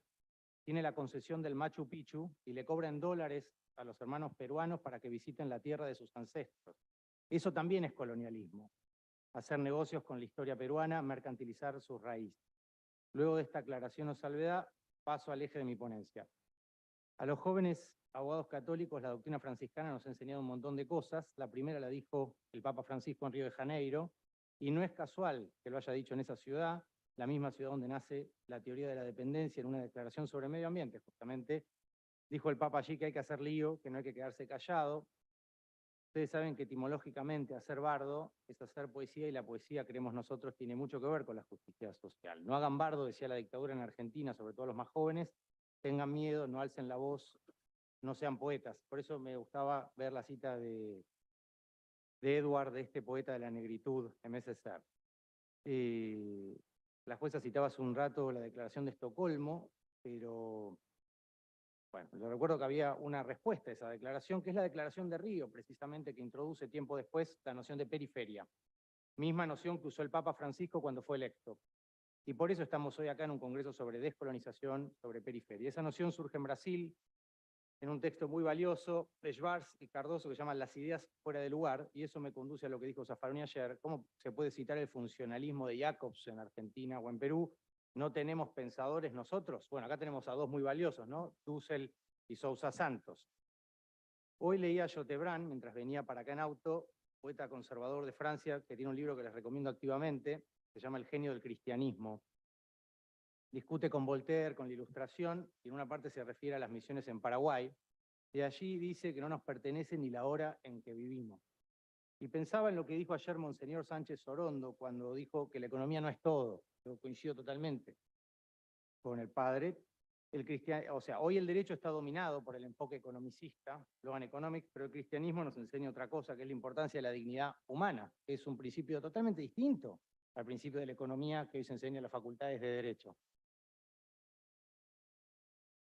tiene la concesión del Machu Picchu y le cobra en dólares a los hermanos peruanos para que visiten la tierra de sus ancestros. Eso también es colonialismo. Hacer negocios con la historia peruana, mercantilizar sus raíces. Luego de esta aclaración o salvedad, paso al eje de mi ponencia. A los jóvenes abogados católicos, la doctrina franciscana nos ha enseñado un montón de cosas. La primera la dijo el Papa Francisco en Río de Janeiro, y no es casual que lo haya dicho en esa ciudad, la misma ciudad donde nace la teoría de la dependencia, en una declaración sobre medio ambiente, justamente. Dijo el Papa allí que hay que hacer lío, que no hay que quedarse callado. Ustedes saben que etimológicamente hacer bardo es hacer poesía, y la poesía, creemos nosotros, tiene mucho que ver con la justicia social. No hagan bardo, decía la dictadura en Argentina, sobre todo los más jóvenes, tengan miedo, no alcen la voz, no sean poetas. Por eso me gustaba ver la cita de Edward, de este poeta de la negritud, M.S. Serre. La jueza citaba hace un rato la Declaración de Estocolmo, pero bueno, yo recuerdo que había una respuesta a esa declaración, que es la Declaración de Río, precisamente, que introduce tiempo después la noción de periferia. Misma noción que usó el Papa Francisco cuando fue electo. Y por eso estamos hoy acá en un congreso sobre descolonización, sobre periferia. Esa noción surge en Brasil, en un texto muy valioso de Schwarz y Cardoso que se llama Las ideas fuera de lugar, y eso me conduce a lo que dijo Zaffaroni ayer. ¿Cómo se puede citar el funcionalismo de Jacobs en Argentina o en Perú? ¿No tenemos pensadores nosotros? Bueno, acá tenemos a 2 muy valiosos, ¿no? Dussel y Sousa Santos. Hoy leía a Jotebrand, mientras venía para acá en auto, poeta conservador de Francia, que tiene un libro que les recomiendo activamente, se llama El genio del cristianismo. Discute con Voltaire, con la Ilustración, y en una parte se refiere a las misiones en Paraguay, y allí dice que no nos pertenece ni la hora en que vivimos. Y pensaba en lo que dijo ayer Monseñor Sánchez Sorondo, cuando dijo que la economía no es todo. Yo coincido totalmente con el padre. Hoy el derecho está dominado por el enfoque economicista, Logan Economics, pero el cristianismo nos enseña otra cosa, que es la importancia de la dignidad humana, que es un principio totalmente distinto al principio de la economía que hoy se enseña en las facultades de Derecho.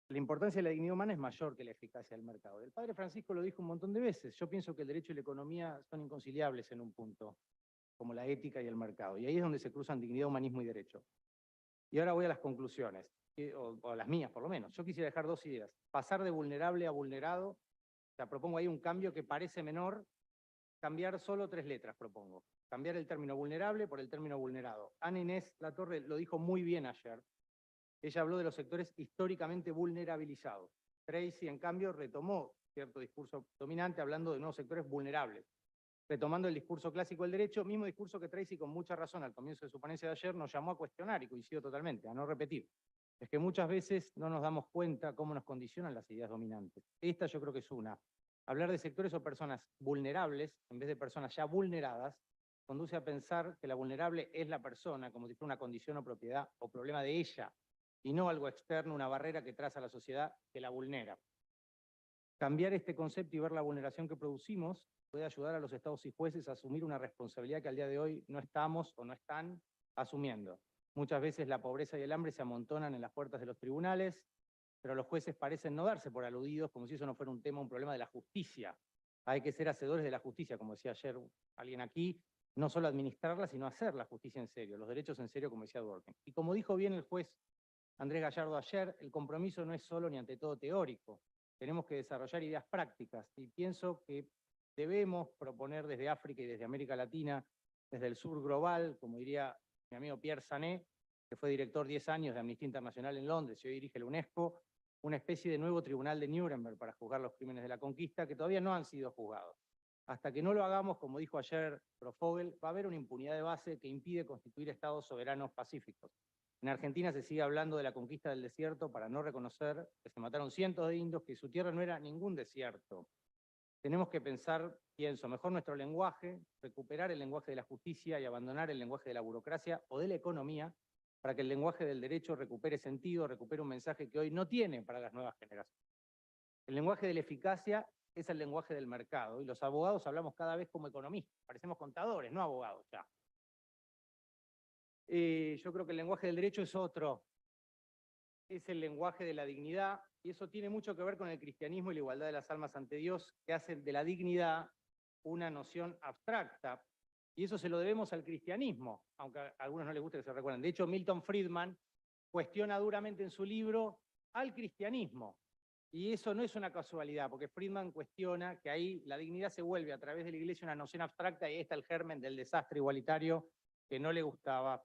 La importancia de la dignidad humana es mayor que la eficacia del mercado. El padre Francisco lo dijo un montón de veces. Yo pienso que el derecho y la economía son inconciliables en un punto, como la ética y el mercado. Y ahí es donde se cruzan dignidad, humanismo y derecho. Y ahora voy a las conclusiones, o las mías por lo menos. Yo quisiera dejar 2 ideas. Pasar de vulnerable a vulnerado. O sea, propongo ahí un cambio que parece menor. Cambiar solo 3 letras, propongo. Cambiar el término vulnerable por el término vulnerado. Ana Inés Latorre lo dijo muy bien ayer. Ella habló de los sectores históricamente vulnerabilizados. Tracy, en cambio, retomó cierto discurso dominante hablando de nuevos sectores vulnerables. Retomando el discurso clásico del derecho, mismo discurso que Tracy, con mucha razón, al comienzo de su ponencia de ayer, nos llamó a cuestionar, y coincido totalmente, a no repetir. Es que muchas veces no nos damos cuenta cómo nos condicionan las ideas dominantes. Esta yo creo que es una. Hablar de sectores o personas vulnerables, en vez de personas ya vulneradas, conduce a pensar que la vulnerable es la persona, como si fuera una condición o propiedad o problema de ella, y no algo externo, una barrera que traza la sociedad que la vulnera. Cambiar este concepto y ver la vulneración que producimos puede ayudar a los estados y jueces a asumir una responsabilidad que al día de hoy no estamos o no están asumiendo. Muchas veces la pobreza y el hambre se amontonan en las puertas de los tribunales, pero los jueces parecen no darse por aludidos, como si eso no fuera un tema, un problema de la justicia. Hay que ser hacedores de la justicia, como decía ayer alguien aquí, no solo administrarla, sino hacer la justicia en serio, los derechos en serio, como decía Dworkin. Y como dijo bien el juez Andrés Gallardo ayer, el compromiso no es solo ni ante todo teórico. Tenemos que desarrollar ideas prácticas, y pienso que debemos proponer desde África y desde América Latina, desde el sur global, como diría mi amigo Pierre Sané, que fue director 10 años de Amnistía Internacional en Londres y hoy dirige la UNESCO, una especie de nuevo tribunal de Nuremberg para juzgar los crímenes de la conquista que todavía no han sido juzgados. Hasta que no lo hagamos, como dijo ayer Profogel, va a haber una impunidad de base que impide constituir estados soberanos pacíficos. En Argentina se sigue hablando de la conquista del desierto para no reconocer que se mataron cientos de indios, que su tierra no era ningún desierto. Tenemos que pensar, pienso, mejor nuestro lenguaje, recuperar el lenguaje de la justicia y abandonar el lenguaje de la burocracia o de la economía, para que el lenguaje del derecho recupere sentido, recupere un mensaje que hoy no tiene para las nuevas generaciones. El lenguaje de la eficacia es el lenguaje del mercado, y los abogados hablamos cada vez como economistas, parecemos contadores, no abogados ya. Yo creo que el lenguaje del derecho es otro, es el lenguaje de la dignidad, y eso tiene mucho que ver con el cristianismo y la igualdad de las almas ante Dios, que hacen de la dignidad una noción abstracta, y eso se lo debemos al cristianismo, aunque a algunos no les guste que se recuerden. De hecho, Milton Friedman cuestiona duramente en su libro al cristianismo, y eso no es una casualidad, porque Friedman cuestiona que ahí la dignidad se vuelve a través de la Iglesia una noción abstracta, y ahí está el germen del desastre igualitario que no le gustaba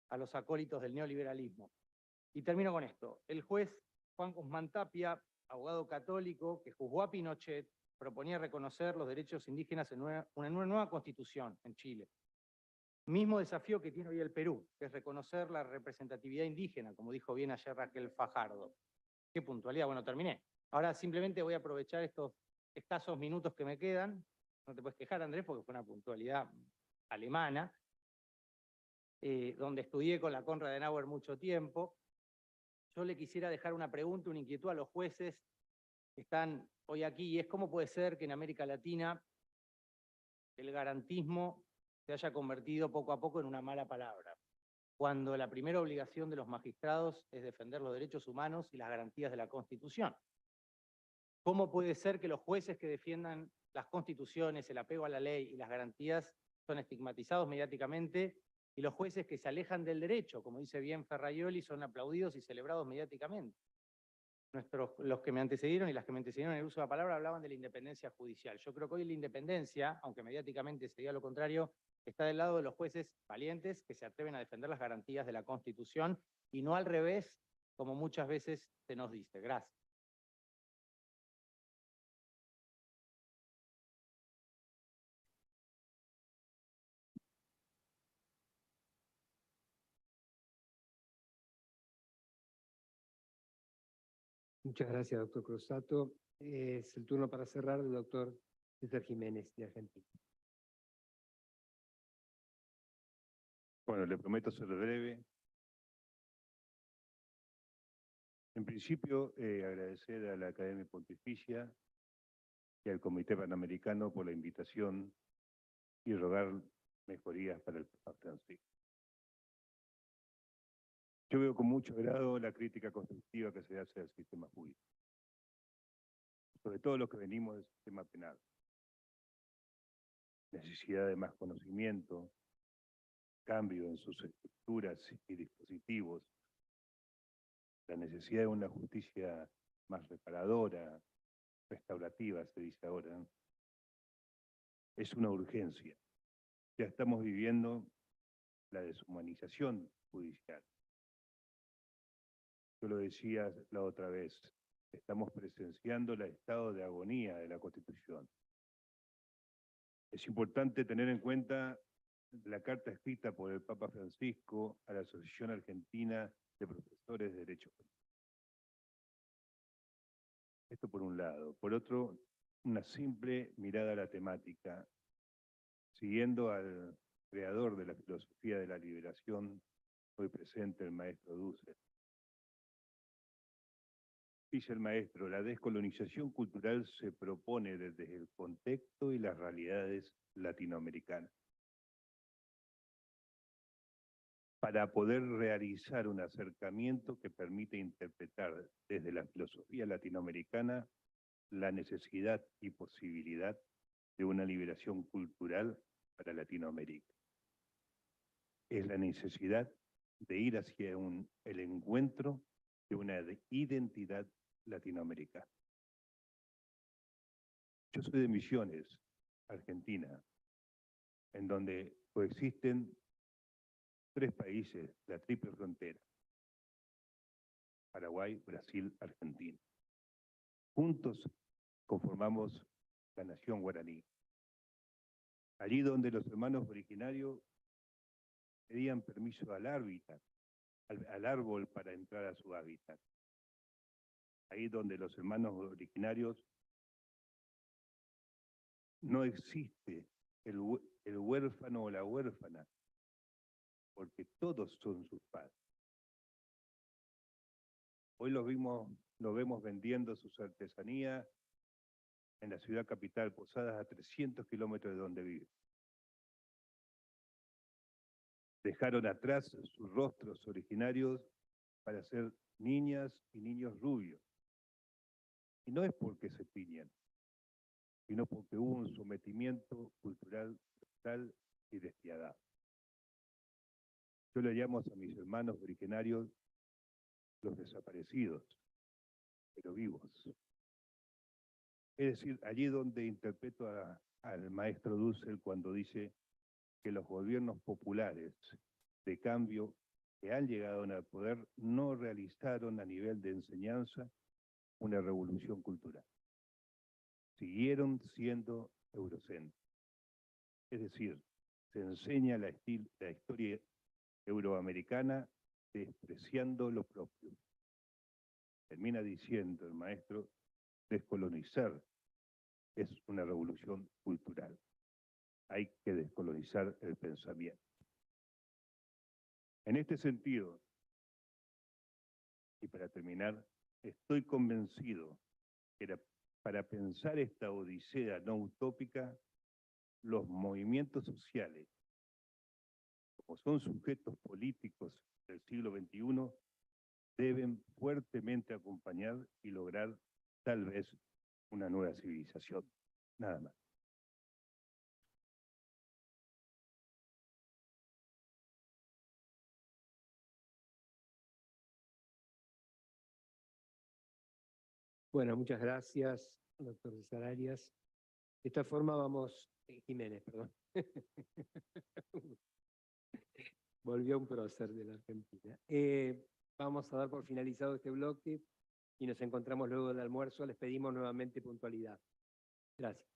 a los acólitos del neoliberalismo. Y termino con esto. El juez Juan Guzmán Tapia, abogado católico, que juzgó a Pinochet, proponía reconocer los derechos indígenas en una nueva constitución en Chile. Mismo desafío que tiene hoy el Perú, que es reconocer la representatividad indígena, como dijo bien ayer Raquel Fajardo. Qué puntualidad. Bueno, terminé. Ahora simplemente voy a aprovechar estos escasos minutos que me quedan. No te puedes quejar, Andrés, porque fue una puntualidad alemana, donde estudié con la Konrad Adenauer mucho tiempo. Yo le quisiera dejar una pregunta, una inquietud a los jueces que están hoy aquí, y es cómo puede ser que en América Latina el garantismo se haya convertido poco a poco en una mala palabra, cuando la primera obligación de los magistrados es defender los derechos humanos y las garantías de la Constitución. ¿Cómo puede ser que los jueces que defiendan las constituciones, el apego a la ley y las garantías son estigmatizados mediáticamente, y los jueces que se alejan del derecho, como dice bien Ferraioli, son aplaudidos y celebrados mediáticamente? Los que me antecedieron y las que me antecedieron en el uso de la palabra hablaban de la independencia judicial. Yo creo que hoy la independencia, aunque mediáticamente se diga lo contrario, está del lado de los jueces valientes que se atreven a defender las garantías de la Constitución, y no al revés, como muchas veces se nos dice. Gracias. Muchas gracias, doctor Crosato. Es el turno para cerrar del doctor César Jiménez, de Argentina. Bueno, le prometo ser breve. En principio, agradecer a la Academia Pontificia y al Comité Panamericano por la invitación y rogar mejorías para el Papa Francisco. Yo veo con mucho agrado la crítica constructiva que se hace al sistema judicial, sobre todo los que venimos del sistema penal. Necesidad de más conocimiento, cambio en sus estructuras y dispositivos, la necesidad de una justicia más reparadora, restaurativa, se dice ahora, es una urgencia. Ya estamos viviendo la deshumanización judicial. Yo lo decía la otra vez, estamos presenciando el estado de agonía de la Constitución. Es importante tener en cuenta la carta escrita por el Papa Francisco a la Asociación Argentina de Profesores de Derecho Penal. Esto por un lado. Por otro, una simple mirada a la temática, siguiendo al creador de la filosofía de la liberación, hoy presente, el maestro Dussel. Dice el maestro, la descolonización cultural se propone desde el contexto y las realidades latinoamericanas, para poder realizar un acercamiento que permite interpretar desde la filosofía latinoamericana la necesidad y posibilidad de una liberación cultural para Latinoamérica. Es la necesidad de ir hacia el encuentro de una identidad latinoamericana. Yo soy de Misiones, Argentina, en donde coexisten 3 países, la triple frontera: Paraguay, Brasil, Argentina. Juntos conformamos la nación guaraní. allí donde los hermanos originarios pedían permiso al hábitat, al árbol para entrar a su hábitat. Ahí donde los hermanos originarios no existe el huérfano o la huérfana, porque todos son sus padres. Hoy lo vemos vendiendo sus artesanías en la ciudad capital, Posadas, a 300 kilómetros de donde vive. Dejaron atrás sus rostros originarios para ser niñas y niños rubios. Y no es porque se tiñan, sino porque hubo un sometimiento cultural total y despiadado. Yo le llamo a mis hermanos originarios los desaparecidos, pero vivos. Es decir, allí donde interpreto al maestro Dussel cuando dice que los gobiernos populares de cambio que han llegado al poder no realizaron a nivel de enseñanza una revolución cultural. Siguieron siendo eurocéntricos. Es decir, se enseña la historia euroamericana despreciando lo propio. Termina diciendo el maestro, descolonizar es una revolución cultural. Hay que descolonizar el pensamiento. En este sentido, y para terminar, estoy convencido que para pensar esta odisea no utópica, los movimientos sociales, como son sujetos políticos del siglo XXI, deben fuertemente acompañar y lograr tal vez una nueva civilización. Nada más. Bueno, muchas gracias, doctor César Arias. De esta forma vamos, Jiménez, perdón. Volvió un prócer de la Argentina. Vamos a dar por finalizado este bloque y nos encontramos luego del almuerzo. Les pedimos nuevamente puntualidad. Gracias.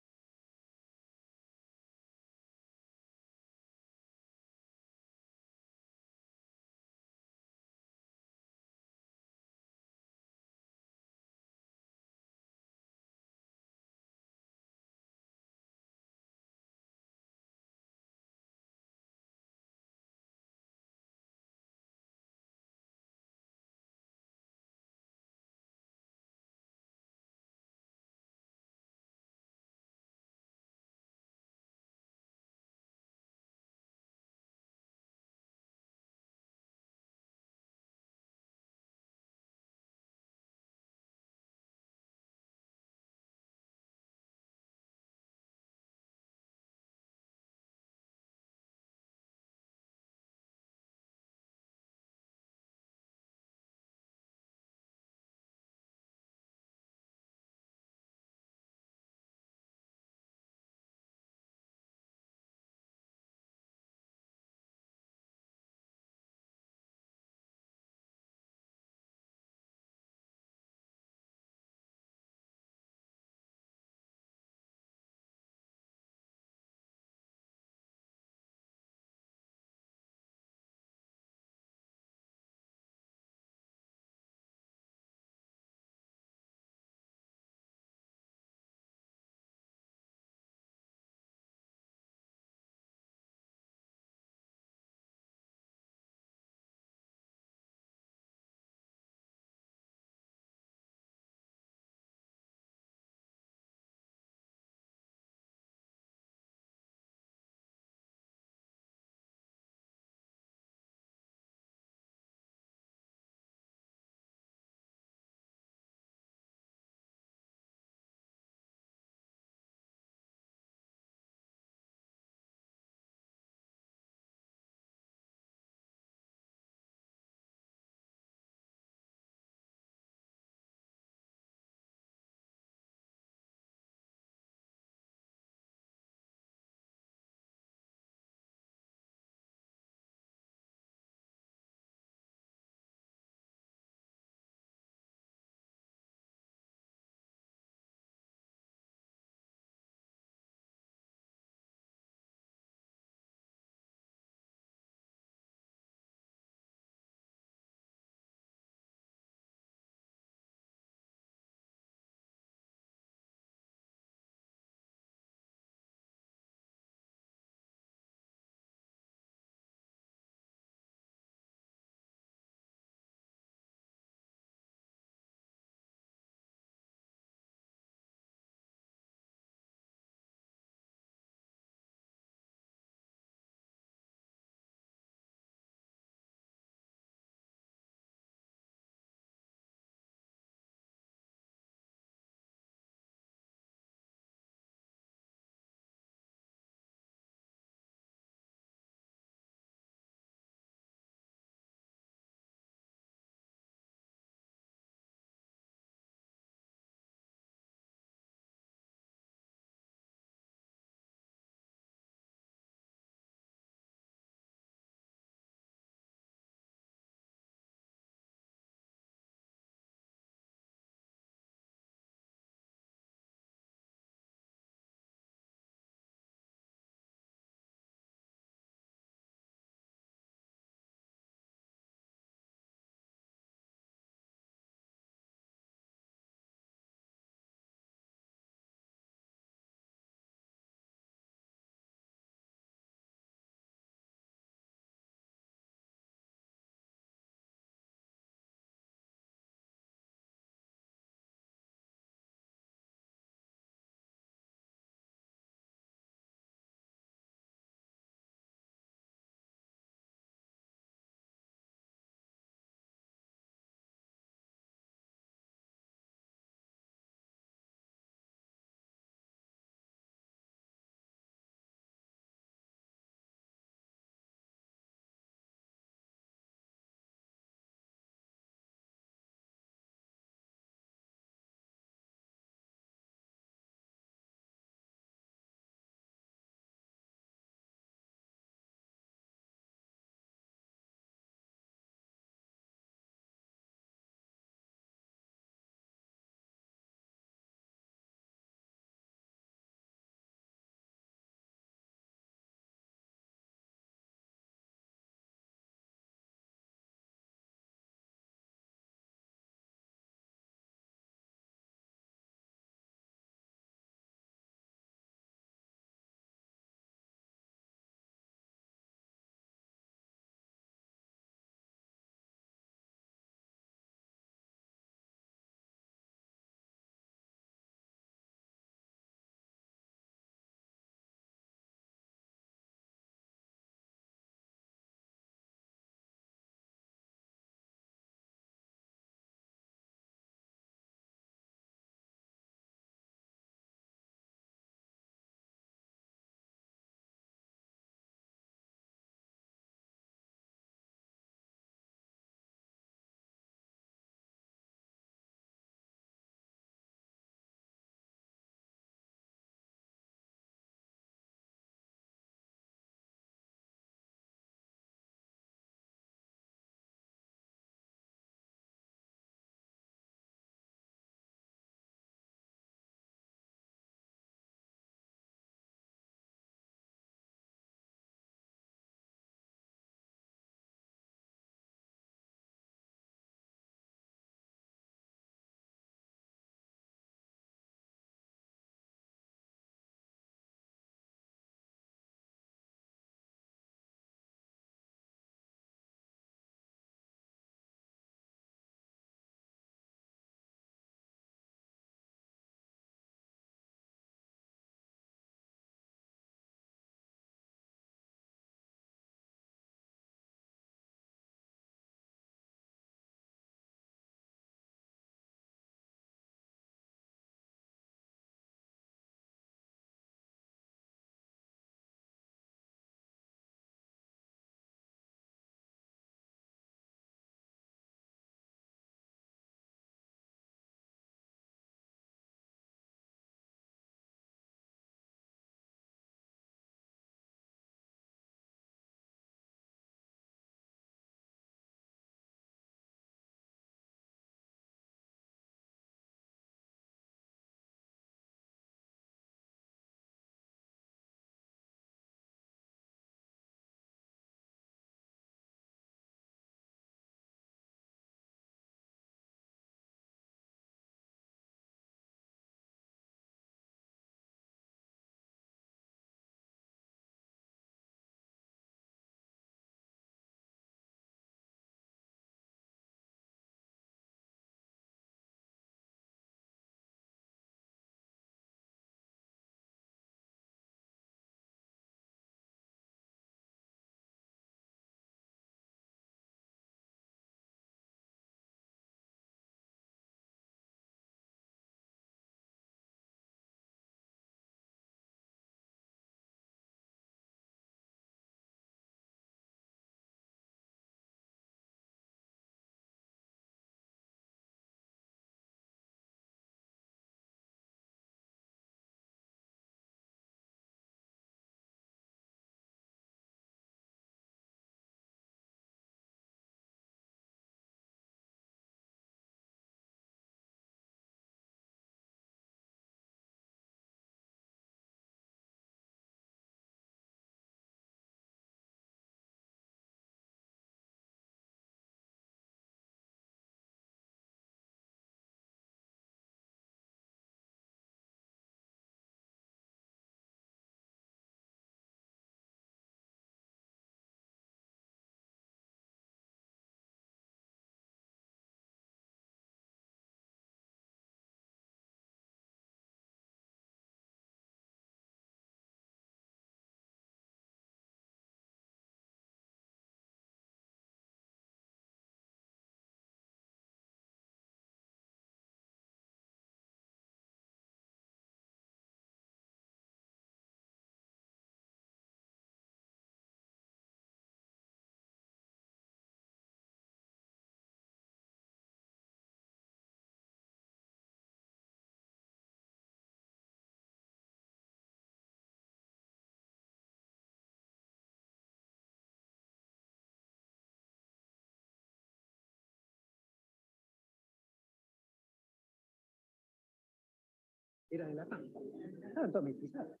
Era de la Pampa. Estaban todos mestizados.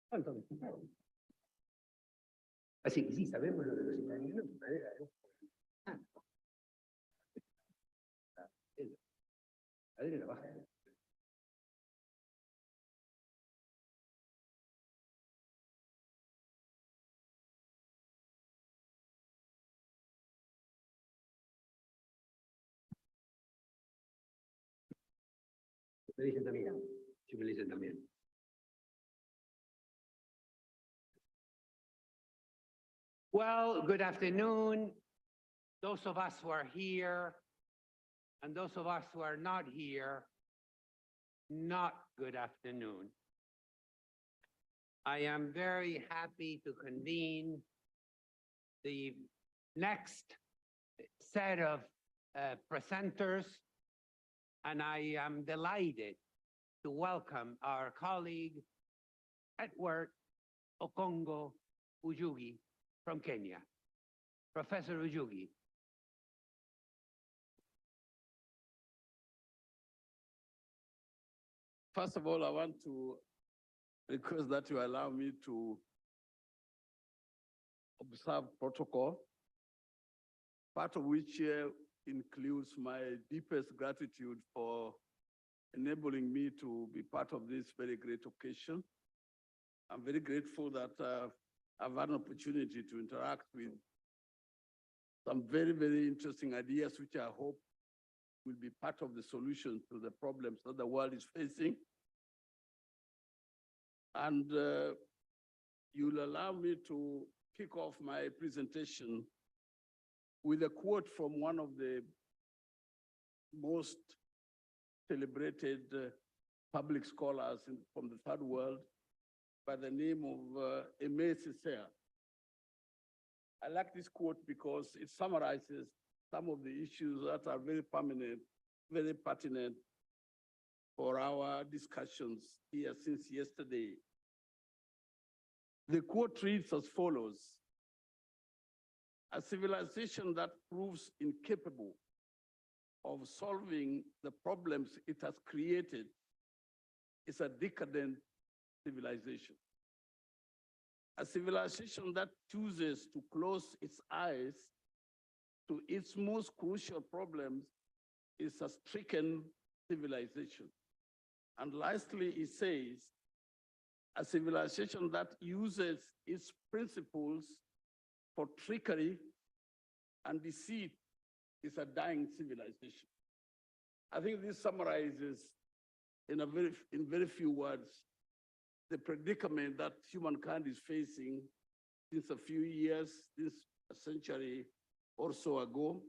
Estaban todos mestizados. Así que sí, sabemos lo de los italianos, de manera de la baja. Me dicen también. Sí, me dicen también. Well, good afternoon. Those of us who are here and those of us who are not here, not good afternoon. I am very happy to convene the next set of presenters, and I am delighted to welcome our colleague, Edward Okongo Ujugi from Kenya. Professor Ujugi. First of all, I want to request that you allow me to observe protocol, part of which includes my deepest gratitude for enabling me to be part of this very great occasion. I'm very grateful that I've had an opportunity to interact with some very, very interesting ideas, which I hope will be part of the solution to the problems that the world is facing. And you'll allow me to kick off my presentation with a quote from one of the most celebrated public scholars from the third world by the name of Aimé Césaire. I like this quote because it summarizes some of the issues that are very permanent, very pertinent for our discussions here since yesterday. The quote reads as follows: "A civilization that proves incapable of solving the problems it has created is a decadent civilization. A civilization that chooses to close its eyes to its most crucial problems is a stricken civilization." And lastly, it says, "A civilization that uses its principles for trickery and deceit is a dying civilization." I think this summarizes in very few words the predicament that humankind is facing since a few years, since a century or so ago.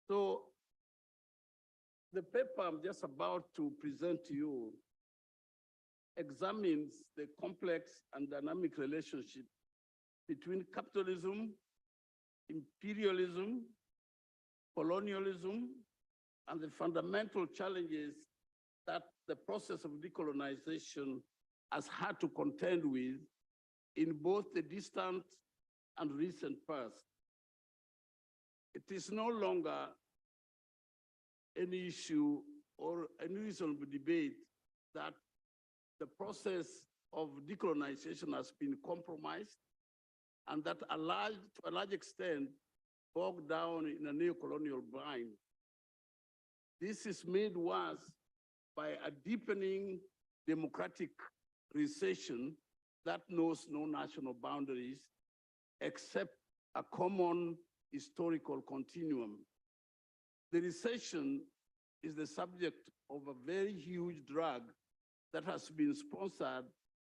So the paper I'm just about to present to you examines the complex and dynamic relationship between capitalism, imperialism, colonialism, and the fundamental challenges that the process of decolonization has had to contend with in both the distant and recent past. It is no longer any issue or any reasonable debate that the process of decolonization has been compromised and that to a large extent bogged down in a neocolonial brine. This is made worse by a deepening democratic recession that knows no national boundaries except a common historical continuum. The recession is the subject of a very huge drag that has been sponsored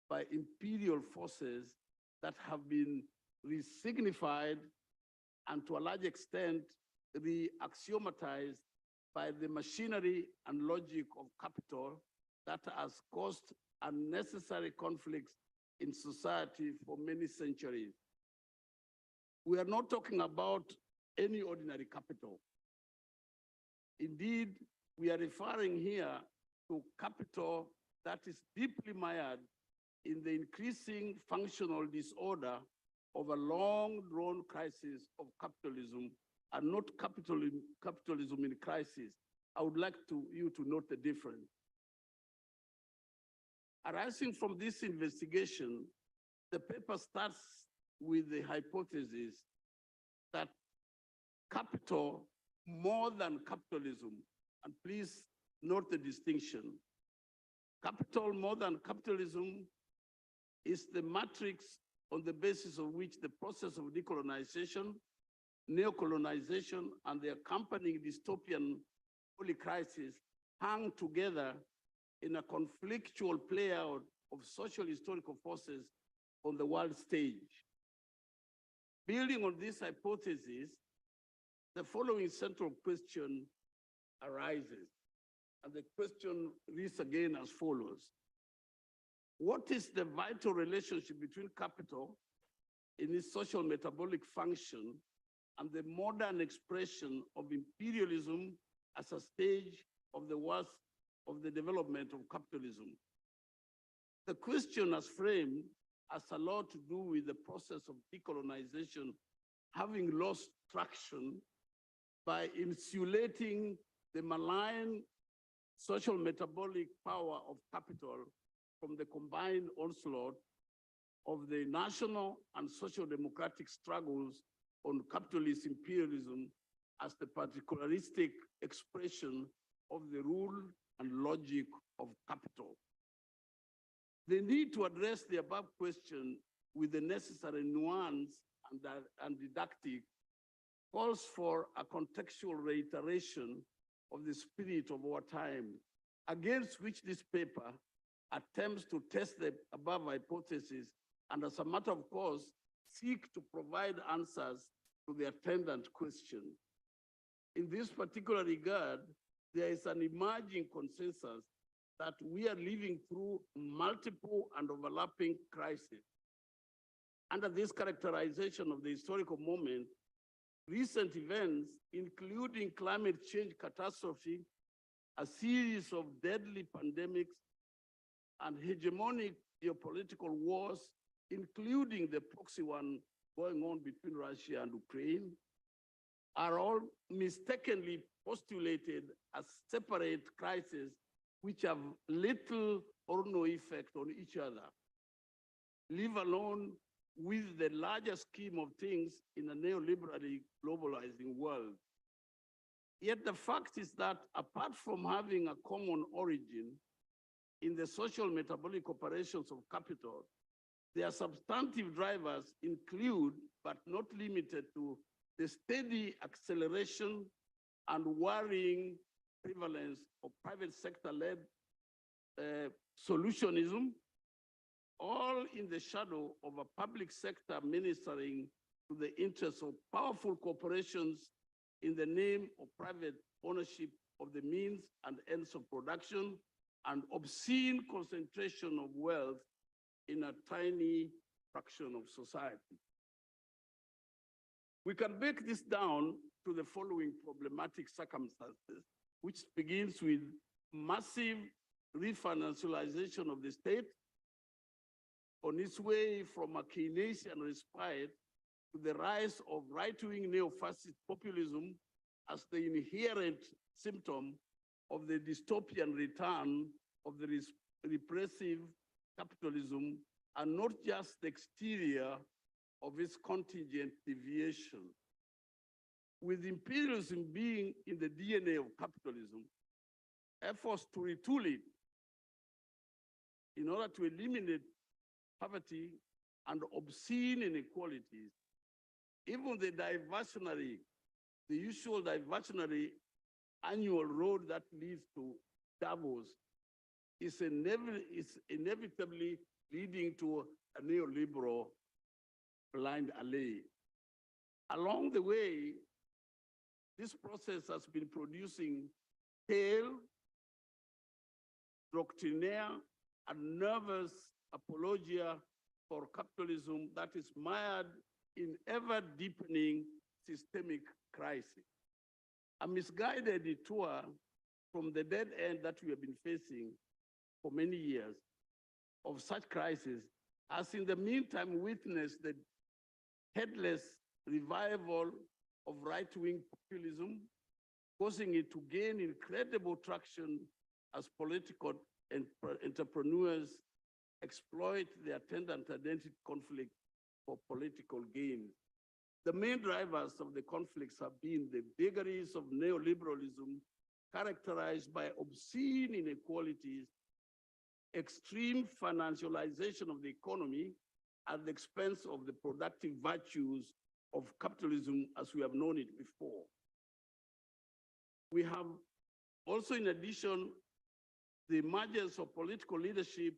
by imperial forces that have been resignified and to a large extent re-axiomatized by the machinery and logic of capital that has caused unnecessary conflicts in society for many centuries. We are not talking about any ordinary capital. Indeed, we are referring here to capital that is deeply mired in the increasing functional disorder of a long-drawn crisis of capitalism and not capitalism in crisis. I would like you to note the difference. Arising from this investigation, the paper starts with the hypothesis that capital more than capitalism, and please note the distinction. Capital more than capitalism is the matrix on the basis of which the process of decolonization, neocolonization, and the accompanying dystopian holy crisis hang together in a conflictual play-out of social historical forces on the world stage. Building on this hypothesis, the following central question arises, and the question reads again as follows. What is the vital relationship between capital in its social metabolic function and the modern expression of imperialism as a stage of the worst of the development of capitalism? The question as framed has a lot to do with the process of decolonization having lost traction by insulating the malign social metabolic power of capital from the combined onslaught of the national and social democratic struggles on capitalist imperialism as the particularistic expression of the rule and logic of capital. The need to address the above question with the necessary nuance and didactic calls for a contextual reiteration of the spirit of our time, against which this paper attempts to test the above hypothesis and, as a matter of course, seek to provide answers to the attendant question. In this particular regard, there is an emerging consensus that we are living through multiple and overlapping crises. Under this characterization of the historical moment, recent events, including climate change catastrophe, a series of deadly pandemics, and hegemonic geopolitical wars, including the proxy one going on between Russia and Ukraine, are all mistakenly postulated as separate crises which have little or no effect on each other, leave alone with the larger scheme of things in a neoliberally globalizing world. Yet the fact is that apart from having a common origin in the social metabolic operations of capital, their substantive drivers include, but not limited to, the steady acceleration and worrying prevalence of private sector-led solutionism, all in the shadow of a public sector ministering to the interests of powerful corporations in the name of private ownership of the means and ends of production and obscene concentration of wealth in a tiny fraction of society. We can break this down to the following problematic circumstances, which begins with massive refinancialization of the state on its way from a Keynesian respite to the rise of right-wing neo-fascist populism as the inherent symptom of the dystopian return of the repressive capitalism, and not just the exterior of its contingent deviation. With imperialism being in the DNA of capitalism, efforts to retool it in order to eliminate poverty and obscene inequalities, even the usual diversionary annual road that leads to Davos is inevitably leading to a neoliberal blind alley. Along the way, this process has been producing pale, doctrinaire, and nervous apologia for capitalism that is mired in ever-deepening systemic crisis. A misguided detour from the dead end that we have been facing for many years of such crisis has in the meantime witnessed the headless revival of right-wing populism, causing it to gain incredible traction as political entrepreneurs exploit the attendant identity conflict for political gain. The main drivers of the conflicts have been the vagaries of neoliberalism, characterized by obscene inequalities, extreme financialization of the economy at the expense of the productive virtues of capitalism as we have known it before. We have also, in addition, the emergence of political leadership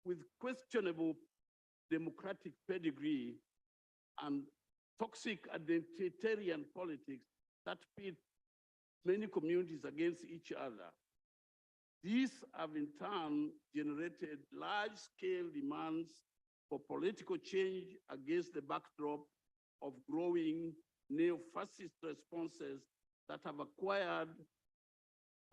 with questionable democratic pedigree and toxic identitarian politics that pit many communities against each other. These have in turn generated large-scale demands for political change against the backdrop of growing neo-fascist responses that have acquired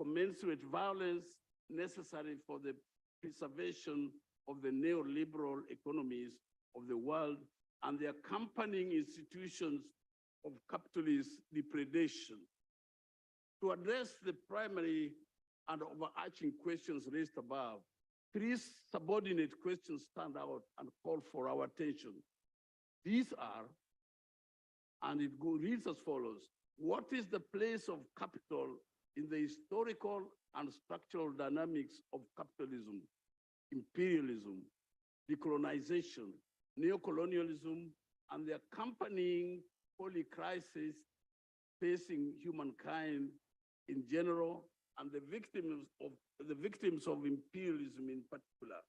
commensurate violence necessary for the preservation of the neoliberal economies of the world and the accompanying institutions of capitalist depredation. To address the primary and overarching questions raised above, three subordinate questions stand out and call for our attention. These are, and it reads as follows: what is the place of capital in the historical and structural dynamics of capitalism, imperialism, decolonization, neocolonialism, and the accompanying polycrisis facing humankind in general and the victims of imperialism in particular?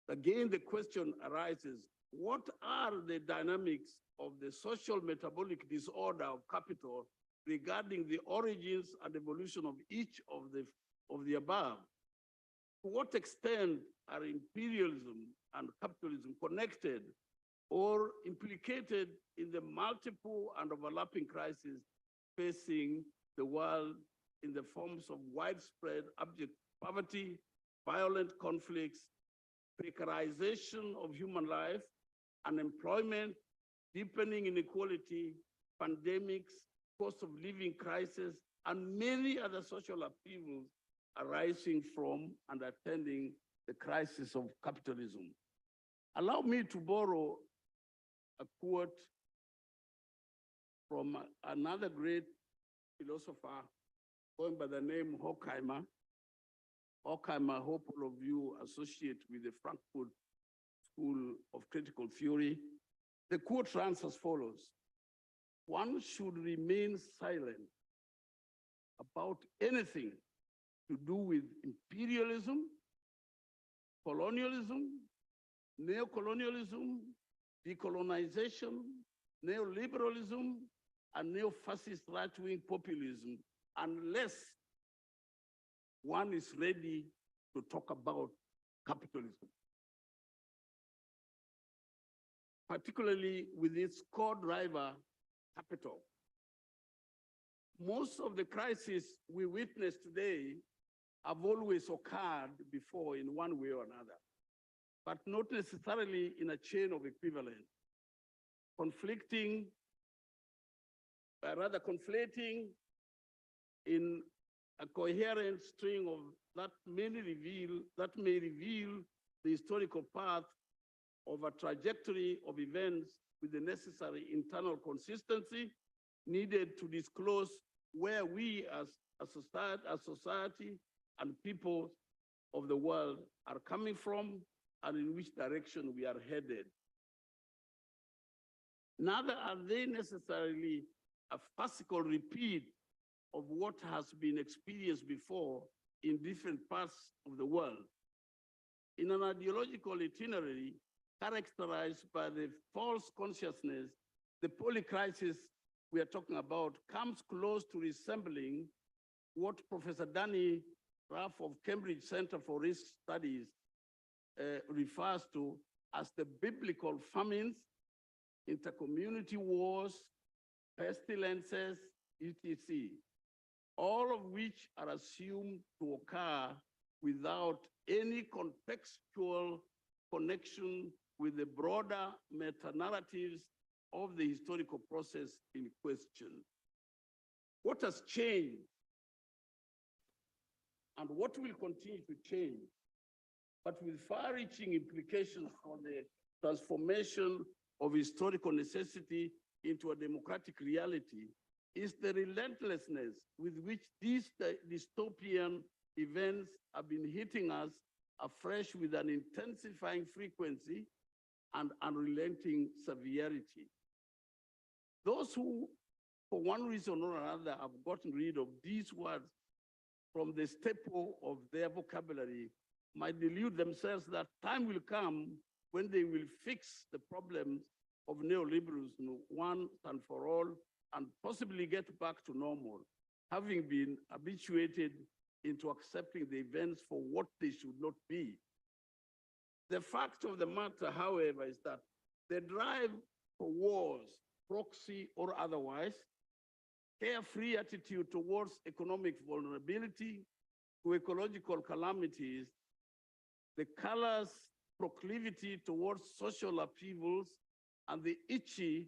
Again, the question arises: what are the dynamics of the social metabolic disorder of capital regarding the origins and evolution of each of the above? To what extent are imperialism and capitalism connected or implicated in the multiple and overlapping crises facing the world in the forms of widespread abject poverty, violent conflicts, precarization of human life, unemployment, deepening inequality, pandemics, cost of living crisis, and many other social upheavals arising from and attending the crisis of capitalism? Allow me to borrow a quote from another great philosopher going by the name Horkheimer. Horkheimer, I hope all of you associate with the Frankfurt School of Critical Theory. The quote runs as follows: one should remain silent about anything to do with imperialism, colonialism, neocolonialism, decolonization, neoliberalism, and neo-fascist right-wing populism, unless one is ready to talk about capitalism, particularly with its core driver, capital. Most of the crises we witness today have always occurred before in one way or another, but not necessarily in a chain of equivalence, conflicting conflating in a coherent string of that may reveal the historical path of a trajectory of events with the necessary internal consistency needed to disclose where we as a society and people of the world are coming from and in which direction we are headed. Neither are they necessarily a farcical repeat of what has been experienced before in different parts of the world. In an ideological itinerary characterized by the false consciousness, the polycrisis we are talking about comes close to resembling what Professor Danny Raff of Cambridge Center for Risk Studies refers to as the biblical famines, intercommunity wars, pestilences, etc., all of which are assumed to occur without any contextual connection with the broader meta-narratives of the historical process in question. What has changed and what will continue to change but with far-reaching implications for the transformation of historical necessity into a democratic reality, is the relentlessness with which these dystopian events have been hitting us afresh with an intensifying frequency and unrelenting severity. Those who, for one reason or another, have gotten rid of these words from the staple of their vocabulary might delude themselves that time will come when they will fix the problems of neoliberalism once and for all, and possibly get back to normal, having been habituated into accepting the events for what they should not be. The fact of the matter, however, is that the drive for wars, proxy or otherwise, carefree attitude towards economic vulnerability to ecological calamities, the callous proclivity towards social upheavals, and the itchy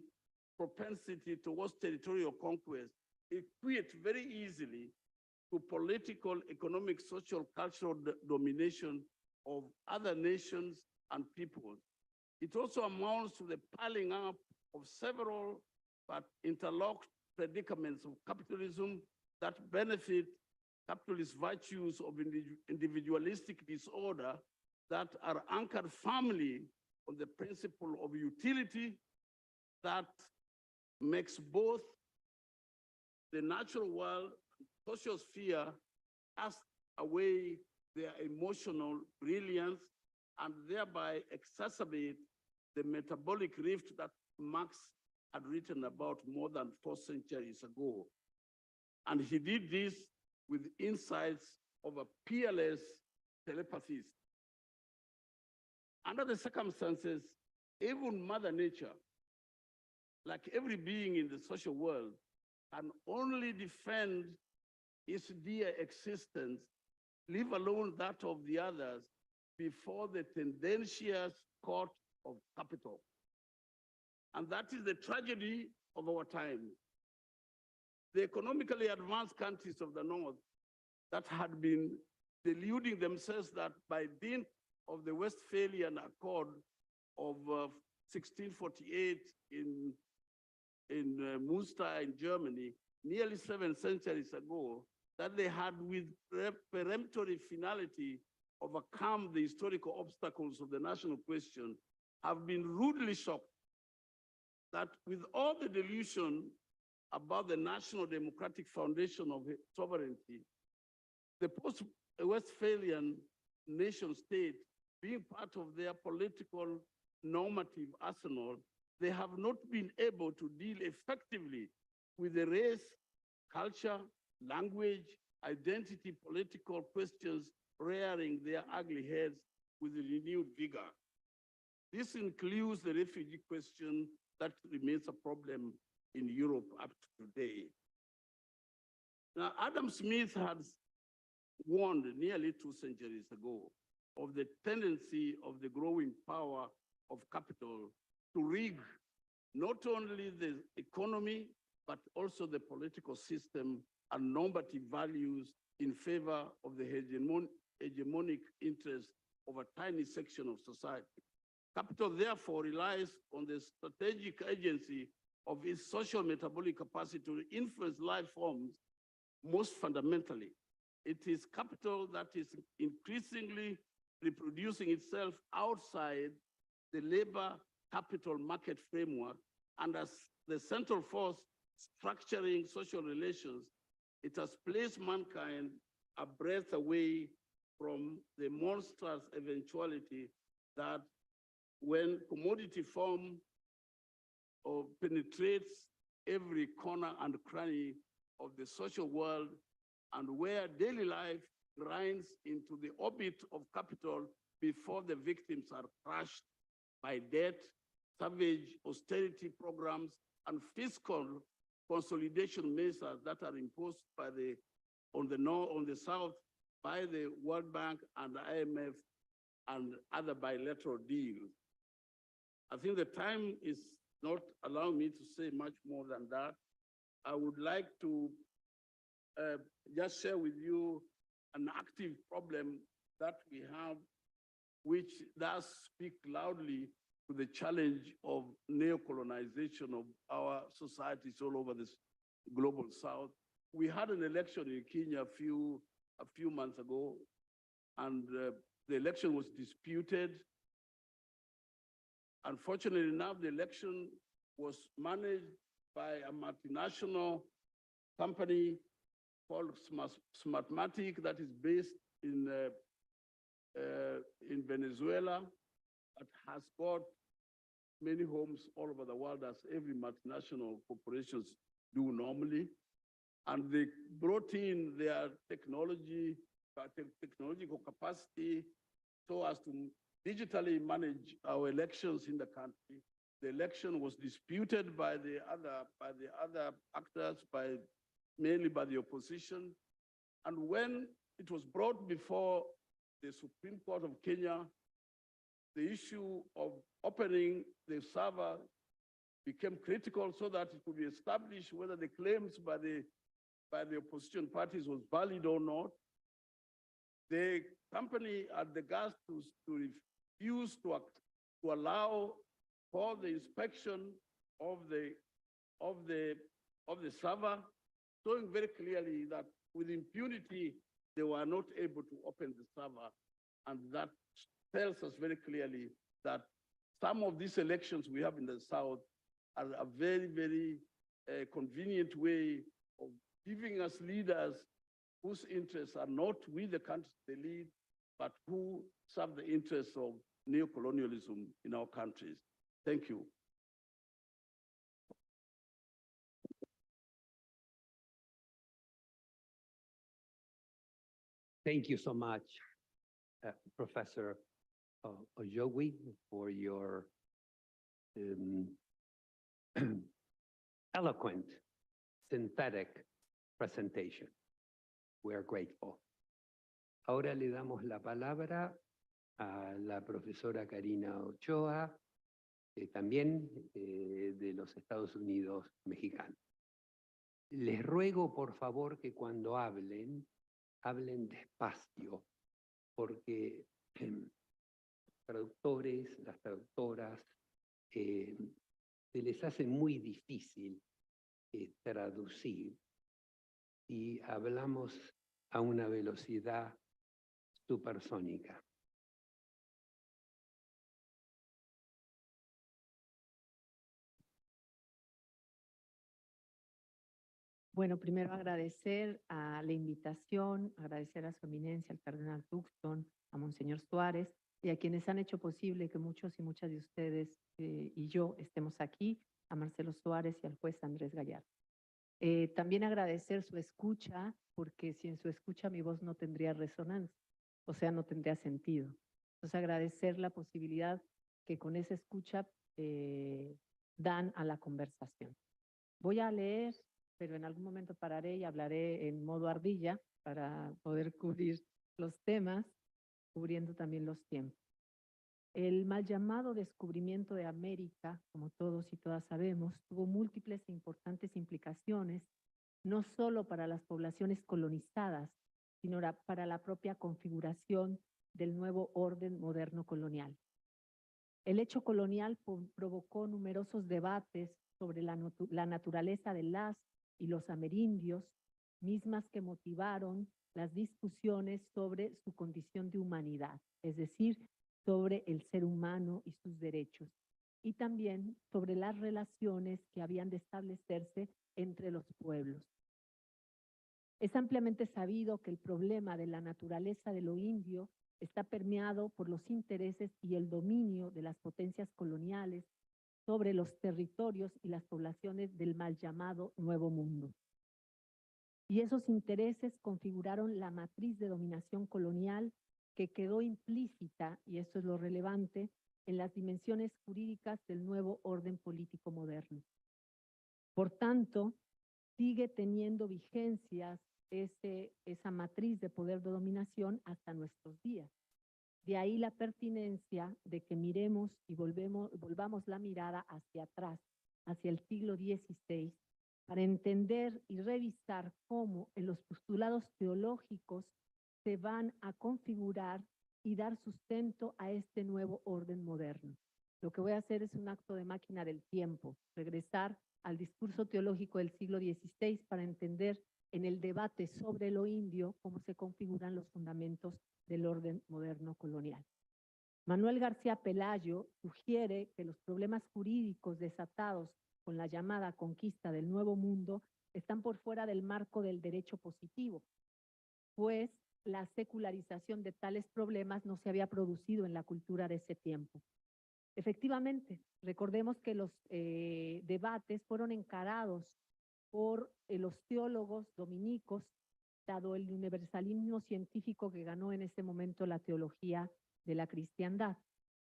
propensity towards territorial conquest equate very easily to political, economic, social, cultural domination of other nations and peoples. It also amounts to the piling up of several but interlocked predicaments of capitalism that benefit capitalist virtues of individualistic disorder that are anchored firmly on the principle of utility that makes both the natural world and social sphere cast away their emotional brilliance and thereby exacerbate the metabolic rift that Marx had written about more than 4 centuries ago. And he did this with insights of a peerless telepathist. Under the circumstances, even Mother Nature, like every being in the social world, can only defend its dear existence, leave alone that of the others, before the tendentious court of capital. And that is the tragedy of our time. The economically advanced countries of the North that had been deluding themselves that by dint of the Westphalian Accord of 1648 in Münster in Germany, nearly 7 centuries ago, that they had with peremptory finality overcome the historical obstacles of the national question, have been rudely shocked that with all the delusion about the national democratic foundation of sovereignty, the post-Westphalian nation state being part of their political normative arsenal, they have not been able to deal effectively with the race, culture, language, identity, political questions rearing their ugly heads with renewed vigor. This includes the refugee question that remains a problem in Europe up to today. Now, Adam Smith has warned nearly 2 centuries ago of the tendency of the growing power of capital to rig not only the economy, but also the political system and normative values in favor of the hegemonic interest of a tiny section of society. Capital therefore relies on the strategic agency of its social metabolic capacity to influence life forms most fundamentally. It is capital that is increasingly reproducing itself outside the labor capital market framework, and as the central force structuring social relations, it has placed mankind a breath away from the monstrous eventuality that when commodity form or penetrates every corner and cranny of the social world, and where daily life grinds into the orbit of capital before the victims are crushed by debt, savage austerity programs, and fiscal consolidation measures that are imposed by on the South by the World Bank and the IMF and other bilateral deals. I think the time is not allowing me to say much more than that. I would like to just share with you an active problem that we have which does speak loudly to the challenge of neocolonization of our societies all over this global south. We had an election in Kenya a few months ago, and the election was disputed. Unfortunately enough, the election was managed by a multinational company called Smartmatic that is based in Venezuela, that has got many homes all over the world, as every multinational corporations do normally. And they brought in their technological capacity so as to digitally manage our elections in the country. The election was disputed by the other actors, mainly by the opposition. And when it was brought before the Supreme Court of Kenya, the issue of opening the server became critical so that it could be established whether the claims by the opposition parties was valid or not. The company had the guts to refuse to allow for the inspection of the server, showing very clearly that with impunity, they were not able to open the server. And that tells us very clearly that some of these elections we have in the South are a very, very convenient way of giving us leaders whose interests are not with the countries they lead, but who serve the interests of neocolonialism in our countries. Thank you. Thank you so much, Professor Ojowi, for your eloquent, synthetic presentation. We are grateful. Ahora le damos la palabra a la profesora Karina Ochoa, también de los Estados Unidos mexicanos. Les ruego, por favor, que cuando hablen despacio, porque los traductores, las traductoras, se les hace muy difícil traducir y hablamos a una velocidad supersónica. Bueno, primero agradecer a la invitación, agradecer a su eminencia, al cardenal Tuxton, a Monseñor Suárez y a quienes han hecho posible que muchos y muchas de ustedes y yo estemos aquí, a Marcelo Suárez y al juez Andrés Gallardo. También agradecer su escucha, porque sin su escucha mi voz no tendría resonancia, o sea, no tendría sentido. Entonces agradecer la posibilidad que con esa escucha dan a la conversación. Voy a leer, pero en algún momento pararé y hablaré en modo ardilla para poder cubrir los temas, cubriendo también los tiempos. El mal llamado descubrimiento de América, como todos y todas sabemos, tuvo múltiples e importantes implicaciones, no solo para las poblaciones colonizadas, sino para la propia configuración del nuevo orden moderno colonial. El hecho colonial provocó numerosos debates sobre la naturaleza de las y los amerindios, mismas que motivaron las discusiones sobre su condición de humanidad, es decir, sobre el ser humano y sus derechos, y también sobre las relaciones que habían de establecerse entre los pueblos. Es ampliamente sabido que el problema de la naturaleza de lo indio está permeado por los intereses y el dominio de las potencias coloniales sobre los territorios y las poblaciones del mal llamado Nuevo Mundo. Y esos intereses configuraron la matriz de dominación colonial que quedó implícita, y esto es lo relevante, en las dimensiones jurídicas del nuevo orden político moderno. Por tanto, sigue teniendo vigencias esa matriz de poder de dominación hasta nuestros días. De ahí la pertinencia de que miremos y volvamos la mirada hacia atrás, hacia el siglo XVI, para entender y revisar cómo en los postulados teológicos se van a configurar y dar sustento a este nuevo orden moderno. Lo que voy a hacer es un acto de máquina del tiempo, regresar al discurso teológico del siglo XVI para entender en el debate sobre lo indio cómo se configuran los fundamentos del orden moderno colonial. Manuel García Pelayo sugiere que los problemas jurídicos desatados con la llamada conquista del Nuevo Mundo están por fuera del marco del derecho positivo, pues la secularización de tales problemas no se había producido en la cultura de ese tiempo. Efectivamente, recordemos que los debates fueron encarados por los teólogos dominicos, dado el universalismo científico que ganó en ese momento la teología de la cristiandad.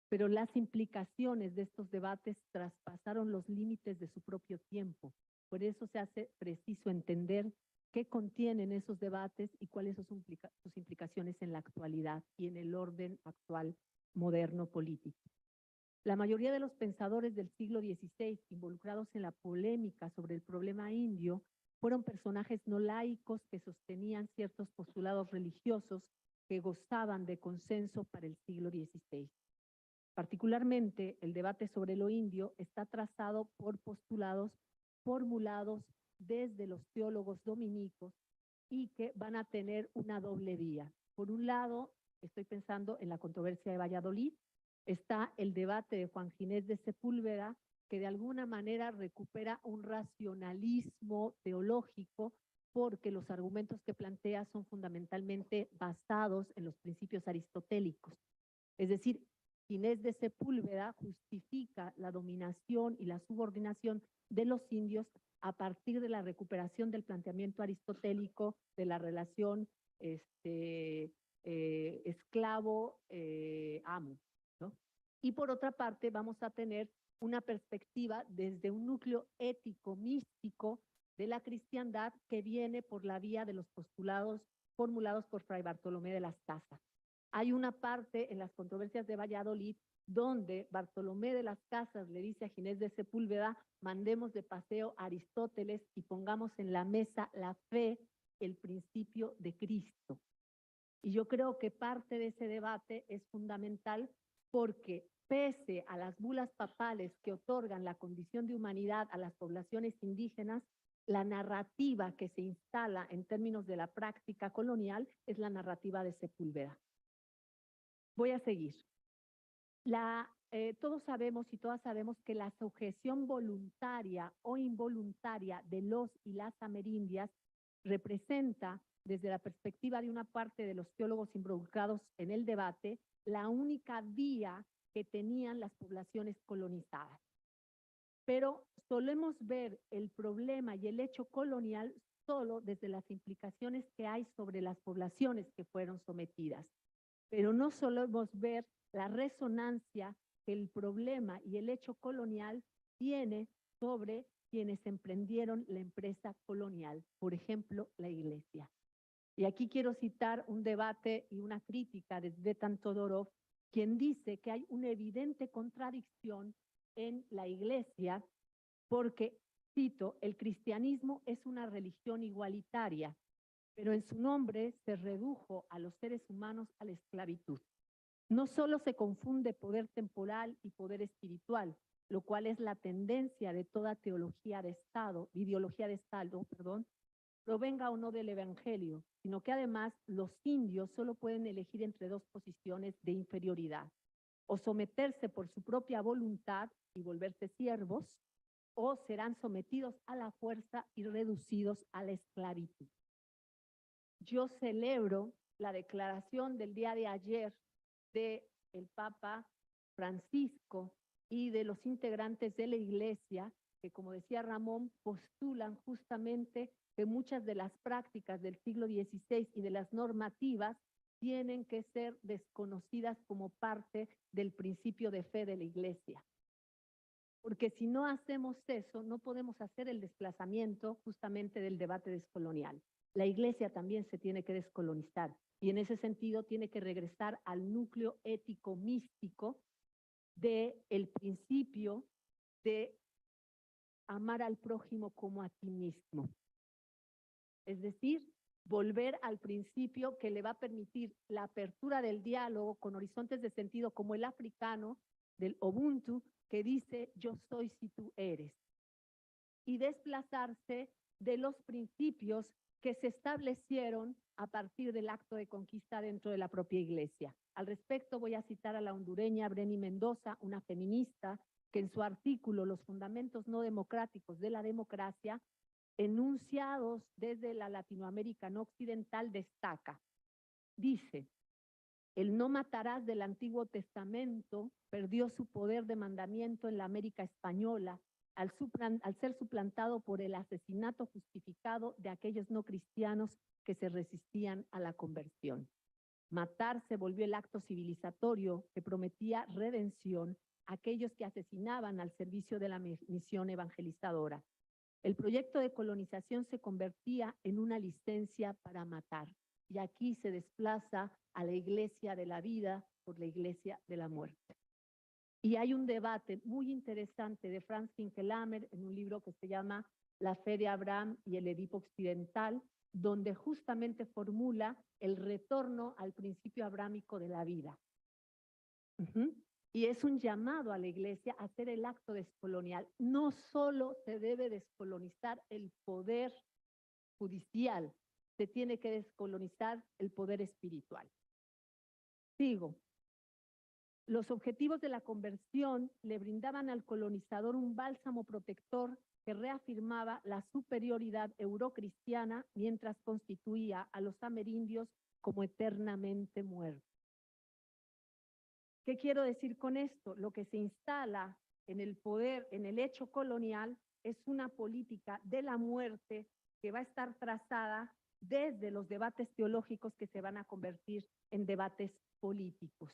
Pero las implicaciones de estos debates traspasaron los límites de su propio tiempo. Por eso se hace preciso entender qué contienen esos debates y cuáles son sus implicaciones en la actualidad y en el orden actual moderno político. La mayoría de los pensadores del siglo XVI involucrados en la polémica sobre el problema indio fueron personajes no laicos que sostenían ciertos postulados religiosos que gozaban de consenso para el siglo XVI. Particularmente, el debate sobre lo indio está trazado por postulados formulados desde los teólogos dominicos y que van a tener una doble vía. Por un lado, estoy pensando en la controversia de Valladolid, está el debate de Juan Ginés de Sepúlveda, que de alguna manera recupera un racionalismo teológico porque los argumentos que plantea son fundamentalmente basados en los principios aristotélicos. Es decir, Ginés de Sepúlveda justifica la dominación y la subordinación de los indios a partir de la recuperación del planteamiento aristotélico de la relación esclavo-amo. ¿no? Y por otra parte vamos a tener una perspectiva desde un núcleo ético místico de la cristiandad que viene por la vía de los postulados formulados por Fray Bartolomé de las Casas. Hay una parte en las controversias de Valladolid donde Bartolomé de las Casas le dice a Ginés de Sepúlveda, mandemos de paseo a Aristóteles y pongamos en la mesa la fe, el principio de Cristo. Y yo creo que parte de ese debate es fundamental porque pese a las bulas papales que otorgan la condición de humanidad a las poblaciones indígenas, la narrativa que se instala en términos de la práctica colonial es la narrativa de Sepúlveda. Voy a seguir. Todos sabemos y todas sabemos que la sujeción voluntaria o involuntaria de los y las amerindias representa, desde la perspectiva de una parte de los teólogos involucrados en el debate, la única vía que tenían las poblaciones colonizadas. Pero solemos ver el problema y el hecho colonial solo desde las implicaciones que hay sobre las poblaciones que fueron sometidas. Pero no solemos ver la resonancia que el problema y el hecho colonial tiene sobre quienes emprendieron la empresa colonial, por ejemplo, la Iglesia. Y aquí quiero citar un debate y una crítica de Tzvetan Todorov, quien dice que hay una evidente contradicción en la Iglesia porque, cito, el cristianismo es una religión igualitaria, pero en su nombre se redujo a los seres humanos a la esclavitud. No solo se confunde poder temporal y poder espiritual, lo cual es la tendencia de toda teología de Estado, ideología de Estado, provenga o no del Evangelio, sino que además los indios solo pueden elegir entre dos posiciones de inferioridad, o someterse por su propia voluntad y volverse siervos, o serán sometidos a la fuerza y reducidos a la esclavitud. Yo celebro la declaración del día de ayer del Papa Francisco y de los integrantes de la Iglesia, que como decía Ramón, postulan justamente que muchas de las prácticas del siglo XVI y de las normativas tienen que ser desconocidas como parte del principio de fe de la Iglesia. Porque si no hacemos eso, no podemos hacer el desplazamiento justamente del debate descolonial. La Iglesia también se tiene que descolonizar y en ese sentido tiene que regresar al núcleo ético místico del principio de amar al prójimo como a ti mismo. Es decir, volver al principio que le va a permitir la apertura del diálogo con horizontes de sentido como el africano, del Ubuntu, que dice yo soy si tú eres, y desplazarse de los principios que se establecieron a partir del acto de conquista dentro de la propia iglesia. Al respecto voy a citar a la hondureña Breni Mendoza, una feminista, que en su artículo Los fundamentos no democráticos de la democracia, enunciados desde la Latinoamérica no occidental, destaca. Dice, el no matarás del Antiguo Testamento perdió su poder de mandamiento en la América española al ser suplantado por el asesinato justificado de aquellos no cristianos que se resistían a la conversión. Matar se volvió el acto civilizatorio que prometía redención a aquellos que asesinaban al servicio de la misión evangelizadora. El proyecto de colonización se convertía en una licencia para matar. Y aquí se desplaza a la iglesia de la vida por la iglesia de la muerte. Y hay un debate muy interesante de Franz Finkelhammer en un libro que se llama La fe de Abraham y el Edipo Occidental, donde justamente formula el retorno al principio abrámico de la vida. Y es un llamado a la iglesia a hacer el acto descolonial. No solo se debe descolonizar el poder judicial, se tiene que descolonizar el poder espiritual. Sigo. Los objetivos de la conversión le brindaban al colonizador un bálsamo protector que reafirmaba la superioridad eurocristiana mientras constituía a los amerindios como eternamente muertos. ¿Qué quiero decir con esto? Lo que se instala en el poder, en el hecho colonial, es una política de la muerte que va a estar trazada desde los debates teológicos que se van a convertir en debates políticos.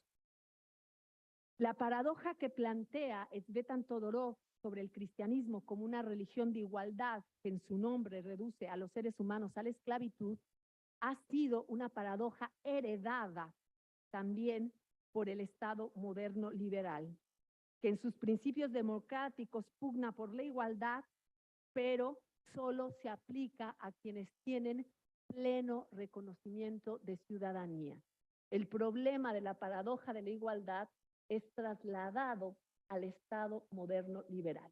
La paradoja que plantea Tzvetan Todorov sobre el cristianismo como una religión de igualdad que en su nombre reduce a los seres humanos a la esclavitud ha sido una paradoja heredada también por el Estado moderno liberal, que en sus principios democráticos pugna por la igualdad, pero solo se aplica a quienes tienen pleno reconocimiento de ciudadanía. El problema de la paradoja de la igualdad es trasladado al Estado moderno liberal.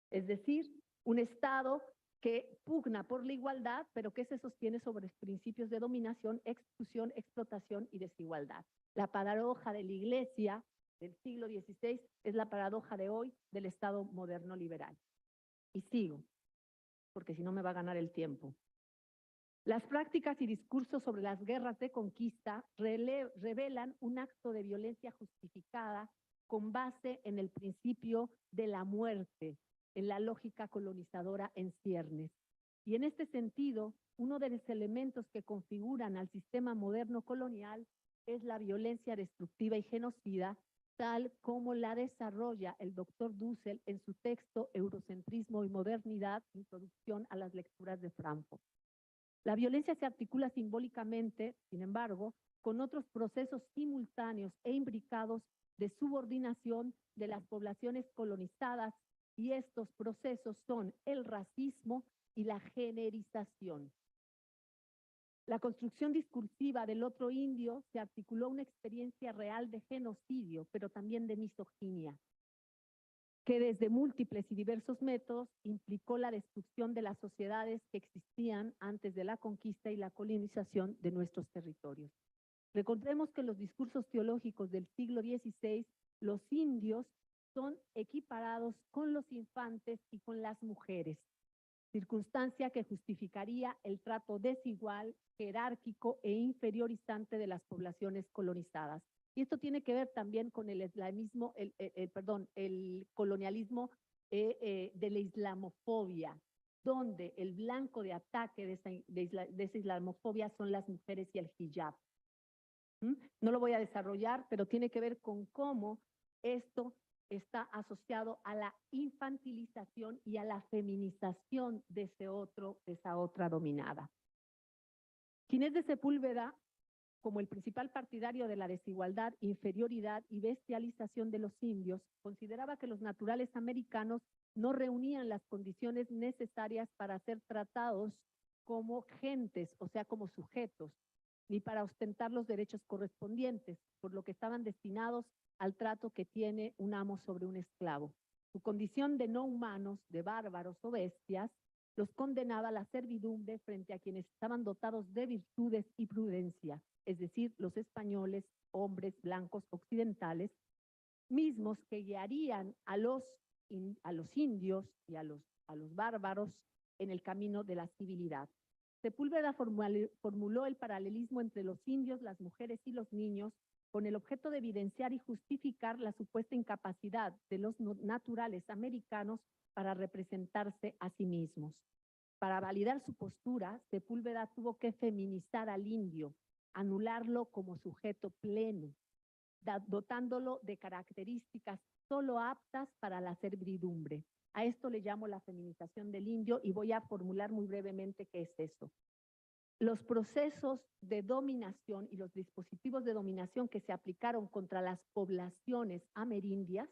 Es decir, un Estado que pugna por la igualdad, pero que se sostiene sobre principios de dominación, exclusión, explotación y desigualdad. La paradoja de la Iglesia del siglo XVI es la paradoja de hoy del Estado moderno liberal. Y sigo, porque si no me va a ganar el tiempo. Las prácticas y discursos sobre las guerras de conquista revelan un acto de violencia justificada con base en el principio de la muerte, en la lógica colonizadora en ciernes. Y en este sentido, uno de los elementos que configuran al sistema moderno colonial es la violencia destructiva y genocida, tal como la desarrolla el doctor Dussel en su texto Eurocentrismo y Modernidad, Introducción a las Lecturas de Frankfurt. La violencia se articula simbólicamente, sin embargo, con otros procesos simultáneos e imbricados de subordinación de las poblaciones colonizadas, y estos procesos son el racismo y la generización. La construcción discursiva del otro indio se articuló una experiencia real de genocidio, pero también de misoginia, que desde múltiples y diversos métodos implicó la destrucción de las sociedades que existían antes de la conquista y la colonización de nuestros territorios. Recordemos que en los discursos teológicos del siglo XVI, los indios son equiparados con los infantes y con las mujeres, circunstancia que justificaría el trato desigual, jerárquico e inferiorizante de las poblaciones colonizadas. Y esto tiene que ver también con el islamismo, el colonialismo de la islamofobia, donde el blanco de ataque de esa islamofobia son las mujeres y el hijab. No lo voy a desarrollar, pero tiene que ver con cómo esto está asociado a la infantilización y a la feminización de esa otra dominada. Ginés de Sepúlveda, como el principal partidario de la desigualdad, inferioridad y bestialización de los indios, consideraba que los naturales americanos no reunían las condiciones necesarias para ser tratados como gentes, o sea, como sujetos, ni para ostentar los derechos correspondientes, por lo que estaban destinados al trato que tiene un amo sobre un esclavo. Su condición de no humanos, de bárbaros o bestias, los condenaba a la servidumbre frente a quienes estaban dotados de virtudes y prudencia, es decir, los españoles, hombres blancos occidentales, mismos que guiarían a los indios y a los bárbaros en el camino de la civilidad. Sepúlveda formuló el paralelismo entre los indios, las mujeres y los niños con el objeto de evidenciar y justificar la supuesta incapacidad de los naturales americanos para representarse a sí mismos. Para validar su postura, Sepúlveda tuvo que feminizar al indio, anularlo como sujeto pleno, dotándolo de características solo aptas para la servidumbre. A esto le llamo la feminización del indio y voy a formular muy brevemente qué es eso. Los procesos de dominación y los dispositivos de dominación que se aplicaron contra las poblaciones amerindias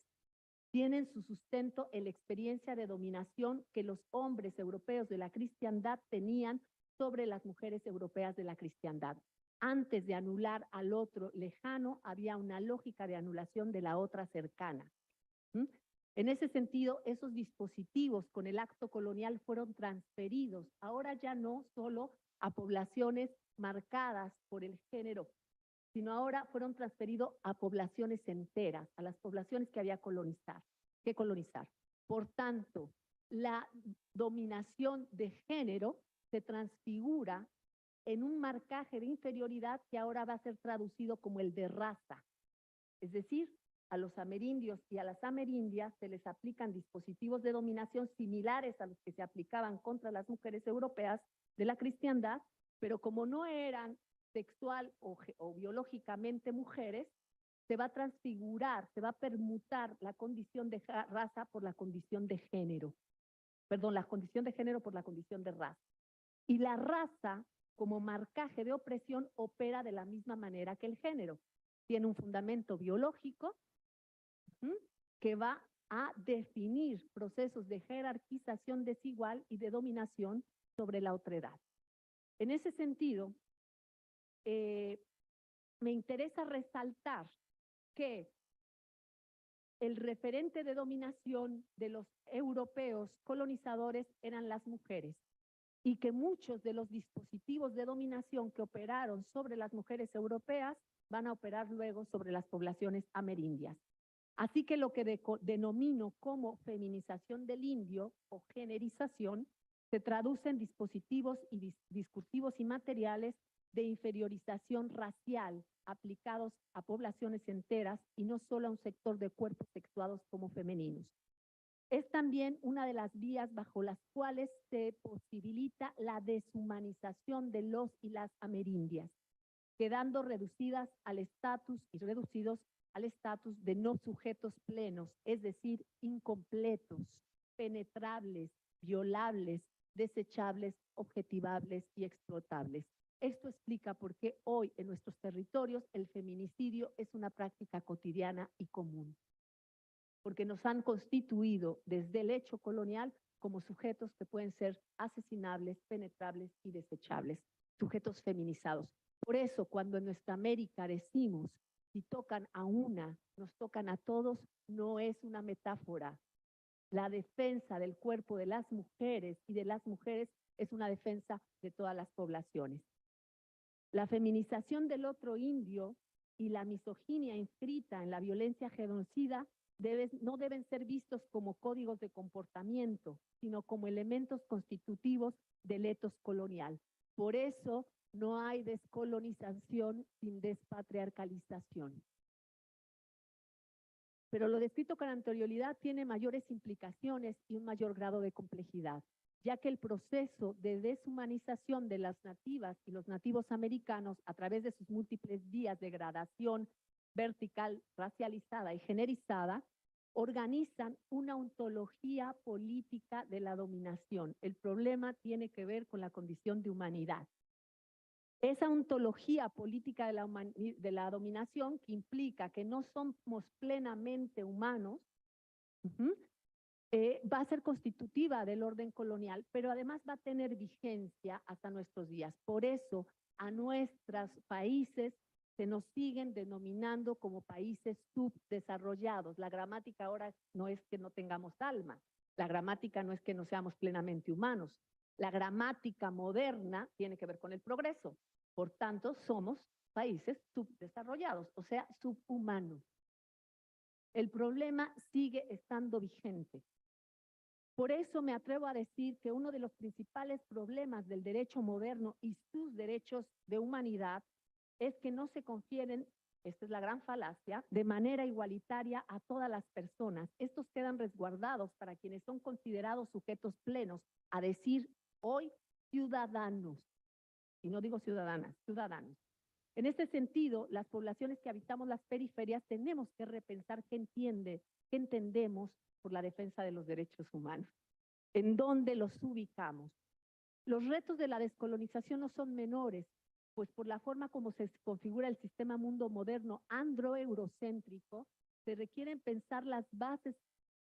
tienen su sustento en la experiencia de dominación que los hombres europeos de la cristiandad tenían sobre las mujeres europeas de la cristiandad. Antes de anular al otro lejano, había una lógica de anulación de la otra cercana. En ese sentido, esos dispositivos con el acto colonial fueron transferidos, ahora ya no solo a poblaciones marcadas por el género, sino ahora fueron transferidos a poblaciones enteras, a las poblaciones que había que colonizar. Por tanto, la dominación de género se transfigura en un marcaje de inferioridad que ahora va a ser traducido como el de raza. Es decir, a los amerindios y a las amerindias se les aplican dispositivos de dominación similares a los que se aplicaban contra las mujeres europeas de la cristiandad, pero como no eran sexual o biológicamente mujeres, se va a transfigurar, se va a permutar la condición de raza por la condición de género. Perdón, la condición de género por la condición de raza. Y la raza, como marcaje de opresión, opera de la misma manera que el género. Tiene un fundamento biológico que va a definir procesos de jerarquización desigual y de dominación sobre la otredad. En ese sentido, me interesa resaltar que el referente de dominación de los europeos colonizadores eran las mujeres y que muchos de los dispositivos de dominación que operaron sobre las mujeres europeas van a operar luego sobre las poblaciones amerindias. Así que lo que denomino como feminización del indio o generización se traduce en dispositivos y discursivos y materiales de inferiorización racial aplicados a poblaciones enteras y no solo a un sector de cuerpos sexuados como femeninos. Es también una de las vías bajo las cuales se posibilita la deshumanización de los y las amerindias, quedando reducidas al estatus y reducidos al estatus de no sujetos plenos, es decir, incompletos, penetrables, violables, desechables, objetivables y explotables. Esto explica por qué hoy en nuestros territorios el feminicidio es una práctica cotidiana y común. Porque nos han constituido desde el hecho colonial como sujetos que pueden ser asesinables, penetrables y desechables, sujetos feminizados. Por eso, cuando en nuestra América decimos, si tocan a una, nos tocan a todos, no es una metáfora. La defensa del cuerpo de las mujeres y de las mujeres es una defensa de todas las poblaciones. La feminización del otro indio y la misoginia inscrita en la violencia genocida no deben ser vistos como códigos de comportamiento, sino como elementos constitutivos del etos colonial. Por eso no hay descolonización sin despatriarcalización. Pero lo descrito con anterioridad tiene mayores implicaciones y un mayor grado de complejidad, ya que el proceso de deshumanización de las nativas y los nativos americanos a través de sus múltiples vías de gradación vertical, racializada y generizada, organizan una ontología política de la dominación. El problema tiene que ver con la condición de humanidad. Esa ontología política de la dominación que implica que no somos plenamente humanos, va a ser constitutiva del orden colonial, pero además va a tener vigencia hasta nuestros días. Por eso a nuestros países se nos siguen denominando como países subdesarrollados. La gramática ahora no es que no tengamos alma, la gramática no es que no seamos plenamente humanos. La gramática moderna tiene que ver con el progreso. Por tanto, somos países subdesarrollados, o sea, subhumanos. El problema sigue estando vigente. Por eso me atrevo a decir que uno de los principales problemas del derecho moderno y sus derechos de humanidad es que no se confieren, esta es la gran falacia, de manera igualitaria a todas las personas. Estos quedan resguardados para quienes son considerados sujetos plenos, a decir hoy ciudadanos, y no digo ciudadanas, ciudadanos. En este sentido, las poblaciones que habitamos las periferias tenemos que repensar qué entendemos por la defensa de los derechos humanos, en dónde los ubicamos. Los retos de la descolonización no son menores, pues por la forma como se configura el sistema mundo moderno androeurocéntrico, se requieren pensar las bases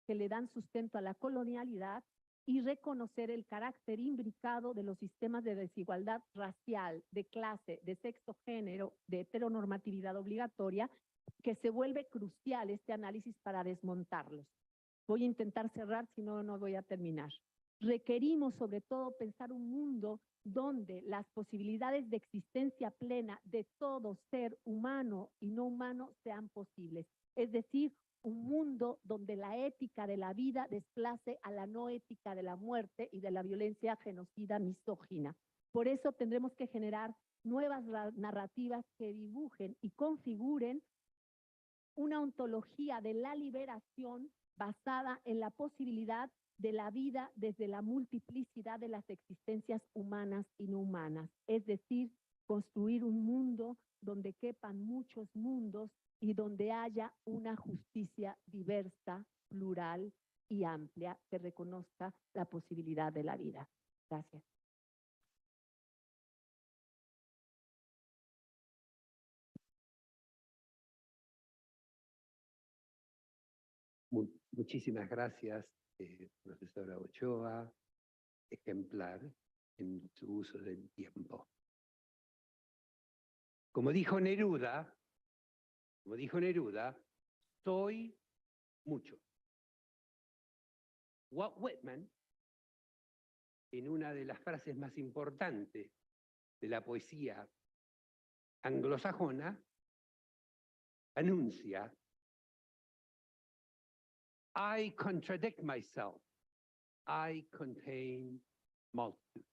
que le dan sustento a la colonialidad y reconocer el carácter imbricado de los sistemas de desigualdad racial, de clase, de sexo, género, de heteronormatividad obligatoria, que se vuelve crucial este análisis para desmontarlos. Voy a intentar cerrar, si no, no voy a terminar. Requerimos sobre todo pensar un mundo donde las posibilidades de existencia plena de todo ser humano y no humano sean posibles. Es decir, un mundo donde la ética de la vida desplace a la no ética de la muerte y de la violencia genocida misógina. Por eso tendremos que generar nuevas narrativas que dibujen y configuren una ontología de la liberación basada en la posibilidad de la vida desde la multiplicidad de las existencias humanas y no humanas. Es decir, construir un mundo donde quepan muchos mundos y donde haya una justicia diversa, plural y amplia que reconozca la posibilidad de la vida. Gracias. Muchísimas gracias, profesora Ochoa, ejemplar en su uso del tiempo. Como dijo Neruda, soy mucho. Walt Whitman, en una de las frases más importantes de la poesía anglosajona, anuncia: I contradict myself. I contain multitude.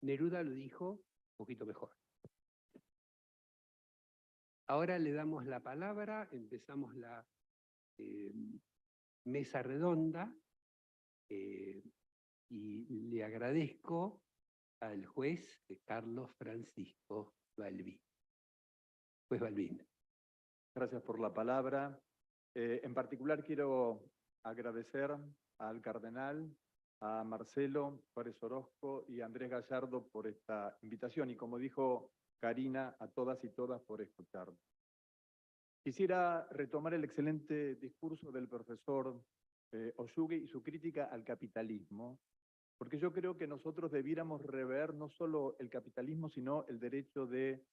Neruda lo dijo un poquito mejor. Ahora le damos la palabra, empezamos la mesa redonda y le agradezco al juez Carlos Francisco Balbín. Juez Balbín. Gracias por la palabra. En particular quiero agradecer al cardenal, a Marcelo Juárez Orozco y a Andrés Gallardo por esta invitación y, como dijo Karina, a todas y todas por escucharnos. Quisiera retomar el excelente discurso del profesor Osugue y su crítica al capitalismo, porque yo creo que nosotros debiéramos rever no solo el capitalismo, sino el derecho de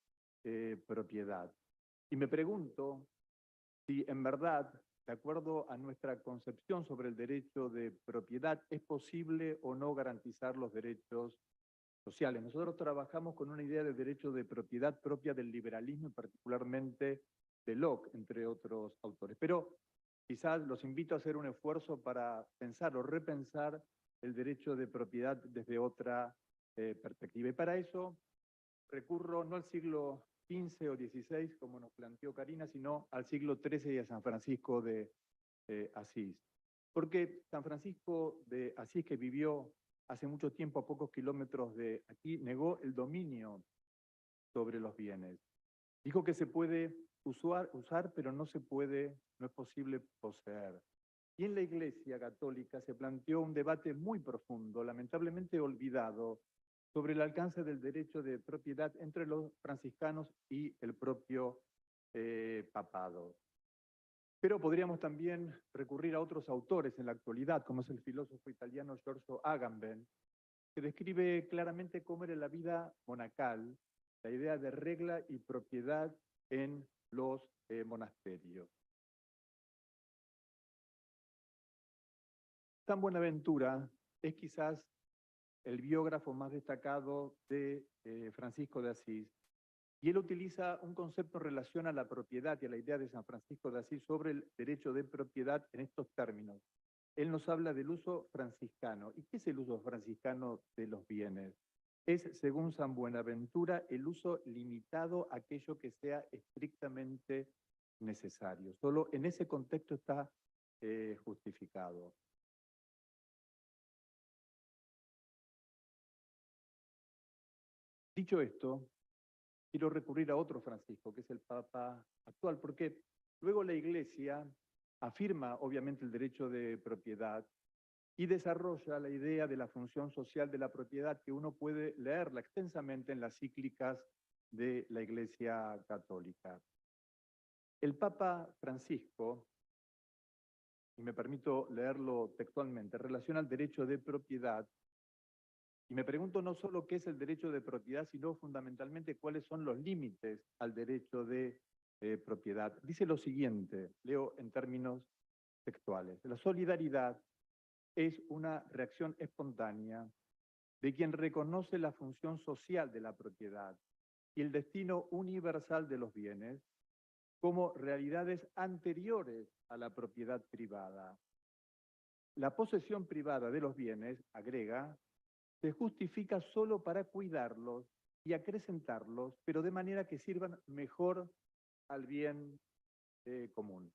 propiedad. Y me pregunto si en verdad, de acuerdo a nuestra concepción sobre el derecho de propiedad, es posible o no garantizar los derechos sociales. Nosotros trabajamos con una idea de derecho de propiedad propia del liberalismo y particularmente de Locke, entre otros autores. Pero quizás los invito a hacer un esfuerzo para pensar o repensar el derecho de propiedad desde otra perspectiva. Y para eso recurro no al siglo XV o XVI, como nos planteó Karina, sino al siglo XIII y a San Francisco de Asís. Porque San Francisco de Asís, que vivió hace mucho tiempo a pocos kilómetros de aquí, negó el dominio sobre los bienes. Dijo que se puede usar, pero no es posible poseer. Y en la Iglesia Católica se planteó un debate muy profundo, lamentablemente olvidado, sobre el alcance del derecho de propiedad entre los franciscanos y el propio papado. Pero podríamos también recurrir a otros autores en la actualidad, como es el filósofo italiano Giorgio Agamben, que describe claramente cómo era la vida monacal, la idea de regla y propiedad en los monasterios. San Buenaventura es quizás el biógrafo más destacado de Francisco de Asís, y él utiliza un concepto en relación a la propiedad y a la idea de San Francisco de Asís sobre el derecho de propiedad en estos términos. Él nos habla del uso franciscano. ¿Y qué es el uso franciscano de los bienes? Es, según San Buenaventura, el uso limitado a aquello que sea estrictamente necesario. Solo en ese contexto está justificado. Dicho esto, quiero recurrir a otro Francisco, que es el Papa actual, porque luego la Iglesia afirma, obviamente, el derecho de propiedad y desarrolla la idea de la función social de la propiedad, que uno puede leerla extensamente en las cíclicas de la Iglesia Católica. El Papa Francisco, y me permito leerlo textualmente, relaciona el derecho de propiedad. Y me pregunto no solo qué es el derecho de propiedad, sino fundamentalmente cuáles son los límites al derecho de propiedad. Dice lo siguiente, leo en términos textuales. La solidaridad es una reacción espontánea de quien reconoce la función social de la propiedad y el destino universal de los bienes como realidades anteriores a la propiedad privada. La posesión privada de los bienes, agrega, se justifica solo para cuidarlos y acrecentarlos, pero de manera que sirvan mejor al bien común.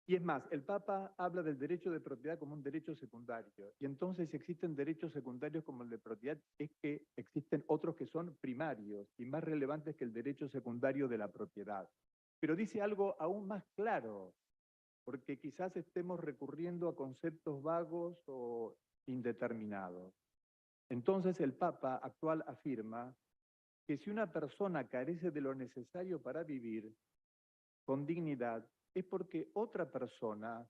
Y es más, el Papa habla del derecho de propiedad como un derecho secundario, y entonces si existen derechos secundarios como el de propiedad, es que existen otros que son primarios y más relevantes que el derecho secundario de la propiedad. Pero dice algo aún más claro, porque quizás estemos recurriendo a conceptos vagos o indeterminados. Entonces el Papa actual afirma que si una persona carece de lo necesario para vivir con dignidad, es porque otra persona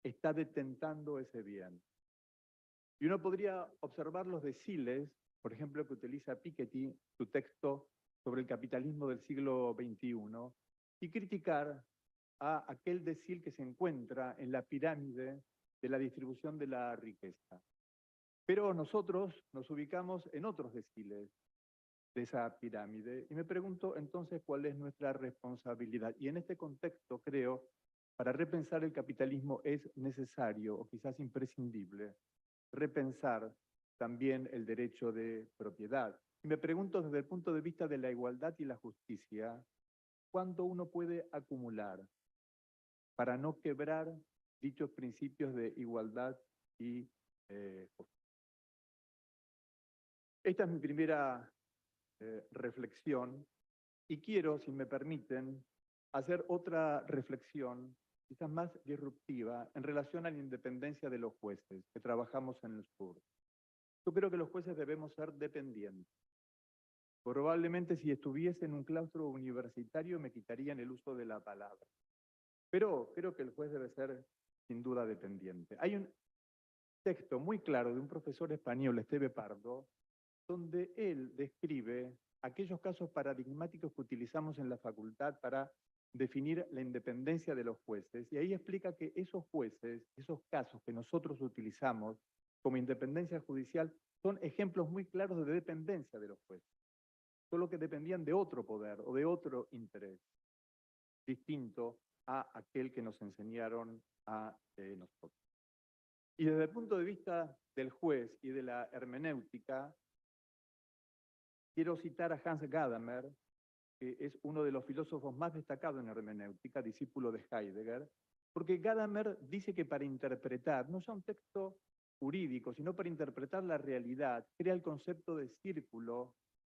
está detentando ese bien. Y uno podría observar los deciles, por ejemplo, que utiliza Piketty, su texto sobre el capitalismo del siglo XXI, y criticar a aquel decil que se encuentra en la pirámide de la distribución de la riqueza. Pero nosotros nos ubicamos en otros deciles de esa pirámide y me pregunto entonces cuál es nuestra responsabilidad. Y en este contexto creo, para repensar el capitalismo es necesario o quizás imprescindible repensar también el derecho de propiedad. Y me pregunto desde el punto de vista de la igualdad y la justicia, ¿cuánto uno puede acumular para no quebrar dichos principios de igualdad y justicia? Esta es mi primera reflexión y quiero, si me permiten, hacer otra reflexión, quizás más disruptiva, en relación a la independencia de los jueces que trabajamos en el sur. Yo creo que los jueces debemos ser dependientes. Probablemente si estuviese en un claustro universitario me quitarían el uso de la palabra. Pero creo que el juez debe ser sin duda dependiente. Hay un texto muy claro de un profesor español, Esteve Pardo, donde él describe aquellos casos paradigmáticos que utilizamos en la facultad para definir la independencia de los jueces, y ahí explica que esos jueces, esos casos que nosotros utilizamos como independencia judicial, son ejemplos muy claros de dependencia de los jueces, solo que dependían de otro poder o de otro interés, distinto a aquel que nos enseñaron a nosotros. Y desde el punto de vista del juez y de la hermenéutica, quiero citar a Hans Gadamer, que es uno de los filósofos más destacados en hermenéutica, discípulo de Heidegger, porque Gadamer dice que para interpretar, no ya un texto jurídico, sino para interpretar la realidad, crea el concepto de círculo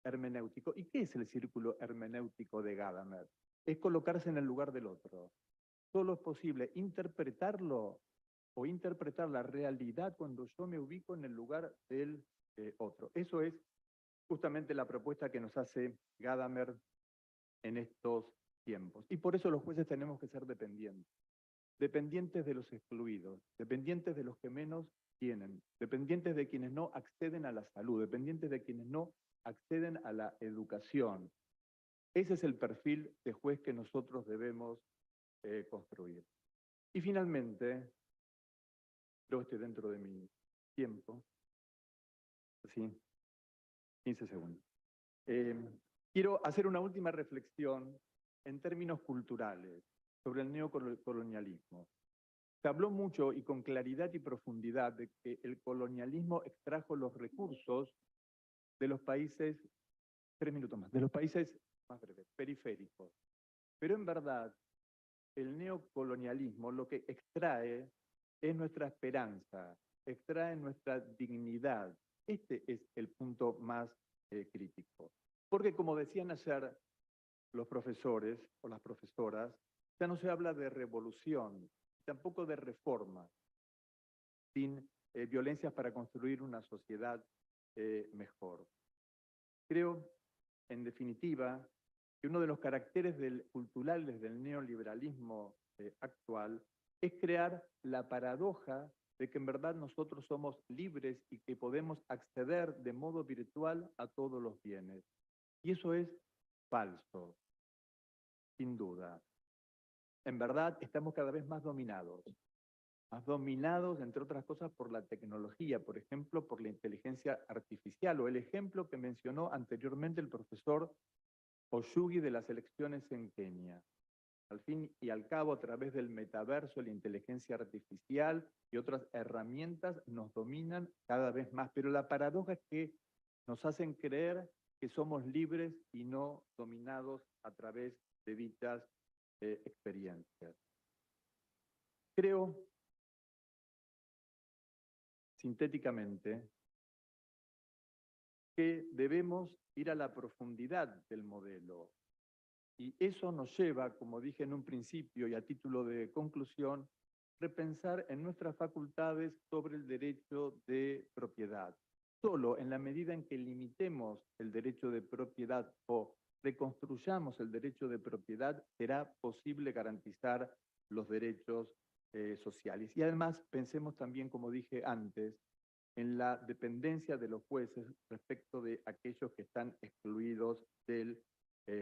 hermenéutico. ¿Y qué es el círculo hermenéutico de Gadamer? Es colocarse en el lugar del otro. Solo es posible interpretarlo o interpretar la realidad cuando yo me ubico en el lugar del otro. Eso es justamente la propuesta que nos hace Gadamer en estos tiempos. Y por eso los jueces tenemos que ser dependientes. Dependientes de los excluidos, dependientes de los que menos tienen, dependientes de quienes no acceden a la salud, dependientes de quienes no acceden a la educación. Ese es el perfil de juez que nosotros debemos construir. Y finalmente, creo que estoy dentro de mi tiempo, sí, 15 segundos. Quiero hacer una última reflexión en términos culturales sobre el neocolonialismo. Se habló mucho y con claridad y profundidad de que el colonialismo extrajo los recursos de los países, 3 minutos más, de los países más breves, periféricos. Pero en verdad, el neocolonialismo lo que extrae es nuestra esperanza, extrae nuestra dignidad. Este es el punto más crítico. Porque como decían ayer los profesores o las profesoras, ya no se habla de revolución, tampoco de reforma, sin violencias para construir una sociedad mejor. Creo, en definitiva, que uno de los caracteres culturales del neoliberalismo actual es crear la paradoja de que en verdad nosotros somos libres y que podemos acceder de modo virtual a todos los bienes. Y eso es falso, sin duda. En verdad, estamos cada vez más dominados, entre otras cosas, por la tecnología, por ejemplo, por la inteligencia artificial, o el ejemplo que mencionó anteriormente el profesor Oyugi de las elecciones en Kenia. Al fin y al cabo, a través del metaverso, la inteligencia artificial y otras herramientas nos dominan cada vez más, pero la paradoja es que nos hacen creer que somos libres y no dominados a través de dichas experiencias. Creo, sintéticamente, que debemos ir a la profundidad del modelo. Y eso nos lleva, como dije en un principio y a título de conclusión, repensar en nuestras facultades sobre el derecho de propiedad. Solo en la medida en que limitemos el derecho de propiedad o reconstruyamos el derecho de propiedad, será posible garantizar los derechos sociales. Y además pensemos también, como dije antes, en la dependencia de los jueces respecto de aquellos que están excluidos del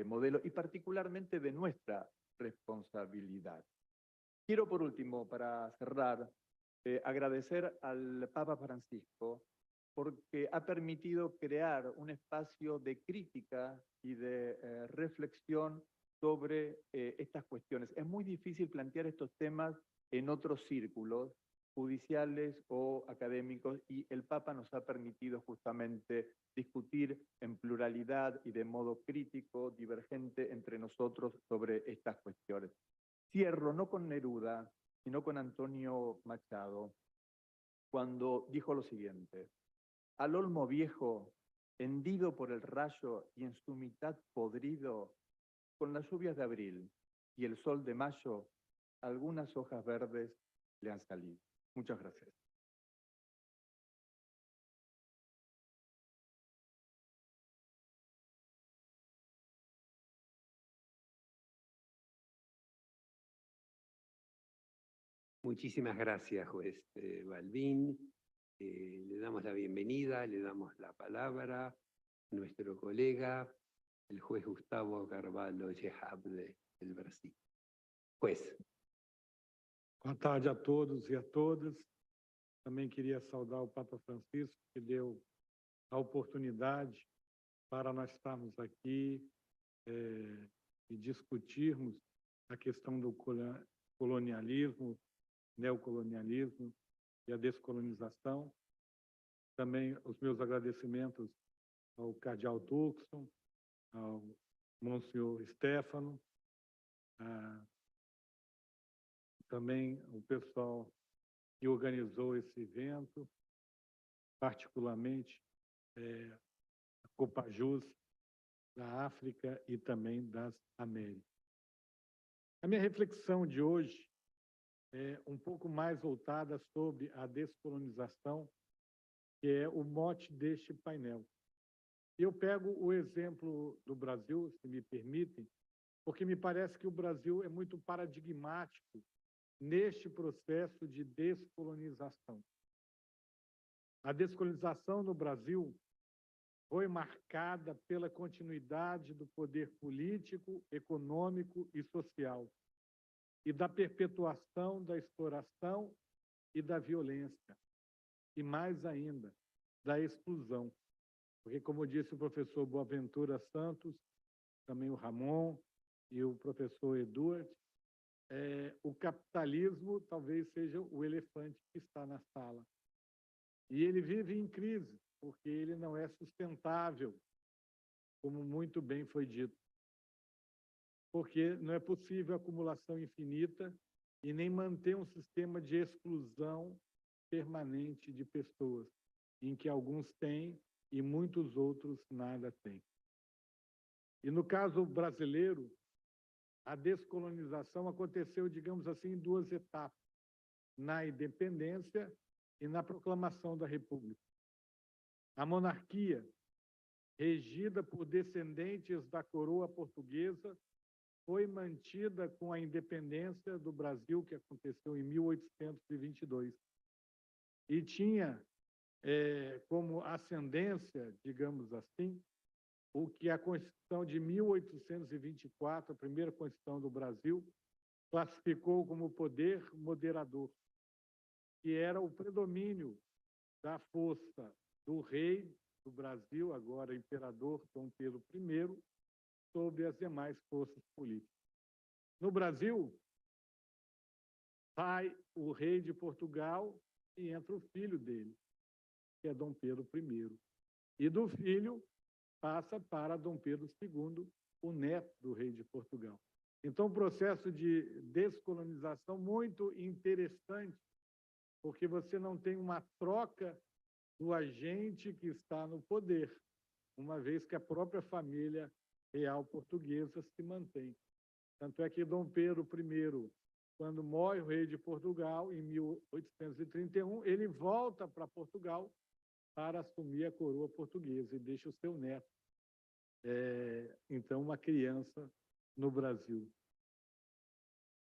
modelo y particularmente de nuestra responsabilidad. Quiero por último, para cerrar, agradecer al Papa Francisco porque ha permitido crear un espacio de crítica y de reflexión sobre estas cuestiones. Es muy difícil plantear estos temas en otros círculos judiciales o académicos, y el Papa nos ha permitido justamente discutir en pluralidad y de modo crítico, divergente entre nosotros sobre estas cuestiones. Cierro no con Neruda, sino con Antonio Machado, cuando dijo lo siguiente: al olmo viejo, hendido por el rayo y en su mitad podrido, con las lluvias de abril y el sol de mayo, algunas hojas verdes le han salido. Muchas gracias. Muchísimas gracias, juez Balbín. Le damos la bienvenida, le damos la palabra a nuestro colega, el juez Gustavo Carvalho Gehab del Brasil. Juez. Boa tarde a todos e a todas. Também queria saudar o Papa Francisco, que deu a oportunidade para nós estarmos aqui e discutirmos a questão do colonialismo, neocolonialismo e a descolonização. Também os meus agradecimentos ao Cardeal Tuxson, ao Monsenhor Stefano, também o pessoal que organizou esse evento, particularmente a Copajus da África e também das Américas. A minha reflexão de hoje é um pouco mais voltada sobre a descolonização, que é o mote deste painel. Eu pego o exemplo do Brasil, se me permitem, porque me parece que o Brasil é muito paradigmático neste processo de descolonização. A descolonização no Brasil foi marcada pela continuidade do poder político, econômico e social, e da perpetuação da exploração e da violência, e mais ainda, da exclusão. Porque, como disse o professor Boaventura Santos, também o Ramon e o professor Eduard, o capitalismo talvez seja o elefante que está na sala. E ele vive em crise, porque ele não é sustentável, como muito bem foi dito. Porque não é possível acumulação infinita e nem manter um sistema de exclusão permanente de pessoas, em que alguns têm e muitos outros nada têm. E no caso brasileiro, a descolonização aconteceu, digamos assim, em duas etapas, na independência e na proclamação da República. A monarquia, regida por descendentes da coroa portuguesa, foi mantida com a independência do Brasil, que aconteceu em 1822. E tinha como ascendência, digamos assim, o que a Constituição de 1824, a primeira Constituição do Brasil, classificou como poder moderador, que era o predomínio da força do rei do Brasil, agora imperador Dom Pedro I, sobre as demais forças políticas. No Brasil, sai o rei de Portugal e entra o filho dele, que é Dom Pedro I. E do filho passa para Dom Pedro II, o neto do rei de Portugal. Então, um processo de descolonização muito interessante, porque você não tem uma troca do agente que está no poder, uma vez que a própria família real portuguesa se mantém. Tanto é que Dom Pedro I, quando morre o rei de Portugal, em 1831, ele volta para Portugal para assumir a coroa portuguesa e deixa o seu neto, então, uma criança no Brasil.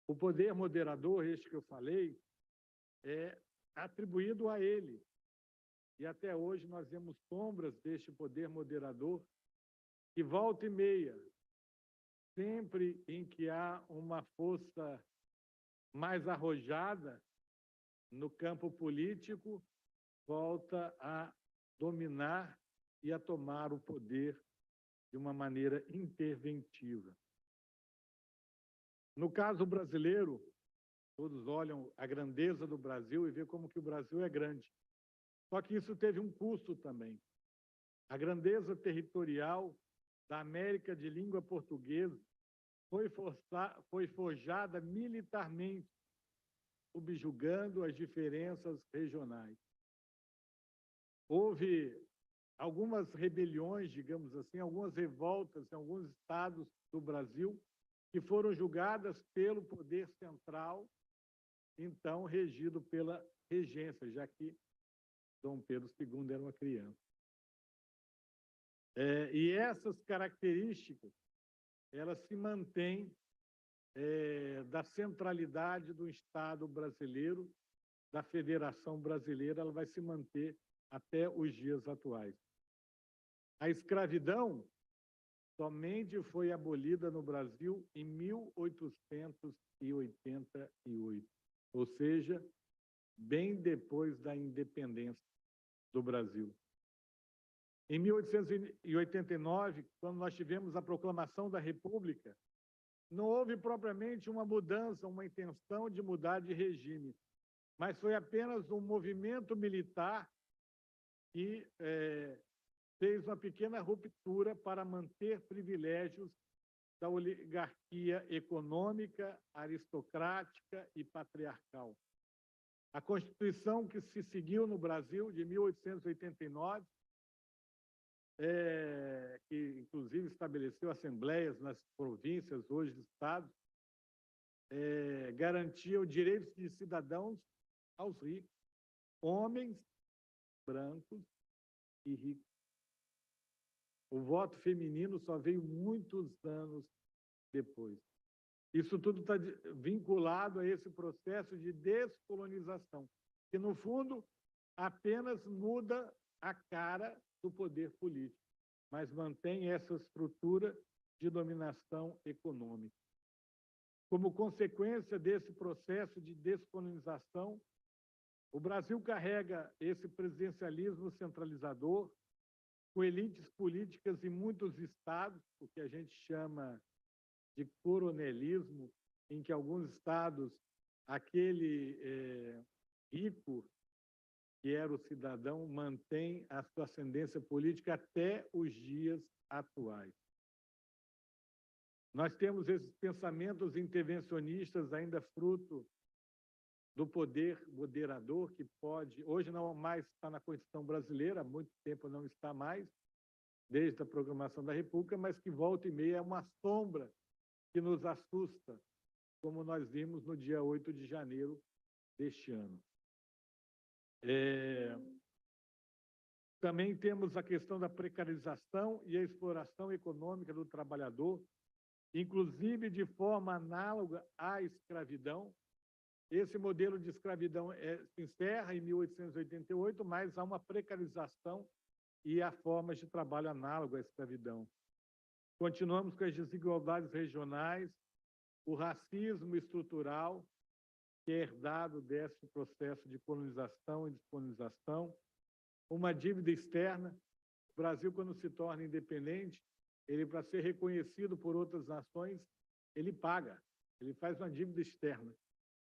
O poder moderador, este que eu falei, é atribuído a ele. E até hoje nós vemos sombras deste poder moderador que volta e meia, sempre em que há uma força mais arrojada no campo político, volta a dominar e a tomar o poder de uma maneira interventiva. No caso brasileiro, todos olham a grandeza do Brasil e vê como que o Brasil é grande. Só que isso teve um custo também. A grandeza territorial da América de língua portuguesa foi forjada militarmente, subjugando as diferenças regionais. Houve algumas rebeliões, digamos assim, algumas revoltas em alguns estados do Brasil que foram julgadas pelo poder central, então regido pela regência, já que Dom Pedro II era uma criança. E essas características, elas se mantêm da centralidade do Estado brasileiro, da Federação Brasileira, ela vai se manter até os dias atuais. A escravidão somente foi abolida no Brasil em 1888, ou seja, bem depois da independência do Brasil. Em 1889, quando nós tivemos a proclamação da República, não houve propriamente uma mudança, uma intenção de mudar de regime, mas foi apenas um movimento militar que fez uma pequena ruptura para manter privilégios da oligarquia econômica, aristocrática e patriarcal. A Constituição que se seguiu no Brasil, de 1889, que inclusive estabeleceu assembleias nas províncias, hoje estados, garantia os direitos de cidadãos aos ricos, homens, brancos e ricos. O voto feminino só veio muitos anos depois. Isso tudo está vinculado a esse processo de descolonização, que, no fundo, apenas muda a cara do poder político, mas mantém essa estrutura de dominação econômica. Como consequência desse processo de descolonização, o Brasil carrega esse presidencialismo centralizador, com elites políticas em muitos estados, o que a gente chama de colonialismo, em que alguns estados, aquele rico, que era o cidadão, mantém a sua ascendência política até os dias atuais. Nós temos esses pensamentos intervencionistas ainda fruto do poder moderador, que pode, hoje não mais está na Constituição brasileira, há muito tempo não está mais, desde a proclamação da República, mas que volta e meia é uma sombra que nos assusta, como nós vimos no dia 8 de janeiro deste ano. Também temos a questão da precarização e a exploração econômica do trabalhador, inclusive de forma análoga à escravidão. Esse modelo de escravidão se encerra em 1888, mas há uma precarização e há formas de trabalho análogo à escravidão. Continuamos com as desigualdades regionais, o racismo estrutural, que é herdado desse processo de colonização e descolonização, uma dívida externa. O Brasil, quando se torna independente, ele, para ser reconhecido por outras nações, ele paga, ele faz uma dívida externa,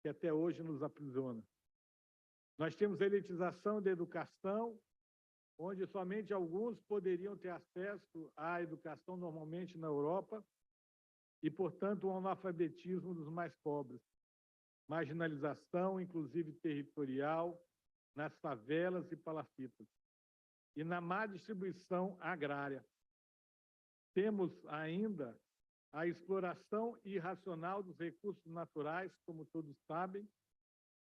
que até hoje nos aprisiona. Nós temos a elitização da educação, onde somente alguns poderiam ter acesso à educação, normalmente na Europa, e, portanto, o analfabetismo dos mais pobres. Marginalização, inclusive territorial, nas favelas e palafitas. E na má distribuição agrária. Temos ainda a exploração irracional dos recursos naturais, como todos sabem,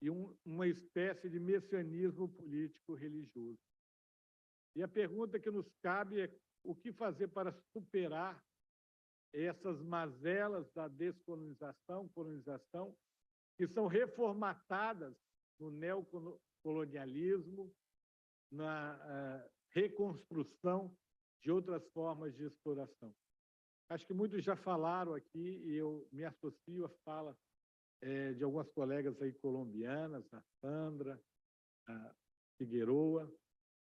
e uma espécie de messianismo político-religioso. E a pergunta que nos cabe é o que fazer para superar essas mazelas da descolonização, colonização, que são reformatadas no neocolonialismo, na reconstrução de outras formas de exploração. Acho que muitos já falaram aqui, e eu me associo à fala de algumas colegas aí colombianas, a Sandra, a Figueroa,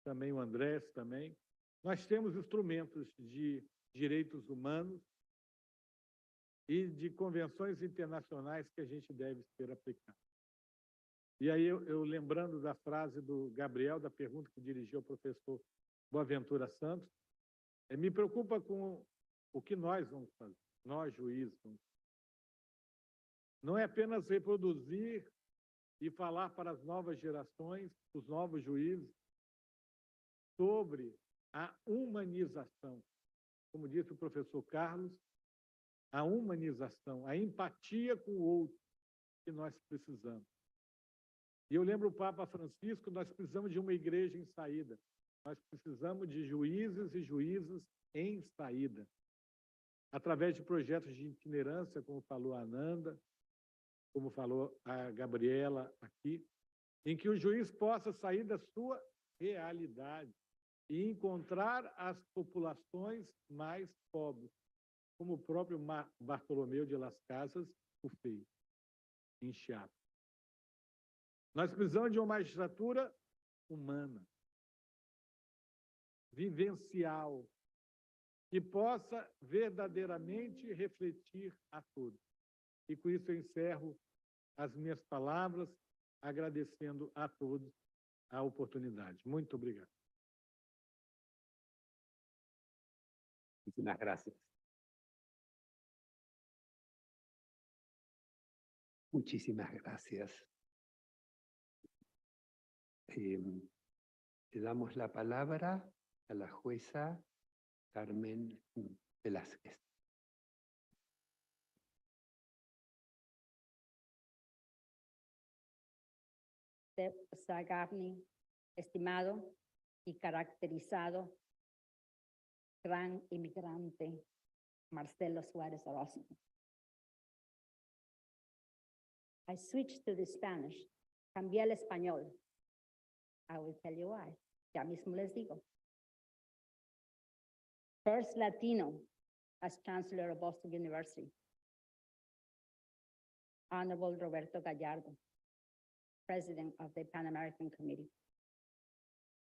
também o Andrés também. Nós temos instrumentos de direitos humanos e de convenções internacionais que a gente deve ser aplicado. E aí, eu lembrando da frase do Gabriel, da pergunta que dirigiu ao professor Boaventura Santos, me preocupa com o que nós vamos fazer, nós juízes. Não é apenas reproduzir e falar para as novas gerações, os novos juízes, sobre a humanização. Como disse o professor Carlos, a humanização, a empatia com o outro que nós precisamos. E eu lembro o Papa Francisco, nós precisamos de uma igreja em saída. Nós precisamos de juízes e juízas em saída. Através de projetos de itinerância, como falou a Ananda, como falou a Gabriela aqui, em que o juiz possa sair da sua realidade e encontrar as populações mais pobres, como o próprio Bartolomeu de Las Casas o fez, em Chiapas. Nós precisamos de uma magistratura humana, vivencial, que possa verdadeiramente refletir a todos. E com isso eu encerro as minhas palavras, agradecendo a todos a oportunidade. Muito obrigado. Muchísimas gracias. Muchísimas gracias. Le damos la palabra a la jueza Carmen Velázquez. Sagarni, estimado y caracterizado gran inmigrante Marcelo Suárez Orozco. I switched to the Spanish. Cambié al español. I will tell you why. Ya mismo les digo. First Latino as Chancellor of Boston University. Honorable Roberto Gallardo, President of the Pan American Committee.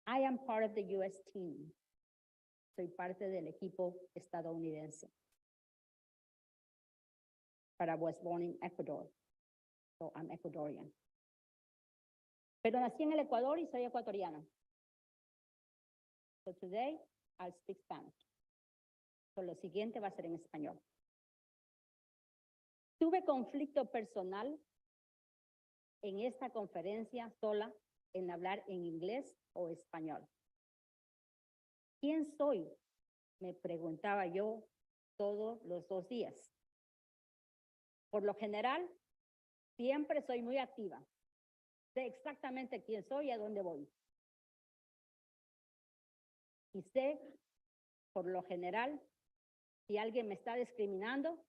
I am part of the U.S. team. Soy parte del equipo estadounidense. But I was born in Ecuador, so I'm Ecuadorian. Pero nací en el Ecuador y soy ecuatoriana. So today, I'll speak Spanish. So lo siguiente va a ser en español. Tuve conflicto personal en esta conferencia sola en hablar en inglés o español. ¿Quién soy? Me preguntaba yo todos los 2 días. Por lo general, siempre soy muy activa. Sé exactamente quién soy y a dónde voy. Y sé, por lo general, si alguien me está discriminando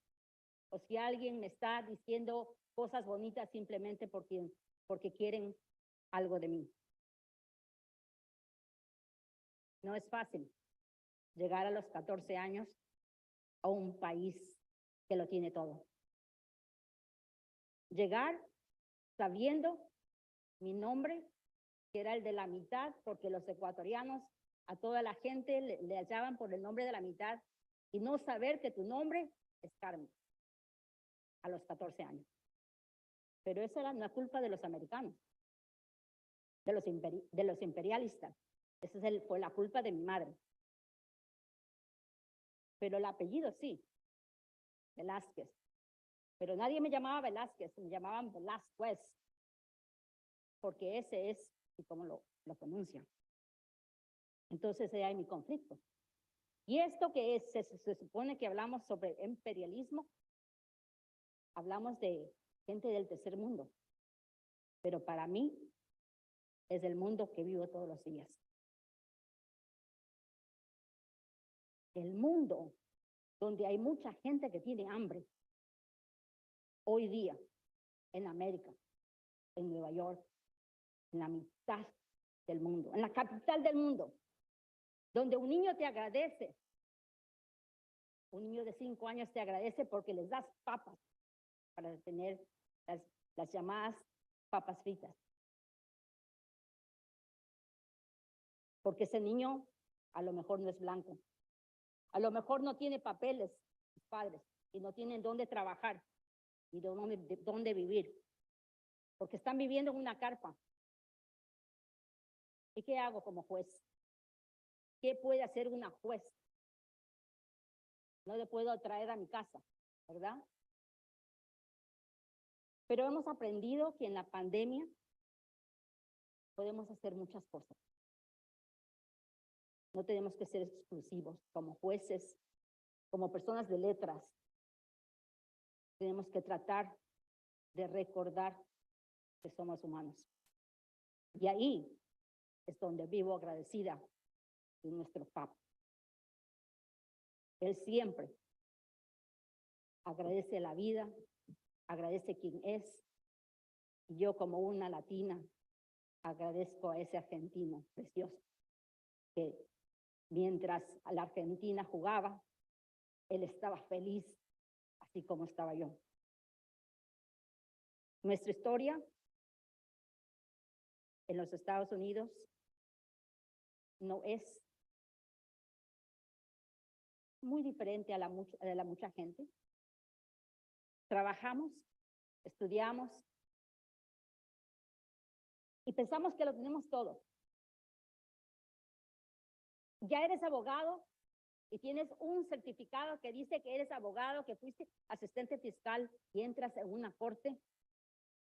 o si alguien me está diciendo cosas bonitas simplemente porque quieren algo de mí. No es fácil llegar a los 14 años a un país que lo tiene todo. Llegar sabiendo mi nombre, que era el de la mitad, porque los ecuatorianos a toda la gente le hallaban por el nombre de la mitad, y no saber que tu nombre es Carmen, a los 14 años. Pero eso era una culpa de los americanos, de los imperialistas. Esa fue la culpa de mi madre. Pero el apellido sí, Velázquez. Pero nadie me llamaba Velázquez, me llamaban Velázquez, porque ese es y como lo pronuncian. Entonces ahí hay mi conflicto. Y esto que es, se supone que hablamos sobre imperialismo, hablamos de gente del tercer mundo, pero para mí es el mundo que vivo todos los días. El mundo donde hay mucha gente que tiene hambre, hoy día, en América, en Nueva York, en la mitad del mundo, en la capital del mundo, donde un niño te agradece, un niño de 5 años te agradece porque les das papas para tener las llamadas papas fritas. Porque ese niño a lo mejor no es blanco, a lo mejor no tiene papeles, sus padres, y no tienen dónde trabajar y dónde vivir, porque están viviendo en una carpa. ¿Y qué hago como juez? ¿Qué puede hacer una juez? No le puedo traer a mi casa, ¿verdad? Pero hemos aprendido que en la pandemia podemos hacer muchas cosas. No tenemos que ser exclusivos como jueces, como personas de letras. Tenemos que tratar de recordar que somos humanos. Y ahí es donde vivo agradecida de nuestro Papa. Él siempre agradece la vida, agradece quién es. Y yo como una latina agradezco a ese argentino precioso que mientras la Argentina jugaba, él estaba feliz, así como estaba yo. Nuestra historia en los Estados Unidos no es muy diferente a la mucha gente. Trabajamos, estudiamos y pensamos que lo tenemos todo. Ya eres abogado y tienes un certificado que dice que eres abogado, que fuiste asistente fiscal y entras en una corte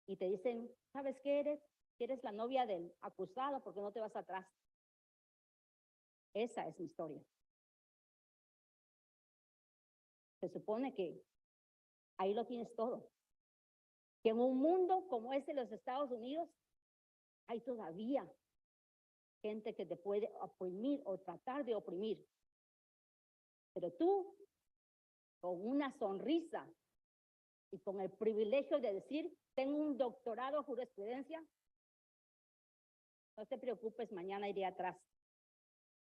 y te dicen, ¿sabes qué eres? Que eres la novia del acusado porque no te vas atrás. Esa es mi historia. Se supone que ahí lo tienes todo. Que en un mundo como este de los Estados Unidos hay todavía gente que te puede oprimir o tratar de oprimir. Pero tú, con una sonrisa y con el privilegio de decir, tengo un doctorado en jurisprudencia, no te preocupes, mañana iré atrás.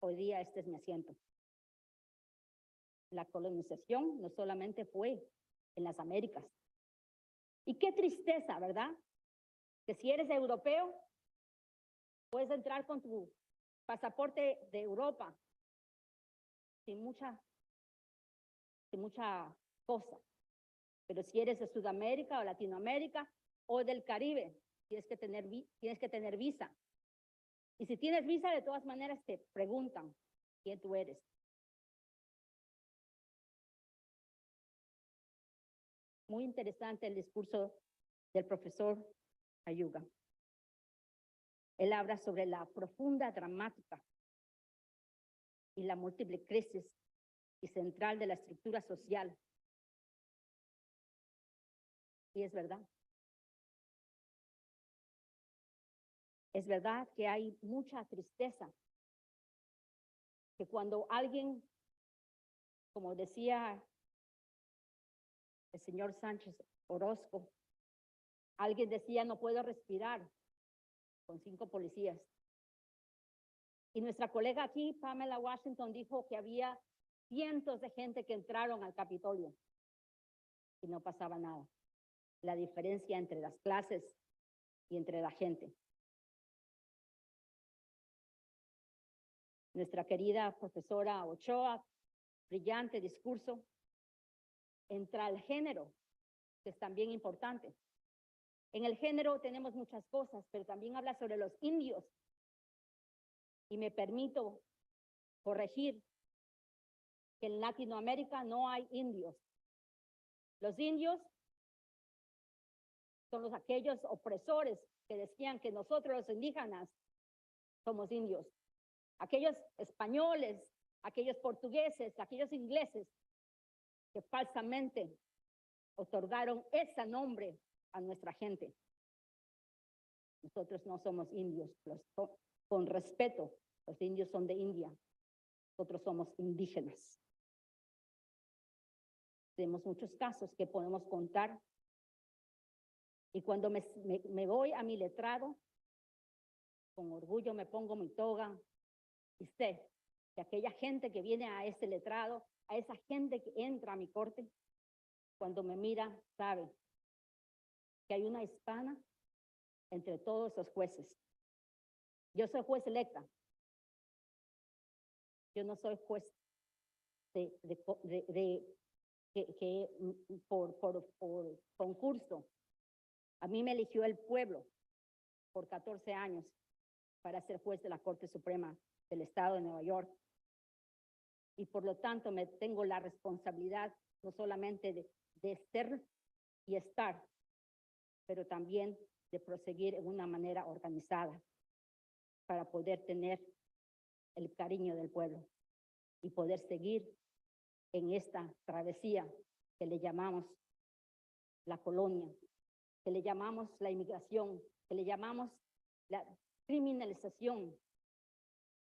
Hoy día este es mi asiento. La colonización no solamente fue en las Américas. Y qué tristeza, ¿verdad? Que si eres europeo, puedes entrar con tu pasaporte de Europa sin mucha cosa. Pero si eres de Sudamérica o Latinoamérica o del Caribe, tienes que tener visa. Y si tienes visa, de todas maneras te preguntan quién tú eres. Muy interesante el discurso del profesor Ayuga. Él habla sobre la profunda dramática y la múltiple crisis y central de la estructura social. Y es verdad. Es verdad que hay mucha tristeza, que cuando alguien, como decía el señor Sánchez Orozco, alguien decía no puedo respirar con 5 policías. Y nuestra colega aquí, Pamela Washington, dijo que había cientos de gente que entraron al Capitolio y no pasaba nada. La diferencia entre las clases y entre la gente. Nuestra querida profesora Ochoa, brillante discurso, entra al género, que es también importante. En el género tenemos muchas cosas, pero también habla sobre los indios. Y me permito corregir que en Latinoamérica no hay indios. Los indios son aquellos opresores que decían que nosotros los indígenas somos indios. Aquellos españoles, aquellos portugueses, aquellos ingleses que falsamente otorgaron ese nombre a nuestra gente. Nosotros no somos indios, con respeto, los indios son de India, nosotros somos indígenas. Tenemos muchos casos que podemos contar. Y cuando me voy a mi letrado, con orgullo me pongo mi toga y sé que aquella gente que viene a este letrado, a esa gente que entra a mi corte, cuando me mira, sabe que hay una hispana entre todos esos jueces. Yo soy juez electa. Yo no soy juez por concurso. A mí me eligió el pueblo por 14 años para ser juez de la Corte Suprema del Estado de Nueva York. Y por lo tanto me tengo la responsabilidad no solamente de ser y estar, pero también de proseguir en una manera organizada para poder tener el cariño del pueblo y poder seguir en esta travesía que le llamamos la colonia, que le llamamos la inmigración, que le llamamos la criminalización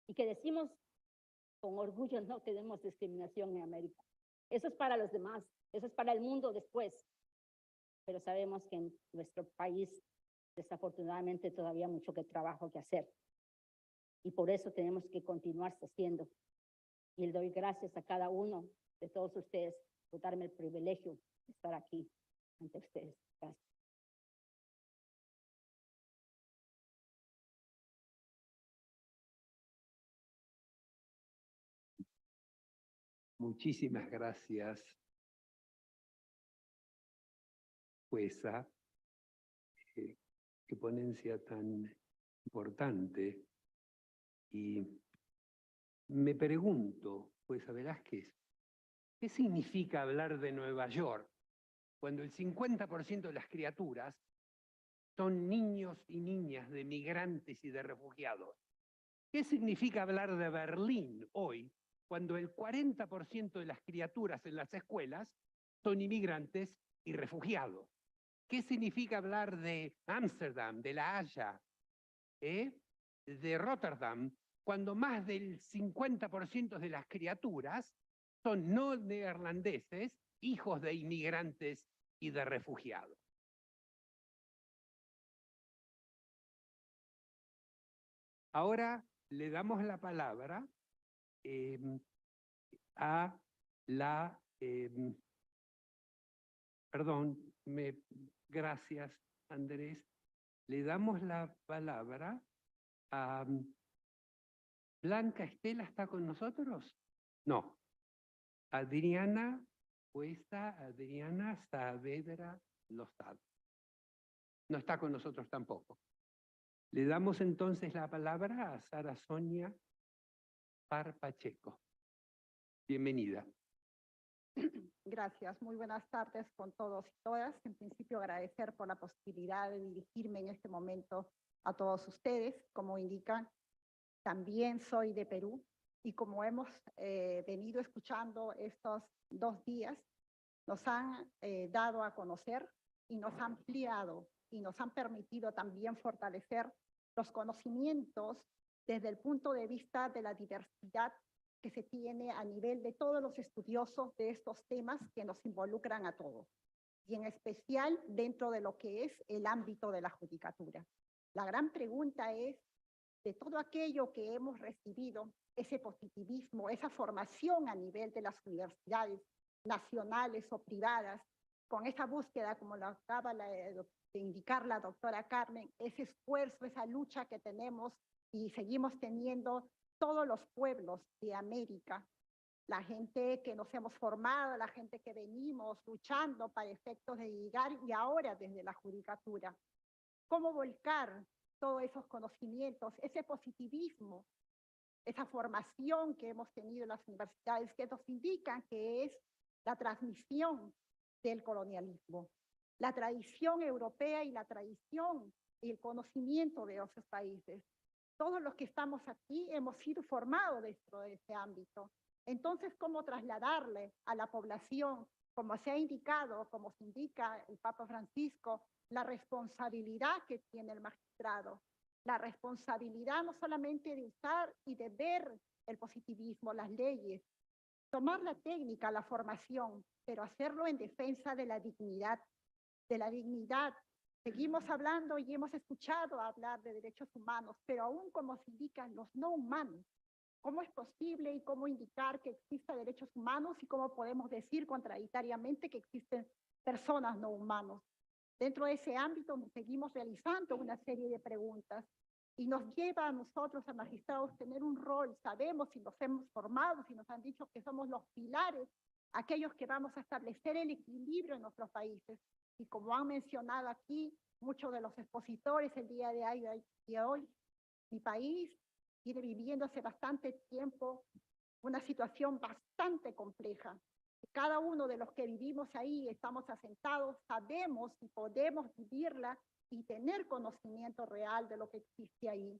y que decimos con orgullo no tenemos discriminación en América. Eso es para los demás, eso es para el mundo después, pero sabemos que en nuestro país desafortunadamente todavía mucho trabajo que hacer y por eso tenemos que continuar haciendo. Y le doy gracias a cada uno de todos ustedes por darme el privilegio de estar aquí ante ustedes. Gracias. Muchísimas gracias, jueza. Qué ponencia tan importante. Y me pregunto, jueza Velázquez, ¿qué significa hablar de Nueva York cuando el 50% de las criaturas son niños y niñas de migrantes y de refugiados? ¿Qué significa hablar de Berlín hoy cuando el 40% de las criaturas en las escuelas son inmigrantes y refugiados? ¿Qué significa hablar de Ámsterdam, de La Haya, de Rotterdam, cuando más del 50% de las criaturas son no neerlandeses, hijos de inmigrantes y de refugiados. Ahora le damos la palabra a la, gracias Andrés, le damos la palabra a Blanca Estela. ¿Está con nosotros? No. Adriana Saavedra Lozada. No está con nosotros tampoco. Le damos entonces la palabra a Sara Sonia Parpacheco. Bienvenida. Gracias, muy buenas tardes con todos y todas. En principio agradecer por la posibilidad de dirigirme en este momento a todos ustedes. Como indican, también soy de Perú y como hemos venido escuchando estos 2 días, nos han dado a conocer y nos han ampliado y nos han permitido también fortalecer los conocimientos desde el punto de vista de la diversidad que se tiene a nivel de todos los estudiosos de estos temas que nos involucran a todos, y en especial dentro de lo que es el ámbito de la judicatura. La gran pregunta es, de todo aquello que hemos recibido, ese positivismo, esa formación a nivel de las universidades nacionales o privadas, con esa búsqueda, como lo acaba de indicar la doctora Carmen, ese esfuerzo, esa lucha que tenemos y seguimos teniendo todos los pueblos de América, la gente que nos hemos formado, la gente que venimos luchando para efectos de llegar y ahora desde la judicatura. ¿Cómo volcar todos esos conocimientos, ese positivismo, esa formación que hemos tenido en las universidades que nos indican que es la transmisión del colonialismo, la tradición europea y la tradición y el conocimiento de otros países? Todos los que estamos aquí hemos sido formados dentro de ese ámbito. Entonces, ¿cómo trasladarle a la población, como se ha indicado, como se indica el Papa Francisco, la responsabilidad que tiene el magistrado? La responsabilidad no solamente de usar y de ver el positivismo, las leyes, tomar la técnica, la formación, pero hacerlo en defensa de la dignidad, de la dignidad. Seguimos hablando y hemos escuchado hablar de derechos humanos, pero aún como se indican los no humanos, ¿cómo es posible y cómo indicar que existen derechos humanos y cómo podemos decir contradictoriamente que existen personas no humanas? Dentro de ese ámbito nos seguimos realizando una serie de preguntas y nos lleva a nosotros, a magistrados, tener un rol. Sabemos y nos hemos formado y nos han dicho que somos los pilares, aquellos que vamos a establecer el equilibrio en nuestros países. Y como han mencionado aquí muchos de los expositores el día de hoy, mi país viene viviendo hace bastante tiempo una situación bastante compleja. Cada uno de los que vivimos ahí, estamos asentados, sabemos y podemos vivirla y tener conocimiento real de lo que existe ahí.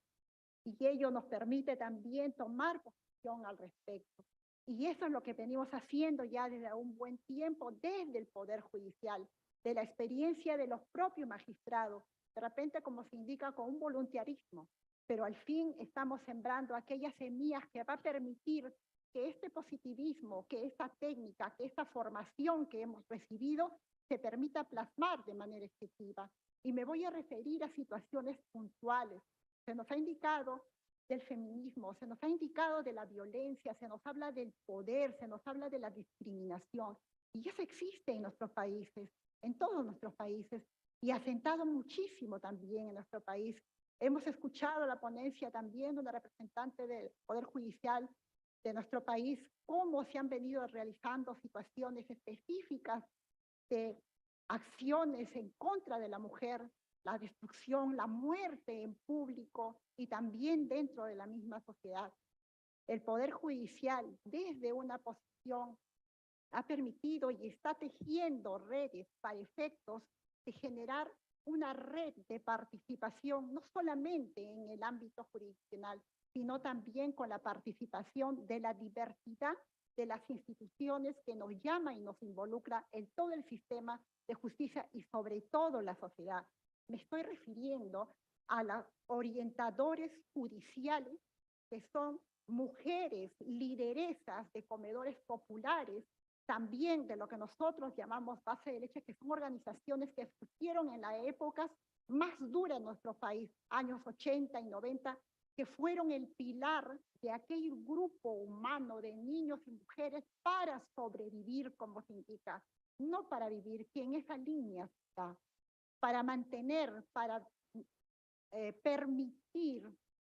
Y ello nos permite también tomar posición al respecto. Y eso es lo que venimos haciendo ya desde un buen tiempo desde el Poder Judicial, de la experiencia de los propios magistrados, de repente como se indica con un voluntarismo, pero al fin estamos sembrando aquellas semillas que va a permitir que este positivismo, que esta técnica, que esta formación que hemos recibido se permita plasmar de manera efectiva. Y me voy a referir a situaciones puntuales. Se nos ha indicado del feminismo, se nos ha indicado de la violencia, se nos habla del poder, se nos habla de la discriminación. Y eso existe en nuestros países, en todos nuestros países, y asentado muchísimo también en nuestro país. Hemos escuchado la ponencia también de una representante del Poder Judicial de nuestro país, cómo se han venido realizando situaciones específicas de acciones en contra de la mujer, la destrucción, la muerte en público y también dentro de la misma sociedad. El Poder Judicial, desde una posición, ha permitido y está tejiendo redes para efectos de generar una red de participación, no solamente en el ámbito jurisdiccional, sino también con la participación de la diversidad de las instituciones que nos llama y nos involucra en todo el sistema de justicia y sobre todo la sociedad. Me estoy refiriendo a los orientadores judiciales, que son mujeres lideresas de comedores populares también de lo que nosotros llamamos base de leche, que son organizaciones que surgieron en las épocas más duras en nuestro país, años 80 y 90, que fueron el pilar de aquel grupo humano de niños y mujeres para sobrevivir, como se indica, no para vivir, que en esa línea está, para mantener, para permitir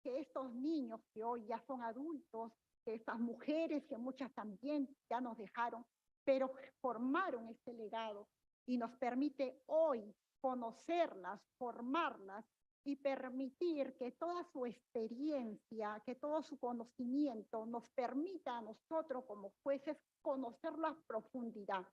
que estos niños que hoy ya son adultos, que estas mujeres que muchas también ya nos dejaron, pero formaron este legado y nos permite hoy conocerlas, formarlas y permitir que toda su experiencia, que todo su conocimiento nos permita a nosotros como jueces conocerlo a profundidad.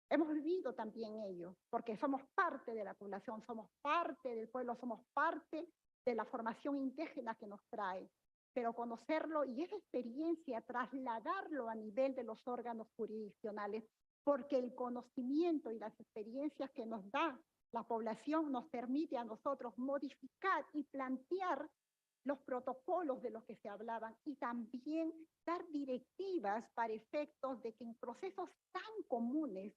Hemos vivido también ello, porque somos parte de la población, somos parte del pueblo, somos parte de la formación indígena que nos trae. Pero conocerlo y esa experiencia, trasladarlo a nivel de los órganos jurisdiccionales, porque el conocimiento y las experiencias que nos da la población nos permite a nosotros modificar y plantear los protocolos de los que se hablaban y también dar directivas para efectos de que en procesos tan comunes,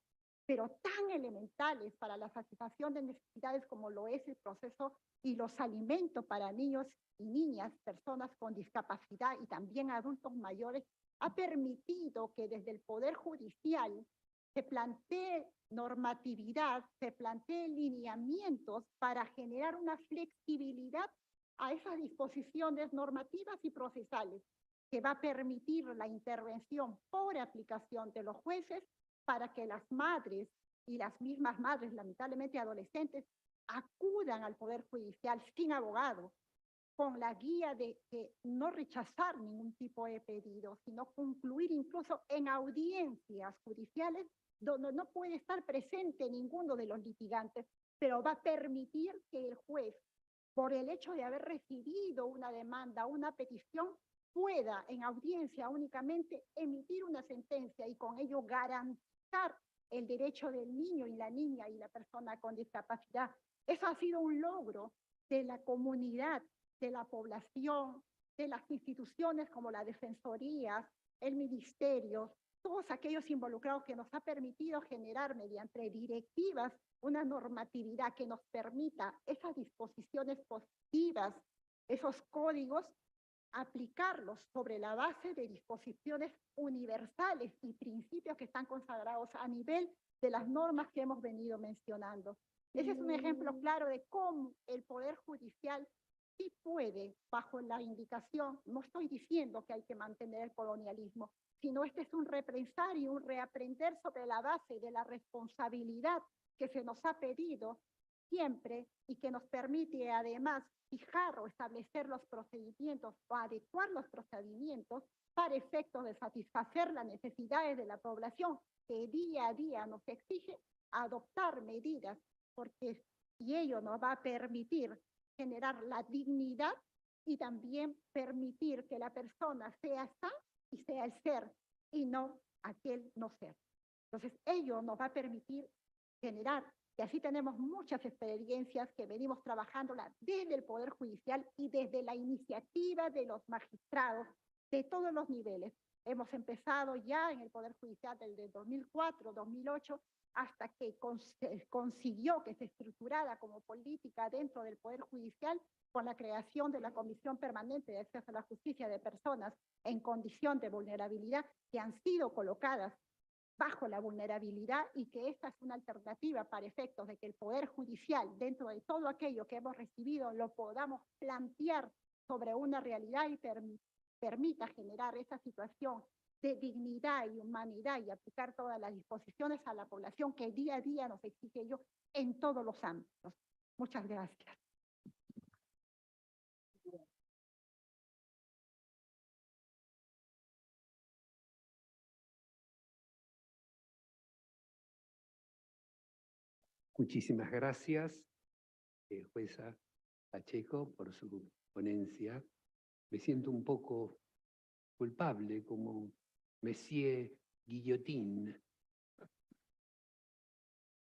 pero tan elementales para la satisfacción de necesidades como lo es el proceso y los alimentos para niños y niñas, personas con discapacidad y también adultos mayores, ha permitido que desde el Poder Judicial se plantee normatividad, se plantee lineamientos para generar una flexibilidad a esas disposiciones normativas y procesales que va a permitir la intervención por aplicación de los jueces para que las madres y las mismas madres, lamentablemente adolescentes, acudan al Poder Judicial sin abogado, con la guía de que no rechazar ningún tipo de pedido, sino concluir incluso en audiencias judiciales donde no puede estar presente ninguno de los litigantes, pero va a permitir que el juez, por el hecho de haber recibido una demanda, una petición, pueda en audiencia únicamente emitir una sentencia y con ello garantizar el derecho del niño y la niña y la persona con discapacidad. Eso ha sido un logro de la comunidad, de la población, de las instituciones como la Defensoría, el Ministerio, todos aquellos involucrados que nos ha permitido generar mediante directivas una normatividad que nos permita esas disposiciones positivas, esos códigos, aplicarlos sobre la base de disposiciones universales y principios que están consagrados a nivel de las normas que hemos venido mencionando. Ese es un ejemplo claro de cómo el Poder Judicial sí puede, bajo la indicación, no estoy diciendo que hay que mantener el colonialismo, sino este es un repensar y un reaprender sobre la base de la responsabilidad que se nos ha pedido siempre y que nos permite además fijar o establecer los procedimientos o adecuar los procedimientos para efectos de satisfacer las necesidades de la población que día a día nos exige adoptar medidas, porque y ello nos va a permitir generar la dignidad y también permitir que la persona sea esa y sea el ser y no aquel no ser. Entonces, ello nos va a permitir generar, y así tenemos muchas experiencias que venimos trabajándola desde el Poder Judicial y desde la iniciativa de los magistrados de todos los niveles. Hemos empezado ya en el Poder Judicial desde 2004, 2008, hasta que consiguió que se estructurara como política dentro del Poder Judicial con la creación de la Comisión Permanente de Acceso a la Justicia de Personas en condición de vulnerabilidad que han sido colocadas bajo la vulnerabilidad y que esta es una alternativa para efectos de que el Poder Judicial, dentro de todo aquello que hemos recibido, lo podamos plantear sobre una realidad y permita generar esa situación de dignidad y humanidad y aplicar todas las disposiciones a la población que día a día nos exige ello en todos los ámbitos. Muchas gracias. Muchísimas gracias, jueza Pacheco, por su ponencia. Me siento un poco culpable como Monsieur Guillotín,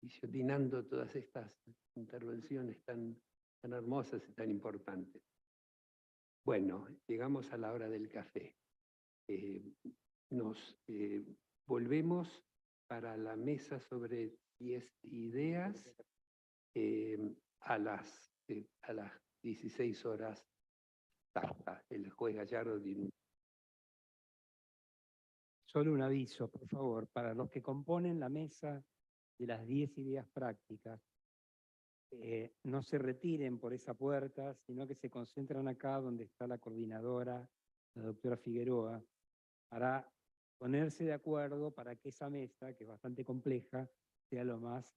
guillotinando todas estas intervenciones tan hermosas y tan importantes. Bueno, llegamos a la hora del café. Nos volvemos para la mesa sobre 10 ideas a las 16 horas. Exacta. El juez Gallardo tiene Solo un aviso, por favor, para los que componen la mesa de las 10 ideas prácticas, no se retiren por esa puerta, sino que se concentran acá donde está la coordinadora, la doctora Figueroa, para ponerse de acuerdo para que esa mesa, que es bastante compleja, sea lo más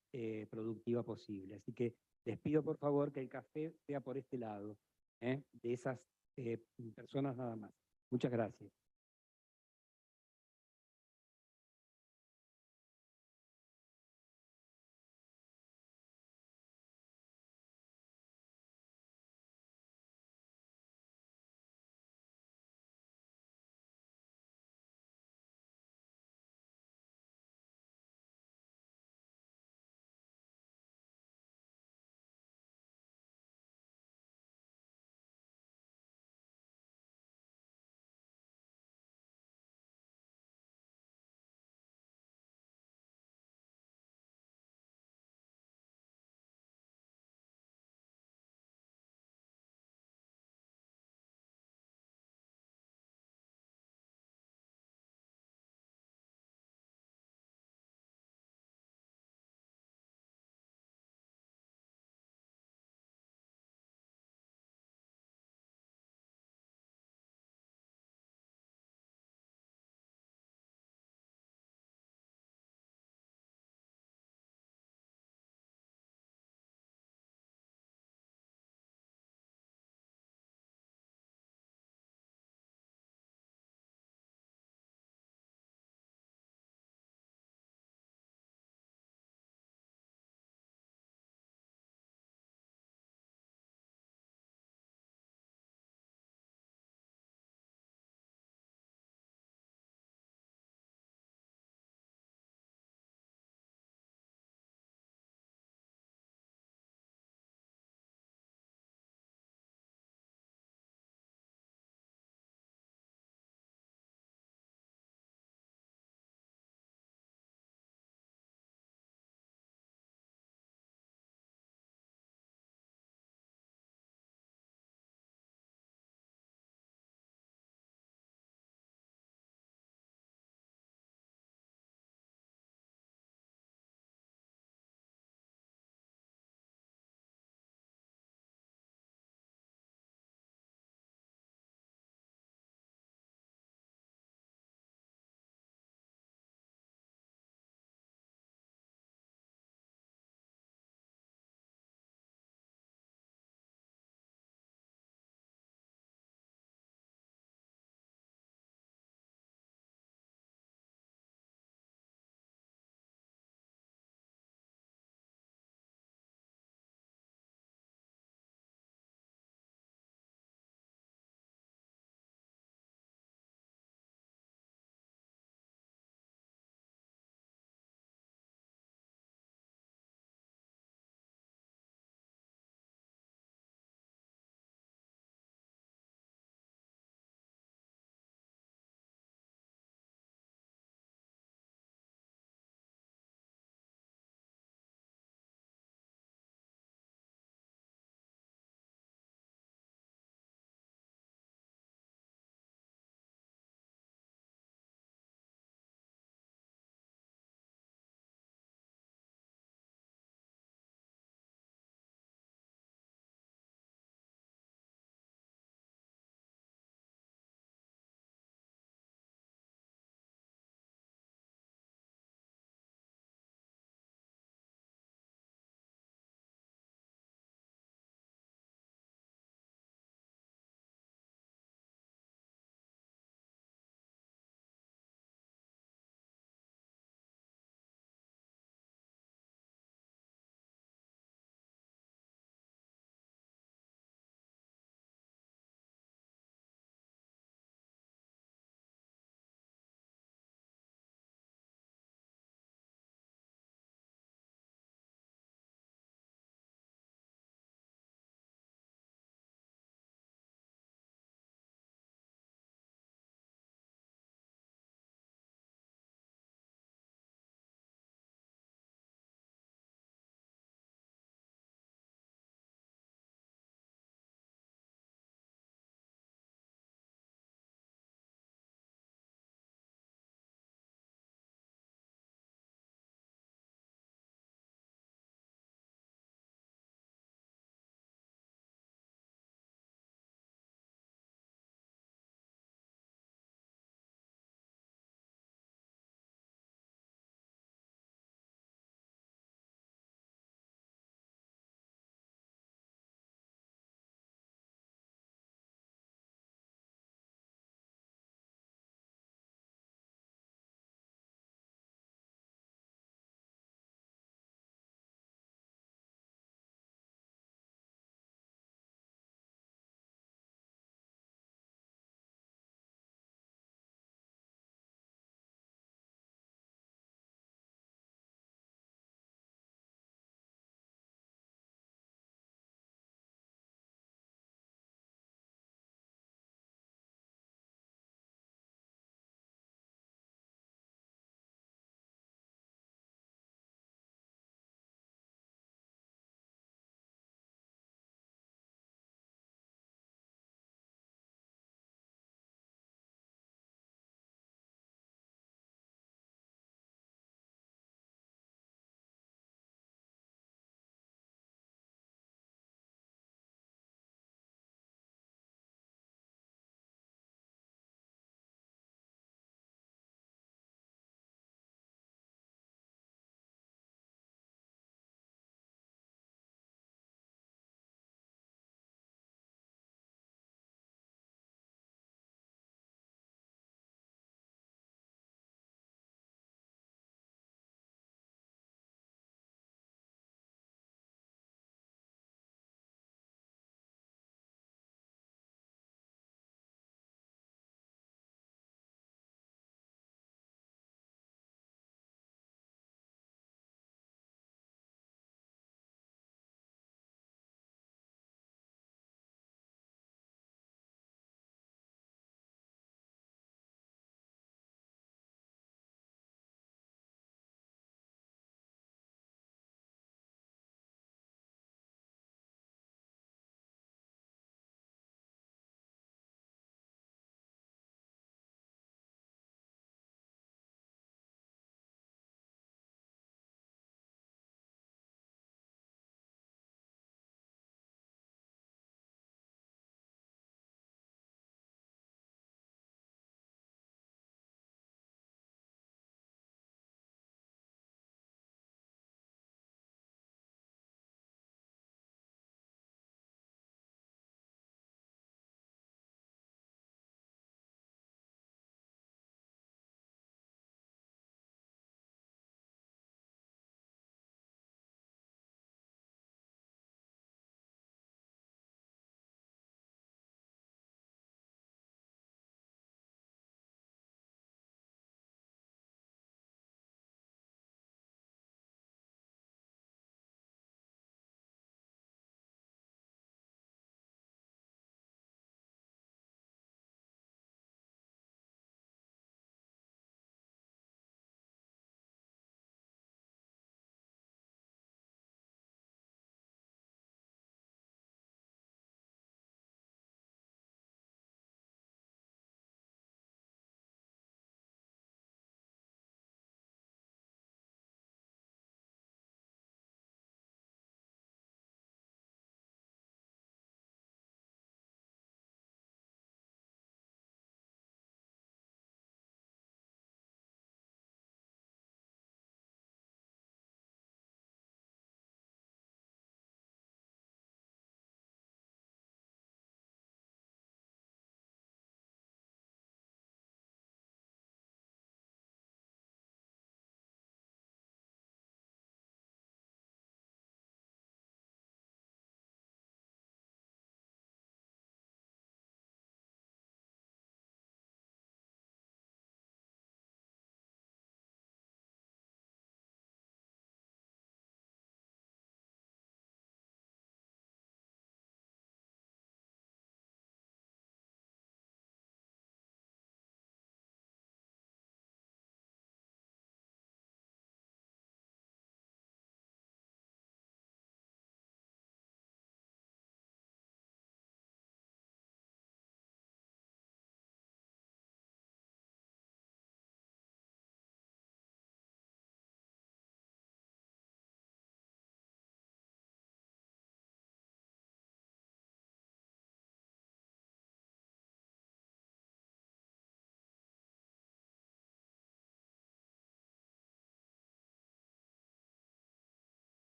productiva posible. Así que les pido por favor que el café sea por este lado, de esas personas nada más. Muchas gracias.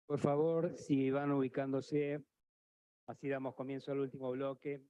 Por favor, si van ubicándose, así damos comienzo al último bloque.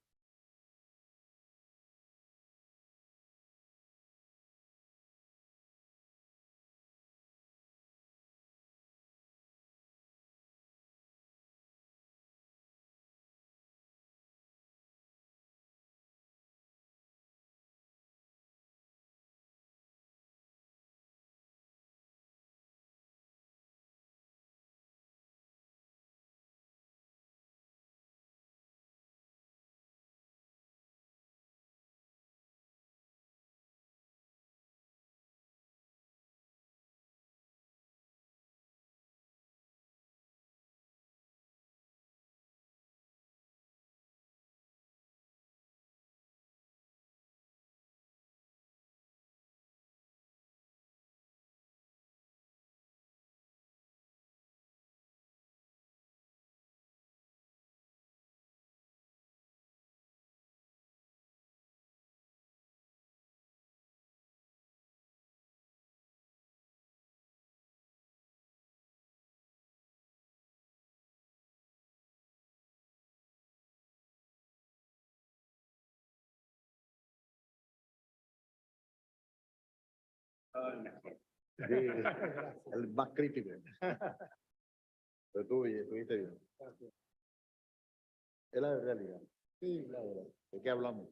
El más crítico. Pero tú estuviste bien. Es la realidad. Sí, la verdad. ¿De qué hablamos?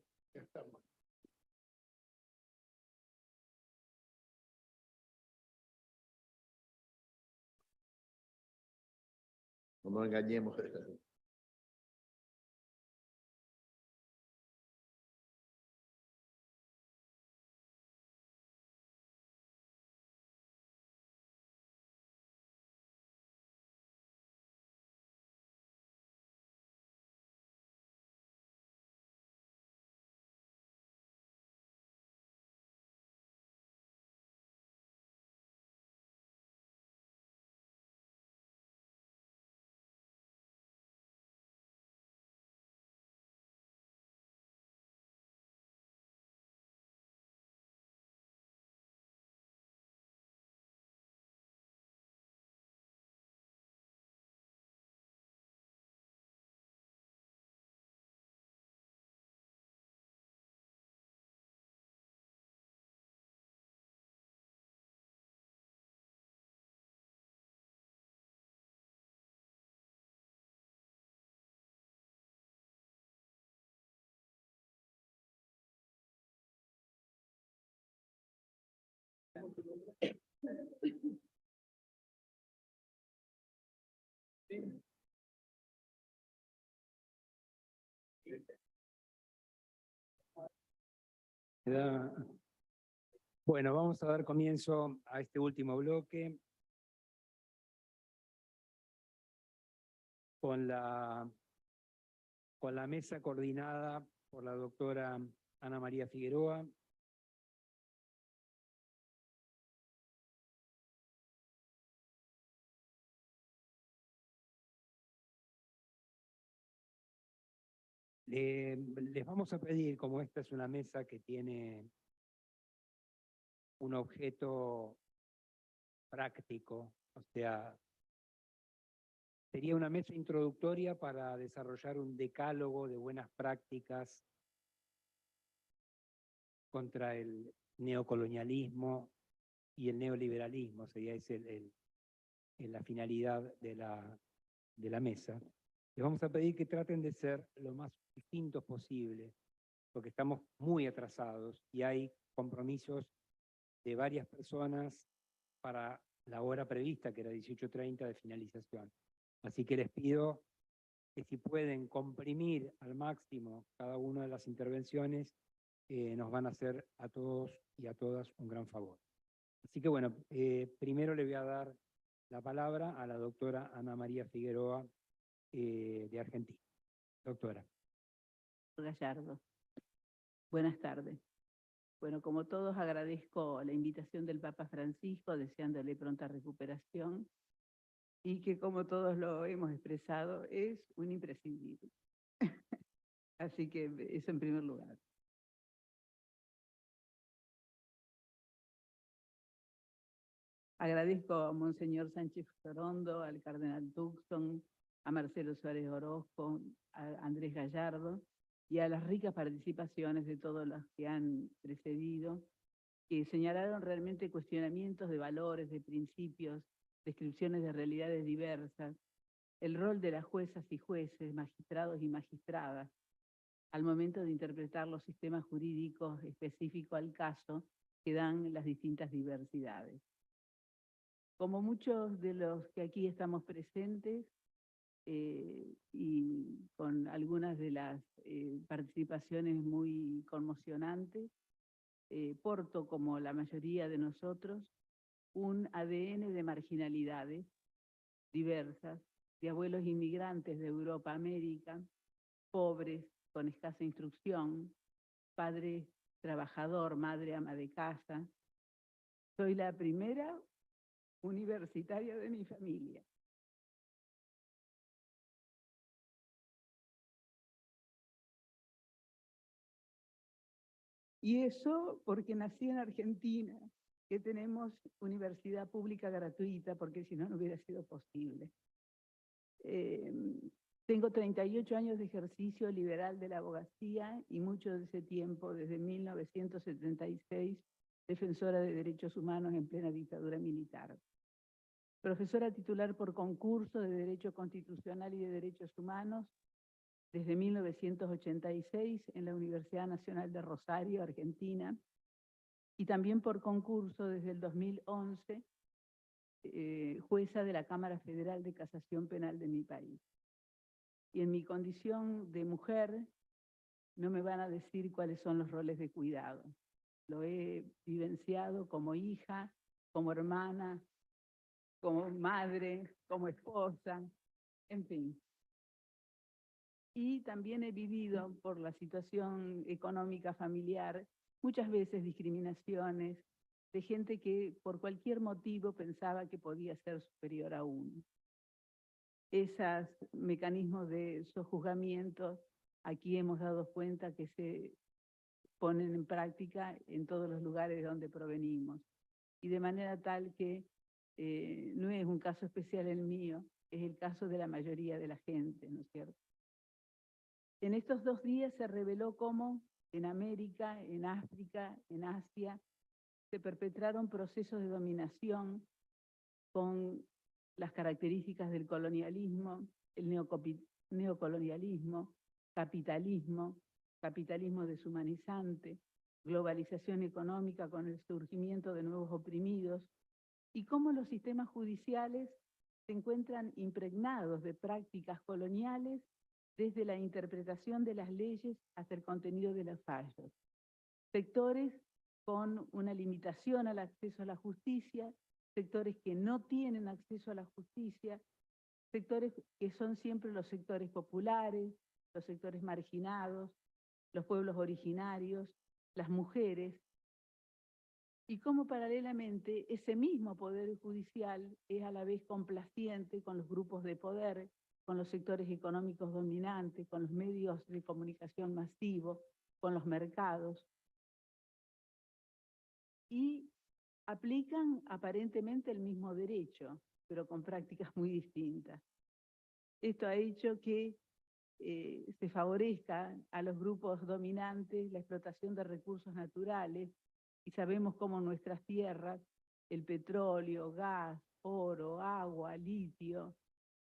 No nos engañemos. Bueno, vamos a dar comienzo a este último bloque con la mesa coordinada por la doctora Ana María Figueroa. Les vamos a pedir, como esta es una mesa que tiene un objeto práctico, o sea, sería una mesa introductoria para desarrollar un decálogo de buenas prácticas contra el neocolonialismo y el neoliberalismo, sería esa la finalidad de la mesa. Les vamos a pedir que traten de ser lo más distintos posible, porque estamos muy atrasados y hay compromisos de varias personas para la hora prevista, que era 18:30 de finalización. Así que les pido que si pueden comprimir al máximo cada una de las intervenciones, nos van a hacer a todos y a todas un gran favor. Así que bueno, primero le voy a dar la palabra a la doctora Ana María Figueroa de Argentina. Doctora. Gallardo. Buenas tardes. Bueno, como todos agradezco la invitación del Papa Francisco, deseándole pronta recuperación y que como todos lo hemos expresado es un imprescindible. Así que eso en primer lugar. Agradezco a Monseñor Sánchez Sorondo, al Cardenal Tucson, a Marcelo Suárez Orozco, a Andrés Gallardo y a las ricas participaciones de todos los que han precedido, que señalaron realmente cuestionamientos de valores, de principios, descripciones de realidades diversas, el rol de las juezas y jueces, magistrados y magistradas, al momento de interpretar los sistemas jurídicos específicos al caso que dan las distintas diversidades. Como muchos de los que aquí estamos presentes, y con algunas de las participaciones muy conmocionantes, porto, como la mayoría de nosotros, un ADN de marginalidades diversas, de abuelos inmigrantes de Europa, América, pobres, con escasa instrucción, padre trabajador, madre ama de casa. Soy la primera universitaria de mi familia. Y eso porque nací en Argentina, que tenemos universidad pública gratuita, porque si no, no hubiera sido posible. Tengo 38 años de ejercicio liberal de la abogacía y mucho de ese tiempo, desde 1976, defensora de derechos humanos en plena dictadura militar. Profesora titular por concurso de Derecho Constitucional y de Derechos Humanos desde 1986 en la Universidad Nacional de Rosario, Argentina, y también por concurso desde el 2011, jueza de la Cámara Federal de Casación Penal de mi país. Y en mi condición de mujer, no me van a decir cuáles son los roles de cuidado. Lo he vivenciado como hija, como hermana, como madre, como esposa, en fin. Y también he vivido, por la situación económica familiar, muchas veces discriminaciones de gente que por cualquier motivo pensaba que podía ser superior a uno. Esos mecanismos de sojuzgamiento, aquí hemos dado cuenta que se ponen en práctica en todos los lugares donde provenimos. Y de manera tal que no es un caso especial el mío, es el caso de la mayoría de la gente, ¿no es cierto? En estos 2 días se reveló cómo en América, en África, en Asia, se perpetraron procesos de dominación con las características del colonialismo, el neocolonialismo, capitalismo, capitalismo deshumanizante, globalización económica con el surgimiento de nuevos oprimidos, y cómo los sistemas judiciales se encuentran impregnados de prácticas coloniales desde la interpretación de las leyes hasta el contenido de los fallos. Sectores con una limitación al acceso a la justicia, sectores que no tienen acceso a la justicia, sectores que son siempre los sectores populares, los sectores marginados, los pueblos originarios, las mujeres, y cómo paralelamente ese mismo poder judicial es a la vez complaciente con los grupos de poder, con los sectores económicos dominantes, con los medios de comunicación masivos, con los mercados, y aplican aparentemente el mismo derecho, pero con prácticas muy distintas. Esto ha hecho que se favorezca a los grupos dominantes la explotación de recursos naturales, y sabemos cómo nuestras tierras, el petróleo, gas, oro, agua, litio,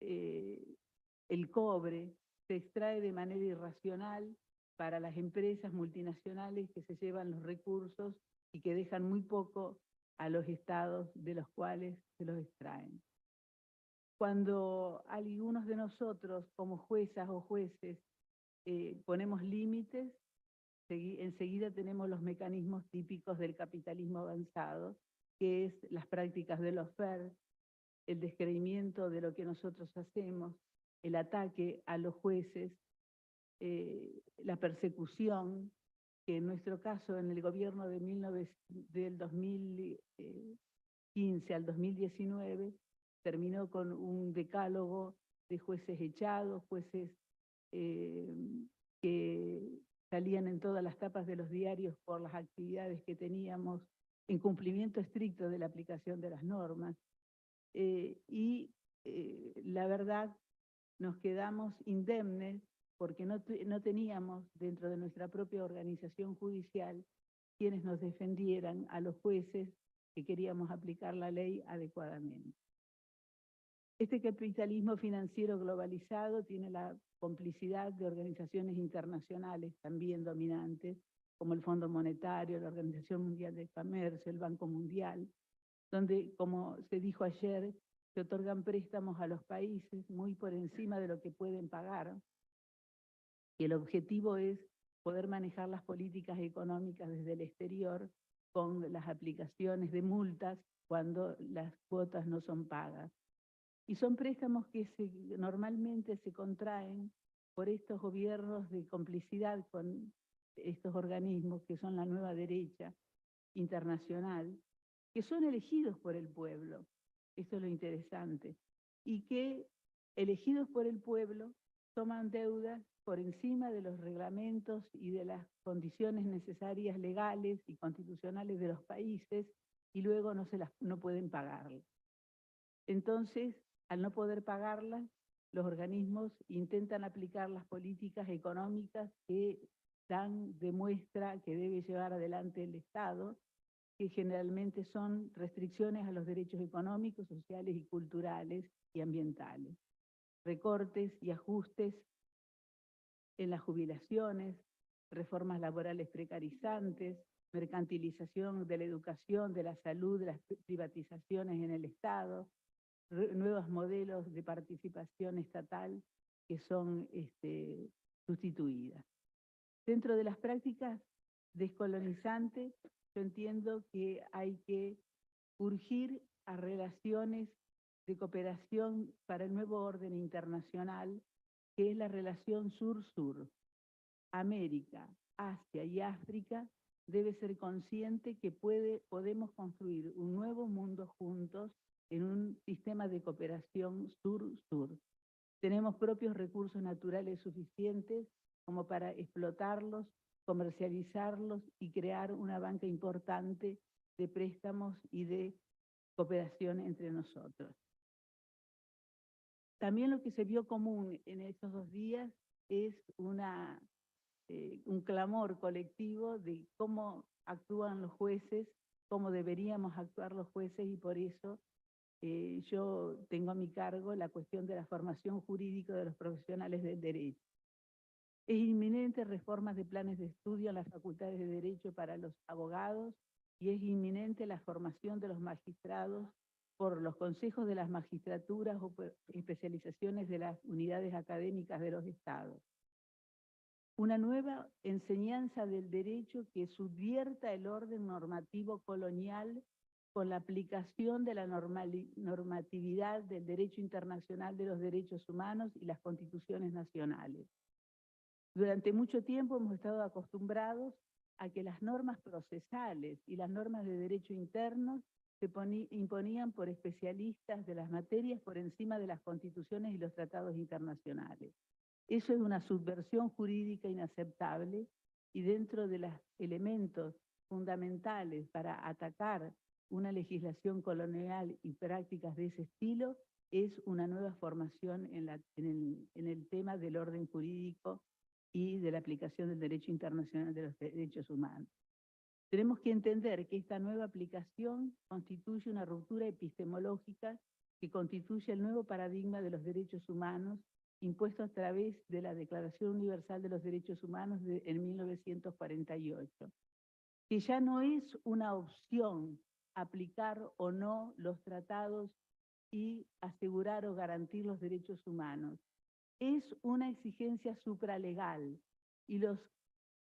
el cobre, se extrae de manera irracional para las empresas multinacionales que se llevan los recursos y que dejan muy poco a los estados de los cuales se los extraen. Cuando algunos de nosotros, como juezas o jueces, ponemos límites, enseguida tenemos los mecanismos típicos del capitalismo avanzado, que es las prácticas de los FER, el descreimiento de lo que nosotros hacemos, el ataque a los jueces, la persecución, que en nuestro caso, en el gobierno del 2015 al 2019, terminó con un decálogo de jueces echados, jueces que salían en todas las tapas de los diarios por las actividades que teníamos en cumplimiento estricto de la aplicación de las normas. La verdad, nos quedamos indemnes porque no teníamos dentro de nuestra propia organización judicial quienes nos defendieran a los jueces que queríamos aplicar la ley adecuadamente. Este capitalismo financiero globalizado tiene la complicidad de organizaciones internacionales también dominantes, como el Fondo Monetario, la Organización Mundial del Comercio, el Banco Mundial, donde, como se dijo ayer, se otorgan préstamos a los países muy por encima de lo que pueden pagar, y el objetivo es poder manejar las políticas económicas desde el exterior con las aplicaciones de multas cuando las cuotas no son pagas. Y son préstamos que normalmente se contraen por estos gobiernos de complicidad con estos organismos que son la nueva derecha internacional, que son elegidos por el pueblo. Esto es lo interesante. Y que, elegidos por el pueblo, toman deudas por encima de los reglamentos y de las condiciones necesarias legales y constitucionales de los países y luego no pueden pagarlas. Entonces, al no poder pagarlas, los organismos intentan aplicar las políticas económicas que dan de muestra que debe llevar adelante el Estado, que generalmente son restricciones a los derechos económicos, sociales y culturales y ambientales, recortes y ajustes en las jubilaciones, reformas laborales precarizantes, mercantilización de la educación, de la salud, de las privatizaciones en el Estado, nuevos modelos de participación estatal que son sustituidas. Dentro de las prácticas descolonizantes, yo entiendo que hay que urgir a relaciones de cooperación para el nuevo orden internacional, que es la relación sur-sur. América, Asia y África debe ser consciente que podemos construir un nuevo mundo juntos en un sistema de cooperación sur-sur. Tenemos propios recursos naturales suficientes como para explotarlos, comercializarlos y crear una banca importante de préstamos y de cooperación entre nosotros. También lo que se vio común en estos 2 días es un clamor colectivo de cómo actúan los jueces, cómo deberíamos actuar los jueces, y por eso yo tengo a mi cargo la cuestión de la formación jurídica de los profesionales del derecho. Es inminente reformas de planes de estudio en las facultades de Derecho para los abogados y es inminente la formación de los magistrados por los consejos de las magistraturas o por especializaciones de las unidades académicas de los estados. Una nueva enseñanza del derecho que subvierta el orden normativo colonial con la aplicación de la normatividad del derecho internacional de los derechos humanos y las constituciones nacionales. Durante mucho tiempo hemos estado acostumbrados a que las normas procesales y las normas de derecho interno se imponían por especialistas de las materias por encima de las constituciones y los tratados internacionales. Eso es una subversión jurídica inaceptable y dentro de los elementos fundamentales para atacar una legislación colonial y prácticas de ese estilo es una nueva formación en el tema del orden jurídico y de la aplicación del derecho internacional de los derechos humanos. Tenemos que entender que esta nueva aplicación constituye una ruptura epistemológica que constituye el nuevo paradigma de los derechos humanos impuesto a través de la Declaración Universal de los Derechos Humanos en 1948, que ya no es una opción aplicar o no los tratados y asegurar o garantir los derechos humanos. Es una exigencia supralegal y los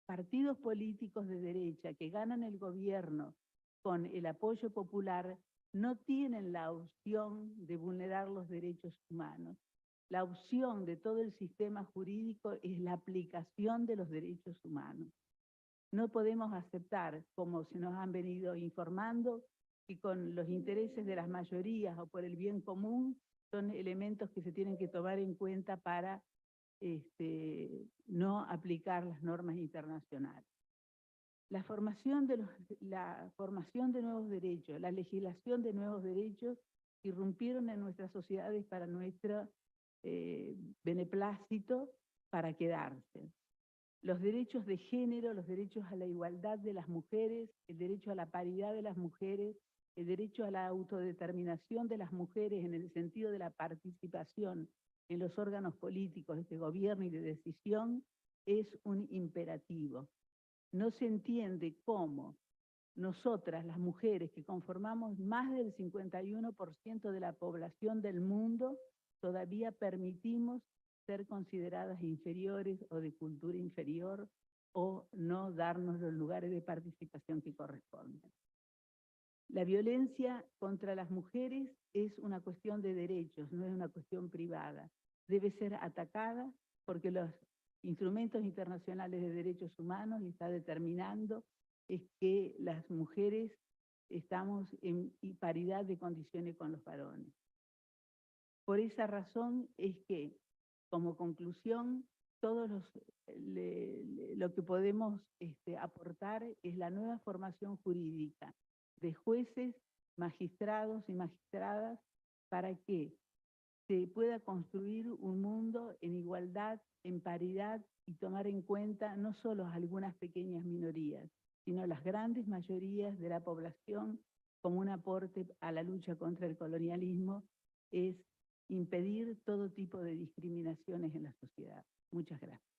partidos políticos de derecha que ganan el gobierno con el apoyo popular no tienen la opción de vulnerar los derechos humanos. La opción de todo el sistema jurídico es la aplicación de los derechos humanos. No podemos aceptar, como se nos han venido informando, que con los intereses de las mayorías o por el bien común son elementos que se tienen que tomar en cuenta para no aplicar las normas internacionales. La formación de nuevos derechos, la legislación de nuevos derechos irrumpieron en nuestras sociedades para nuestro beneplácito, para quedarse. Los derechos de género, los derechos a la igualdad de las mujeres, el derecho a la paridad de las mujeres, el derecho a la autodeterminación de las mujeres en el sentido de la participación en los órganos políticos de gobierno y de decisión, es un imperativo. No se entiende cómo nosotras, las mujeres, que conformamos más del 51% de la población del mundo, todavía permitimos ser consideradas inferiores o de cultura inferior o no darnos los lugares de participación que corresponden. La violencia contra las mujeres es una cuestión de derechos, no es una cuestión privada. Debe ser atacada porque los instrumentos internacionales de derechos humanos está determinando es que las mujeres estamos en paridad de condiciones con los varones. Por esa razón es que, como conclusión, lo que podemos aportar es la nueva formación jurídica de jueces, magistrados y magistradas para que se pueda construir un mundo en igualdad, en paridad y tomar en cuenta no solo algunas pequeñas minorías, sino las grandes mayorías de la población como un aporte a la lucha contra el colonialismo, es impedir todo tipo de discriminaciones en la sociedad. Muchas gracias.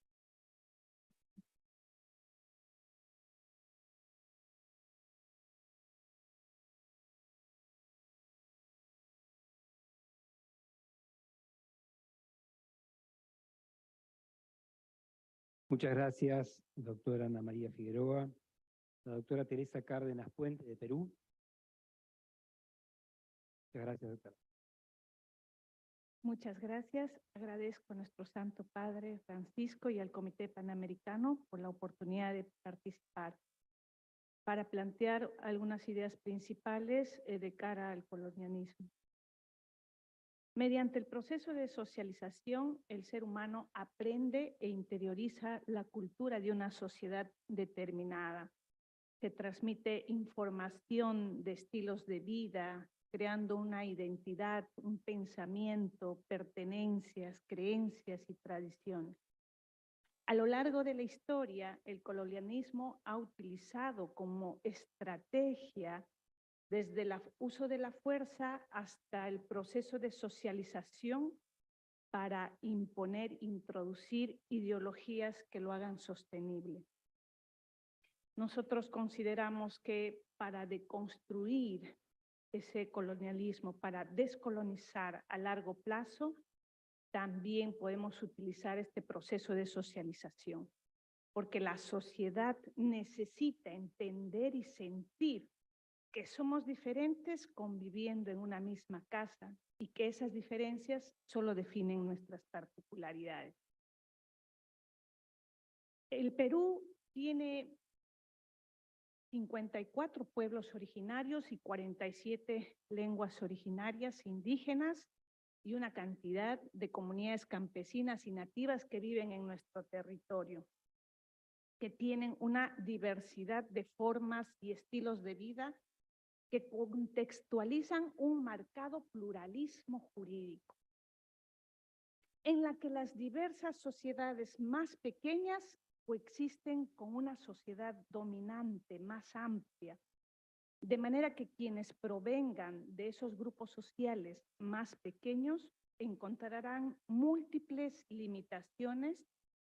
Muchas gracias, doctora Ana María Figueroa. La doctora Teresa Cárdenas Puente, de Perú. Muchas gracias, doctora. Muchas gracias. Agradezco a nuestro Santo Padre Francisco y al Comité Panamericano por la oportunidad de participar para plantear algunas ideas principales de cara al colonialismo. Mediante el proceso de socialización, el ser humano aprende e interioriza la cultura de una sociedad determinada. Se transmite información de estilos de vida, creando una identidad, un pensamiento, pertenencias, creencias y tradiciones. A lo largo de la historia, el colonialismo ha utilizado como estrategia desde el uso de la fuerza hasta el proceso de socialización para imponer, introducir ideologías que lo hagan sostenible. Nosotros consideramos que para deconstruir ese colonialismo, para descolonizar a largo plazo, también podemos utilizar este proceso de socialización, porque la sociedad necesita entender y sentir que somos diferentes conviviendo en una misma casa y que esas diferencias solo definen nuestras particularidades. El Perú tiene 54 pueblos originarios y 47 lenguas originarias indígenas y una cantidad de comunidades campesinas y nativas que viven en nuestro territorio, que tienen una diversidad de formas y estilos de vida que contextualizan un marcado pluralismo jurídico, en la que las diversas sociedades más pequeñas coexisten con una sociedad dominante más amplia, de manera que quienes provengan de esos grupos sociales más pequeños encontrarán múltiples limitaciones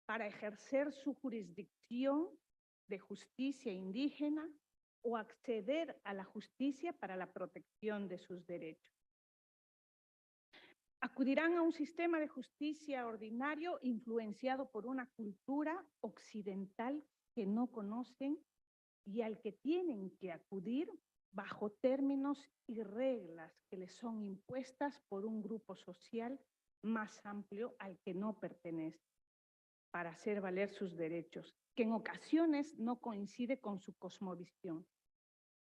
para ejercer su jurisdicción de justicia indígena o acceder a la justicia para la protección de sus derechos. Acudirán a un sistema de justicia ordinario influenciado por una cultura occidental que no conocen y al que tienen que acudir bajo términos y reglas que les son impuestas por un grupo social más amplio al que no pertenece, para hacer valer sus derechos, que en ocasiones no coincide con su cosmovisión.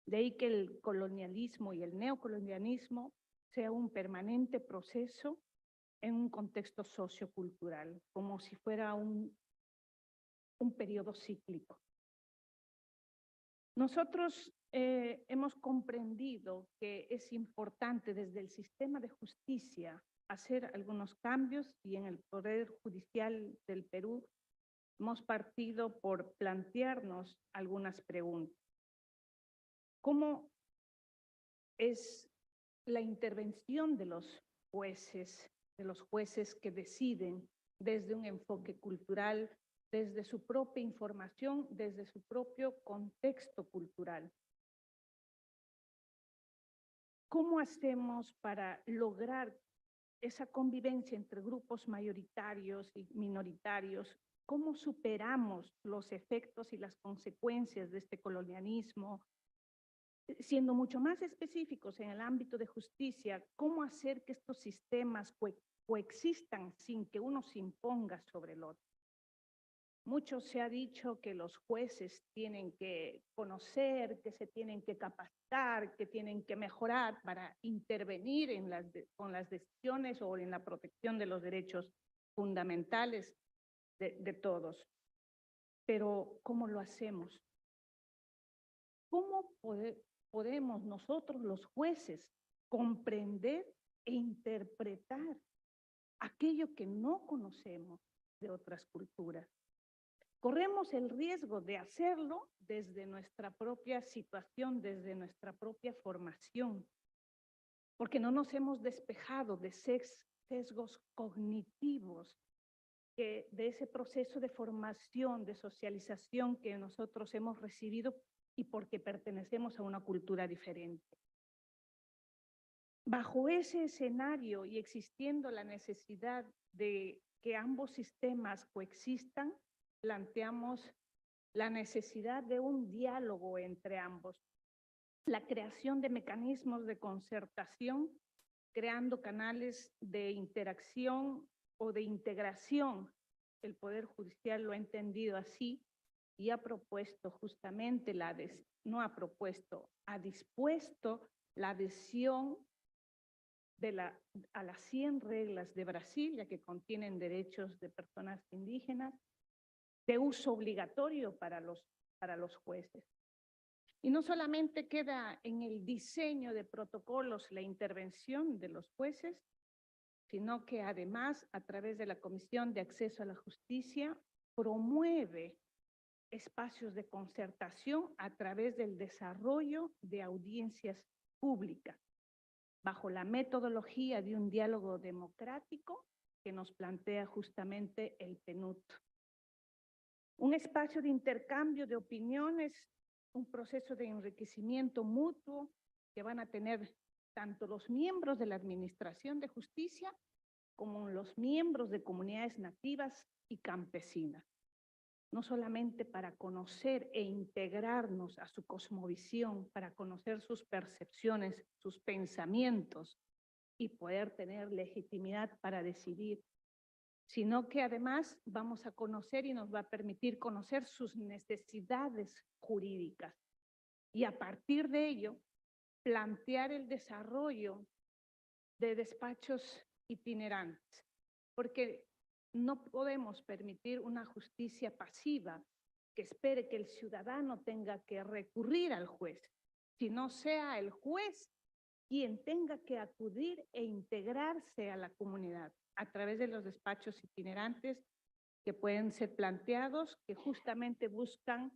De ahí que el colonialismo y el neocolonialismo sea un permanente proceso en un contexto sociocultural, como si fuera un periodo cíclico. Nosotros hemos comprendido que es importante desde el sistema de justicia hacer algunos cambios y en el Poder Judicial del Perú hemos partido por plantearnos algunas preguntas. ¿Cómo es la intervención de los jueces que deciden desde un enfoque cultural, desde su propia información, desde su propio contexto cultural? ¿Cómo hacemos para lograr esa convivencia entre grupos mayoritarios y minoritarios? ¿Cómo superamos los efectos y las consecuencias de este colonialismo? Siendo mucho más específicos en el ámbito de justicia, ¿cómo hacer que estos sistemas coexistan sin que uno se imponga sobre el otro? Mucho se ha dicho que los jueces tienen que conocer, que se tienen que capacitar, que tienen que mejorar para intervenir con las decisiones o en la protección de los derechos fundamentales de todos. Pero, ¿cómo lo hacemos? ¿Cómo podemos nosotros, los jueces, comprender e interpretar aquello que no conocemos de otras culturas? Corremos el riesgo de hacerlo desde nuestra propia situación, desde nuestra propia formación, porque no nos hemos despejado de sesgos cognitivos, de ese proceso de formación, de socialización que nosotros hemos recibido y porque pertenecemos a una cultura diferente. Bajo ese escenario y existiendo la necesidad de que ambos sistemas coexistan, planteamos la necesidad de un diálogo entre ambos, la creación de mecanismos de concertación, creando canales de interacción o de integración. El Poder Judicial lo ha entendido así y ha propuesto justamente ha dispuesto la adhesión a las 100 reglas de Brasil, ya que contienen derechos de personas indígenas, de uso obligatorio para los jueces. Y no solamente queda en el diseño de protocolos la intervención de los jueces, sino que además, a través de la Comisión de Acceso a la Justicia, promueve espacios de concertación a través del desarrollo de audiencias públicas, bajo la metodología de un diálogo democrático que nos plantea justamente el PNUD. Un espacio de intercambio de opiniones, un proceso de enriquecimiento mutuo que van a tener tanto los miembros de la Administración de Justicia como los miembros de comunidades nativas y campesinas. No solamente para conocer e integrarnos a su cosmovisión, para conocer sus percepciones, sus pensamientos y poder tener legitimidad para decidir, sino que además vamos a conocer y nos va a permitir conocer sus necesidades jurídicas y a partir de ello plantear el desarrollo de despachos itinerantes, porque no podemos permitir una justicia pasiva que espere que el ciudadano tenga que recurrir al juez, sino sea el juez quien tenga que acudir e integrarse a la comunidad a través de los despachos itinerantes que pueden ser planteados, que justamente buscan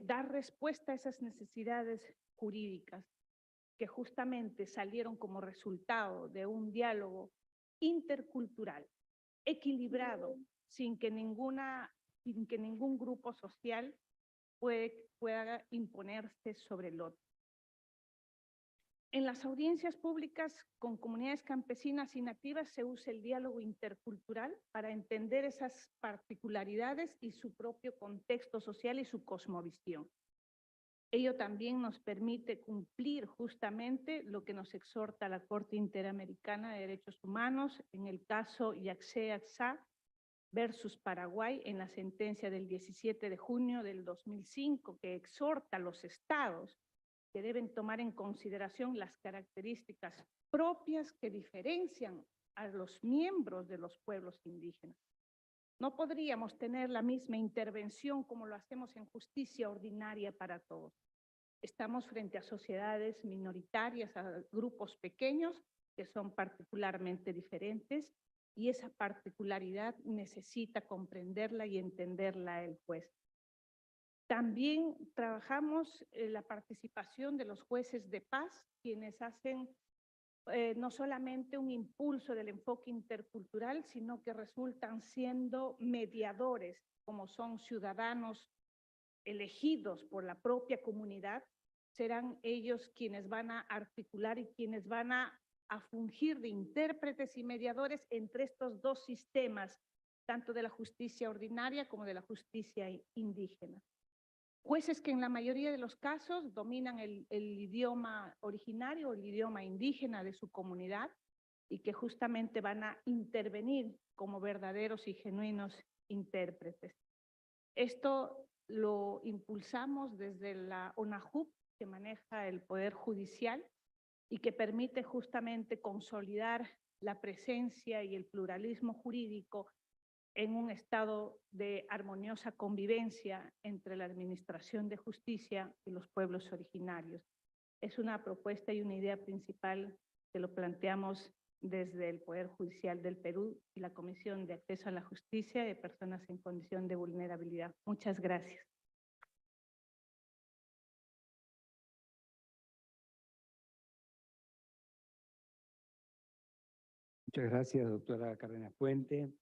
dar respuesta a esas necesidades jurídicas, que justamente salieron como resultado de un diálogo intercultural, equilibrado, sin que ningún grupo social pueda imponerse sobre el otro. En las audiencias públicas con comunidades campesinas y nativas se usa el diálogo intercultural para entender esas particularidades y su propio contexto social y su cosmovisión. Ello también nos permite cumplir justamente lo que nos exhorta la Corte Interamericana de Derechos Humanos en el caso Yaxé-Axá versus Paraguay en la sentencia del 17 de junio del 2005 que exhorta a los estados que deben tomar en consideración las características propias que diferencian a los miembros de los pueblos indígenas. No podríamos tener la misma intervención como lo hacemos en justicia ordinaria para todos. Estamos frente a sociedades minoritarias, a grupos pequeños que son particularmente diferentes y esa particularidad necesita comprenderla y entenderla el juez. También trabajamos la participación de los jueces de paz, quienes hacen no solamente un impulso del enfoque intercultural, sino que resultan siendo mediadores, como son ciudadanos elegidos por la propia comunidad, serán ellos quienes van a articular y quienes van a fungir de intérpretes y mediadores entre estos dos sistemas, tanto de la justicia ordinaria como de la justicia indígena. Jueces que en la mayoría de los casos dominan el idioma originario o el idioma indígena de su comunidad y que justamente van a intervenir como verdaderos y genuinos intérpretes. Esto lo impulsamos desde la ONAJUP, que maneja el Poder Judicial y que permite justamente consolidar la presencia y el pluralismo jurídico en un estado de armoniosa convivencia entre la administración de justicia y los pueblos originarios. Es una propuesta y una idea principal que lo planteamos desde el Poder Judicial del Perú y la Comisión de Acceso a la Justicia de Personas en Condición de Vulnerabilidad. Muchas gracias. Muchas gracias, doctora Cárdenas Puente.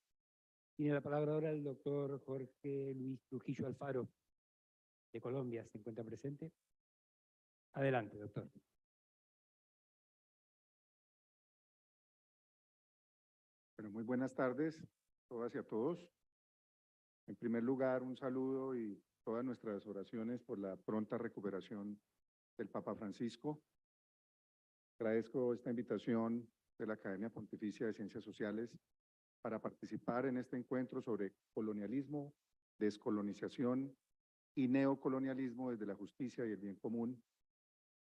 Tiene la palabra ahora el doctor Jorge Luis Trujillo Alfaro, de Colombia. ¿Se encuentra presente? Adelante, doctor. Bueno, muy buenas tardes a todas y a todos. En primer lugar, un saludo y todas nuestras oraciones por la pronta recuperación del Papa Francisco. Agradezco esta invitación de la Academia Pontificia de Ciencias Sociales para participar en este encuentro sobre colonialismo, descolonización y neocolonialismo desde la justicia y el bien común,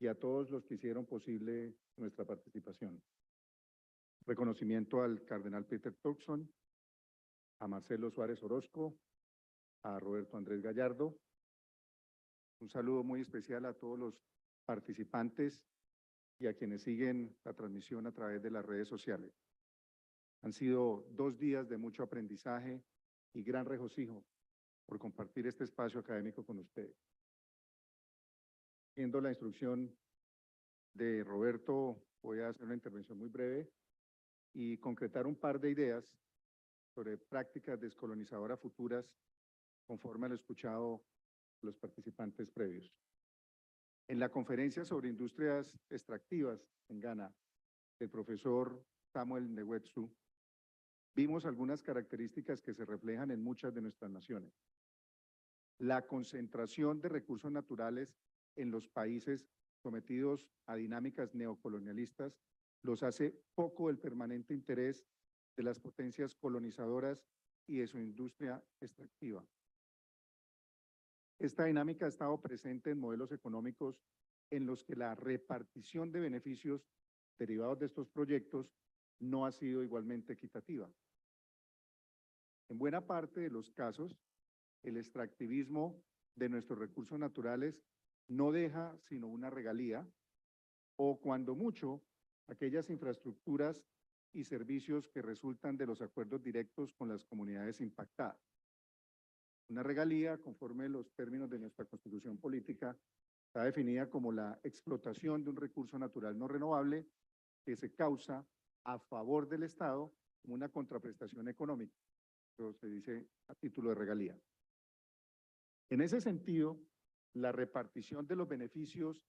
y a todos los que hicieron posible nuestra participación. Reconocimiento al cardenal Peter Turkson, a Marcelo Suárez Orozco, a Roberto Andrés Gallardo. Un saludo muy especial a todos los participantes y a quienes siguen la transmisión a través de las redes sociales. Han sido 2 días de mucho aprendizaje y gran regocijo por compartir este espacio académico con ustedes. Siguiendo la instrucción de Roberto, voy a hacer una intervención muy breve y concretar un par de ideas sobre prácticas descolonizadoras futuras conforme a lo escuchado por los participantes previos. En la conferencia sobre industrias extractivas en Ghana, el profesor Samuel Newetsu, vimos algunas características que se reflejan en muchas de nuestras naciones. La concentración de recursos naturales en los países sometidos a dinámicas neocolonialistas los hace poco del permanente interés de las potencias colonizadoras y de su industria extractiva. Esta dinámica ha estado presente en modelos económicos en los que la repartición de beneficios derivados de estos proyectos no ha sido igualmente equitativa. En buena parte de los casos, el extractivismo de nuestros recursos naturales no deja sino una regalía, o cuando mucho, aquellas infraestructuras y servicios que resultan de los acuerdos directos con las comunidades impactadas. Una regalía, conforme los términos de nuestra Constitución política, está definida como la explotación de un recurso natural no renovable que se causa a favor del Estado como una contraprestación económica. Eso se dice a título de regalía. En ese sentido, la repartición de los beneficios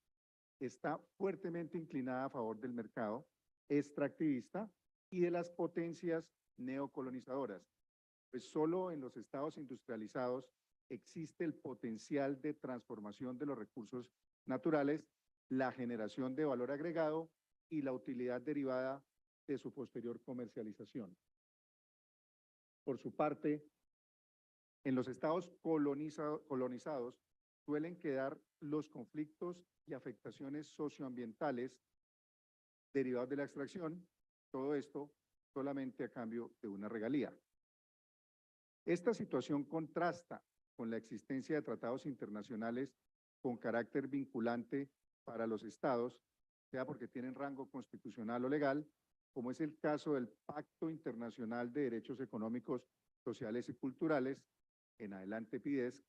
está fuertemente inclinada a favor del mercado extractivista y de las potencias neocolonizadoras, pues solo en los estados industrializados existe el potencial de transformación de los recursos naturales, la generación de valor agregado y la utilidad derivada de su posterior comercialización. Por su parte, en los estados colonizados suelen quedar los conflictos y afectaciones socioambientales derivados de la extracción, todo esto solamente a cambio de una regalía. Esta situación contrasta con la existencia de tratados internacionales con carácter vinculante para los estados, sea porque tienen rango constitucional o legal, como es el caso del Pacto Internacional de Derechos Económicos, Sociales y Culturales, en adelante PIDES,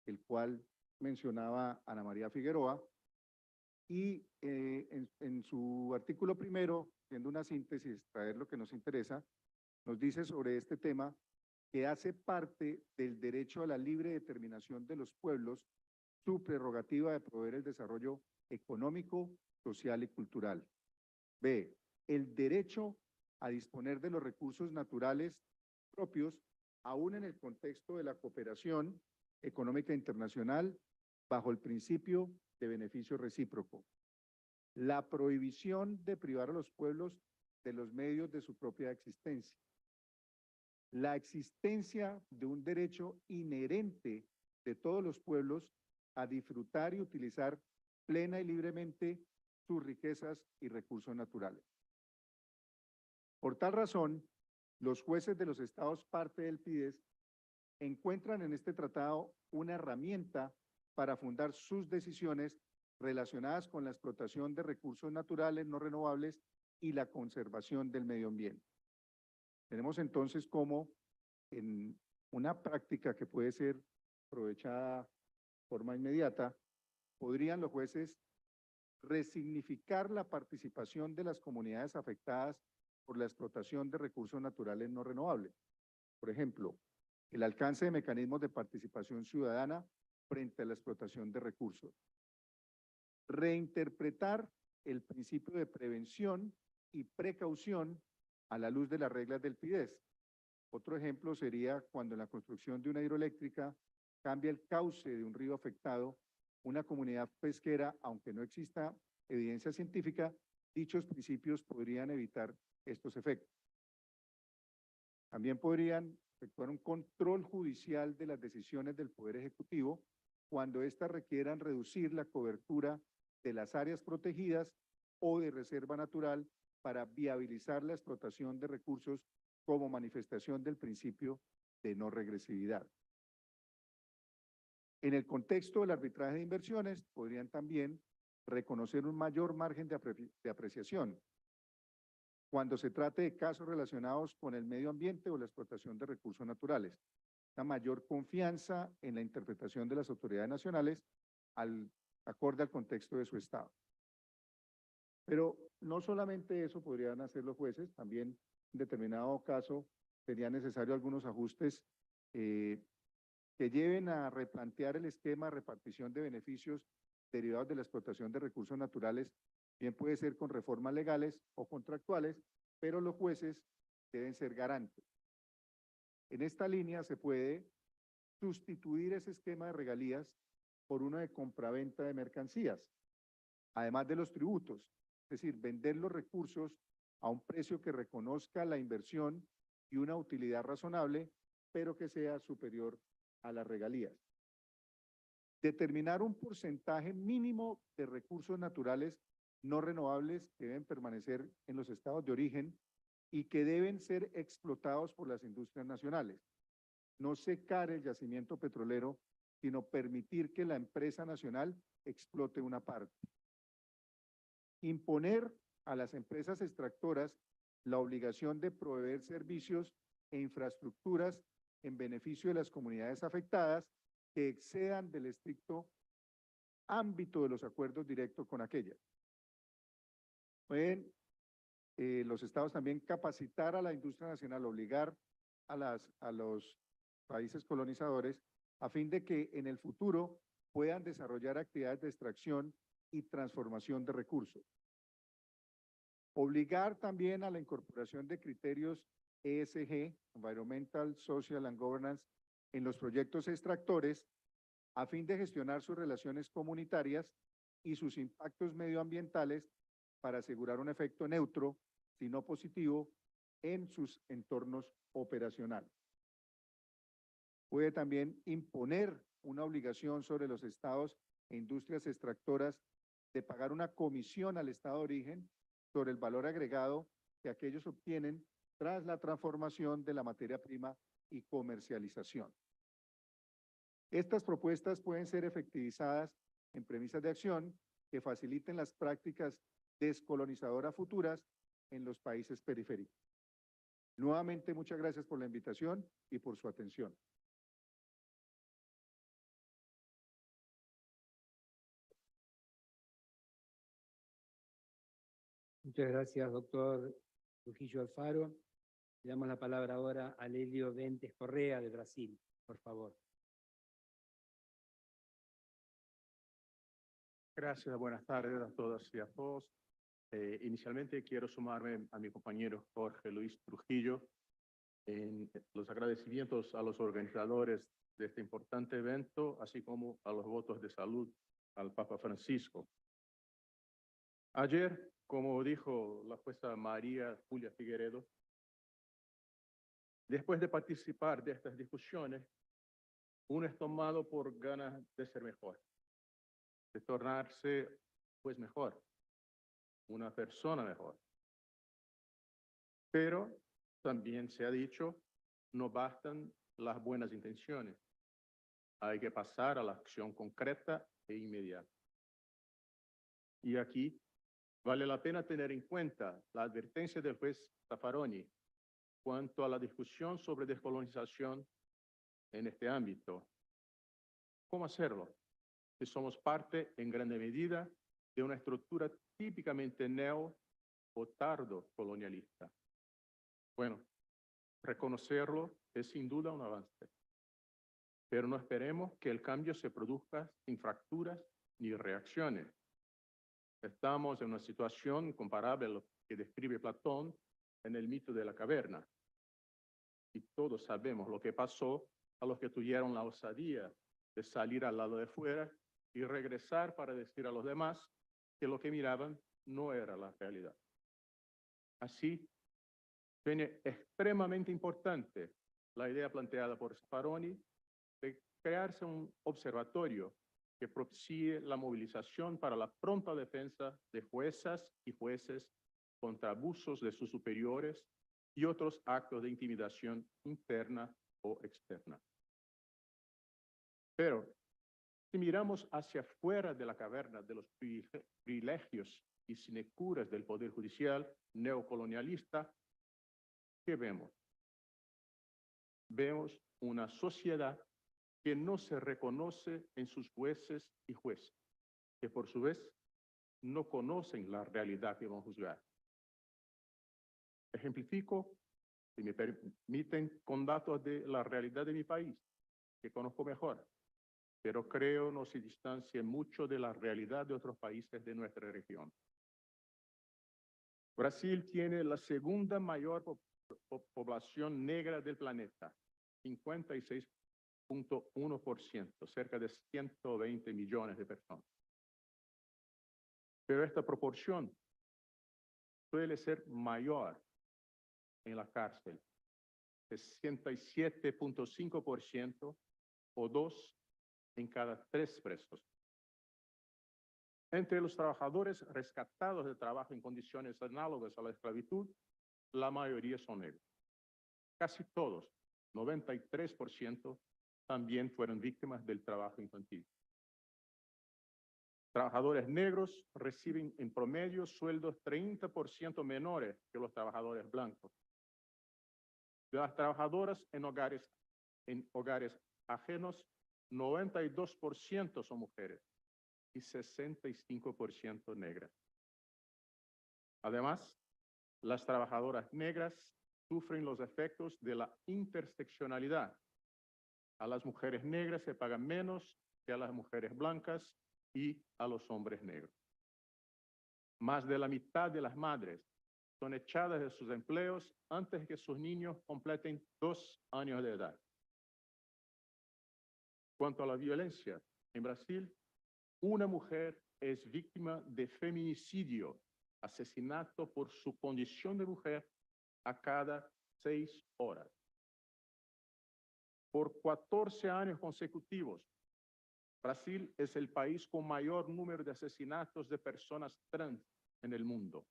el cual mencionaba Ana María Figueroa, y en su artículo primero, siendo una síntesis, traer lo que nos interesa, nos dice sobre este tema que hace parte del derecho a la libre determinación de los pueblos su prerrogativa de promover el desarrollo económico, social y cultural. B, el derecho a disponer de los recursos naturales propios, aún en el contexto de la cooperación económica internacional, bajo el principio de beneficio recíproco. La prohibición de privar a los pueblos de los medios de su propia existencia. La existencia de un derecho inherente de todos los pueblos a disfrutar y utilizar plena y libremente sus riquezas y recursos naturales. Por tal razón, los jueces de los estados parte del PIDES encuentran en este tratado una herramienta para fundar sus decisiones relacionadas con la explotación de recursos naturales no renovables y la conservación del medio ambiente. Tenemos entonces como en una práctica que puede ser aprovechada de forma inmediata, podrían los jueces resignificar la participación de las comunidades afectadas por la explotación de recursos naturales no renovables. Por ejemplo, el alcance de mecanismos de participación ciudadana frente a la explotación de recursos. Reinterpretar el principio de prevención y precaución a la luz de las reglas del PIDES. Otro ejemplo sería cuando en la construcción de una hidroeléctrica cambia el cauce de un río afectado, una comunidad pesquera, aunque no exista evidencia científica, dichos principios podrían evitar estos efectos. También podrían efectuar un control judicial de las decisiones del Poder Ejecutivo cuando éstas requieran reducir la cobertura de las áreas protegidas o de reserva natural para viabilizar la explotación de recursos como manifestación del principio de no regresividad. En el contexto del arbitraje de inversiones, podrían también reconocer un mayor margen de apreciación cuando se trate de casos relacionados con el medio ambiente o la explotación de recursos naturales. Una mayor confianza en la interpretación de las autoridades nacionales acorde al contexto de su Estado. Pero no solamente eso podrían hacer los jueces, también en determinado caso sería necesario algunos ajustes que lleven a replantear el esquema de repartición de beneficios derivados de la explotación de recursos naturales, bien puede ser con reformas legales o contractuales, pero los jueces deben ser garantes. En esta línea se puede sustituir ese esquema de regalías por uno de compraventa de mercancías, además de los tributos, es decir, vender los recursos a un precio que reconozca la inversión y una utilidad razonable, pero que sea superior a las regalías. Determinar un porcentaje mínimo de recursos naturales no renovables que deben permanecer en los estados de origen y que deben ser explotados por las industrias nacionales. No secar el yacimiento petrolero, sino permitir que la empresa nacional explote una parte. Imponer a las empresas extractoras la obligación de proveer servicios e infraestructuras en beneficio de las comunidades afectadas que excedan del estricto ámbito de los acuerdos directos con aquellas. Pueden los estados también capacitar a la industria nacional, obligar a los países colonizadores a fin de que en el futuro puedan desarrollar actividades de extracción y transformación de recursos. Obligar también a la incorporación de criterios ESG, Environmental, Social and Governance, en los proyectos extractores a fin de gestionar sus relaciones comunitarias y sus impactos medioambientales para asegurar un efecto neutro, si no positivo, en sus entornos operacionales. Puede también imponer una obligación sobre los estados e industrias extractoras de pagar una comisión al estado de origen sobre el valor agregado que aquellos obtienen tras la transformación de la materia prima y comercialización. Estas propuestas pueden ser efectivizadas en premisas de acción que faciliten las prácticas descolonizadoras futuras en los países periféricos. Nuevamente, muchas gracias por la invitación y por su atención. Muchas gracias, doctor Trujillo Alfaro. Le damos la palabra ahora a Lelio Ventes Correa, de Brasil, por favor. Gracias, buenas tardes a todas y a todos. Inicialmente quiero sumarme a mi compañero Jorge Luis Trujillo en los agradecimientos a los organizadores de este importante evento, así como a los votos de salud al Papa Francisco. Ayer, como dijo la jueza María Julia Figueredo, después de participar de estas discusiones, uno es tomado por ganas de ser mejor, de tornarse pues mejor, una persona mejor. Pero también se ha dicho, no bastan las buenas intenciones. Hay que pasar a la acción concreta e inmediata. Y aquí vale la pena tener en cuenta la advertencia del juez Zaffaroni cuanto a la discusión sobre descolonización en este ámbito. ¿Cómo hacerlo? Si somos parte, en gran medida, de una estructura típicamente neo o tardo colonialista. Bueno, reconocerlo es sin duda un avance, pero no esperemos que el cambio se produzca sin fracturas ni reacciones. Estamos en una situación comparable a lo que describe Platón en el mito de la caverna. Y todos sabemos lo que pasó a los que tuvieron la osadía de salir al lado de fuera y regresar para decir a los demás que lo que miraban no era la realidad. Así, viene extremadamente importante la idea planteada por Zaffaroni de crearse un observatorio que propicie la movilización para la pronta defensa de juezas y jueces contra abusos de sus superiores y otros actos de intimidación interna o externa. Pero, si miramos hacia afuera de la caverna de los privilegios y sinecuras del Poder Judicial neocolonialista, ¿qué vemos? Vemos una sociedad que no se reconoce en sus jueces y jueces, que por su vez no conocen la realidad que van a juzgar. Ejemplifico, si me permiten, con datos de la realidad de mi país, que conozco mejor, pero creo no se distancia mucho de la realidad de otros países de nuestra región. Brasil tiene la segunda mayor población negra del planeta, 56,1%, cerca de 120 millones de personas. Pero esta proporción suele ser mayor en la cárcel, 67,5% o 2 en cada 3 presos. Entre los trabajadores rescatados de trabajo en condiciones análogas a la esclavitud, la mayoría son negros. Casi todos, 93%, también fueron víctimas del trabajo infantil. Trabajadores negros reciben en promedio sueldos 30% menores que los trabajadores blancos. De las trabajadoras en hogares ajenos, 92% son mujeres y 65% negras. Además, las trabajadoras negras sufren los efectos de la interseccionalidad. A las mujeres negras se pagan menos que a las mujeres blancas y a los hombres negros. Más de la mitad de las madres son echadas de sus empleos antes que sus niños completen 2 años de edad. Cuanto a la violencia, en Brasil, una mujer es víctima de feminicidio, asesinato por su condición de mujer, a cada 6 horas. Por 14 años consecutivos, Brasil es el país con mayor número de asesinatos de personas trans en el mundo.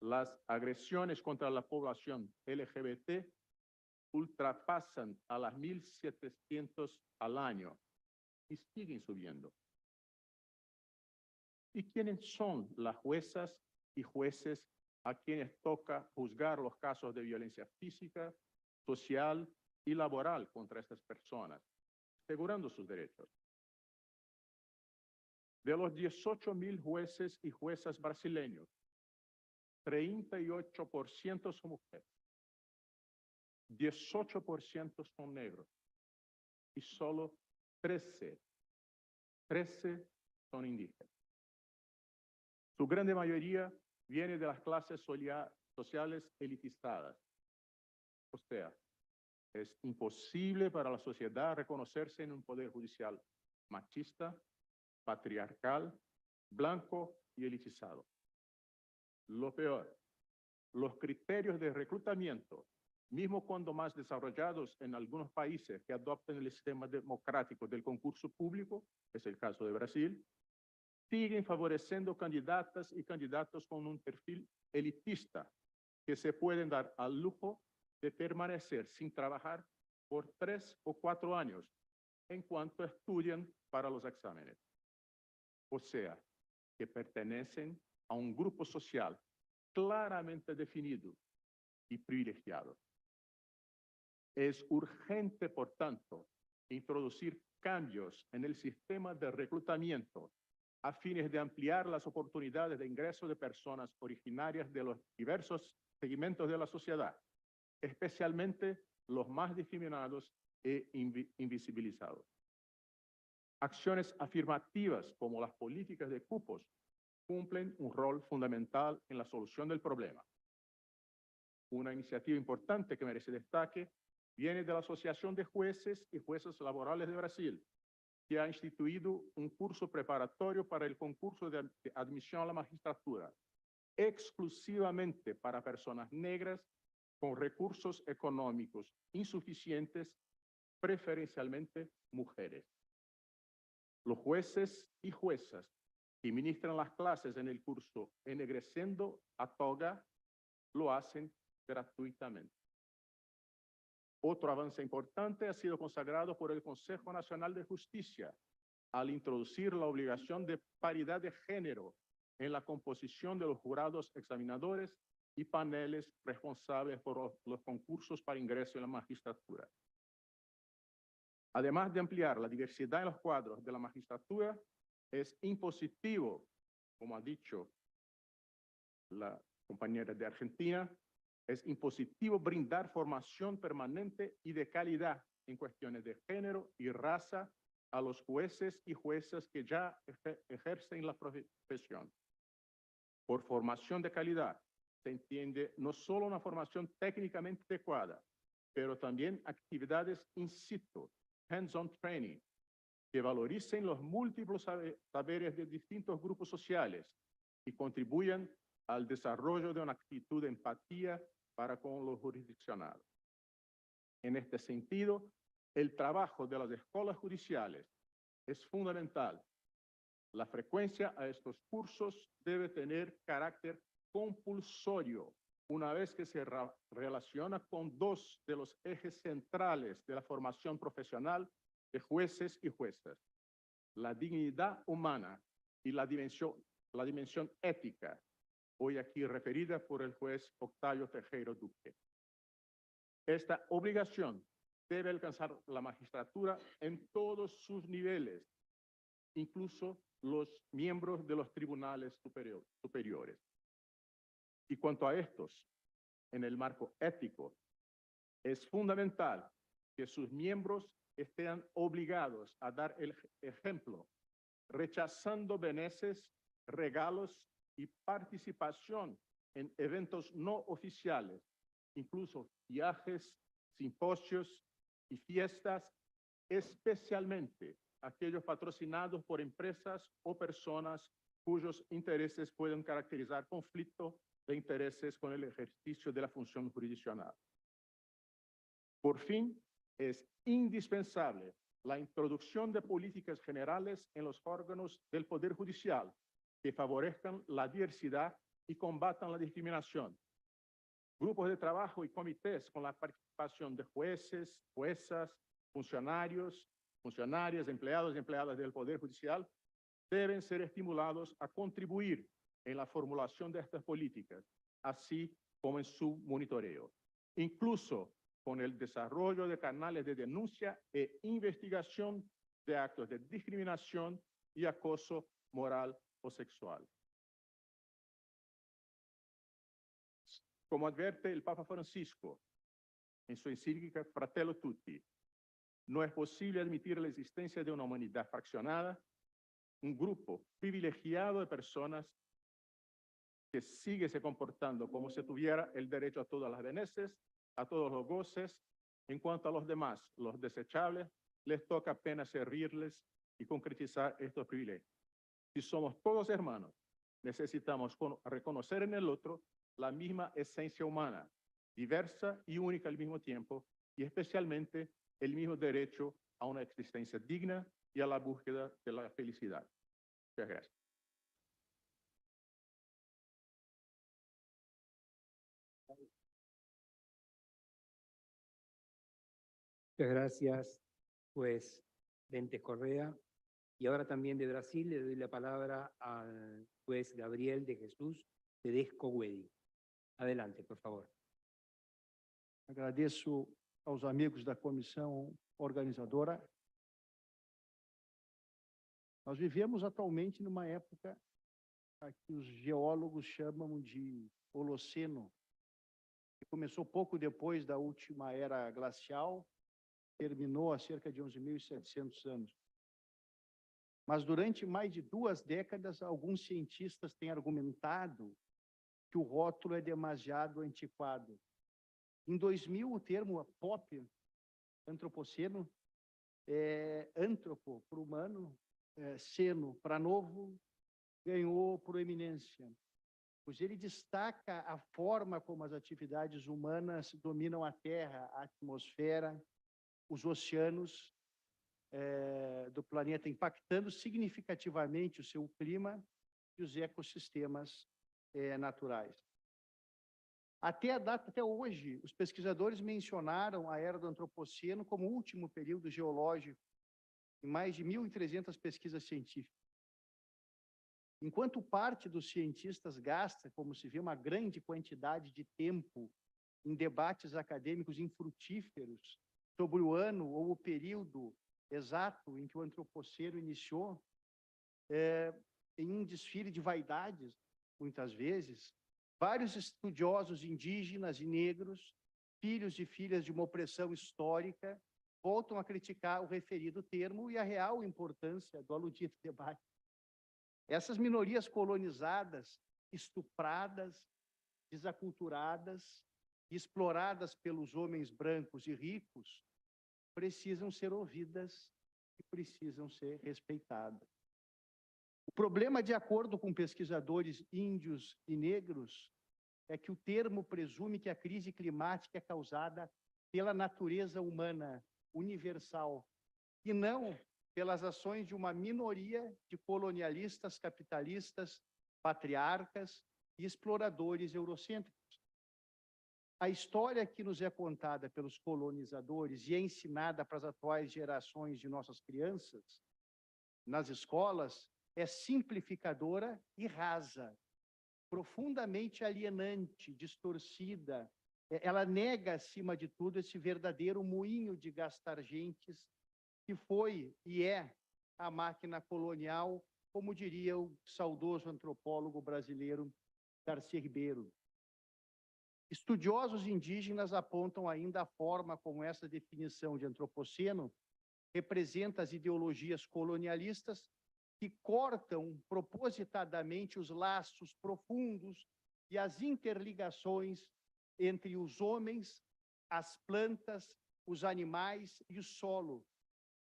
Las agresiones contra la población LGBT ultrapasan a las 1.700 al año y siguen subiendo. ¿Y quiénes son las juezas y jueces a quienes toca juzgar los casos de violencia física, social y laboral contra estas personas, asegurando sus derechos? De los 18.000 jueces y juezas brasileños, 38% son mujeres, 18% son negros y solo 13 son indígenas. Su grande mayoría viene de las clases sociales elitizadas. O sea, es imposible para la sociedad reconocerse en un poder judicial machista, patriarcal, blanco y elitizado. Lo peor, los criterios de reclutamiento, mismo cuando más desarrollados en algunos países que adoptan el sistema democrático del concurso público, es el caso de Brasil, siguen favoreciendo candidatas y candidatos con un perfil elitista que se pueden dar al lujo de permanecer sin trabajar por 3 o 4 años en cuanto estudian para los exámenes. O sea, que pertenecen a un grupo social claramente definido y privilegiado. Es urgente, por tanto, introducir cambios en el sistema de reclutamiento a fines de ampliar las oportunidades de ingreso de personas originarias de los diversos segmentos de la sociedad, especialmente los más discriminados e invisibilizados. Acciones afirmativas como las políticas de cupos cumplen un rol fundamental en la solución del problema. Una iniciativa importante que merece destaque viene de la Asociación de Jueces y Juezas Laborales de Brasil, que ha instituido un curso preparatorio para el concurso de admisión a la magistratura, exclusivamente para personas negras con recursos económicos insuficientes, preferencialmente mujeres. Los jueces y juezas que ministran las clases en el curso Ennegreciendo a Toga lo hacen gratuitamente. Otro avance importante ha sido consagrado por el Consejo Nacional de Justicia al introducir la obligación de paridad de género en la composición de los jurados examinadores y paneles responsables por los concursos para ingreso en la magistratura. Además de ampliar la diversidad en los cuadros de la magistratura, es impositivo, como ha dicho la compañera de Argentina, es impositivo brindar formación permanente y de calidad en cuestiones de género y raza a los jueces y juezas que ya ejercen la profesión. Por formación de calidad se entiende no solo una formación técnicamente adecuada, pero también actividades in situ, hands-on training, que valoricen los múltiples saberes de distintos grupos sociales y contribuyan al desarrollo de una actitud de empatía para con los jurisdiccionados. En este sentido, el trabajo de las escuelas judiciales es fundamental. La frecuencia a estos cursos debe tener carácter compulsorio, una vez que se relaciona con 2 de los ejes centrales de la formación profesional de jueces y juezas: la dignidad humana y la dimensión ética, hoy aquí referida por el juez Octavio Tejero Duque. Esta obligación debe alcanzar la magistratura en todos sus niveles, incluso los miembros de los tribunales superiores. Y cuanto a estos, en el marco ético, es fundamental que sus miembros estén obligados a dar el ejemplo, rechazando beneces, regalos y participación en eventos no oficiales, incluso viajes, simposios y fiestas, especialmente aquellos patrocinados por empresas o personas cuyos intereses pueden caracterizar conflicto de intereses con el ejercicio de la función jurisdiccional. Por fin, es indispensable la introducción de políticas generales en los órganos del Poder Judicial que favorezcan la diversidad y combatan la discriminación. Grupos de trabajo y comités con la participación de jueces, juezas, funcionarios, funcionarias, empleados y empleadas del Poder Judicial deben ser estimulados a contribuir en la formulación de estas políticas, así como en su monitoreo, incluso con el desarrollo de canales de denuncia e investigación de actos de discriminación y acoso moral o sexual. Como advierte el Papa Francisco en su encíclica Fratello Tutti, no es posible admitir la existencia de una humanidad fraccionada, un grupo privilegiado de personas que sigue se comportando como si tuviera el derecho a todas las beneficios, a todos los goces. En cuanto a los demás, los desechables, les toca apenas servirles y concretizar estos privilegios. Si somos todos hermanos, necesitamos reconocer en el otro la misma esencia humana, diversa y única al mismo tiempo, y especialmente el mismo derecho a una existencia digna y a la búsqueda de la felicidad. Muchas gracias. Muchas gracias, juez Dentes Correa. Y ahora también de Brasil le doy la palabra al juez Gabriel de Jesús Tedesco Wedi. Adelante, por favor. Agradeço aos amigos da comissão organizadora. Nós vivemos atualmente numa época que os geólogos chamam de Holoceno, que começou pouco depois da última era glacial, terminou há cerca de 11.700 anos. Mas durante mais de 2 décadas, alguns cientistas têm argumentado que o rótulo é demasiado antiquado. Em 2000, o termo pop, antropoceno, antropo para humano, seno para novo, ganhou proeminência, pois ele destaca a forma como as atividades humanas dominam a Terra, a atmosfera, os oceanos do planeta, impactando significativamente o seu clima e os ecossistemas naturais. Até hoje, os pesquisadores mencionaram a era do Antropoceno como o último período geológico em mais de 1.300 pesquisas científicas. Enquanto parte dos cientistas gasta, como se vê, uma grande quantidade de tempo em debates acadêmicos infrutíferos sobre o ano ou o período exato em que o Antropoceno iniciou, em um desfile de vaidades, muitas vezes, vários estudiosos indígenas e negros, filhos e filhas de uma opressão histórica, voltam a criticar o referido termo e a real importância do aludido debate. Essas minorias colonizadas, estupradas, desaculturadas e exploradas pelos homens brancos e ricos, precisam ser ouvidas e precisam ser respeitadas. O problema, de acordo com pesquisadores índios e negros, é que o termo presume que a crise climática é causada pela natureza humana universal e não pelas ações de uma minoria de colonialistas, capitalistas, patriarcas e exploradores eurocêntricos. A história que nos é contada pelos colonizadores e é ensinada para as atuais gerações de nossas crianças, nas escolas, é simplificadora e rasa, profundamente alienante, distorcida. Ela nega, acima de tudo, esse verdadeiro moinho de gastar gentes que foi e é a máquina colonial, como diria o saudoso antropólogo brasileiro Darcy Ribeiro. Estudiosos indígenas apontam ainda a forma como essa definição de antropoceno representa as ideologias colonialistas que cortam propositadamente os laços profundos e as interligações entre os homens, as plantas, os animais e o solo.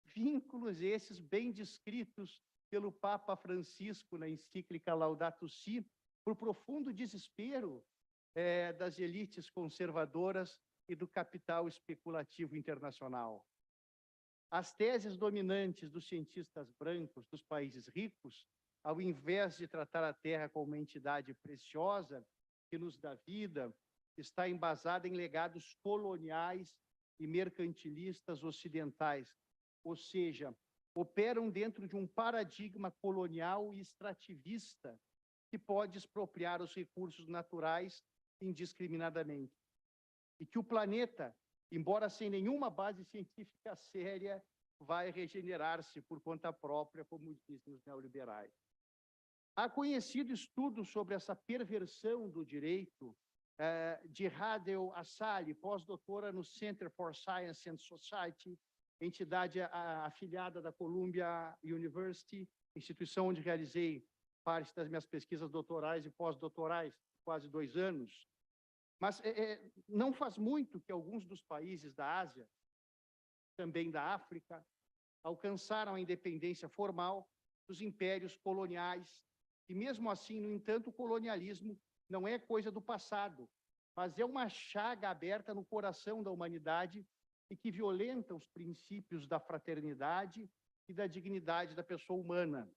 Vínculos esses bem descritos pelo Papa Francisco na encíclica Laudato Si, por profundo desespero das elites conservadoras e do capital especulativo internacional. As teses dominantes dos cientistas brancos dos países ricos, ao invés de tratar a Terra como uma entidade preciosa que nos dá vida, está embasada em legados coloniais e mercantilistas ocidentais, ou seja, operam dentro de um paradigma colonial e extrativista que pode expropriar os recursos naturais indiscriminadamente. E que o planeta, embora sem nenhuma base científica séria, vai regenerar-se por conta própria, como dizem os neoliberais. Há conhecido estudo sobre essa perversão do direito de Hadel Assali, pós-doutora no Center for Science and Society, entidade afiliada da Columbia University, instituição onde realizei parte das minhas pesquisas doutorais e pós-doutorais, quase 2 anos. Mas não faz muito que alguns dos países da Ásia, também da África, alcançaram a independência formal dos impérios coloniais. E mesmo assim, no entanto, o colonialismo não é coisa do passado, mas é uma chaga aberta no coração da humanidade e que violenta os princípios da fraternidade e da dignidade da pessoa humana.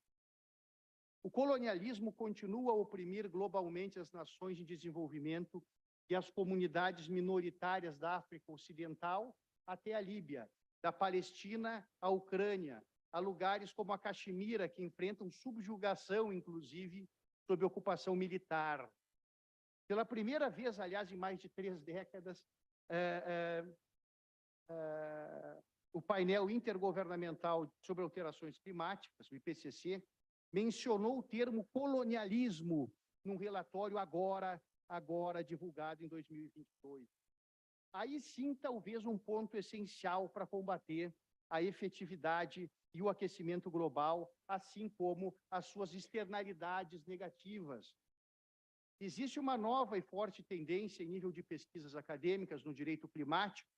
O colonialismo continua a oprimir globalmente as nações em desenvolvimento e as comunidades minoritárias da África Ocidental até a Líbia, da Palestina à Ucrânia, a lugares como a Caxemira, que enfrentam subjugação, inclusive, sob ocupação militar. Pela primeira vez, aliás, em mais de 3 décadas, o painel intergovernamental sobre alterações climáticas, o IPCC, mencionou o termo colonialismo num relatório agora divulgado em 2022. Aí sim, talvez um ponto essencial para combater a efetividade e o aquecimento global, assim como as suas externalidades negativas. Existe uma nova e forte tendência em nível de pesquisas acadêmicas no direito climático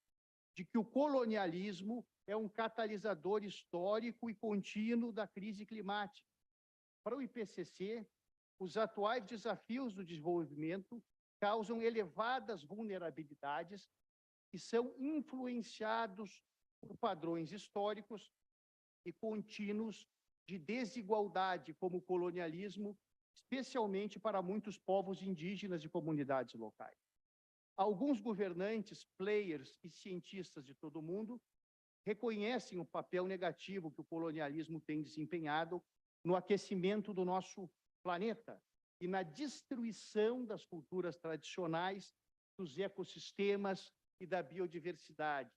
de que o colonialismo é um catalisador histórico e contínuo da crise climática. Para o IPCC, os atuais desafios do desenvolvimento causam elevadas vulnerabilidades e são influenciados por padrões históricos e contínuos de desigualdade, como o colonialismo, especialmente para muitos povos indígenas e comunidades locais. Alguns governantes, players e cientistas de todo o mundo reconhecem o papel negativo que o colonialismo tem desempenhado no aquecimento do nosso planeta e na destruição das culturas tradicionais, dos ecossistemas e da biodiversidade.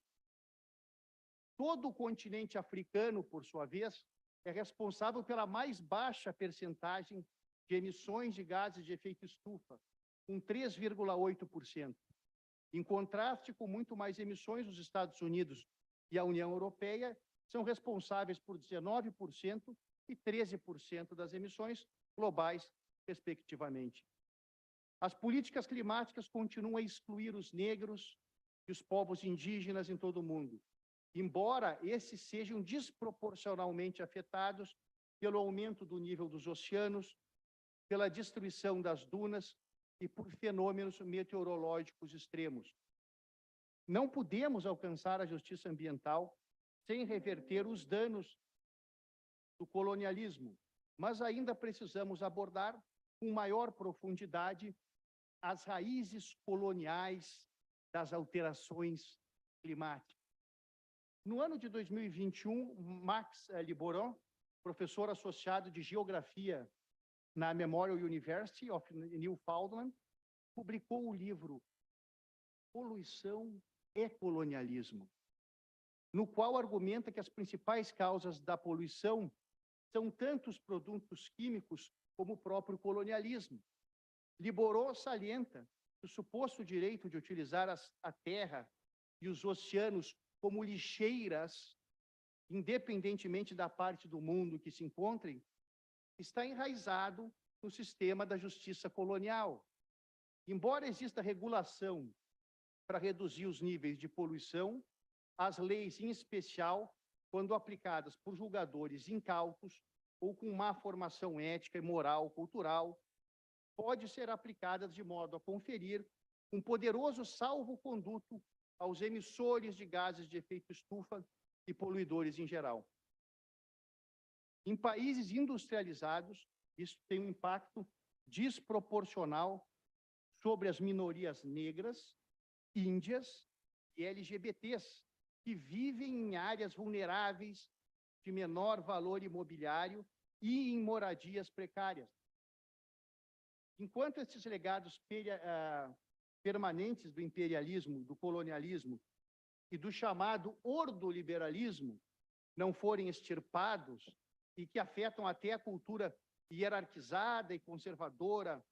Todo o continente africano, por sua vez, é responsável pela mais baixa percentagem de emissões de gases de efeito estufa, com 3,8%. Em contraste com muito mais emissões, os Estados Unidos e a União Europeia são responsáveis por 19% e 13% das emissões globais, respectivamente. As políticas climáticas continuam a excluir os negros e os povos indígenas em todo o mundo, embora esses sejam desproporcionalmente afetados pelo aumento do nível dos oceanos, pela destruição das dunas e por fenômenos meteorológicos extremos. Não podemos alcançar a justiça ambiental sem reverter os danos do colonialismo, mas ainda precisamos abordar com maior profundidade as raízes coloniais das alterações climáticas. No ano de 2021, Max Liboron, professor associado de Geografia na Memorial University of Newfoundland, publicou o livro Poluição e Colonialismo, no qual argumenta que as principais causas da poluição são tanto os produtos químicos como o próprio colonialismo. Liboron salienta que o suposto direito de utilizar a terra e os oceanos como lixeiras, independentemente da parte do mundo que se encontrem, está enraizado no sistema da justiça colonial. Embora exista regulação para reduzir os níveis de poluição, as leis, em especial, quando aplicadas por julgadores incautos ou com má formação ética e moral cultural, pode ser aplicadas de modo a conferir um poderoso salvo-conduto aos emissores de gases de efeito estufa e poluidores em geral. Em países industrializados, isso tem um impacto desproporcional sobre as minorias negras, índias e LGBTs, que vivem em áreas vulneráveis de menor valor imobiliário e em moradias precárias. Enquanto esses legados permanentes do imperialismo, do colonialismo e do chamado ordoliberalismo não forem extirpados e que afetam até a cultura hierarquizada e conservadora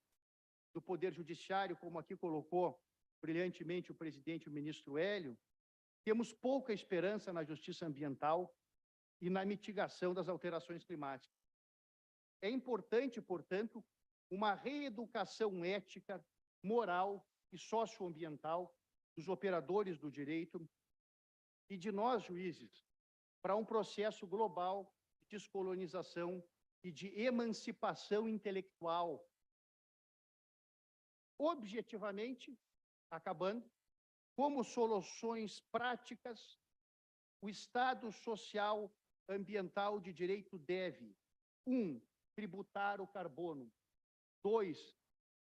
do Poder Judiciário, como aqui colocou brilhantemente o presidente e o ministro Hélio, temos pouca esperança na justiça ambiental e na mitigação das alterações climáticas. É importante, portanto, uma reeducação ética, moral e socioambiental dos operadores do direito e de nós, juízes, para um processo global de descolonização e de emancipação intelectual. Objetivamente, acabando, como soluções práticas, o Estado social ambiental de direito deve: 1. Tributar o carbono. 2.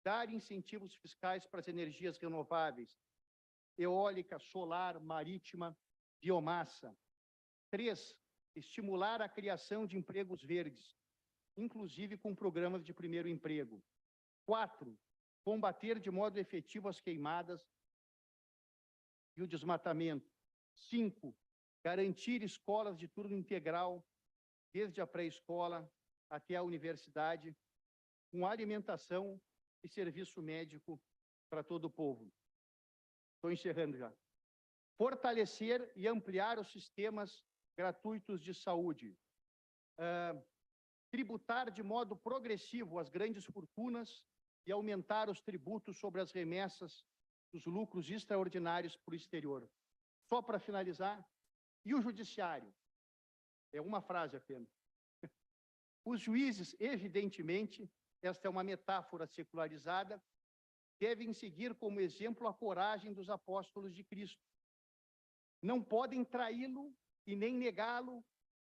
Dar incentivos fiscais para as energias renováveis, eólica, solar, marítima, biomassa. 3. Estimular a criação de empregos verdes, inclusive com programas de primeiro emprego. 4. Combater de modo efetivo as queimadas e o desmatamento. 5. Garantir escolas de turno integral, desde a pré-escola até a universidade, com alimentação e serviço médico para todo o povo. Estou encerrando já. Fortalecer e ampliar os sistemas gratuitos de saúde. Tributar de modo progressivo as grandes fortunas e aumentar os tributos sobre as remessas dos lucros extraordinários para o exterior. Só para finalizar, e o judiciário? É uma frase apenas. Os juízes, evidentemente, esta é uma metáfora secularizada, devem seguir como exemplo a coragem dos apóstolos de Cristo. Não podem traí-lo e nem negá-lo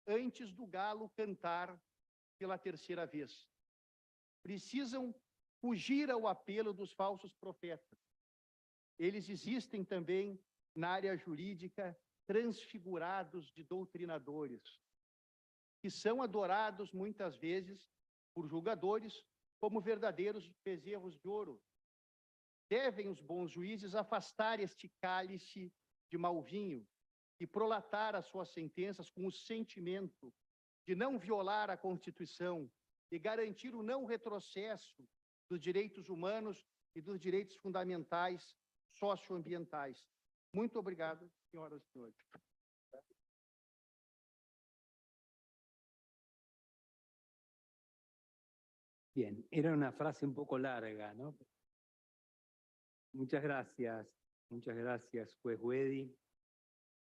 antes do galo cantar pela terceira vez. Precisam fugir ao apelo dos falsos profetas. Eles existem também na área jurídica, transfigurados de doutrinadores, que são adorados muitas vezes por julgadores como verdadeiros bezerros de ouro. Devem os bons juízes afastar este cálice de mau vinho e prolatar as suas sentenças com o sentimento de não violar a Constituição e garantir o não retrocesso dos direitos humanos e dos direitos fundamentais socioambientais. Muito obrigado, senhoras e senhores. Bien, era una frase un poco larga, ¿no? Muchas gracias, juez Wedi.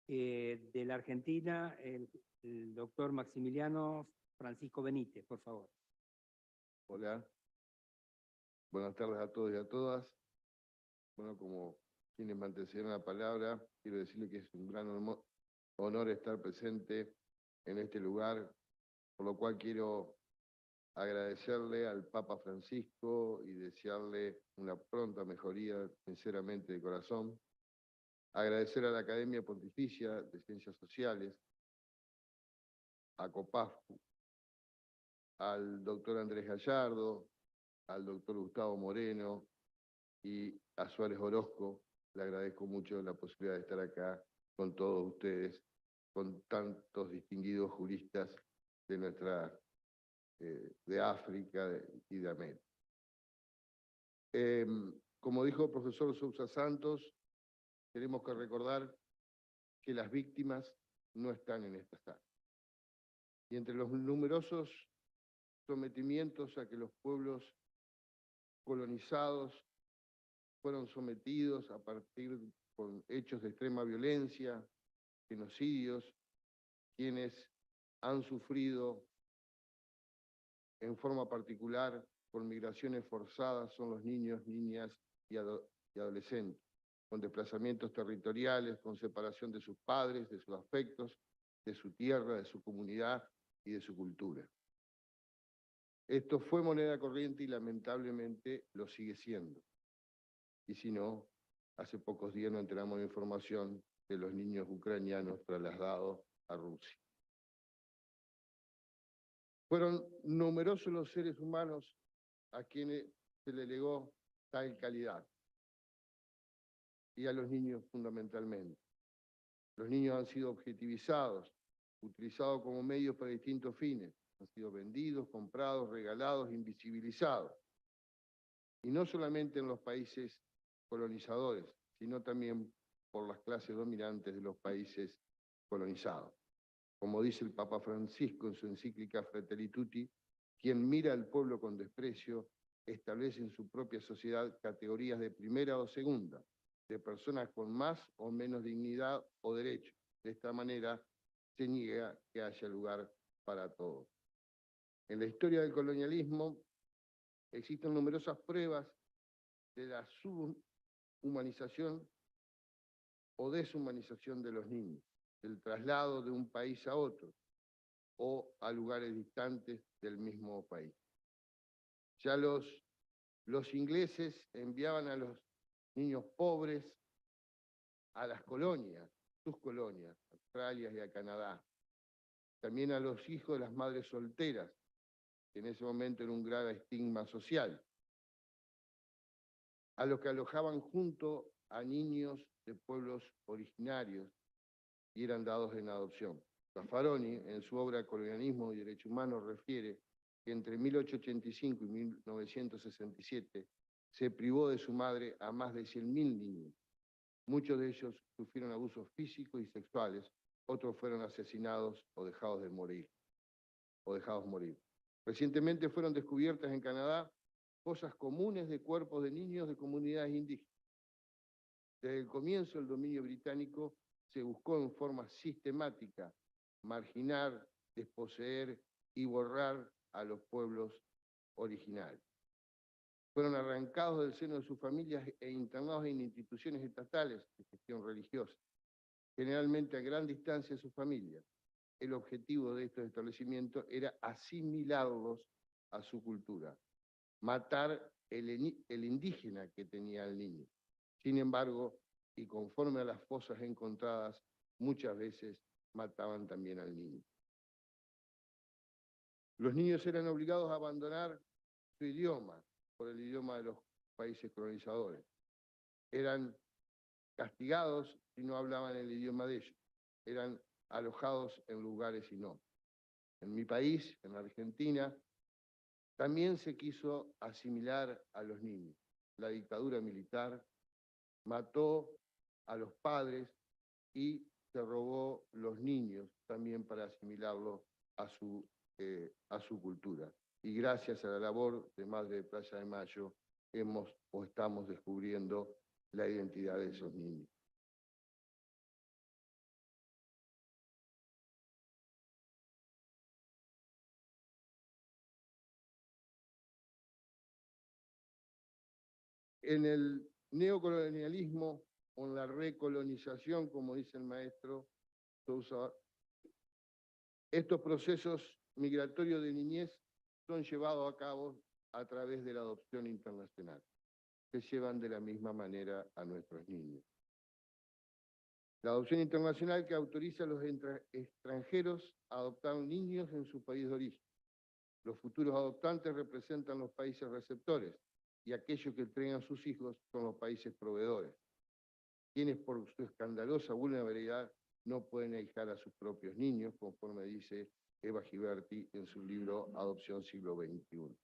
De la Argentina, el doctor Maximiliano Francisco Benítez, por favor. Hola, buenas tardes a todos y a todas. Bueno, como quienes me antecedieron la palabra, quiero decirle que es un gran honor estar presente en este lugar, por lo cual quiero agradecerle al Papa Francisco y desearle una pronta mejoría, sinceramente, de corazón. Agradecer a la Academia Pontificia de Ciencias Sociales, a COPAFU, al doctor Andrés Gallardo, al doctor Gustavo Moreno y a Suárez Orozco. Le agradezco mucho la posibilidad de estar acá con todos ustedes, con tantos distinguidos juristas de de África y de América. Como dijo el profesor Sousa Santos, tenemos que recordar que las víctimas no están en esta sala. Y entre los numerosos sometimientos a que los pueblos colonizados fueron sometidos a partir con hechos de extrema violencia, genocidios, quienes han sufrido en forma particular por migraciones forzadas son los niños, niñas y adolescentes, con desplazamientos territoriales, con separación de sus padres, de sus afectos, de su tierra, de su comunidad y de su cultura. Esto fue moneda corriente y lamentablemente lo sigue siendo. Y si no, hace pocos días nos enteramos de información de los niños ucranianos trasladados a Rusia. Fueron numerosos los seres humanos a quienes se le legó tal calidad, y a los niños fundamentalmente. Los niños han sido objetivizados, utilizados como medios para distintos fines, han sido vendidos, comprados, regalados, invisibilizados. Y no solamente en los países colonizadores, sino también por las clases dominantes de los países colonizados. Como dice el Papa Francisco en su encíclica Fratelli Tutti, quien mira al pueblo con desprecio establece en su propia sociedad categorías de primera o segunda, de personas con más o menos dignidad o derecho. De esta manera se niega que haya lugar para todos. En la historia del colonialismo existen numerosas pruebas de la subhumanización o deshumanización de los niños, del traslado de un país a otro o a lugares distantes del mismo país. Ya los ingleses enviaban a los niños pobres a las colonias, sus colonias, a Australia y a Canadá. También a los hijos de las madres solteras, que en ese momento era un grave estigma social. A los que alojaban junto a niños de pueblos originarios y eran dados en adopción. Zaffaroni, en su obra Colonialismo y Derecho Humano, refiere que entre 1885 y 1967 se privó de su madre a más de 100.000 niños. Muchos de ellos sufrieron abusos físicos y sexuales, otros fueron asesinados o dejados morir. Recientemente fueron descubiertas en Canadá fosas comunes de cuerpos de niños de comunidades indígenas. Desde el comienzo del dominio británico se buscó en forma sistemática marginar, desposeer y borrar a los pueblos originarios. Fueron arrancados del seno de sus familias e internados en instituciones estatales de gestión religiosa, generalmente a gran distancia de sus familias. El objetivo de estos establecimientos era asimilarlos a su cultura, matar el indígena que tenía el niño. Sin embargo, y conforme a las fosas encontradas, muchas veces mataban también al niño. Los niños eran obligados a abandonar su idioma por el idioma de los países colonizadores. Eran castigados si no hablaban el idioma de ellos. Eran alojados en lugares y no. En mi país, en la Argentina, también se quiso asimilar a los niños. La dictadura militar mató a los padres y se robó los niños también para asimilarlos a su cultura. Y gracias a la labor de Madre de Plaza de Mayo estamos descubriendo la identidad de esos niños. En el neocolonialismo o en la recolonización, como dice el maestro Sousa, estos procesos migratorios de niñez son llevados a cabo a través de la adopción internacional. Se llevan de la misma manera a nuestros niños. La adopción internacional que autoriza a los extranjeros a adoptar niños en su país de origen. Los futuros adoptantes representan los países receptores y aquellos que entregan a sus hijos son los países proveedores, quienes por su escandalosa vulnerabilidad no pueden ahijar a sus propios niños, conforme dice Eva Giberti en su libro Adopción siglo XXI.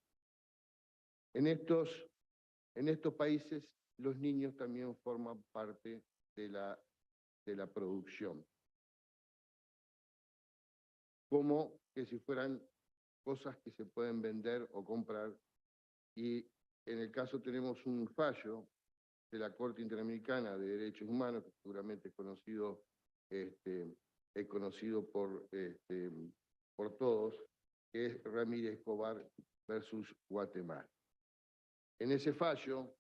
En estos países, los niños también forman parte de la producción, como que si fueran cosas que se pueden vender o comprar. Y en el caso tenemos un fallo de la Corte Interamericana de Derechos Humanos, que seguramente es conocido por todos, que es Ramírez Escobar versus Guatemala. En ese fallo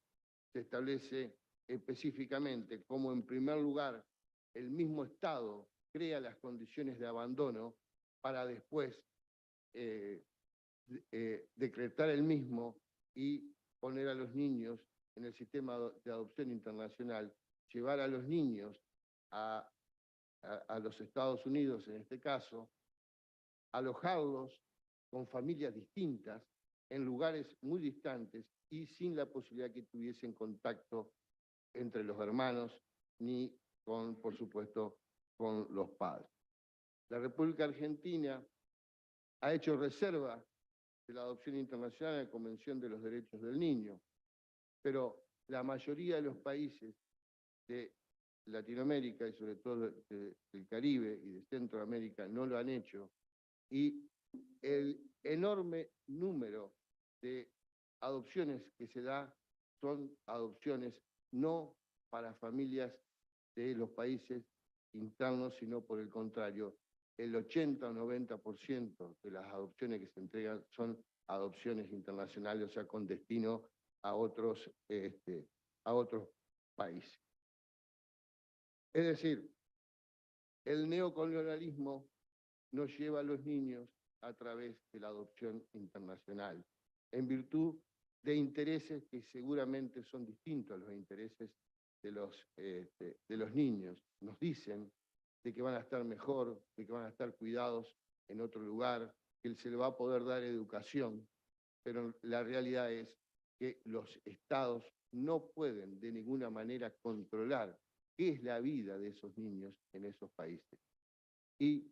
se establece específicamente cómo, en primer lugar, el mismo Estado crea las condiciones de abandono para después decretar el mismo y poner a los niños en el sistema de adopción internacional, llevar a los niños a los Estados Unidos, en este caso, alojarlos con familias distintas, en lugares muy distantes y sin la posibilidad que tuviesen contacto entre los hermanos ni con, por supuesto, con los padres. La República Argentina ha hecho reserva de la adopción internacional en la Convención de los Derechos del Niño, pero la mayoría de los países de Latinoamérica y sobre todo del Caribe y de Centroamérica no lo han hecho, y el enorme número de adopciones que se da son adopciones no para familias de los países internos, sino por el contrario, el 80 o 90% de las adopciones que se entregan son adopciones internacionales, o sea, con destino a otros países. Es decir, el neocolonialismo nos lleva a los niños a través de la adopción internacional, en virtud de intereses que seguramente son distintos a los intereses de los niños. Nos dicen de que van a estar mejor, de que van a estar cuidados en otro lugar, que se les va a poder dar educación, pero la realidad es que los estados no pueden de ninguna manera controlar qué es la vida de esos niños en esos países. Y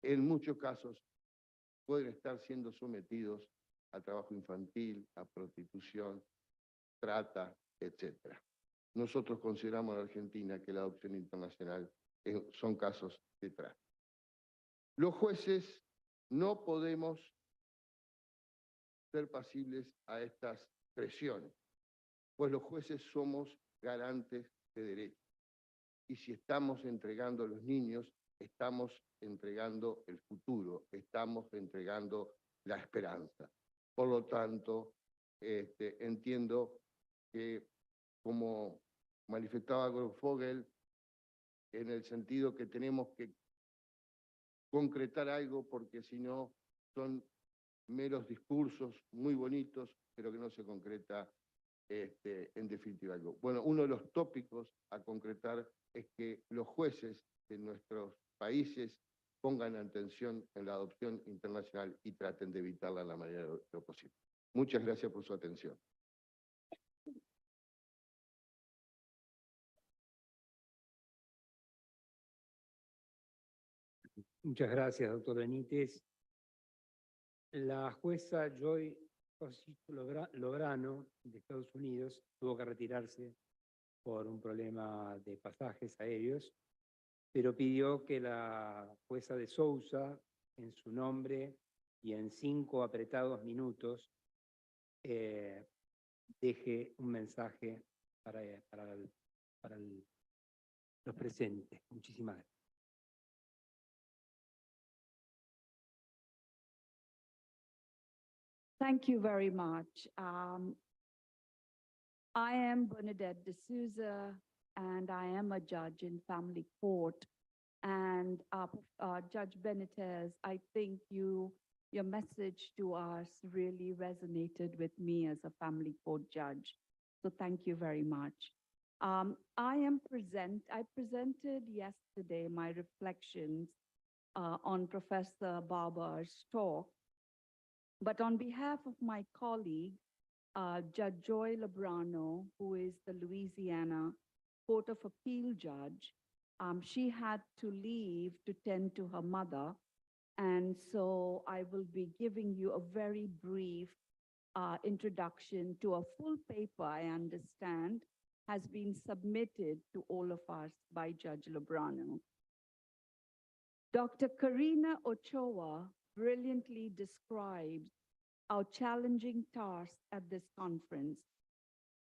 en muchos casos pueden estar siendo sometidos a trabajo infantil, a prostitución, trata, etc. Nosotros consideramos en Argentina que la adopción internacional son casos de trata. Los jueces no podemos ser pasibles a estas presiones, pues los jueces somos garantes de derechos. Y si estamos entregando a los niños, estamos entregando el futuro, estamos entregando la esperanza. Por lo tanto, entiendo que, como manifestaba Grofogel, en el sentido que tenemos que concretar algo, porque si no son meros discursos muy bonitos, pero que no se concreta en definitiva algo. Bueno, uno de los tópicos a concretar es que los jueces de nuestros países pongan atención en la adopción internacional y traten de evitarla en la medida de lo posible. Muchas gracias por su atención. Muchas gracias, doctor Benítez. La jueza Joy Lograno, de Estados Unidos, tuvo que retirarse por un problema de pasajes aéreos, pero pidió que la jueza de Sousa, en su nombre y en 5 apretados minutos, deje un mensaje para los presentes. Muchísimas gracias. Thank you very much. I am Bernadette D'Souza, and I am a judge in family court. And Judge Benitez, I think your message to us really resonated with me as a family court judge. So thank you very much. I presented yesterday my reflections on Professor Barber's talk. But on behalf of my colleague, Judge Joy Lobrano, who is the Louisiana Court of Appeal judge, she had to leave to tend to her mother. And so I will be giving you a very brief introduction to a full paper, I understand, has been submitted to all of us by Judge Lobrano. Dr. Karina Ochoa brilliantly describes our challenging task at this conference.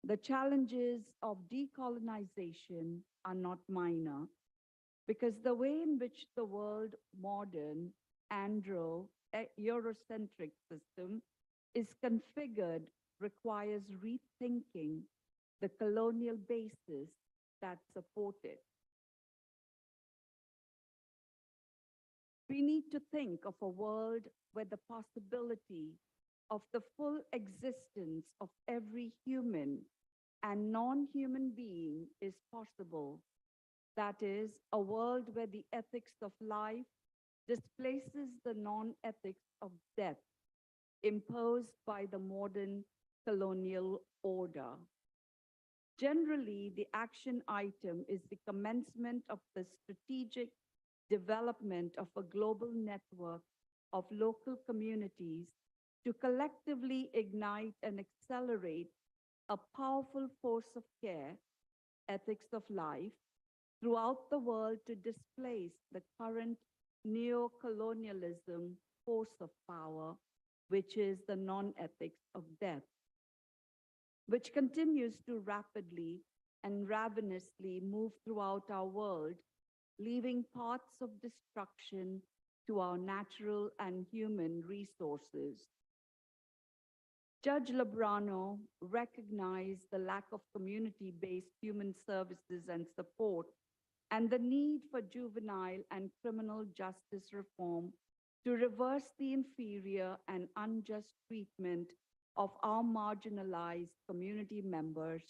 The challenges of decolonization are not minor, because the way in which the world modern, Eurocentric system is configured requires rethinking the colonial basis that support it. We need to think of a world where the possibility of the full existence of every human and non-human being is possible. That is, a world where the ethics of life displaces the non-ethics of death imposed by the modern colonial order. Generally, the action item is the commencement of the strategic development of a global network of local communities to collectively ignite and accelerate a powerful force of care, ethics of life, throughout the world to displace the current neocolonialism force of power, which is the non-ethics of death, which continues to rapidly and ravenously move throughout our world, leaving paths of destruction to our natural and human resources. Judge Lebrano recognized the lack of community-based human services and support and the need for juvenile and criminal justice reform to reverse the inferior and unjust treatment of our marginalized community members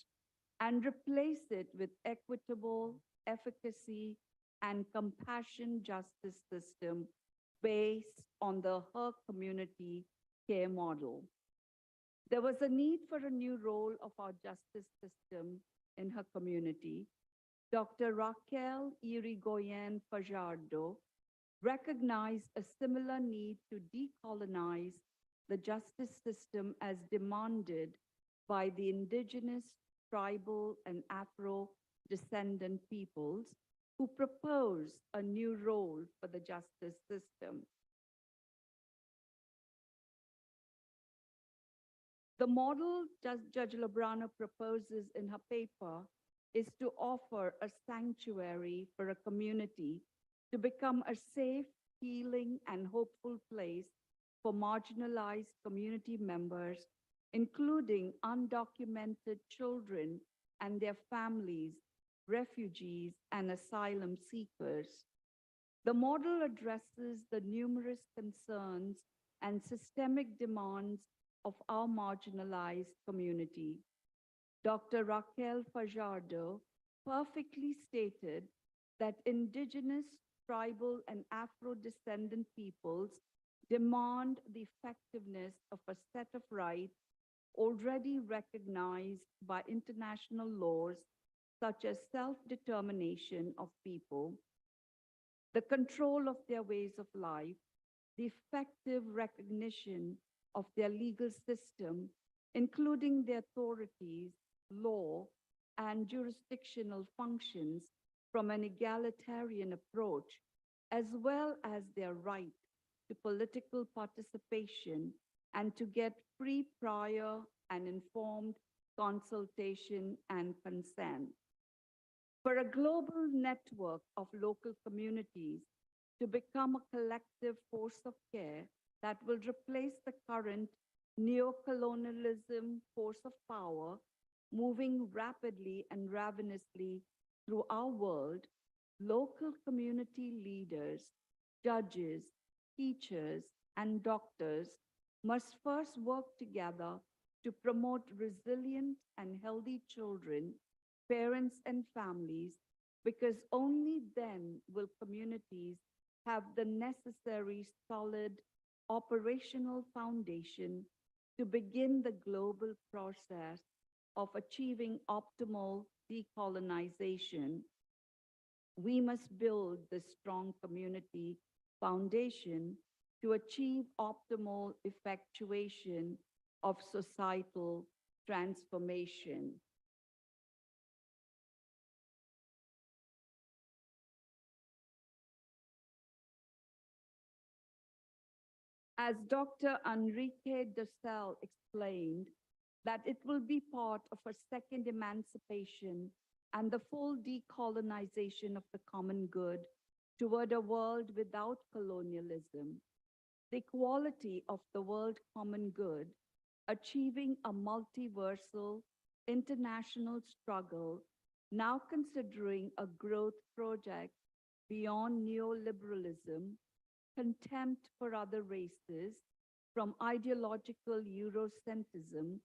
and replace it with equitable, efficacy, and compassion justice system based on the her community care model. There was a need for a new role of our justice system in her community. Dr. Raquel Irigoyen Fajardo recognized a similar need to decolonize the justice system as demanded by the Indigenous, tribal, and Afro-descendant peoples who proposed a new role for the justice system. The model Judge Lebrano proposes in her paper is to offer a sanctuary for a community to become a safe, healing, and hopeful place for marginalized community members, including undocumented children and their families, refugees, and asylum seekers. The model addresses the numerous concerns and systemic demands of our marginalized community. Dr. Raquel Fajardo perfectly stated that Indigenous, tribal, and Afro-descendant peoples demand the effectiveness of a set of rights already recognized by international laws such as self-determination of people, the control of their ways of life, the effective recognition of their legal system, including their authorities, law, and jurisdictional functions from an egalitarian approach, as well as their right to political participation and to get free, prior, and informed consultation and consent. For a global network of local communities to become a collective force of care that will replace the current neocolonialism force of power, moving rapidly and ravenously through our world, local community leaders, judges, teachers, and doctors must first work together to promote resilient and healthy children, parents, and families, because only then will communities have the necessary solid operational foundation to begin the global process of achieving optimal decolonization. We must build the strong community foundation to achieve optimal effectuation of societal transformation. As Dr. Enrique Dussel explained, that it will be part of a second emancipation and the full decolonization of the common good toward a world without colonialism. The equality of the world common good, achieving a multiversal international struggle, now considering a growth project beyond neoliberalism, contempt for other races, from ideological Eurocentrism,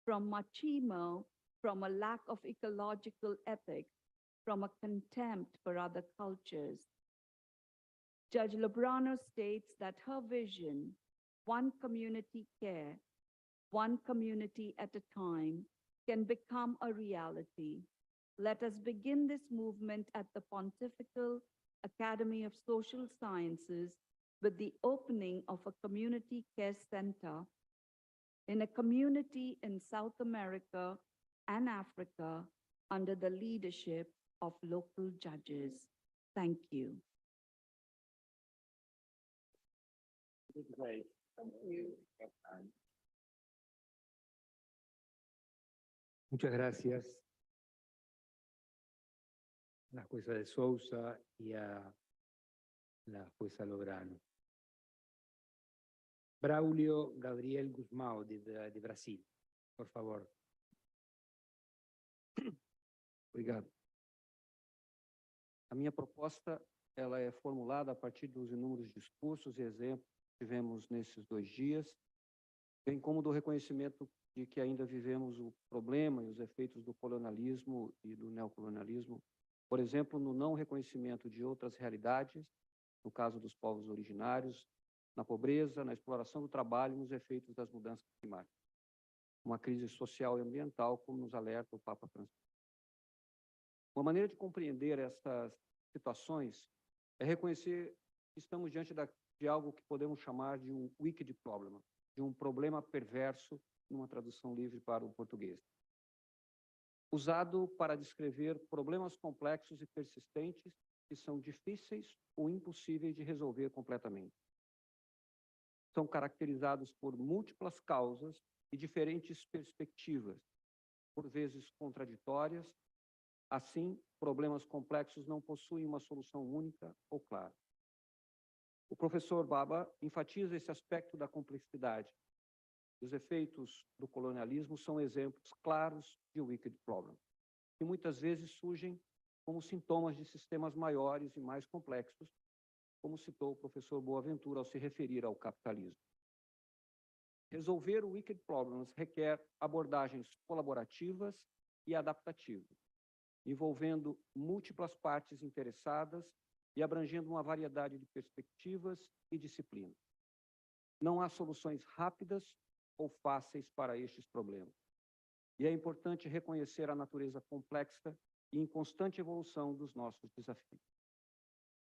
from machismo, from a lack of ecological ethics, from a contempt for other cultures. Judge Lebrano states that her vision one community care, one community at a time, can become a reality. Let us begin this movement at the Pontifical Academy of Social Sciences with the opening of a community care center in a community in South America and Africa under the leadership of local judges. Thank you. Great. Thank you. Muchas gracias a la jueza de Sousa y a la jueza Lograno. Braulio Gabriel Guzmão, de Brasil, por favor. Obrigado. A minha proposta ela é formulada a partir dos inúmeros discursos e exemplos que tivemos nesses 2 dias, bem como do reconhecimento de que ainda vivemos o problema e os efeitos do colonialismo e do neocolonialismo, por exemplo, no não reconhecimento de outras realidades, no caso dos povos originários, na pobreza, na exploração do trabalho e nos efeitos das mudanças climáticas. Uma crise social e ambiental, como nos alerta o Papa Francisco. Uma maneira de compreender essas situações é reconhecer que estamos diante de algo que podemos chamar de um wicked problem, de um problema perverso, numa tradução livre para o português, usado para descrever problemas complexos e persistentes que são difíceis ou impossíveis de resolver completamente. São caracterizados por múltiplas causas e diferentes perspectivas, por vezes contraditórias. Assim, problemas complexos não possuem uma solução única ou clara. O professor Baba enfatiza esse aspecto da complexidade. Os efeitos do colonialismo são exemplos claros de wicked problem, que muitas vezes surgem como sintomas de sistemas maiores e mais complexos, como citou o professor Boaventura ao se referir ao capitalismo. Resolver o wicked problems requer abordagens colaborativas e adaptativas, envolvendo múltiplas partes interessadas e abrangendo uma variedade de perspectivas e disciplinas. Não há soluções rápidas ou fáceis para estes problemas. E é importante reconhecer a natureza complexa e em constante evolução dos nossos desafios.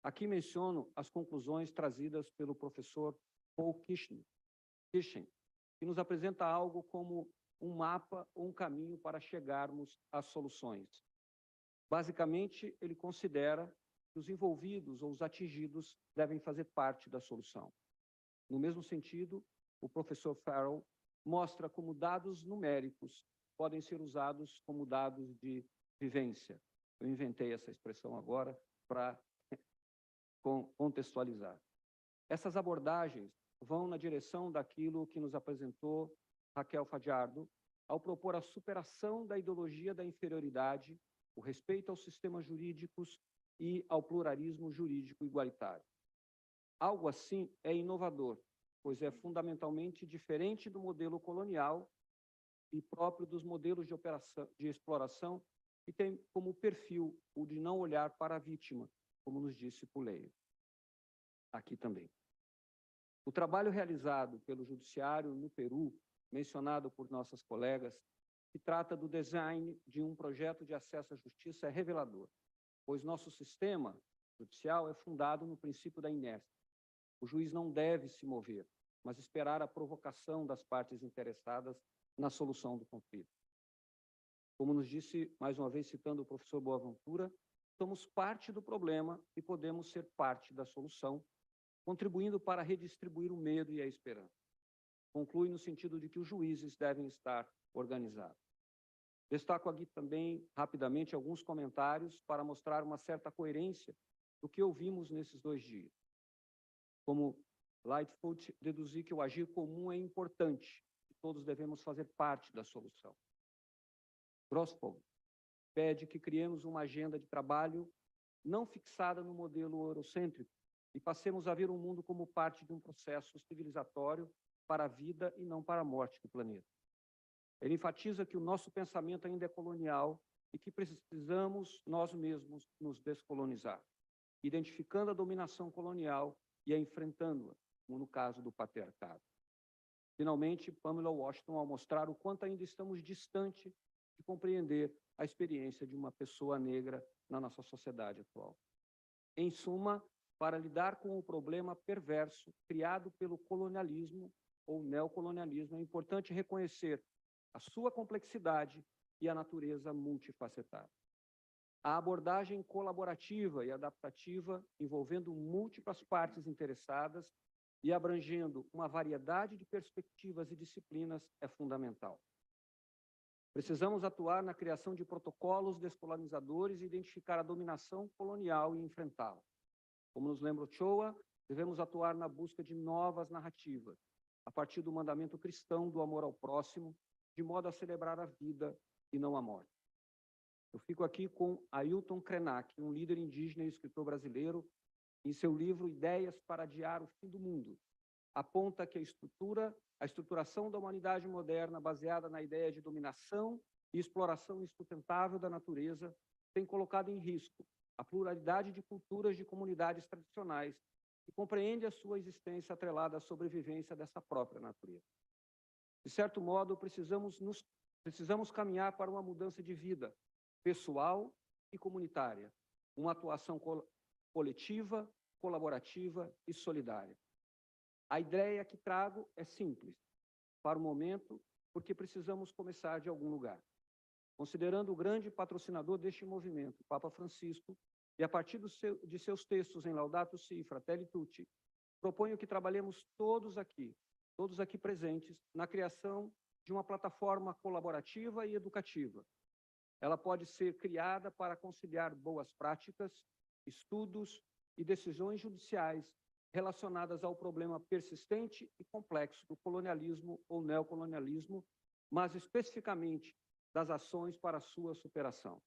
Aqui menciono as conclusões trazidas pelo professor Paul Kirchen, que nos apresenta algo como um mapa ou um caminho para chegarmos às soluções. Basicamente, ele considera que os envolvidos ou os atingidos devem fazer parte da solução. No mesmo sentido, o professor Farrell mostra como dados numéricos podem ser usados como dados de vivência. Eu inventei essa expressão agora para contextualizar. Essas abordagens vão na direção daquilo que nos apresentou Raquel Fajardo ao propor a superação da ideologia da inferioridade, o respeito aos sistemas jurídicos e ao pluralismo jurídico igualitário. Algo assim é inovador, pois é fundamentalmente diferente do modelo colonial e próprio dos modelos de exploração, que tem como perfil o de não olhar para a vítima, como nos disse Puleio. Aqui também. O trabalho realizado pelo Judiciário no Peru, mencionado por nossas colegas, que trata do design de um projeto de acesso à justiça, é revelador, pois nosso sistema judicial é fundado no princípio da inércia. O juiz não deve se mover, mas esperar a provocação das partes interessadas na solução do conflito. Como nos disse, mais uma vez citando o professor Boaventura, somos parte do problema e podemos ser parte da solução, contribuindo para redistribuir o medo e a esperança. Conclui no sentido de que os juízes devem estar organizados. Destaco aqui também, rapidamente, alguns comentários para mostrar uma certa coerência do que ouvimos nesses 2 dias. Como Lightfoot, deduzi que o agir comum é importante, e todos devemos fazer parte da solução. Grossfeld pede que criemos uma agenda de trabalho não fixada no modelo eurocêntrico e passemos a ver o mundo como parte de um processo civilizatório para a vida e não para a morte do planeta. Ele enfatiza que o nosso pensamento ainda é colonial e que precisamos nós mesmos nos descolonizar, identificando a dominação colonial e a enfrentando-a, como no caso do patriarcado. Finalmente, Pamela Washington, ao mostrar o quanto ainda estamos distante de compreender a experiência de uma pessoa negra na nossa sociedade atual. Em suma, para lidar com o problema perverso criado pelo colonialismo ou neocolonialismo, é importante reconhecer a sua complexidade e a natureza multifacetada. A abordagem colaborativa e adaptativa, envolvendo múltiplas partes interessadas e abrangendo uma variedade de perspectivas e disciplinas, é fundamental. Precisamos atuar na criação de protocolos descolonizadores e identificar a dominação colonial e enfrentá-la. Como nos lembra Ochoa, devemos atuar na busca de novas narrativas, a partir do mandamento cristão do amor ao próximo, de modo a celebrar a vida e não a morte. Eu fico aqui com Ailton Krenak, um líder indígena e escritor brasileiro, em seu livro Ideias para Adiar o Fim do Mundo. Aponta que a estruturação da humanidade moderna, baseada na ideia de dominação e exploração insustentável da natureza, tem colocado em risco a pluralidade de culturas de comunidades tradicionais e compreende a sua existência atrelada à sobrevivência dessa própria natureza. De certo modo, precisamos caminhar para uma mudança de vida pessoal e comunitária, uma atuação coletiva, colaborativa e solidária. A ideia que trago é simples, para o momento, porque precisamos começar de algum lugar. Considerando o grande patrocinador deste movimento, o Papa Francisco, e a partir de seus textos em Laudato Si, Fratelli Tutti, proponho que trabalhemos todos aqui presentes, na criação de uma plataforma colaborativa e educativa. Ela pode ser criada para conciliar boas práticas, estudos e decisões judiciais relacionadas ao problema persistente e complexo do colonialismo ou neocolonialismo, mas especificamente das ações para sua superação.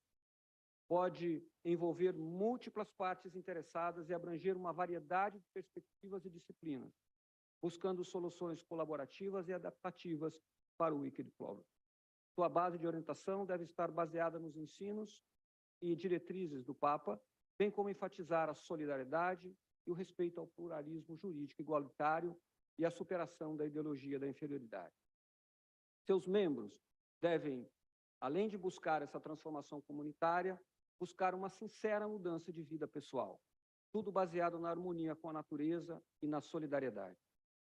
Pode envolver múltiplas partes interessadas e abranger uma variedade de perspectivas e disciplinas, buscando soluções colaborativas e adaptativas para o Wicked Problem. Sua base de orientação deve estar baseada nos ensinos e diretrizes do Papa, bem como enfatizar a solidariedade e o respeito ao pluralismo jurídico igualitário e a superação da ideologia da inferioridade. Seus membros devem, além de buscar essa transformação comunitária, buscar uma sincera mudança de vida pessoal, tudo baseado na harmonia com a natureza e na solidariedade.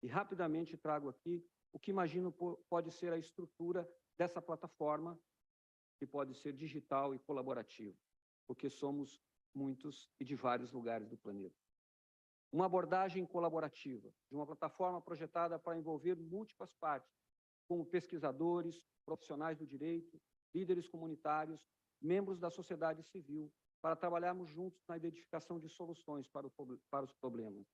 E rapidamente trago aqui o que imagino pode ser a estrutura dessa plataforma, que pode ser digital e colaborativa, porque somos muitos e de vários lugares do planeta. Uma abordagem colaborativa, de uma plataforma projetada para envolver múltiplas partes, como pesquisadores, profissionais do direito, líderes comunitários, membros da sociedade civil, para trabalharmos juntos na identificação de soluções para os problemas.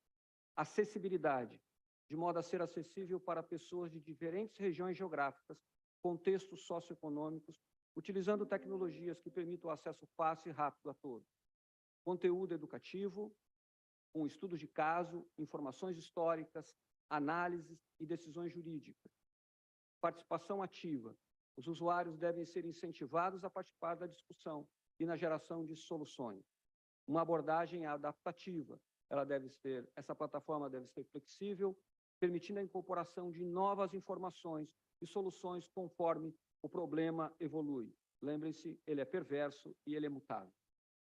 Acessibilidade, de modo a ser acessível para pessoas de diferentes regiões geográficas, contextos socioeconômicos, utilizando tecnologias que permitam o acesso fácil e rápido a todos. Conteúdo educativo, com estudos de caso, informações históricas, análises e decisões jurídicas. Participação ativa. Os usuários devem ser incentivados a participar da discussão e na geração de soluções. Uma abordagem adaptativa. Essa plataforma deve ser flexível, permitindo a incorporação de novas informações e soluções conforme o problema evolui. Lembrem-se, ele é perverso e ele é mutável.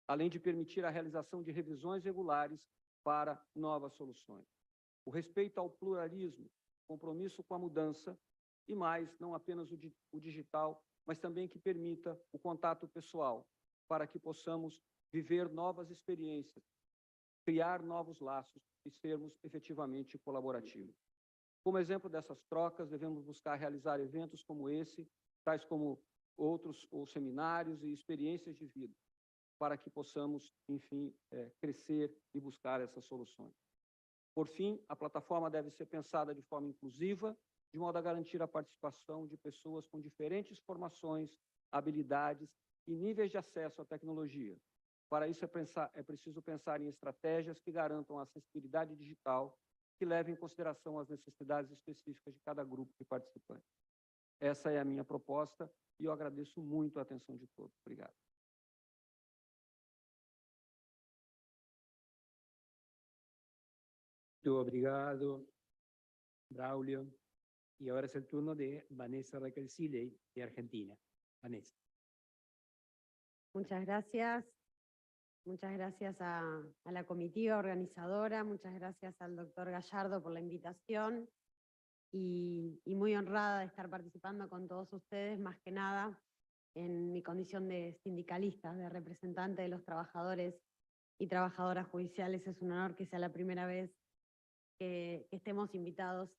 Além de permitir a realização de revisões regulares para novas soluções. O respeito ao pluralismo, compromisso com a mudança e mais, não apenas o digital, mas também que permita o contato pessoal, para que possamos viver novas experiências, criar novos laços e sermos efetivamente colaborativos. Como exemplo dessas trocas, devemos buscar realizar eventos como esse, tais como outros ou seminários e experiências de vida, para que possamos, enfim, crescer e buscar essas soluções. Por fim, a plataforma deve ser pensada de forma inclusiva, de modo a garantir a participação de pessoas com diferentes formações, habilidades e níveis de acesso à tecnologia. Para isso, é preciso pensar em estratégias que garantam a acessibilidade digital, que levem em consideração as necessidades específicas de cada grupo de participantes. Essa é a minha proposta e eu agradeço muito a atenção de todos. Obrigado. Muito obrigado, Braulio. Y ahora es el turno de Vanessa Recalcile, de Argentina. Vanessa. Muchas gracias. Muchas gracias a la comitiva organizadora, muchas gracias al doctor Gallardo por la invitación y muy honrada de estar participando con todos ustedes, más que nada en mi condición de sindicalista, de representante de los trabajadores y trabajadoras judiciales. Es un honor que sea la primera vez que estemos invitados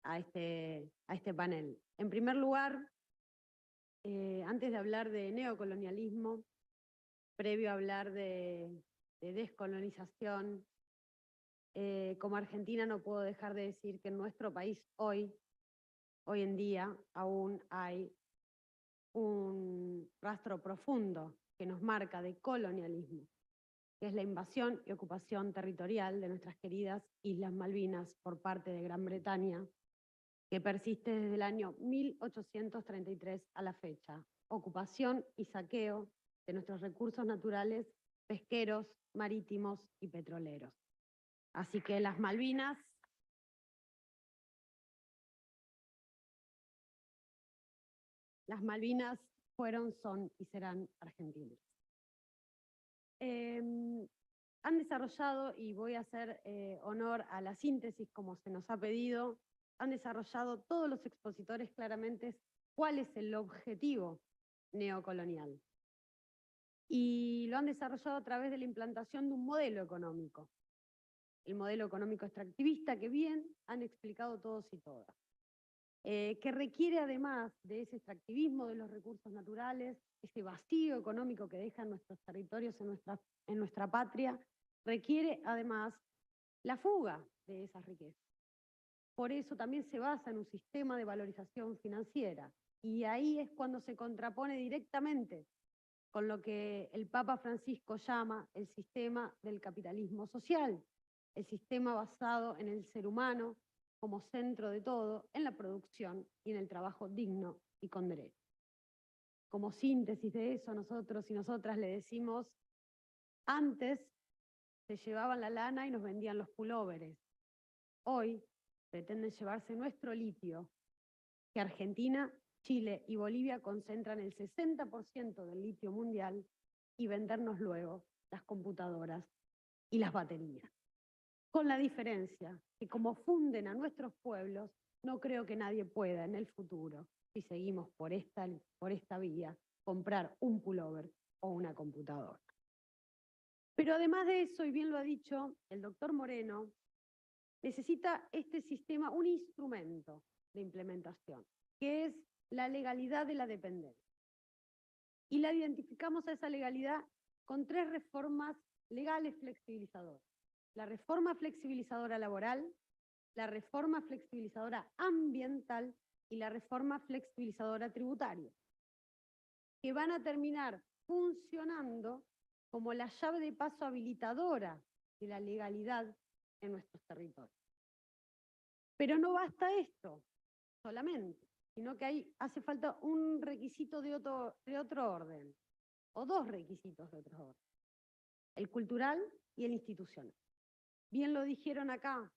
a este panel. En primer lugar, antes de hablar de neocolonialismo, previo a hablar de descolonización, como argentina no puedo dejar de decir que en nuestro país hoy en día, aún hay un rastro profundo que nos marca de colonialismo, que es la invasión y ocupación territorial de nuestras queridas Islas Malvinas por parte de Gran Bretaña, que persiste desde el año 1833 a la fecha. Ocupación y saqueo de nuestros recursos naturales, pesqueros, marítimos y petroleros. Así que las Malvinas fueron, son y serán argentinas. Han desarrollado, y voy a hacer honor a la síntesis como se nos ha pedido, han desarrollado todos los expositores claramente cuál es el objetivo neocolonial. Y lo han desarrollado a través de la implantación de un modelo económico. El modelo económico extractivista que bien han explicado todos y todas. Que requiere además de ese extractivismo de los recursos naturales, ese vacío económico que dejan nuestros territorios en nuestra patria, requiere además la fuga de esas riquezas. Por eso también se basa en un sistema de valorización financiera. Y ahí es cuando se contrapone directamente con lo que el Papa Francisco llama el sistema del capitalismo social, el sistema basado en el ser humano como centro de todo, en la producción y en el trabajo digno y con derecho. Como síntesis de eso, nosotros y nosotras le decimos, antes se llevaban la lana y nos vendían los pulóveres. Hoy pretenden llevarse nuestro litio, que Argentina, Chile y Bolivia concentran el 60% del litio mundial, y vendernos luego las computadoras y las baterías. Con la diferencia que como funden a nuestros pueblos, no creo que nadie pueda en el futuro, si seguimos por esta vía, comprar un pullover o una computadora. Pero además de eso, y bien lo ha dicho el doctor Moreno, necesita este sistema un instrumento de implementación, que es la legalidad de la dependencia. Y la identificamos a esa legalidad con 3 reformas legales flexibilizadoras. La reforma flexibilizadora laboral, la reforma flexibilizadora ambiental y la reforma flexibilizadora tributaria, que van a terminar funcionando como la llave de paso habilitadora de la legalidad en nuestros territorios. Pero no basta esto solamente, sino que hace falta un requisito de otro orden, o 2 requisitos de otro orden, el cultural y el institucional. Bien lo dijeron acá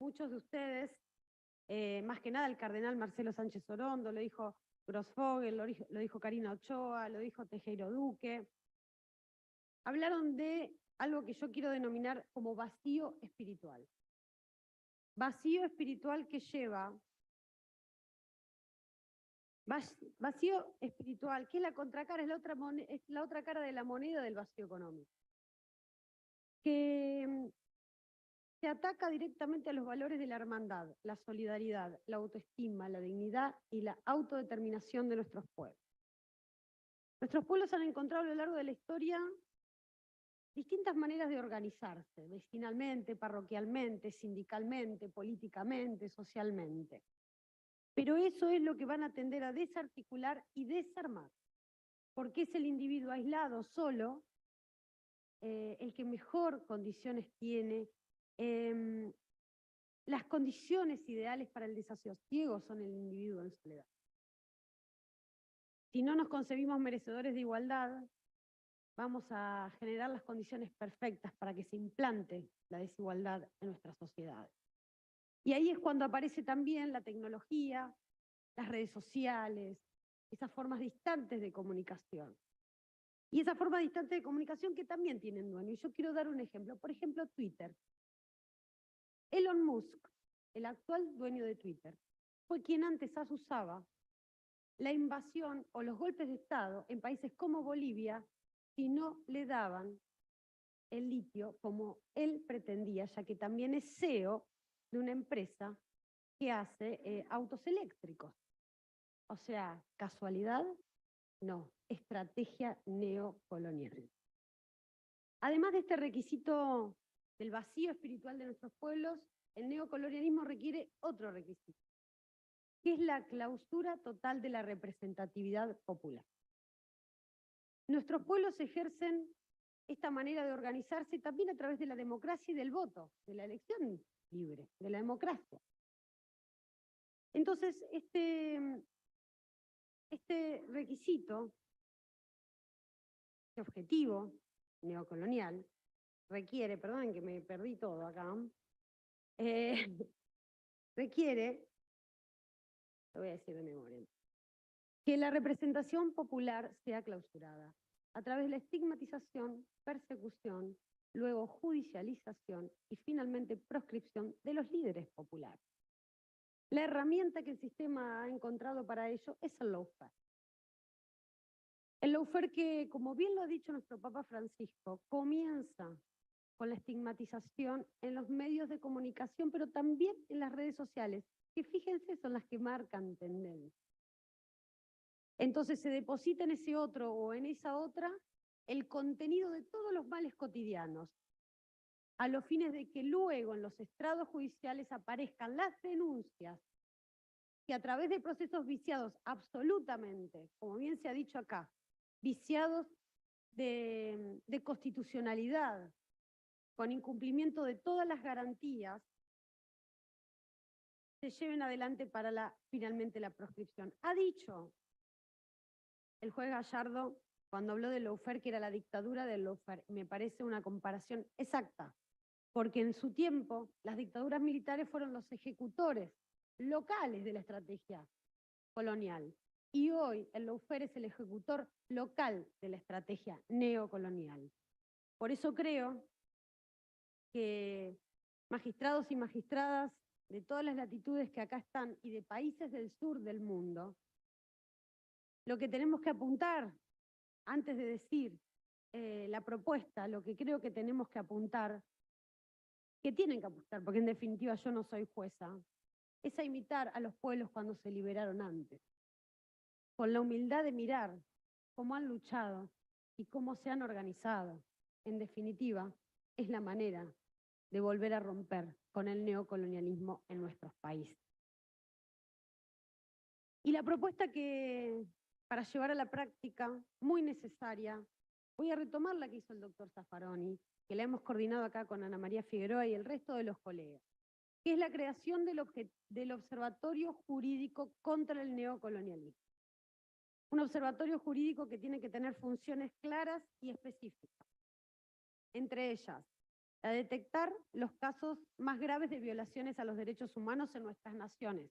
muchos de ustedes, más que nada el cardenal Marcelo Sánchez Orondo, lo dijo Grossfogel, lo dijo Karina Ochoa, lo dijo Tejero Duque. Hablaron de algo que yo quiero denominar como vacío espiritual. Vacío espiritual que lleva... Vacío espiritual, que es la contracara, es la otra cara de la moneda del vacío económico. Que se ataca directamente a los valores de la hermandad, la solidaridad, la autoestima, la dignidad y la autodeterminación de nuestros pueblos. Nuestros pueblos han encontrado a lo largo de la historia distintas maneras de organizarse, vecinalmente, parroquialmente, sindicalmente, políticamente, socialmente. Pero eso es lo que van a tender a desarticular y desarmar, porque es el individuo aislado, solo, el que mejor condiciones tiene. Las condiciones ideales para el desasosiego son el individuo en soledad. Si no nos concebimos merecedores de igualdad, vamos a generar las condiciones perfectas para que se implante la desigualdad en nuestras sociedades. Y ahí es cuando aparece también la tecnología, las redes sociales, esas formas distantes de comunicación. Y esas formas distantes de comunicación que también tienen dueño. Y yo quiero dar un ejemplo. Por ejemplo, Twitter. Elon Musk, el actual dueño de Twitter, fue quien antes usaba la invasión o los golpes de Estado en países como Bolivia si no le daban el litio como él pretendía, ya que también es CEO de una empresa que hace autos eléctricos. O sea, ¿casualidad? No, estrategia neocolonial. Además de este requisito del vacío espiritual de nuestros pueblos, el neocolonialismo requiere otro requisito, que es la clausura total de la representatividad popular. Nuestros pueblos ejercen esta manera de organizarse también a través de la democracia y del voto, de la elección libre, de la democracia. Entonces, este requisito, este objetivo neocolonial, requiere, perdonen que me perdí todo acá, requiere, lo voy a decir de memoria, que la representación popular sea clausurada a través de la estigmatización, persecución, luego judicialización y finalmente proscripción de los líderes populares. La herramienta que el sistema ha encontrado para ello es el lawfare. El lawfare que, como bien lo ha dicho nuestro Papa Francisco, comienza con la estigmatización en los medios de comunicación, pero también en las redes sociales, que fíjense son las que marcan tendencia. Entonces se deposita en ese otro o en esa otra el contenido de todos los males cotidianos, a los fines de que luego en los estrados judiciales aparezcan las denuncias que a través de procesos viciados absolutamente, como bien se ha dicho acá, viciados de constitucionalidad, con incumplimiento de todas las garantías, se lleven adelante para finalmente la proscripción. Ha dicho el juez Gallardo, cuando habló del lawfare, que era la dictadura del lawfare. Me parece una comparación exacta, porque en su tiempo las dictaduras militares fueron los ejecutores locales de la estrategia colonial. Y hoy el lawfare es el ejecutor local de la estrategia neocolonial. Por eso creo que magistrados y magistradas de todas las latitudes que acá están y de países del sur del mundo, lo que tenemos que apuntar, antes de decir la propuesta, lo que creo que tenemos que apuntar, que tienen que apuntar, porque en definitiva yo no soy jueza, es a imitar a los pueblos cuando se liberaron antes, con la humildad de mirar cómo han luchado y cómo se han organizado. En definitiva, es la manera de volver a romper con el neocolonialismo en nuestros países. Y la propuesta que, para llevar a la práctica, muy necesaria, voy a retomar la que hizo el doctor Zaffaroni, que la hemos coordinado acá con Ana María Figueroa y el resto de los colegas, que es la creación del Observatorio Jurídico contra el Neocolonialismo. Un observatorio jurídico que tiene que tener funciones claras y específicas. Entre ellas, la de detectar los casos más graves de violaciones a los derechos humanos en nuestras naciones.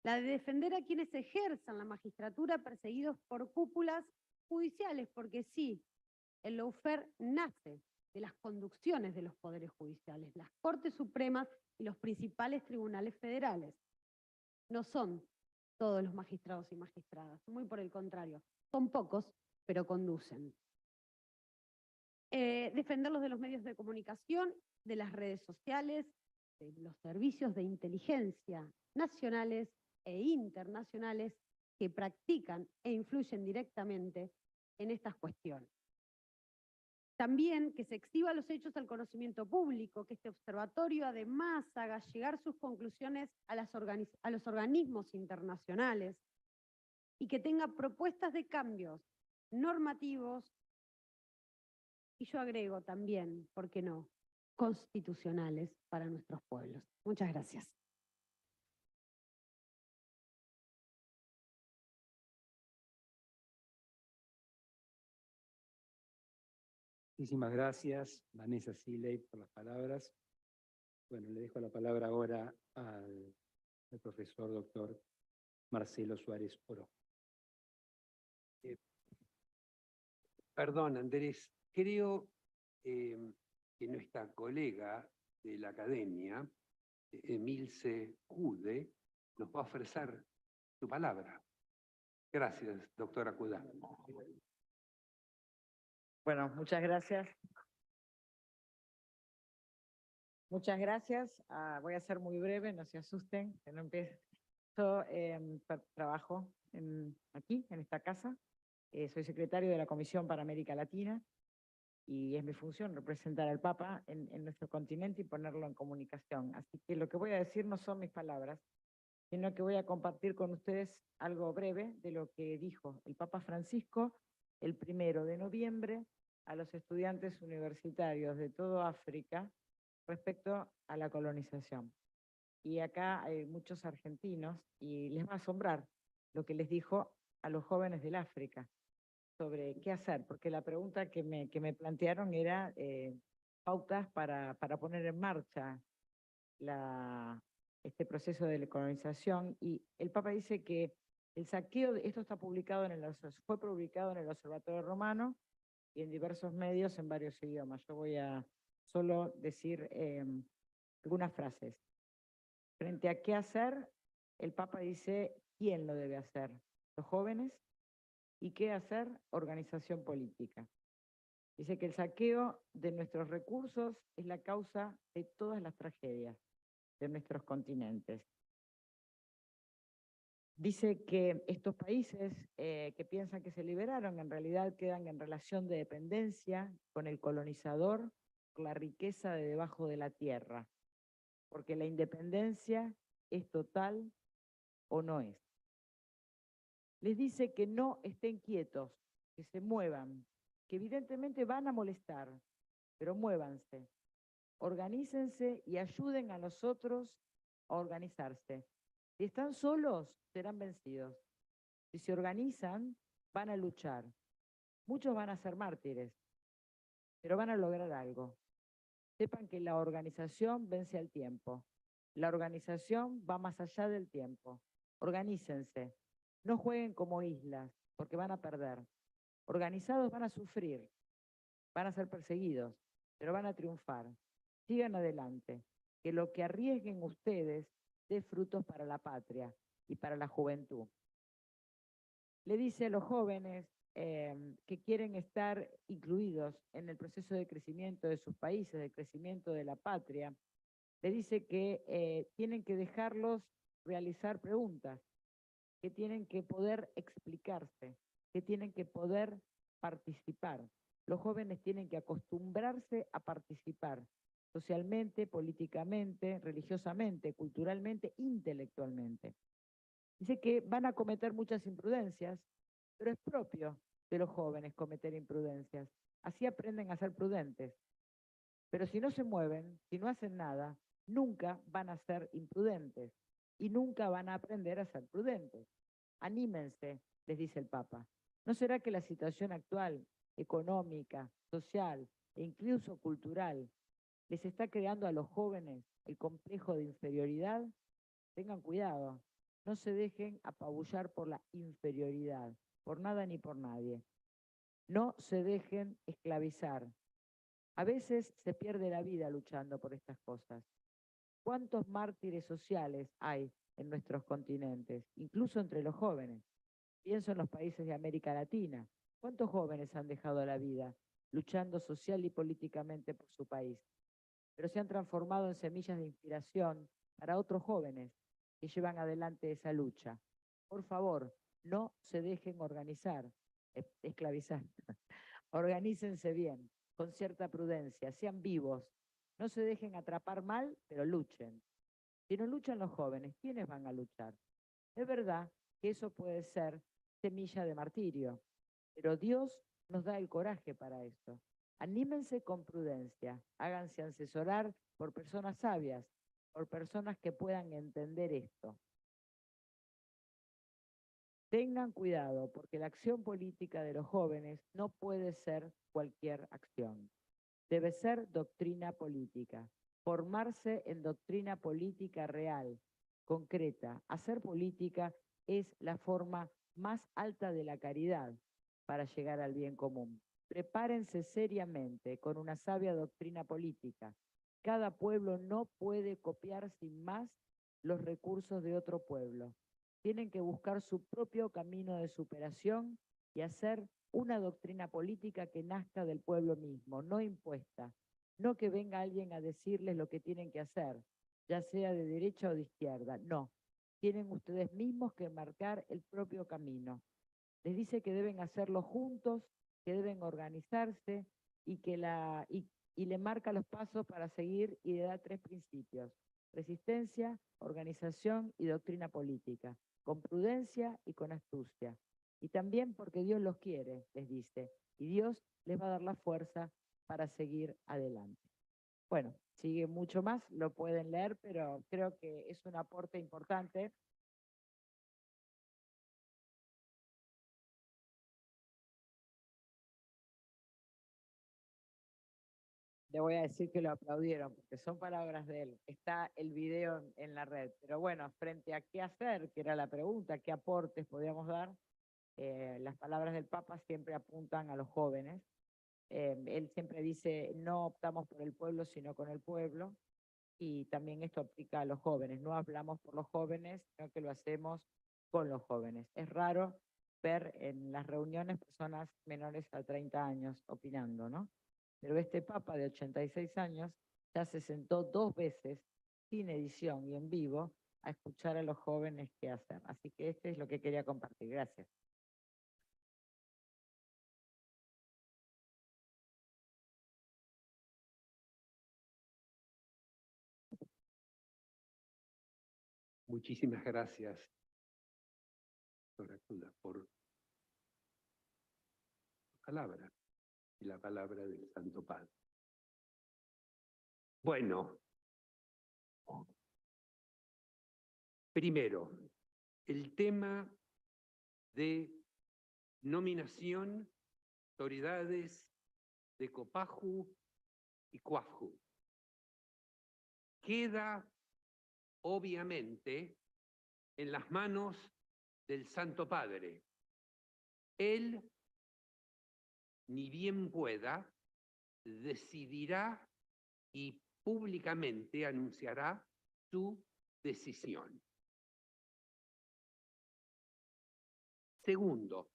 La de defender a quienes ejerzan la magistratura perseguidos por cúpulas judiciales, porque sí, el lawfare nace de las conducciones de los poderes judiciales, las Cortes Supremas y los principales tribunales federales. No son todos los magistrados y magistradas, muy por el contrario, son pocos, pero conducen. Defenderlos de los medios de comunicación, de las redes sociales, de los servicios de inteligencia nacionales e internacionales que practican e influyen directamente en estas cuestiones. También que se exhiba los hechos al conocimiento público, que este observatorio además haga llegar sus conclusiones a los organismos internacionales y que tenga propuestas de cambios normativos y yo agrego también, ¿por qué no?, constitucionales para nuestros pueblos. Muchas gracias. Muchísimas gracias, Vanessa Siley, por las palabras. Bueno, le dejo la palabra ahora al profesor doctor Marcelo Suárez Orozco. Perdón, Andrés, creo que nuestra colega de la academia, Emilce Jude, nos va a ofrecer su palabra. Gracias, doctora Cudá. Bueno, muchas gracias. Muchas gracias. Voy a ser muy breve, no se asusten, que no empiece. Yo trabajo aquí, en esta casa. Soy secretario de la Comisión para América Latina y es mi función representar al Papa en nuestro continente y ponerlo en comunicación. Así que lo que voy a decir no son mis palabras, sino que voy a compartir con ustedes algo breve de lo que dijo el Papa Francisco el 1 de noviembre a los estudiantes universitarios de toda África respecto a la colonización. Y acá hay muchos argentinos y les va a asombrar lo que les dijo a los jóvenes del África sobre qué hacer, porque la pregunta que me plantearon era pautas para poner en marcha este proceso de colonización, y el Papa dice que el saqueo, esto está publicado fue publicado en el Observatorio Romano y en diversos medios en varios idiomas. Yo voy a solo decir algunas frases. Frente a qué hacer, el Papa dice quién lo debe hacer, los jóvenes, y qué hacer, organización política. Dice que el saqueo de nuestros recursos es la causa de todas las tragedias de nuestros continentes. Dice que estos países que piensan que se liberaron en realidad quedan en relación de dependencia con el colonizador por la riqueza de debajo de la tierra, porque la independencia es total o no es. Les dice que no estén quietos, que se muevan, que evidentemente van a molestar, pero muévanse, organícense y ayuden a los otros a organizarse. Si están solos, serán vencidos. Si se organizan, van a luchar. Muchos van a ser mártires, pero van a lograr algo. Sepan que la organización vence al tiempo. La organización va más allá del tiempo. Organícense. No jueguen como islas, porque van a perder. Organizados van a sufrir, van a ser perseguidos, pero van a triunfar. Sigan adelante, que lo que arriesguen ustedes dé frutos para la patria y para la juventud. Le dice a los jóvenes que quieren estar incluidos en el proceso de crecimiento de sus países, de crecimiento de la patria, le dice que tienen que dejarlos realizar preguntas, que tienen que poder explicarse, que tienen que poder participar. Los jóvenes tienen que acostumbrarse a participar socialmente, políticamente, religiosamente, culturalmente, intelectualmente. Dice que van a cometer muchas imprudencias, pero es propio de los jóvenes cometer imprudencias. Así aprenden a ser prudentes. Pero si no se mueven, si no hacen nada, nunca van a ser imprudentes y nunca van a aprender a ser prudentes. Anímense, les dice el Papa. ¿No será que la situación actual, económica, social e incluso cultural, les está creando a los jóvenes el complejo de inferioridad? Tengan cuidado, no se dejen apabullar por la inferioridad, por nada ni por nadie. No se dejen esclavizar. A veces se pierde la vida luchando por estas cosas. ¿Cuántos mártires sociales hay en nuestros continentes, incluso entre los jóvenes? Pienso en los países de América Latina. ¿Cuántos jóvenes han dejado la vida luchando social y políticamente por su país? Pero se han transformado en semillas de inspiración para otros jóvenes que llevan adelante esa lucha. Por favor, no se dejen esclavizar. Organícense bien, con cierta prudencia, sean vivos. No se dejen atrapar mal, pero luchen. Si no luchan los jóvenes, ¿quiénes van a luchar? Es verdad que eso puede ser semilla de martirio, pero Dios nos da el coraje para eso. Anímense con prudencia, háganse asesorar por personas sabias, por personas que puedan entender esto. Tengan cuidado, porque la acción política de los jóvenes no puede ser cualquier acción. Debe ser doctrina política. formarse en doctrina política real, concreta. Hacer política es la forma más alta de la caridad para llegar al bien común. Prepárense seriamente con una sabia doctrina política. Cada pueblo no puede copiar sin más los recursos de otro pueblo. Tienen que buscar su propio camino de superación y hacer una doctrina política que nazca del pueblo mismo, no impuesta. No que venga alguien a decirles lo que tienen que hacer, ya sea de derecha o de izquierda. No, tienen ustedes mismos que marcar el propio camino. Les dice que deben hacerlo juntos, que deben organizarse y le marca los pasos para seguir y le da 3 principios: resistencia, organización y doctrina política, con prudencia y con astucia. Y también porque Dios los quiere, les dice, y Dios les va a dar la fuerza para seguir adelante. Bueno, sigue mucho más, lo pueden leer, pero creo que es un aporte importante. Le voy a decir que lo aplaudieron, porque son palabras de él. Está el video en la red. Pero bueno, frente a qué hacer, que era la pregunta, qué aportes podíamos dar, las palabras del Papa siempre apuntan a los jóvenes. Él siempre dice, no optamos por el pueblo, sino con el pueblo. Y también esto aplica a los jóvenes. No hablamos por los jóvenes, sino que lo hacemos con los jóvenes. Es raro ver en las reuniones personas menores a 30 años opinando, ¿no? Pero este Papa de 86 años ya se sentó 2 veces, sin edición y en vivo, a escuchar a los jóvenes qué hacer. Así que este es lo que quería compartir. Gracias. Muchísimas gracias, doctora Kula, por la palabra y la palabra del Santo Padre. Bueno, primero, el tema de nominación de autoridades de Copaju y Cuafju queda obviamente en las manos del Santo Padre. Él, ni bien pueda, decidirá y públicamente anunciará su decisión. Segundo,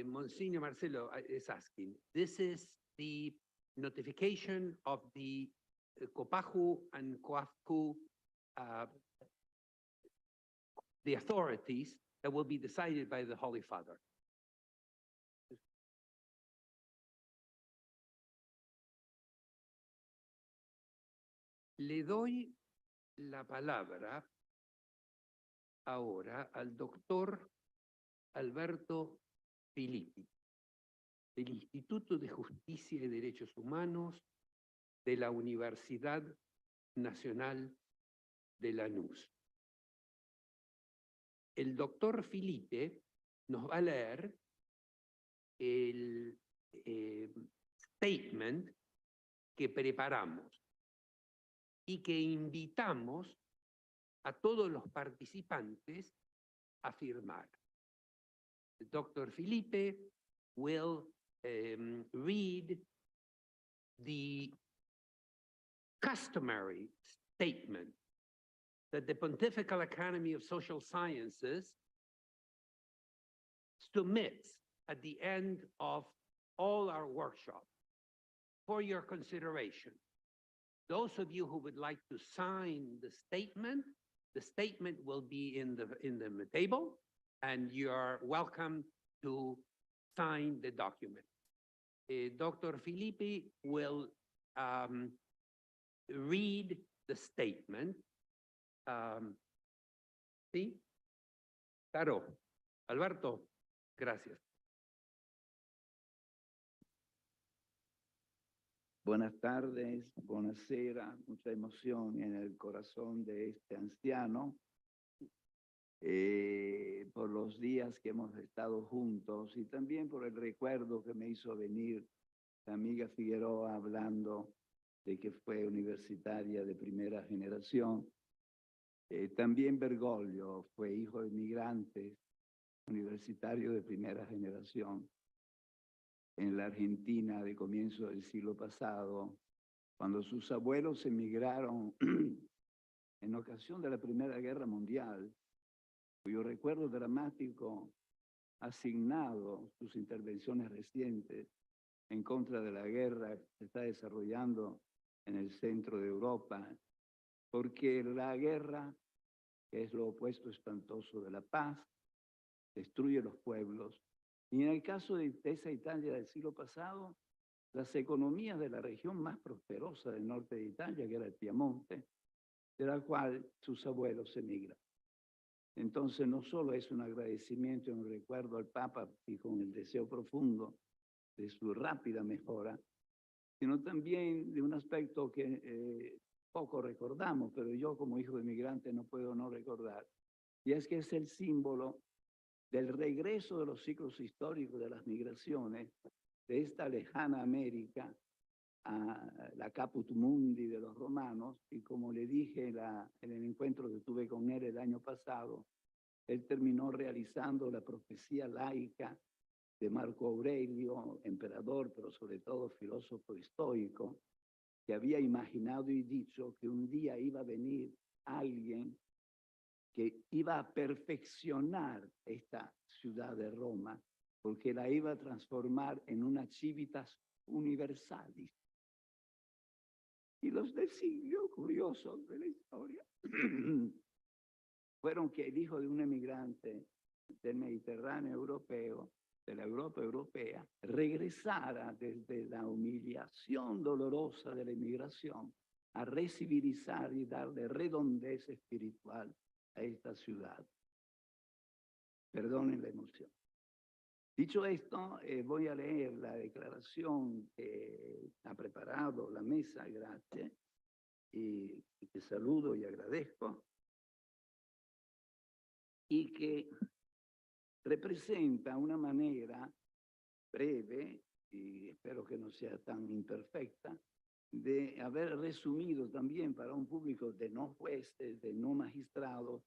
Monsignor Marcelo is asking, this is the notification of the Copaju and Coafcu, the authorities that will be decided by the Holy Father. Le doy la palabra ahora al doctor Alberto Filippi, del Instituto de Justicia y Derechos Humanos de la Universidad Nacional de Lanús. El doctor Filippi nos va a leer el statement que preparamos y que invitamos a todos los participantes a firmar. Dr. Filippi will read the customary statement that the Pontifical Academy of Social Sciences submits at the end of all our workshops for your consideration. Those of you who would like to sign the statement will be in the table, and you are welcome to sign the document. Dr. Filippi will read the statement. ¿Sí? Claro. Alberto, gracias. Buenas tardes, buonasera, mucha emoción en el corazón de este anciano por los días que hemos estado juntos y también por el recuerdo que me hizo venir la amiga Figueroa hablando de que fue universitaria de primera generación. También Bergoglio fue hijo de migrantes, universitario de primera generación. En la Argentina de comienzo del siglo pasado, cuando sus abuelos emigraron en ocasión de la Primera Guerra Mundial, cuyo recuerdo dramático ha asignado sus intervenciones recientes en contra de la guerra que se está desarrollando en el centro de Europa, porque la guerra, que es lo opuesto espantoso de la paz, destruye los pueblos. Y en el caso de esa Italia del siglo pasado, las economías de la región más prosperosa del norte de Italia, que era el Piamonte, de la cual sus abuelos emigran. Entonces, no solo es un agradecimiento y un recuerdo al Papa y con el deseo profundo de su rápida mejora, sino también de un aspecto que poco recordamos, pero yo como hijo de migrante no puedo no recordar, y es que es el símbolo del regreso de los ciclos históricos de las migraciones de esta lejana América a la Caput Mundi de los romanos, y como le dije en el encuentro que tuve con él el año pasado, él terminó realizando la profecía laica de Marco Aurelio, emperador, pero sobre todo filósofo estoico, que había imaginado y dicho que un día iba a venir alguien que iba a perfeccionar esta ciudad de Roma, porque la iba a transformar en una civitas universalis. Y los designios curiosos de la historia fueron que el hijo de un emigrante del Mediterráneo europeo, de la Europa europea, regresara desde la humillación dolorosa de la inmigración a recivilizar y darle redondez espiritual a esta ciudad. Perdonen la emoción. Dicho esto, voy a leer la declaración que ha preparado la mesa, gracias, y te saludo y agradezco, y que representa una manera breve, y espero que no sea tan imperfecta, de haber resumido también para un público de no jueces, de no magistrados,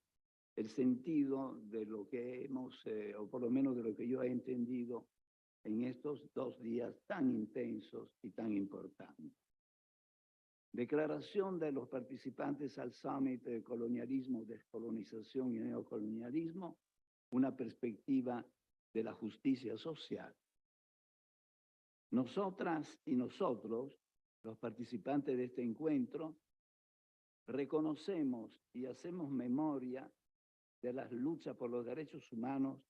el sentido de lo que hemos, o por lo menos de lo que yo he entendido en estos 2 días tan intensos y tan importantes. Declaración de los participantes al Summit de Colonialismo, Descolonización y Neocolonialismo, una perspectiva de la justicia social. Nosotras y nosotros, los participantes de este encuentro, reconocemos y hacemos memoria de las luchas por los derechos humanos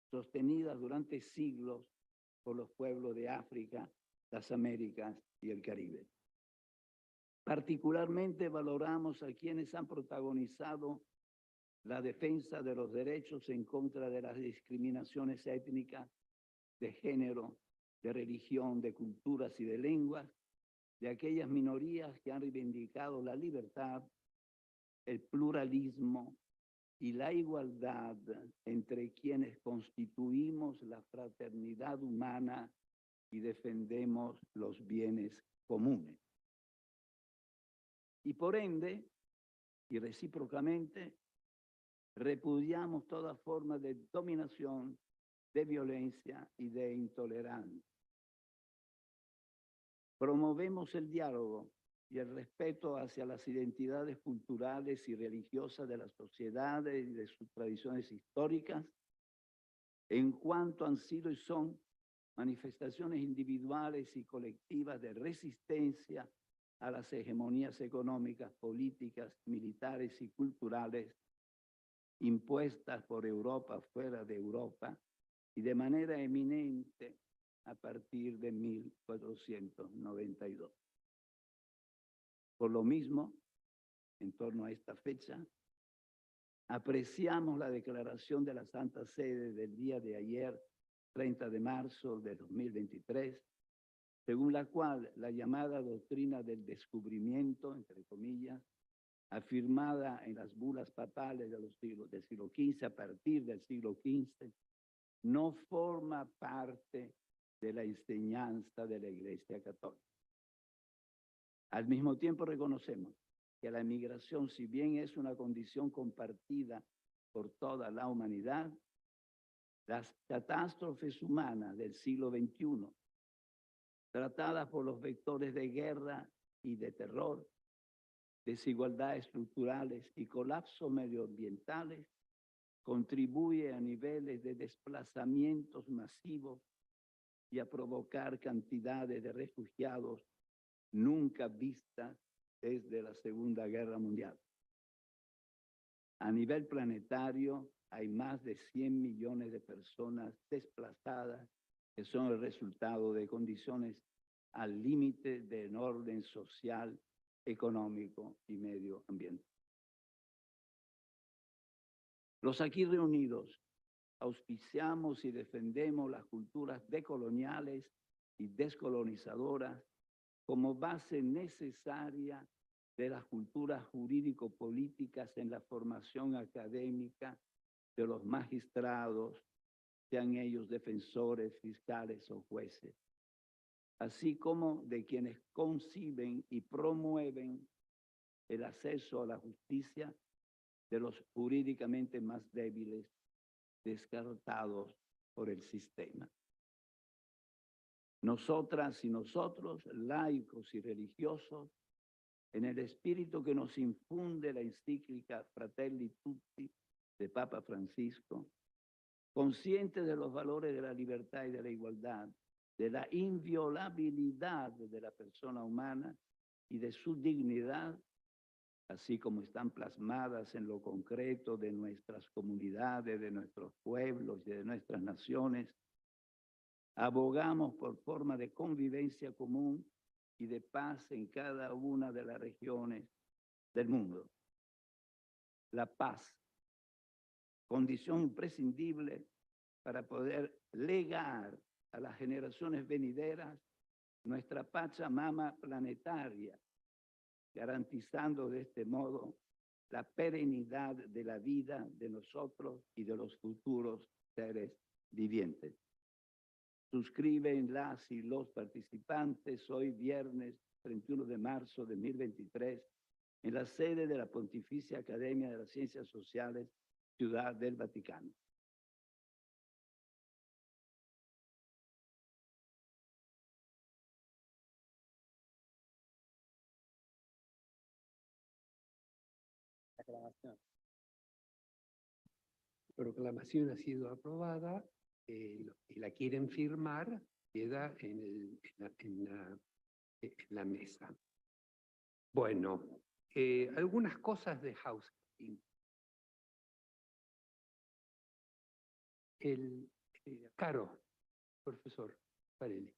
sostenidas durante siglos por los pueblos de África, las Américas y el Caribe. Particularmente valoramos a quienes han protagonizado la defensa de los derechos en contra de las discriminaciones étnicas, de género, de religión, de culturas y de lenguas, de aquellas minorías que han reivindicado la libertad, el pluralismo y la igualdad entre quienes constituimos la fraternidad humana y defendemos los bienes comunes. Y por ende, y recíprocamente, repudiamos toda forma de dominación, de violencia y de intolerancia. Promovemos el diálogo y el respeto hacia las identidades culturales y religiosas de las sociedades y de sus tradiciones históricas, en cuanto han sido y son manifestaciones individuales y colectivas de resistencia a las hegemonías económicas, políticas, militares y culturales impuestas por Europa, fuera de Europa, y de manera eminente a partir de 1492. Por lo mismo, en torno a esta fecha, apreciamos la declaración de la Santa Sede del día de ayer, 30 de marzo de 2023, según la cual la llamada doctrina del descubrimiento, entre comillas, afirmada en las bulas papales del siglo XV, a partir del siglo XV, no forma parte de la enseñanza de la Iglesia Católica. Al mismo tiempo reconocemos que la migración, si bien es una condición compartida por toda la humanidad, las catástrofes humanas del siglo XXI, tratadas por los vectores de guerra y de terror, desigualdades estructurales y colapsos medioambientales, contribuye a niveles de desplazamientos masivos y a provocar cantidades de refugiados nunca vistas desde la Segunda Guerra Mundial. A nivel planetario, hay más de 100 millones de personas desplazadas que son el resultado de condiciones al límite del orden social, económico y medioambiental. Los aquí reunidos auspiciamos y defendemos las culturas decoloniales y descolonizadoras como base necesaria de las culturas jurídico-políticas en la formación académica de los magistrados, sean ellos defensores, fiscales o jueces, así como de quienes conciben y promueven el acceso a la justicia de los jurídicamente más débiles, descartados por el sistema. Nosotras y nosotros, laicos y religiosos, en el espíritu que nos infunde la encíclica Fratelli Tutti de Papa Francisco, conscientes de los valores de la libertad y de la igualdad, de la inviolabilidad de la persona humana y de su dignidad, así como están plasmadas en lo concreto de nuestras comunidades, de nuestros pueblos y de nuestras naciones, abogamos por forma de convivencia común y de paz en cada una de las regiones del mundo. La paz, condición imprescindible para poder legar a las generaciones venideras nuestra Pachamama planetaria, garantizando de este modo la perenidad de la vida de nosotros y de los futuros seres vivientes. Suscriben las y los participantes hoy viernes 31 de marzo de 2023 en la sede de la Pontificia Academia de las Ciencias Sociales, Ciudad del Vaticano. La proclamación ha sido aprobada los que la quieren firmar queda en la mesa. Bueno, algunas cosas de housekeeping. Caro, profesor Parelli.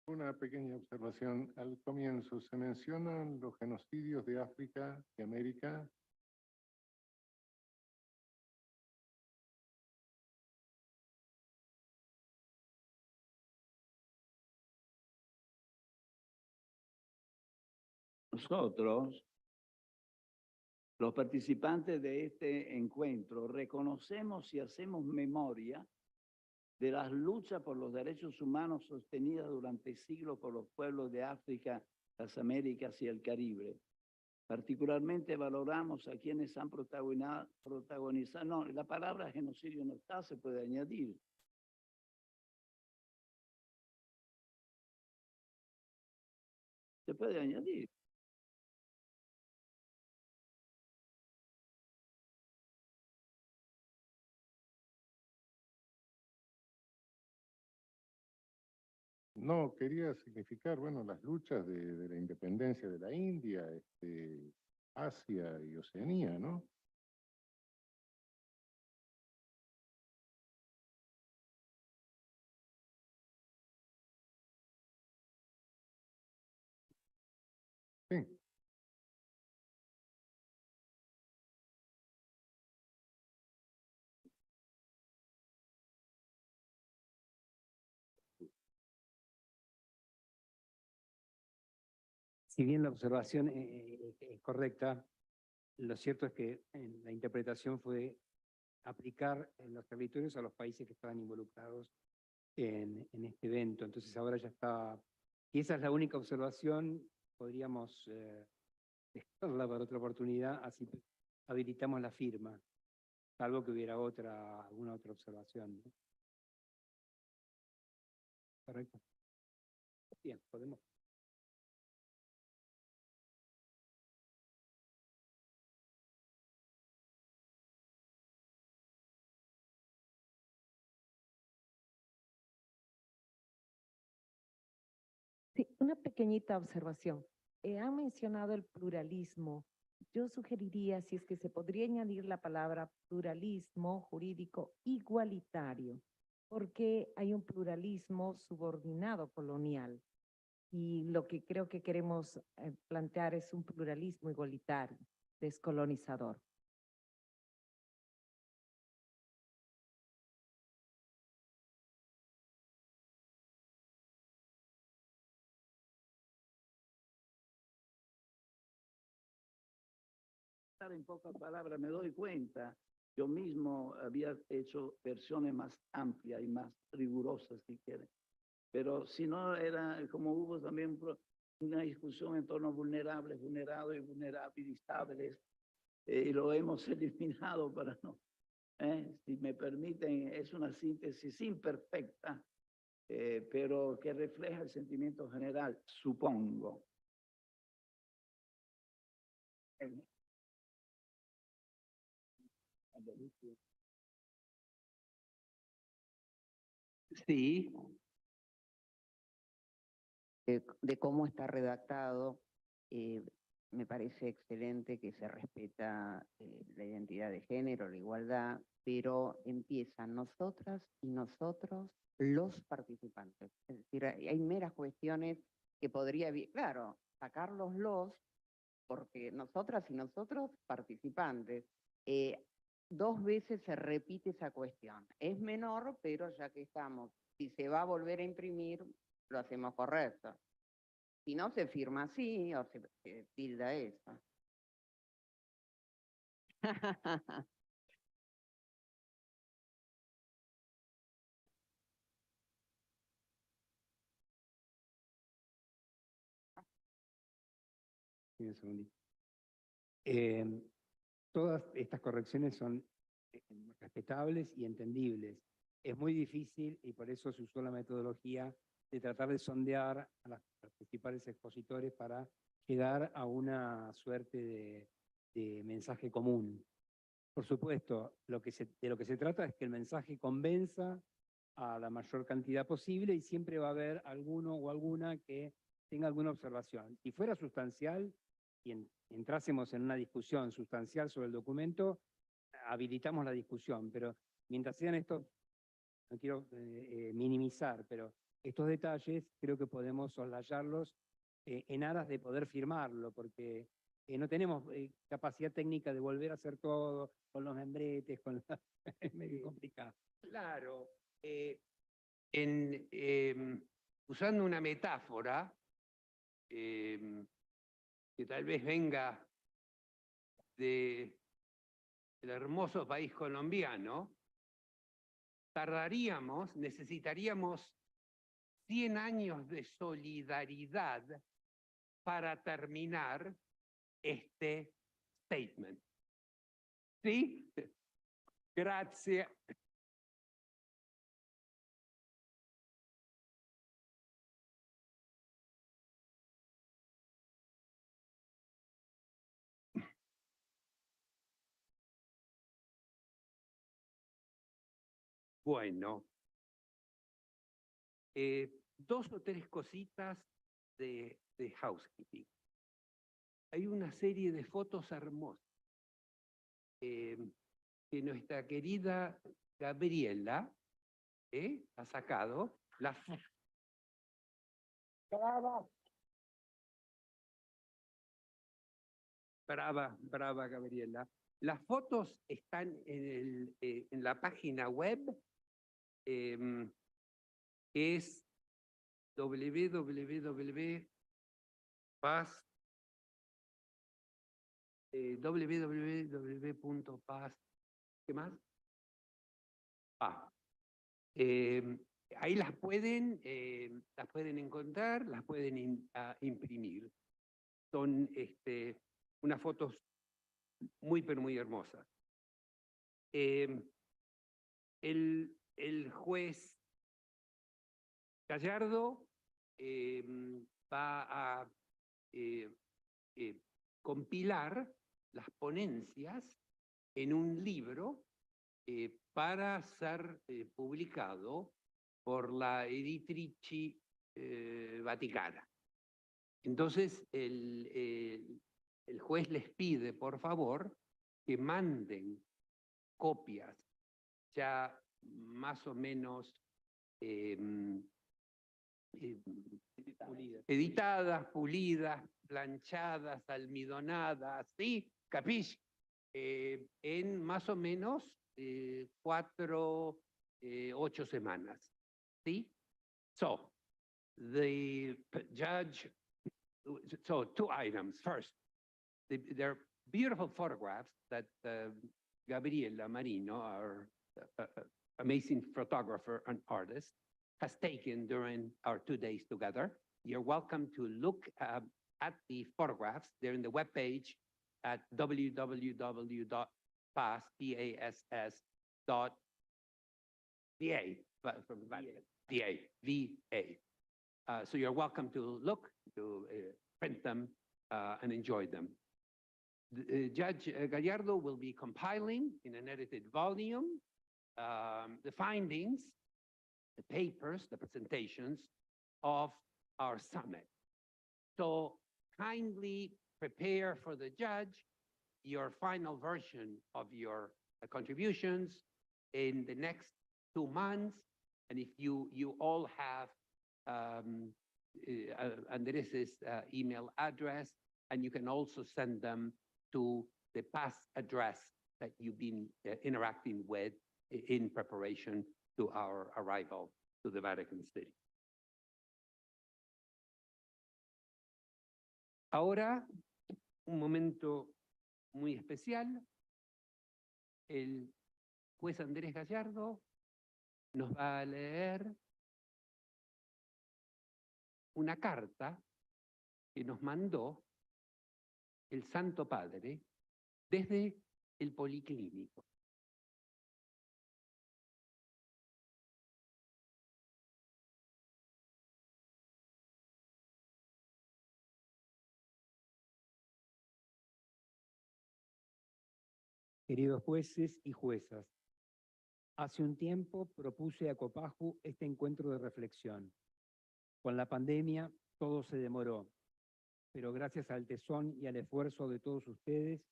Una pequeña observación. Al comienzo se mencionan los genocidios de África y América. Nosotros, los participantes de este encuentro, reconocemos y hacemos memoria de las luchas por los derechos humanos sostenidas durante siglos por los pueblos de África, las Américas y el Caribe. Particularmente valoramos a quienes han protagonizado, no, la palabra genocidio no está, se puede añadir. Se puede añadir. No, quería significar, bueno, las luchas de la independencia de la India, Asia y Oceanía, ¿no? Sí. Si bien la observación es correcta, lo cierto es que la interpretación fue aplicar en los territorios a los países que estaban involucrados en este evento. Entonces ahora ya está, y esa es la única observación, podríamos dejarla para otra oportunidad, así habilitamos la firma, salvo que hubiera alguna otra observación, ¿no? Correcto. Bien, podemos. Sí, una pequeñita observación. Han mencionado el pluralismo. Yo sugeriría, si es que se podría añadir la palabra pluralismo jurídico igualitario, porque hay un pluralismo subordinado colonial. Y lo que creo que queremos plantear es un pluralismo igualitario, descolonizador. En pocas palabras, me doy cuenta, yo mismo había hecho versiones más amplias y más rigurosas, si quieren. Pero si no, era como hubo también una discusión en torno a vulnerables, vulnerados y vulnerabilizables, y lo hemos eliminado para no. Si me permiten, es una síntesis imperfecta, pero que refleja el sentimiento general, supongo. Sí. De cómo está redactado, me parece excelente que se respeta la identidad de género, la igualdad, pero empiezan nosotras y nosotros los participantes. Es decir, hay meras cuestiones que podría, claro, sacarlos porque nosotras y nosotros participantes. Dos veces se repite esa cuestión. Es menor, pero ya que estamos, si se va a volver a imprimir, lo hacemos correcto. Si no, se firma así o se tilda eso. Un segundito. Todas estas correcciones son respetables y entendibles. Es muy difícil y por eso se usó la metodología de tratar de sondear a los principales expositores para llegar a una suerte de mensaje común. Por supuesto, de lo que se trata es que el mensaje convenza a la mayor cantidad posible y siempre va a haber alguno o alguna que tenga alguna observación. Si fuera sustancial y entrásemos en una discusión sustancial sobre el documento, habilitamos la discusión, pero mientras sean estos, no quiero minimizar, pero estos detalles creo que podemos soslayarlos en aras de poder firmarlo, porque no tenemos capacidad técnica de volver a hacer todo con los membretes, es medio complicado. Claro, usando una metáfora que tal vez venga del hermoso país colombiano, necesitaríamos 100 años de solidaridad para terminar este statement. ¿Sí? Gracias. Bueno, dos o tres cositas de housekeeping. Hay una serie de fotos hermosas que nuestra querida Gabriela ha sacado. Brava Gabriela. Las fotos están en la página web, que es www.paz, ¿qué más? Ahí las pueden encontrar, las pueden imprimir. Son unas fotos muy, pero muy hermosas. El juez Gallardo va a compilar las ponencias en un libro para ser publicado por la Editrici Vaticana. Entonces, el juez les pide, por favor, que manden copias ya más o menos editadas, pulidas, planchadas, almidonadas, ¿sí? ¿Capisci? En más o menos 4, 8 semanas, ¿sí? So, the judge, so 2 items. First, they're beautiful photographs that Gabriela Marino, our amazing photographer and artist, has taken during our 2 days together. You're welcome to look at the photographs. They're in the webpage at www.pass.va. So you're welcome to look, to print them, and enjoy them. Judge Gallardo will be compiling in an edited volume the findings, the papers, the presentations of our summit. So kindly prepare for the judge your final version of your contributions in the next 2 months. And if you all have Andres's email address, and you can also send them to the past address that you've been interacting with in preparation to our arrival to the Vatican City. Ahora, un momento muy especial. El juez Andrés Gallardo nos va a leer una carta que nos mandó el Santo Padre desde el Policlínico. Queridos jueces y juezas, hace un tiempo propuse a Copaju este encuentro de reflexión. Con la pandemia todo se demoró, pero gracias al tesón y al esfuerzo de todos ustedes,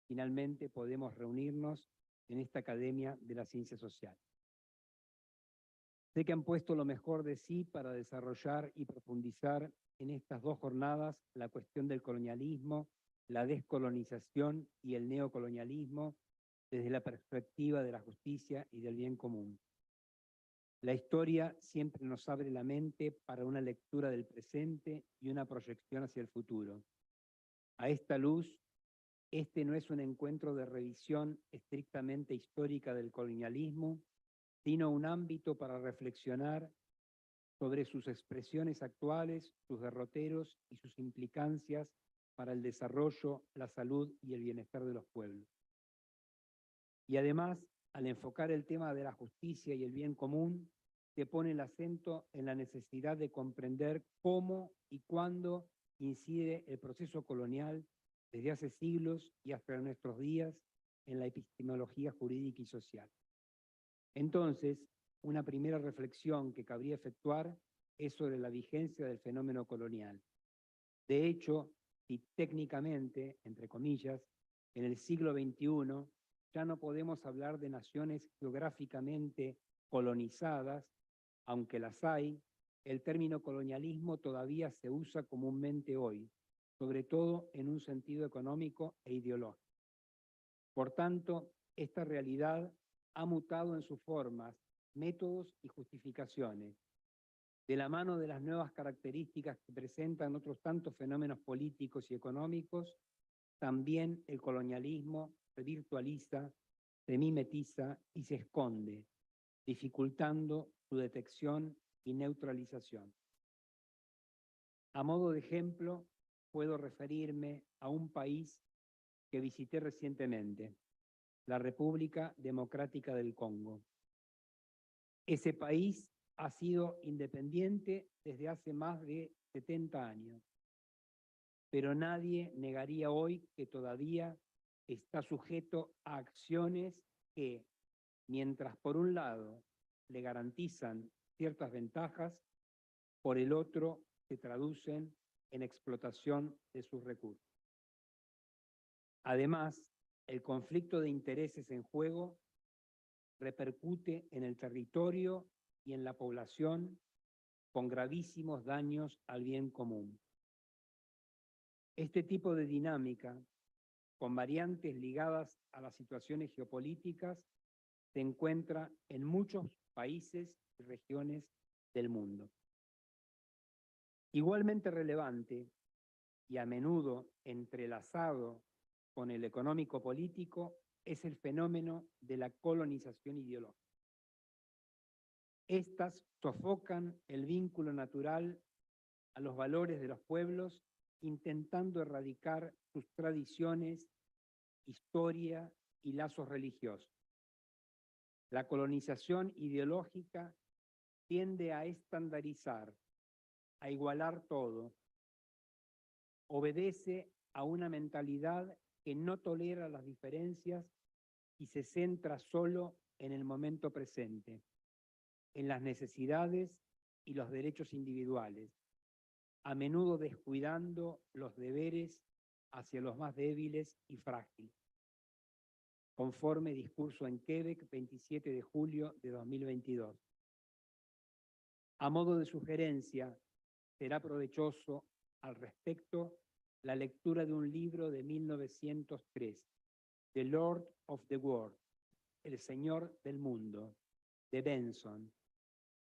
finalmente podemos reunirnos en esta Academia de la Ciencia Social. Sé que han puesto lo mejor de sí para desarrollar y profundizar en estas 2 jornadas la cuestión del colonialismo, la descolonización y el neocolonialismo desde la perspectiva de la justicia y del bien común. La historia siempre nos abre la mente para una lectura del presente y una proyección hacia el futuro. A esta luz, este no es un encuentro de revisión estrictamente histórica del colonialismo, sino un ámbito para reflexionar sobre sus expresiones actuales, sus derroteros y sus implicancias para el desarrollo, la salud y el bienestar de los pueblos. Y además, al enfocar el tema de la justicia y el bien común, se pone el acento en la necesidad de comprender cómo y cuándo incide el proceso colonial desde hace siglos y hasta nuestros días en la epistemología jurídica y social. Entonces, una primera reflexión que cabría efectuar es sobre la vigencia del fenómeno colonial. De hecho, si técnicamente, entre comillas, en el siglo XXI ya no podemos hablar de naciones geográficamente colonizadas, aunque las hay, el término colonialismo todavía se usa comúnmente hoy, sobre todo en un sentido económico e ideológico. Por tanto, esta realidad ha mutado en sus formas, métodos y justificaciones, de la mano de las nuevas características que presentan otros tantos fenómenos políticos y económicos. También el colonialismo se virtualiza, se mimetiza y se esconde, dificultando su detección y neutralización. A modo de ejemplo, puedo referirme a un país que visité recientemente, la República Democrática del Congo. Ese país ha sido independiente desde hace más de 70 años, pero nadie negaría hoy que todavía está sujeto a acciones que, mientras por un lado le garantizan ciertas ventajas, por el otro se traducen en explotación de sus recursos. Además, el conflicto de intereses en juego repercute en el territorio y en la población con gravísimos daños al bien común. Este tipo de dinámica, con variantes ligadas a las situaciones geopolíticas, se encuentra en muchos países y regiones del mundo. Igualmente relevante y a menudo entrelazado con el económico-político es el fenómeno de la colonización ideológica. Estas sofocan el vínculo natural a los valores de los pueblos, intentando erradicar sus tradiciones, historia y lazos religiosos. La colonización ideológica tiende a estandarizar, a igualar todo, obedece a una mentalidad que no tolera las diferencias y se centra solo en el momento presente, en las necesidades y los derechos individuales, a menudo descuidando los deberes hacia los más débiles y frágiles. Conforme discurso en Quebec, 27 de julio de 2022. A modo de sugerencia, será provechoso al respecto la lectura de un libro de 1903, The Lord of the World, El Señor del Mundo, de Benson.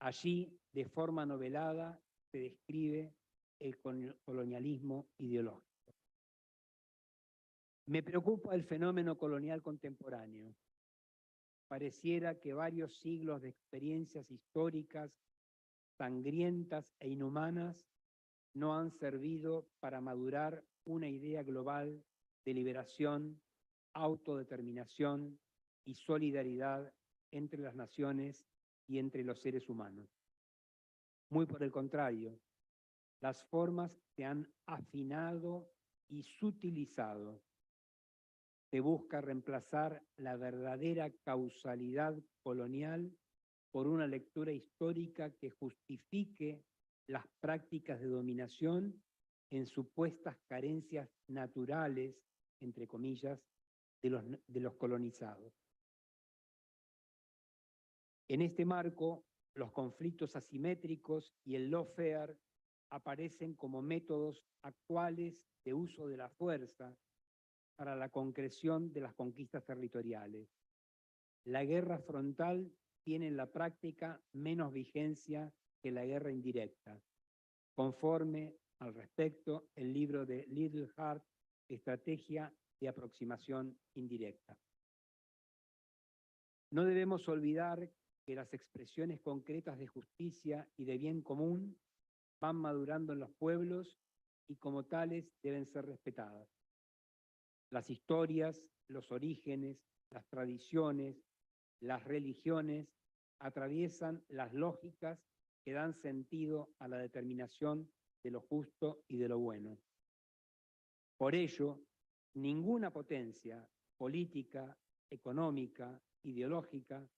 Allí, de forma novelada, se describe el colonialismo ideológico. Me preocupa el fenómeno colonial contemporáneo. Pareciera que varios siglos de experiencias históricas, sangrientas e inhumanas, no han servido para madurar una idea global de liberación, autodeterminación y solidaridad entre las naciones y entre los seres humanos. Muy por el contrario, las formas se han afinado y sutilizado. Se busca reemplazar la verdadera causalidad colonial por una lectura histórica que justifique las prácticas de dominación en supuestas carencias naturales, entre comillas, de los colonizados. En este marco, los conflictos asimétricos y el lawfare aparecen como métodos actuales de uso de la fuerza para la concreción de las conquistas territoriales. La guerra frontal tiene en la práctica menos vigencia que la guerra indirecta, conforme al respecto el libro de Little Hart, Estrategia de Aproximación Indirecta. No debemos olvidar que las expresiones concretas de justicia y de bien común van madurando en los pueblos y como tales deben ser respetadas. Las historias, los orígenes, las tradiciones, las religiones atraviesan las lógicas que dan sentido a la determinación de lo justo y de lo bueno. Por ello, ninguna potencia política, económica, ideológica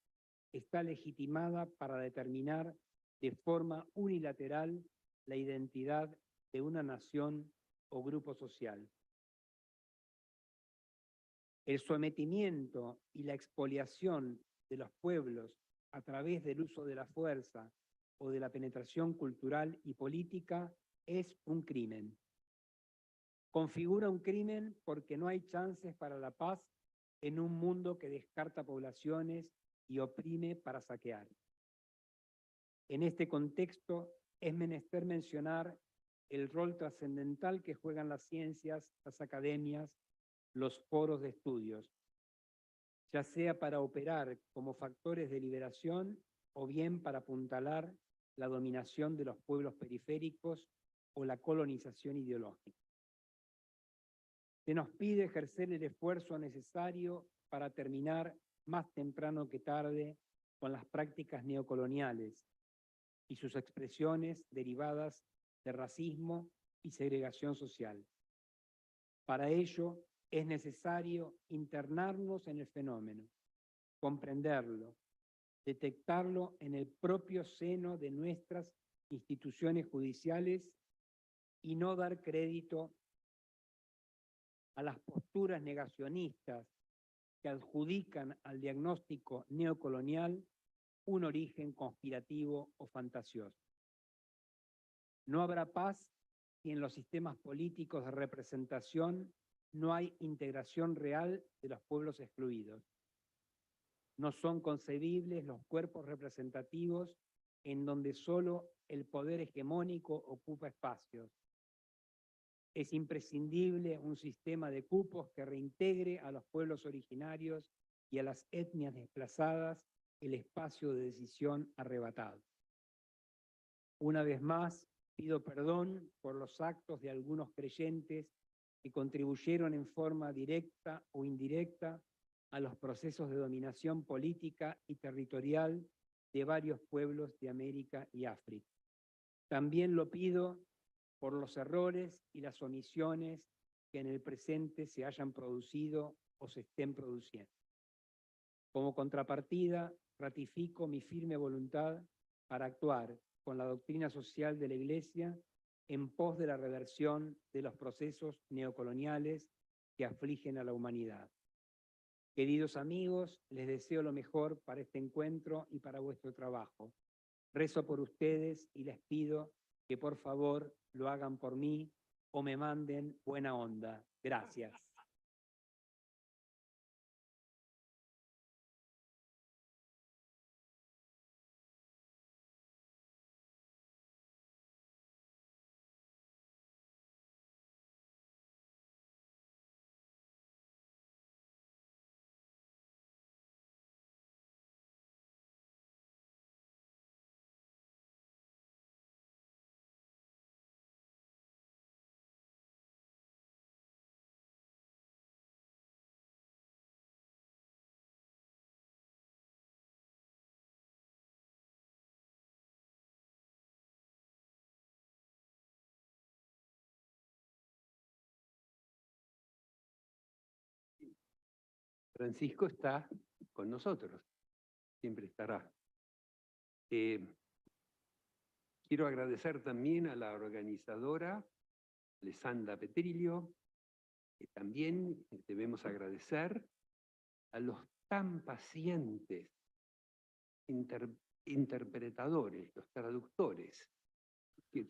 está legitimada para determinar de forma unilateral la identidad de una nación o grupo social. El sometimiento y la expoliación de los pueblos a través del uso de la fuerza o de la penetración cultural y política es un crimen. Configura un crimen porque no hay chances para la paz en un mundo que descarta poblaciones y oprime para saquear. En este contexto es menester mencionar el rol trascendental que juegan las ciencias, las academias, los foros de estudios. ya sea para operar como factores de liberación o bien para apuntalar la dominación de los pueblos periféricos o la colonización ideológica. Se nos pide ejercer el esfuerzo necesario para terminar más temprano que tarde con las prácticas neocoloniales y sus expresiones derivadas de racismo y segregación social. Para ello es necesario internarnos en el fenómeno, comprenderlo, detectarlo en el propio seno de nuestras instituciones judiciales y no dar crédito a las posturas negacionistas que adjudican al diagnóstico neocolonial un origen conspirativo o fantasioso. No habrá paz si en los sistemas políticos de representación no hay integración real de los pueblos excluidos. No son concebibles los cuerpos representativos en donde solo el poder hegemónico ocupa espacios. Es imprescindible un sistema de cupos que reintegre a los pueblos originarios y a las etnias desplazadas el espacio de decisión arrebatado. Una vez más, pido perdón por los actos de algunos creyentes que contribuyeron en forma directa o indirecta a los procesos de dominación política y territorial de varios pueblos de América y África. También lo pido por los errores y las omisiones que en el presente se hayan producido o se estén produciendo. Como contrapartida, ratifico mi firme voluntad para actuar con la doctrina social de la Iglesia en pos de la reversión de los procesos neocoloniales que afligen a la humanidad. Queridos amigos, les deseo lo mejor para este encuentro y para vuestro trabajo. Rezo por ustedes y les pido que por favor lo hagan por mí o me manden buena onda. Gracias. Francisco está con nosotros, siempre estará. Quiero agradecer también a la organizadora, Alessandra Petrillo, que también debemos agradecer a los tan pacientes interpretadores, los traductores, que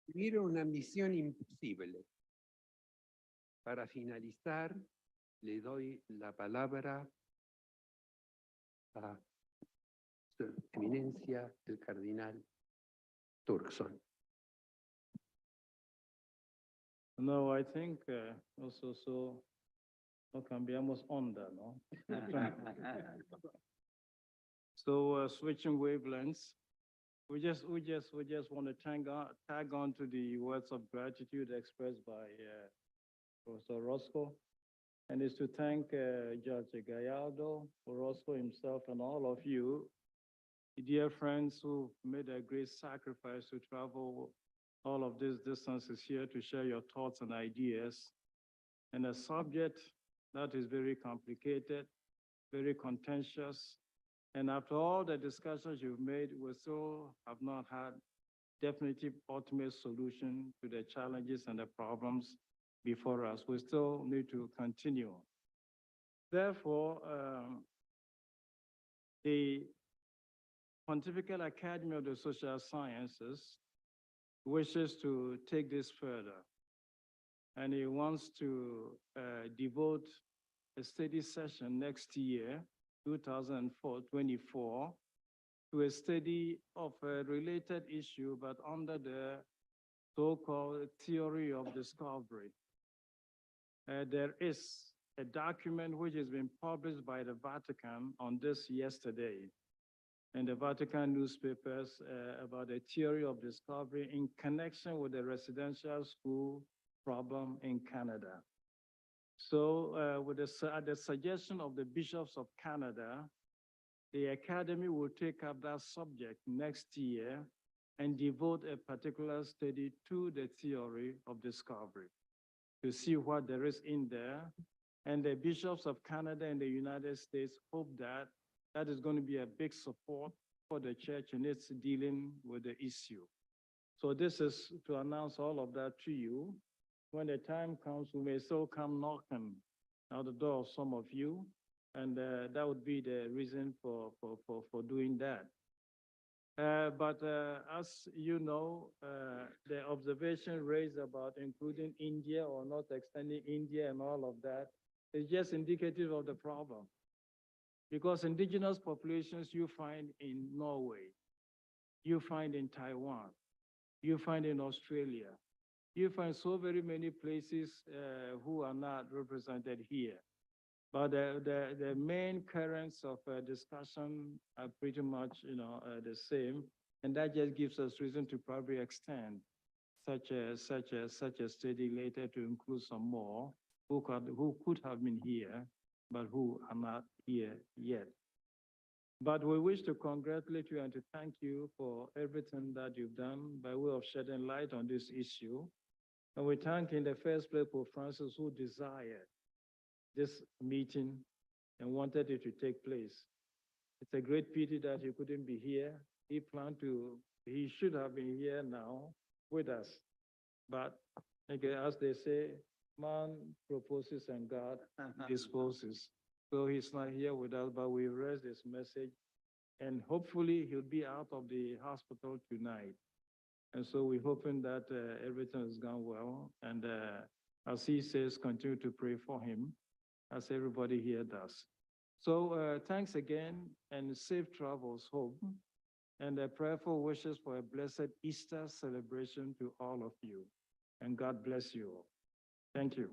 tuvieron una misión imposible. Para finalizar, le doy la palabra a Su Eminencia el Cardenal Turkson. No, I think also no cambiamos onda, ¿no? So switching wavelengths, we just want to tag on to the words of gratitude expressed by Professor Roscoe, and is to thank Judge Gallardo, Roscoe himself, and all of you, dear friends who made a great sacrifice to travel all of these distances here to share your thoughts and ideas in a subject that is very complicated, very contentious, and after all the discussions you've made, we still have not had definitive ultimate solution to the challenges and the problems before us. We still need to continue. Therefore, the Pontifical Academy of the Social Sciences wishes to take this further, and it wants to devote a study session next year, 2024, to a study of a related issue, but under the so-called theory of discovery. There is a document which has been published by the Vatican on this yesterday in the Vatican newspapers about a theory of discovery in connection with the residential school problem in Canada. So with the suggestion of the bishops of Canada, the Academy will take up that subject next year and devote a particular study to the theory of discovery to see what there is in there. And the bishops of Canada and the United States hope that that is going to be a big support for the church in its dealing with the issue. So this is to announce all of that to you. When the time comes, we may still come knocking at the door of some of you, and that would be the reason for doing that. But as you know, the observation raised about including India or not extending India and all of that is just indicative of the problem. Because indigenous populations you find in Norway, you find in Taiwan, you find in Australia, you find so very many places who are not represented here. But the main currents of discussion are pretty much, the same, and that just gives us reason to probably extend such a study later to include some more who could have been here, but who are not here yet. But we wish to congratulate you and to thank you for everything that you've done by way of shedding light on this issue. And we thank in the first place Pope Francis, who desired this meeting and wanted it to take place. It's a great pity that he couldn't be here. He should have been here now with us. But again, as they say, man proposes and God disposes. So he's not here with us, but we raise this message, and hopefully he'll be out of the hospital tonight. And so we're hoping that everything has gone well. And as he says, continue to pray for him, as everybody here does. So thanks again, and safe travels home. And prayerful wishes for a blessed Easter celebration to all of you. And God bless you all. Thank you.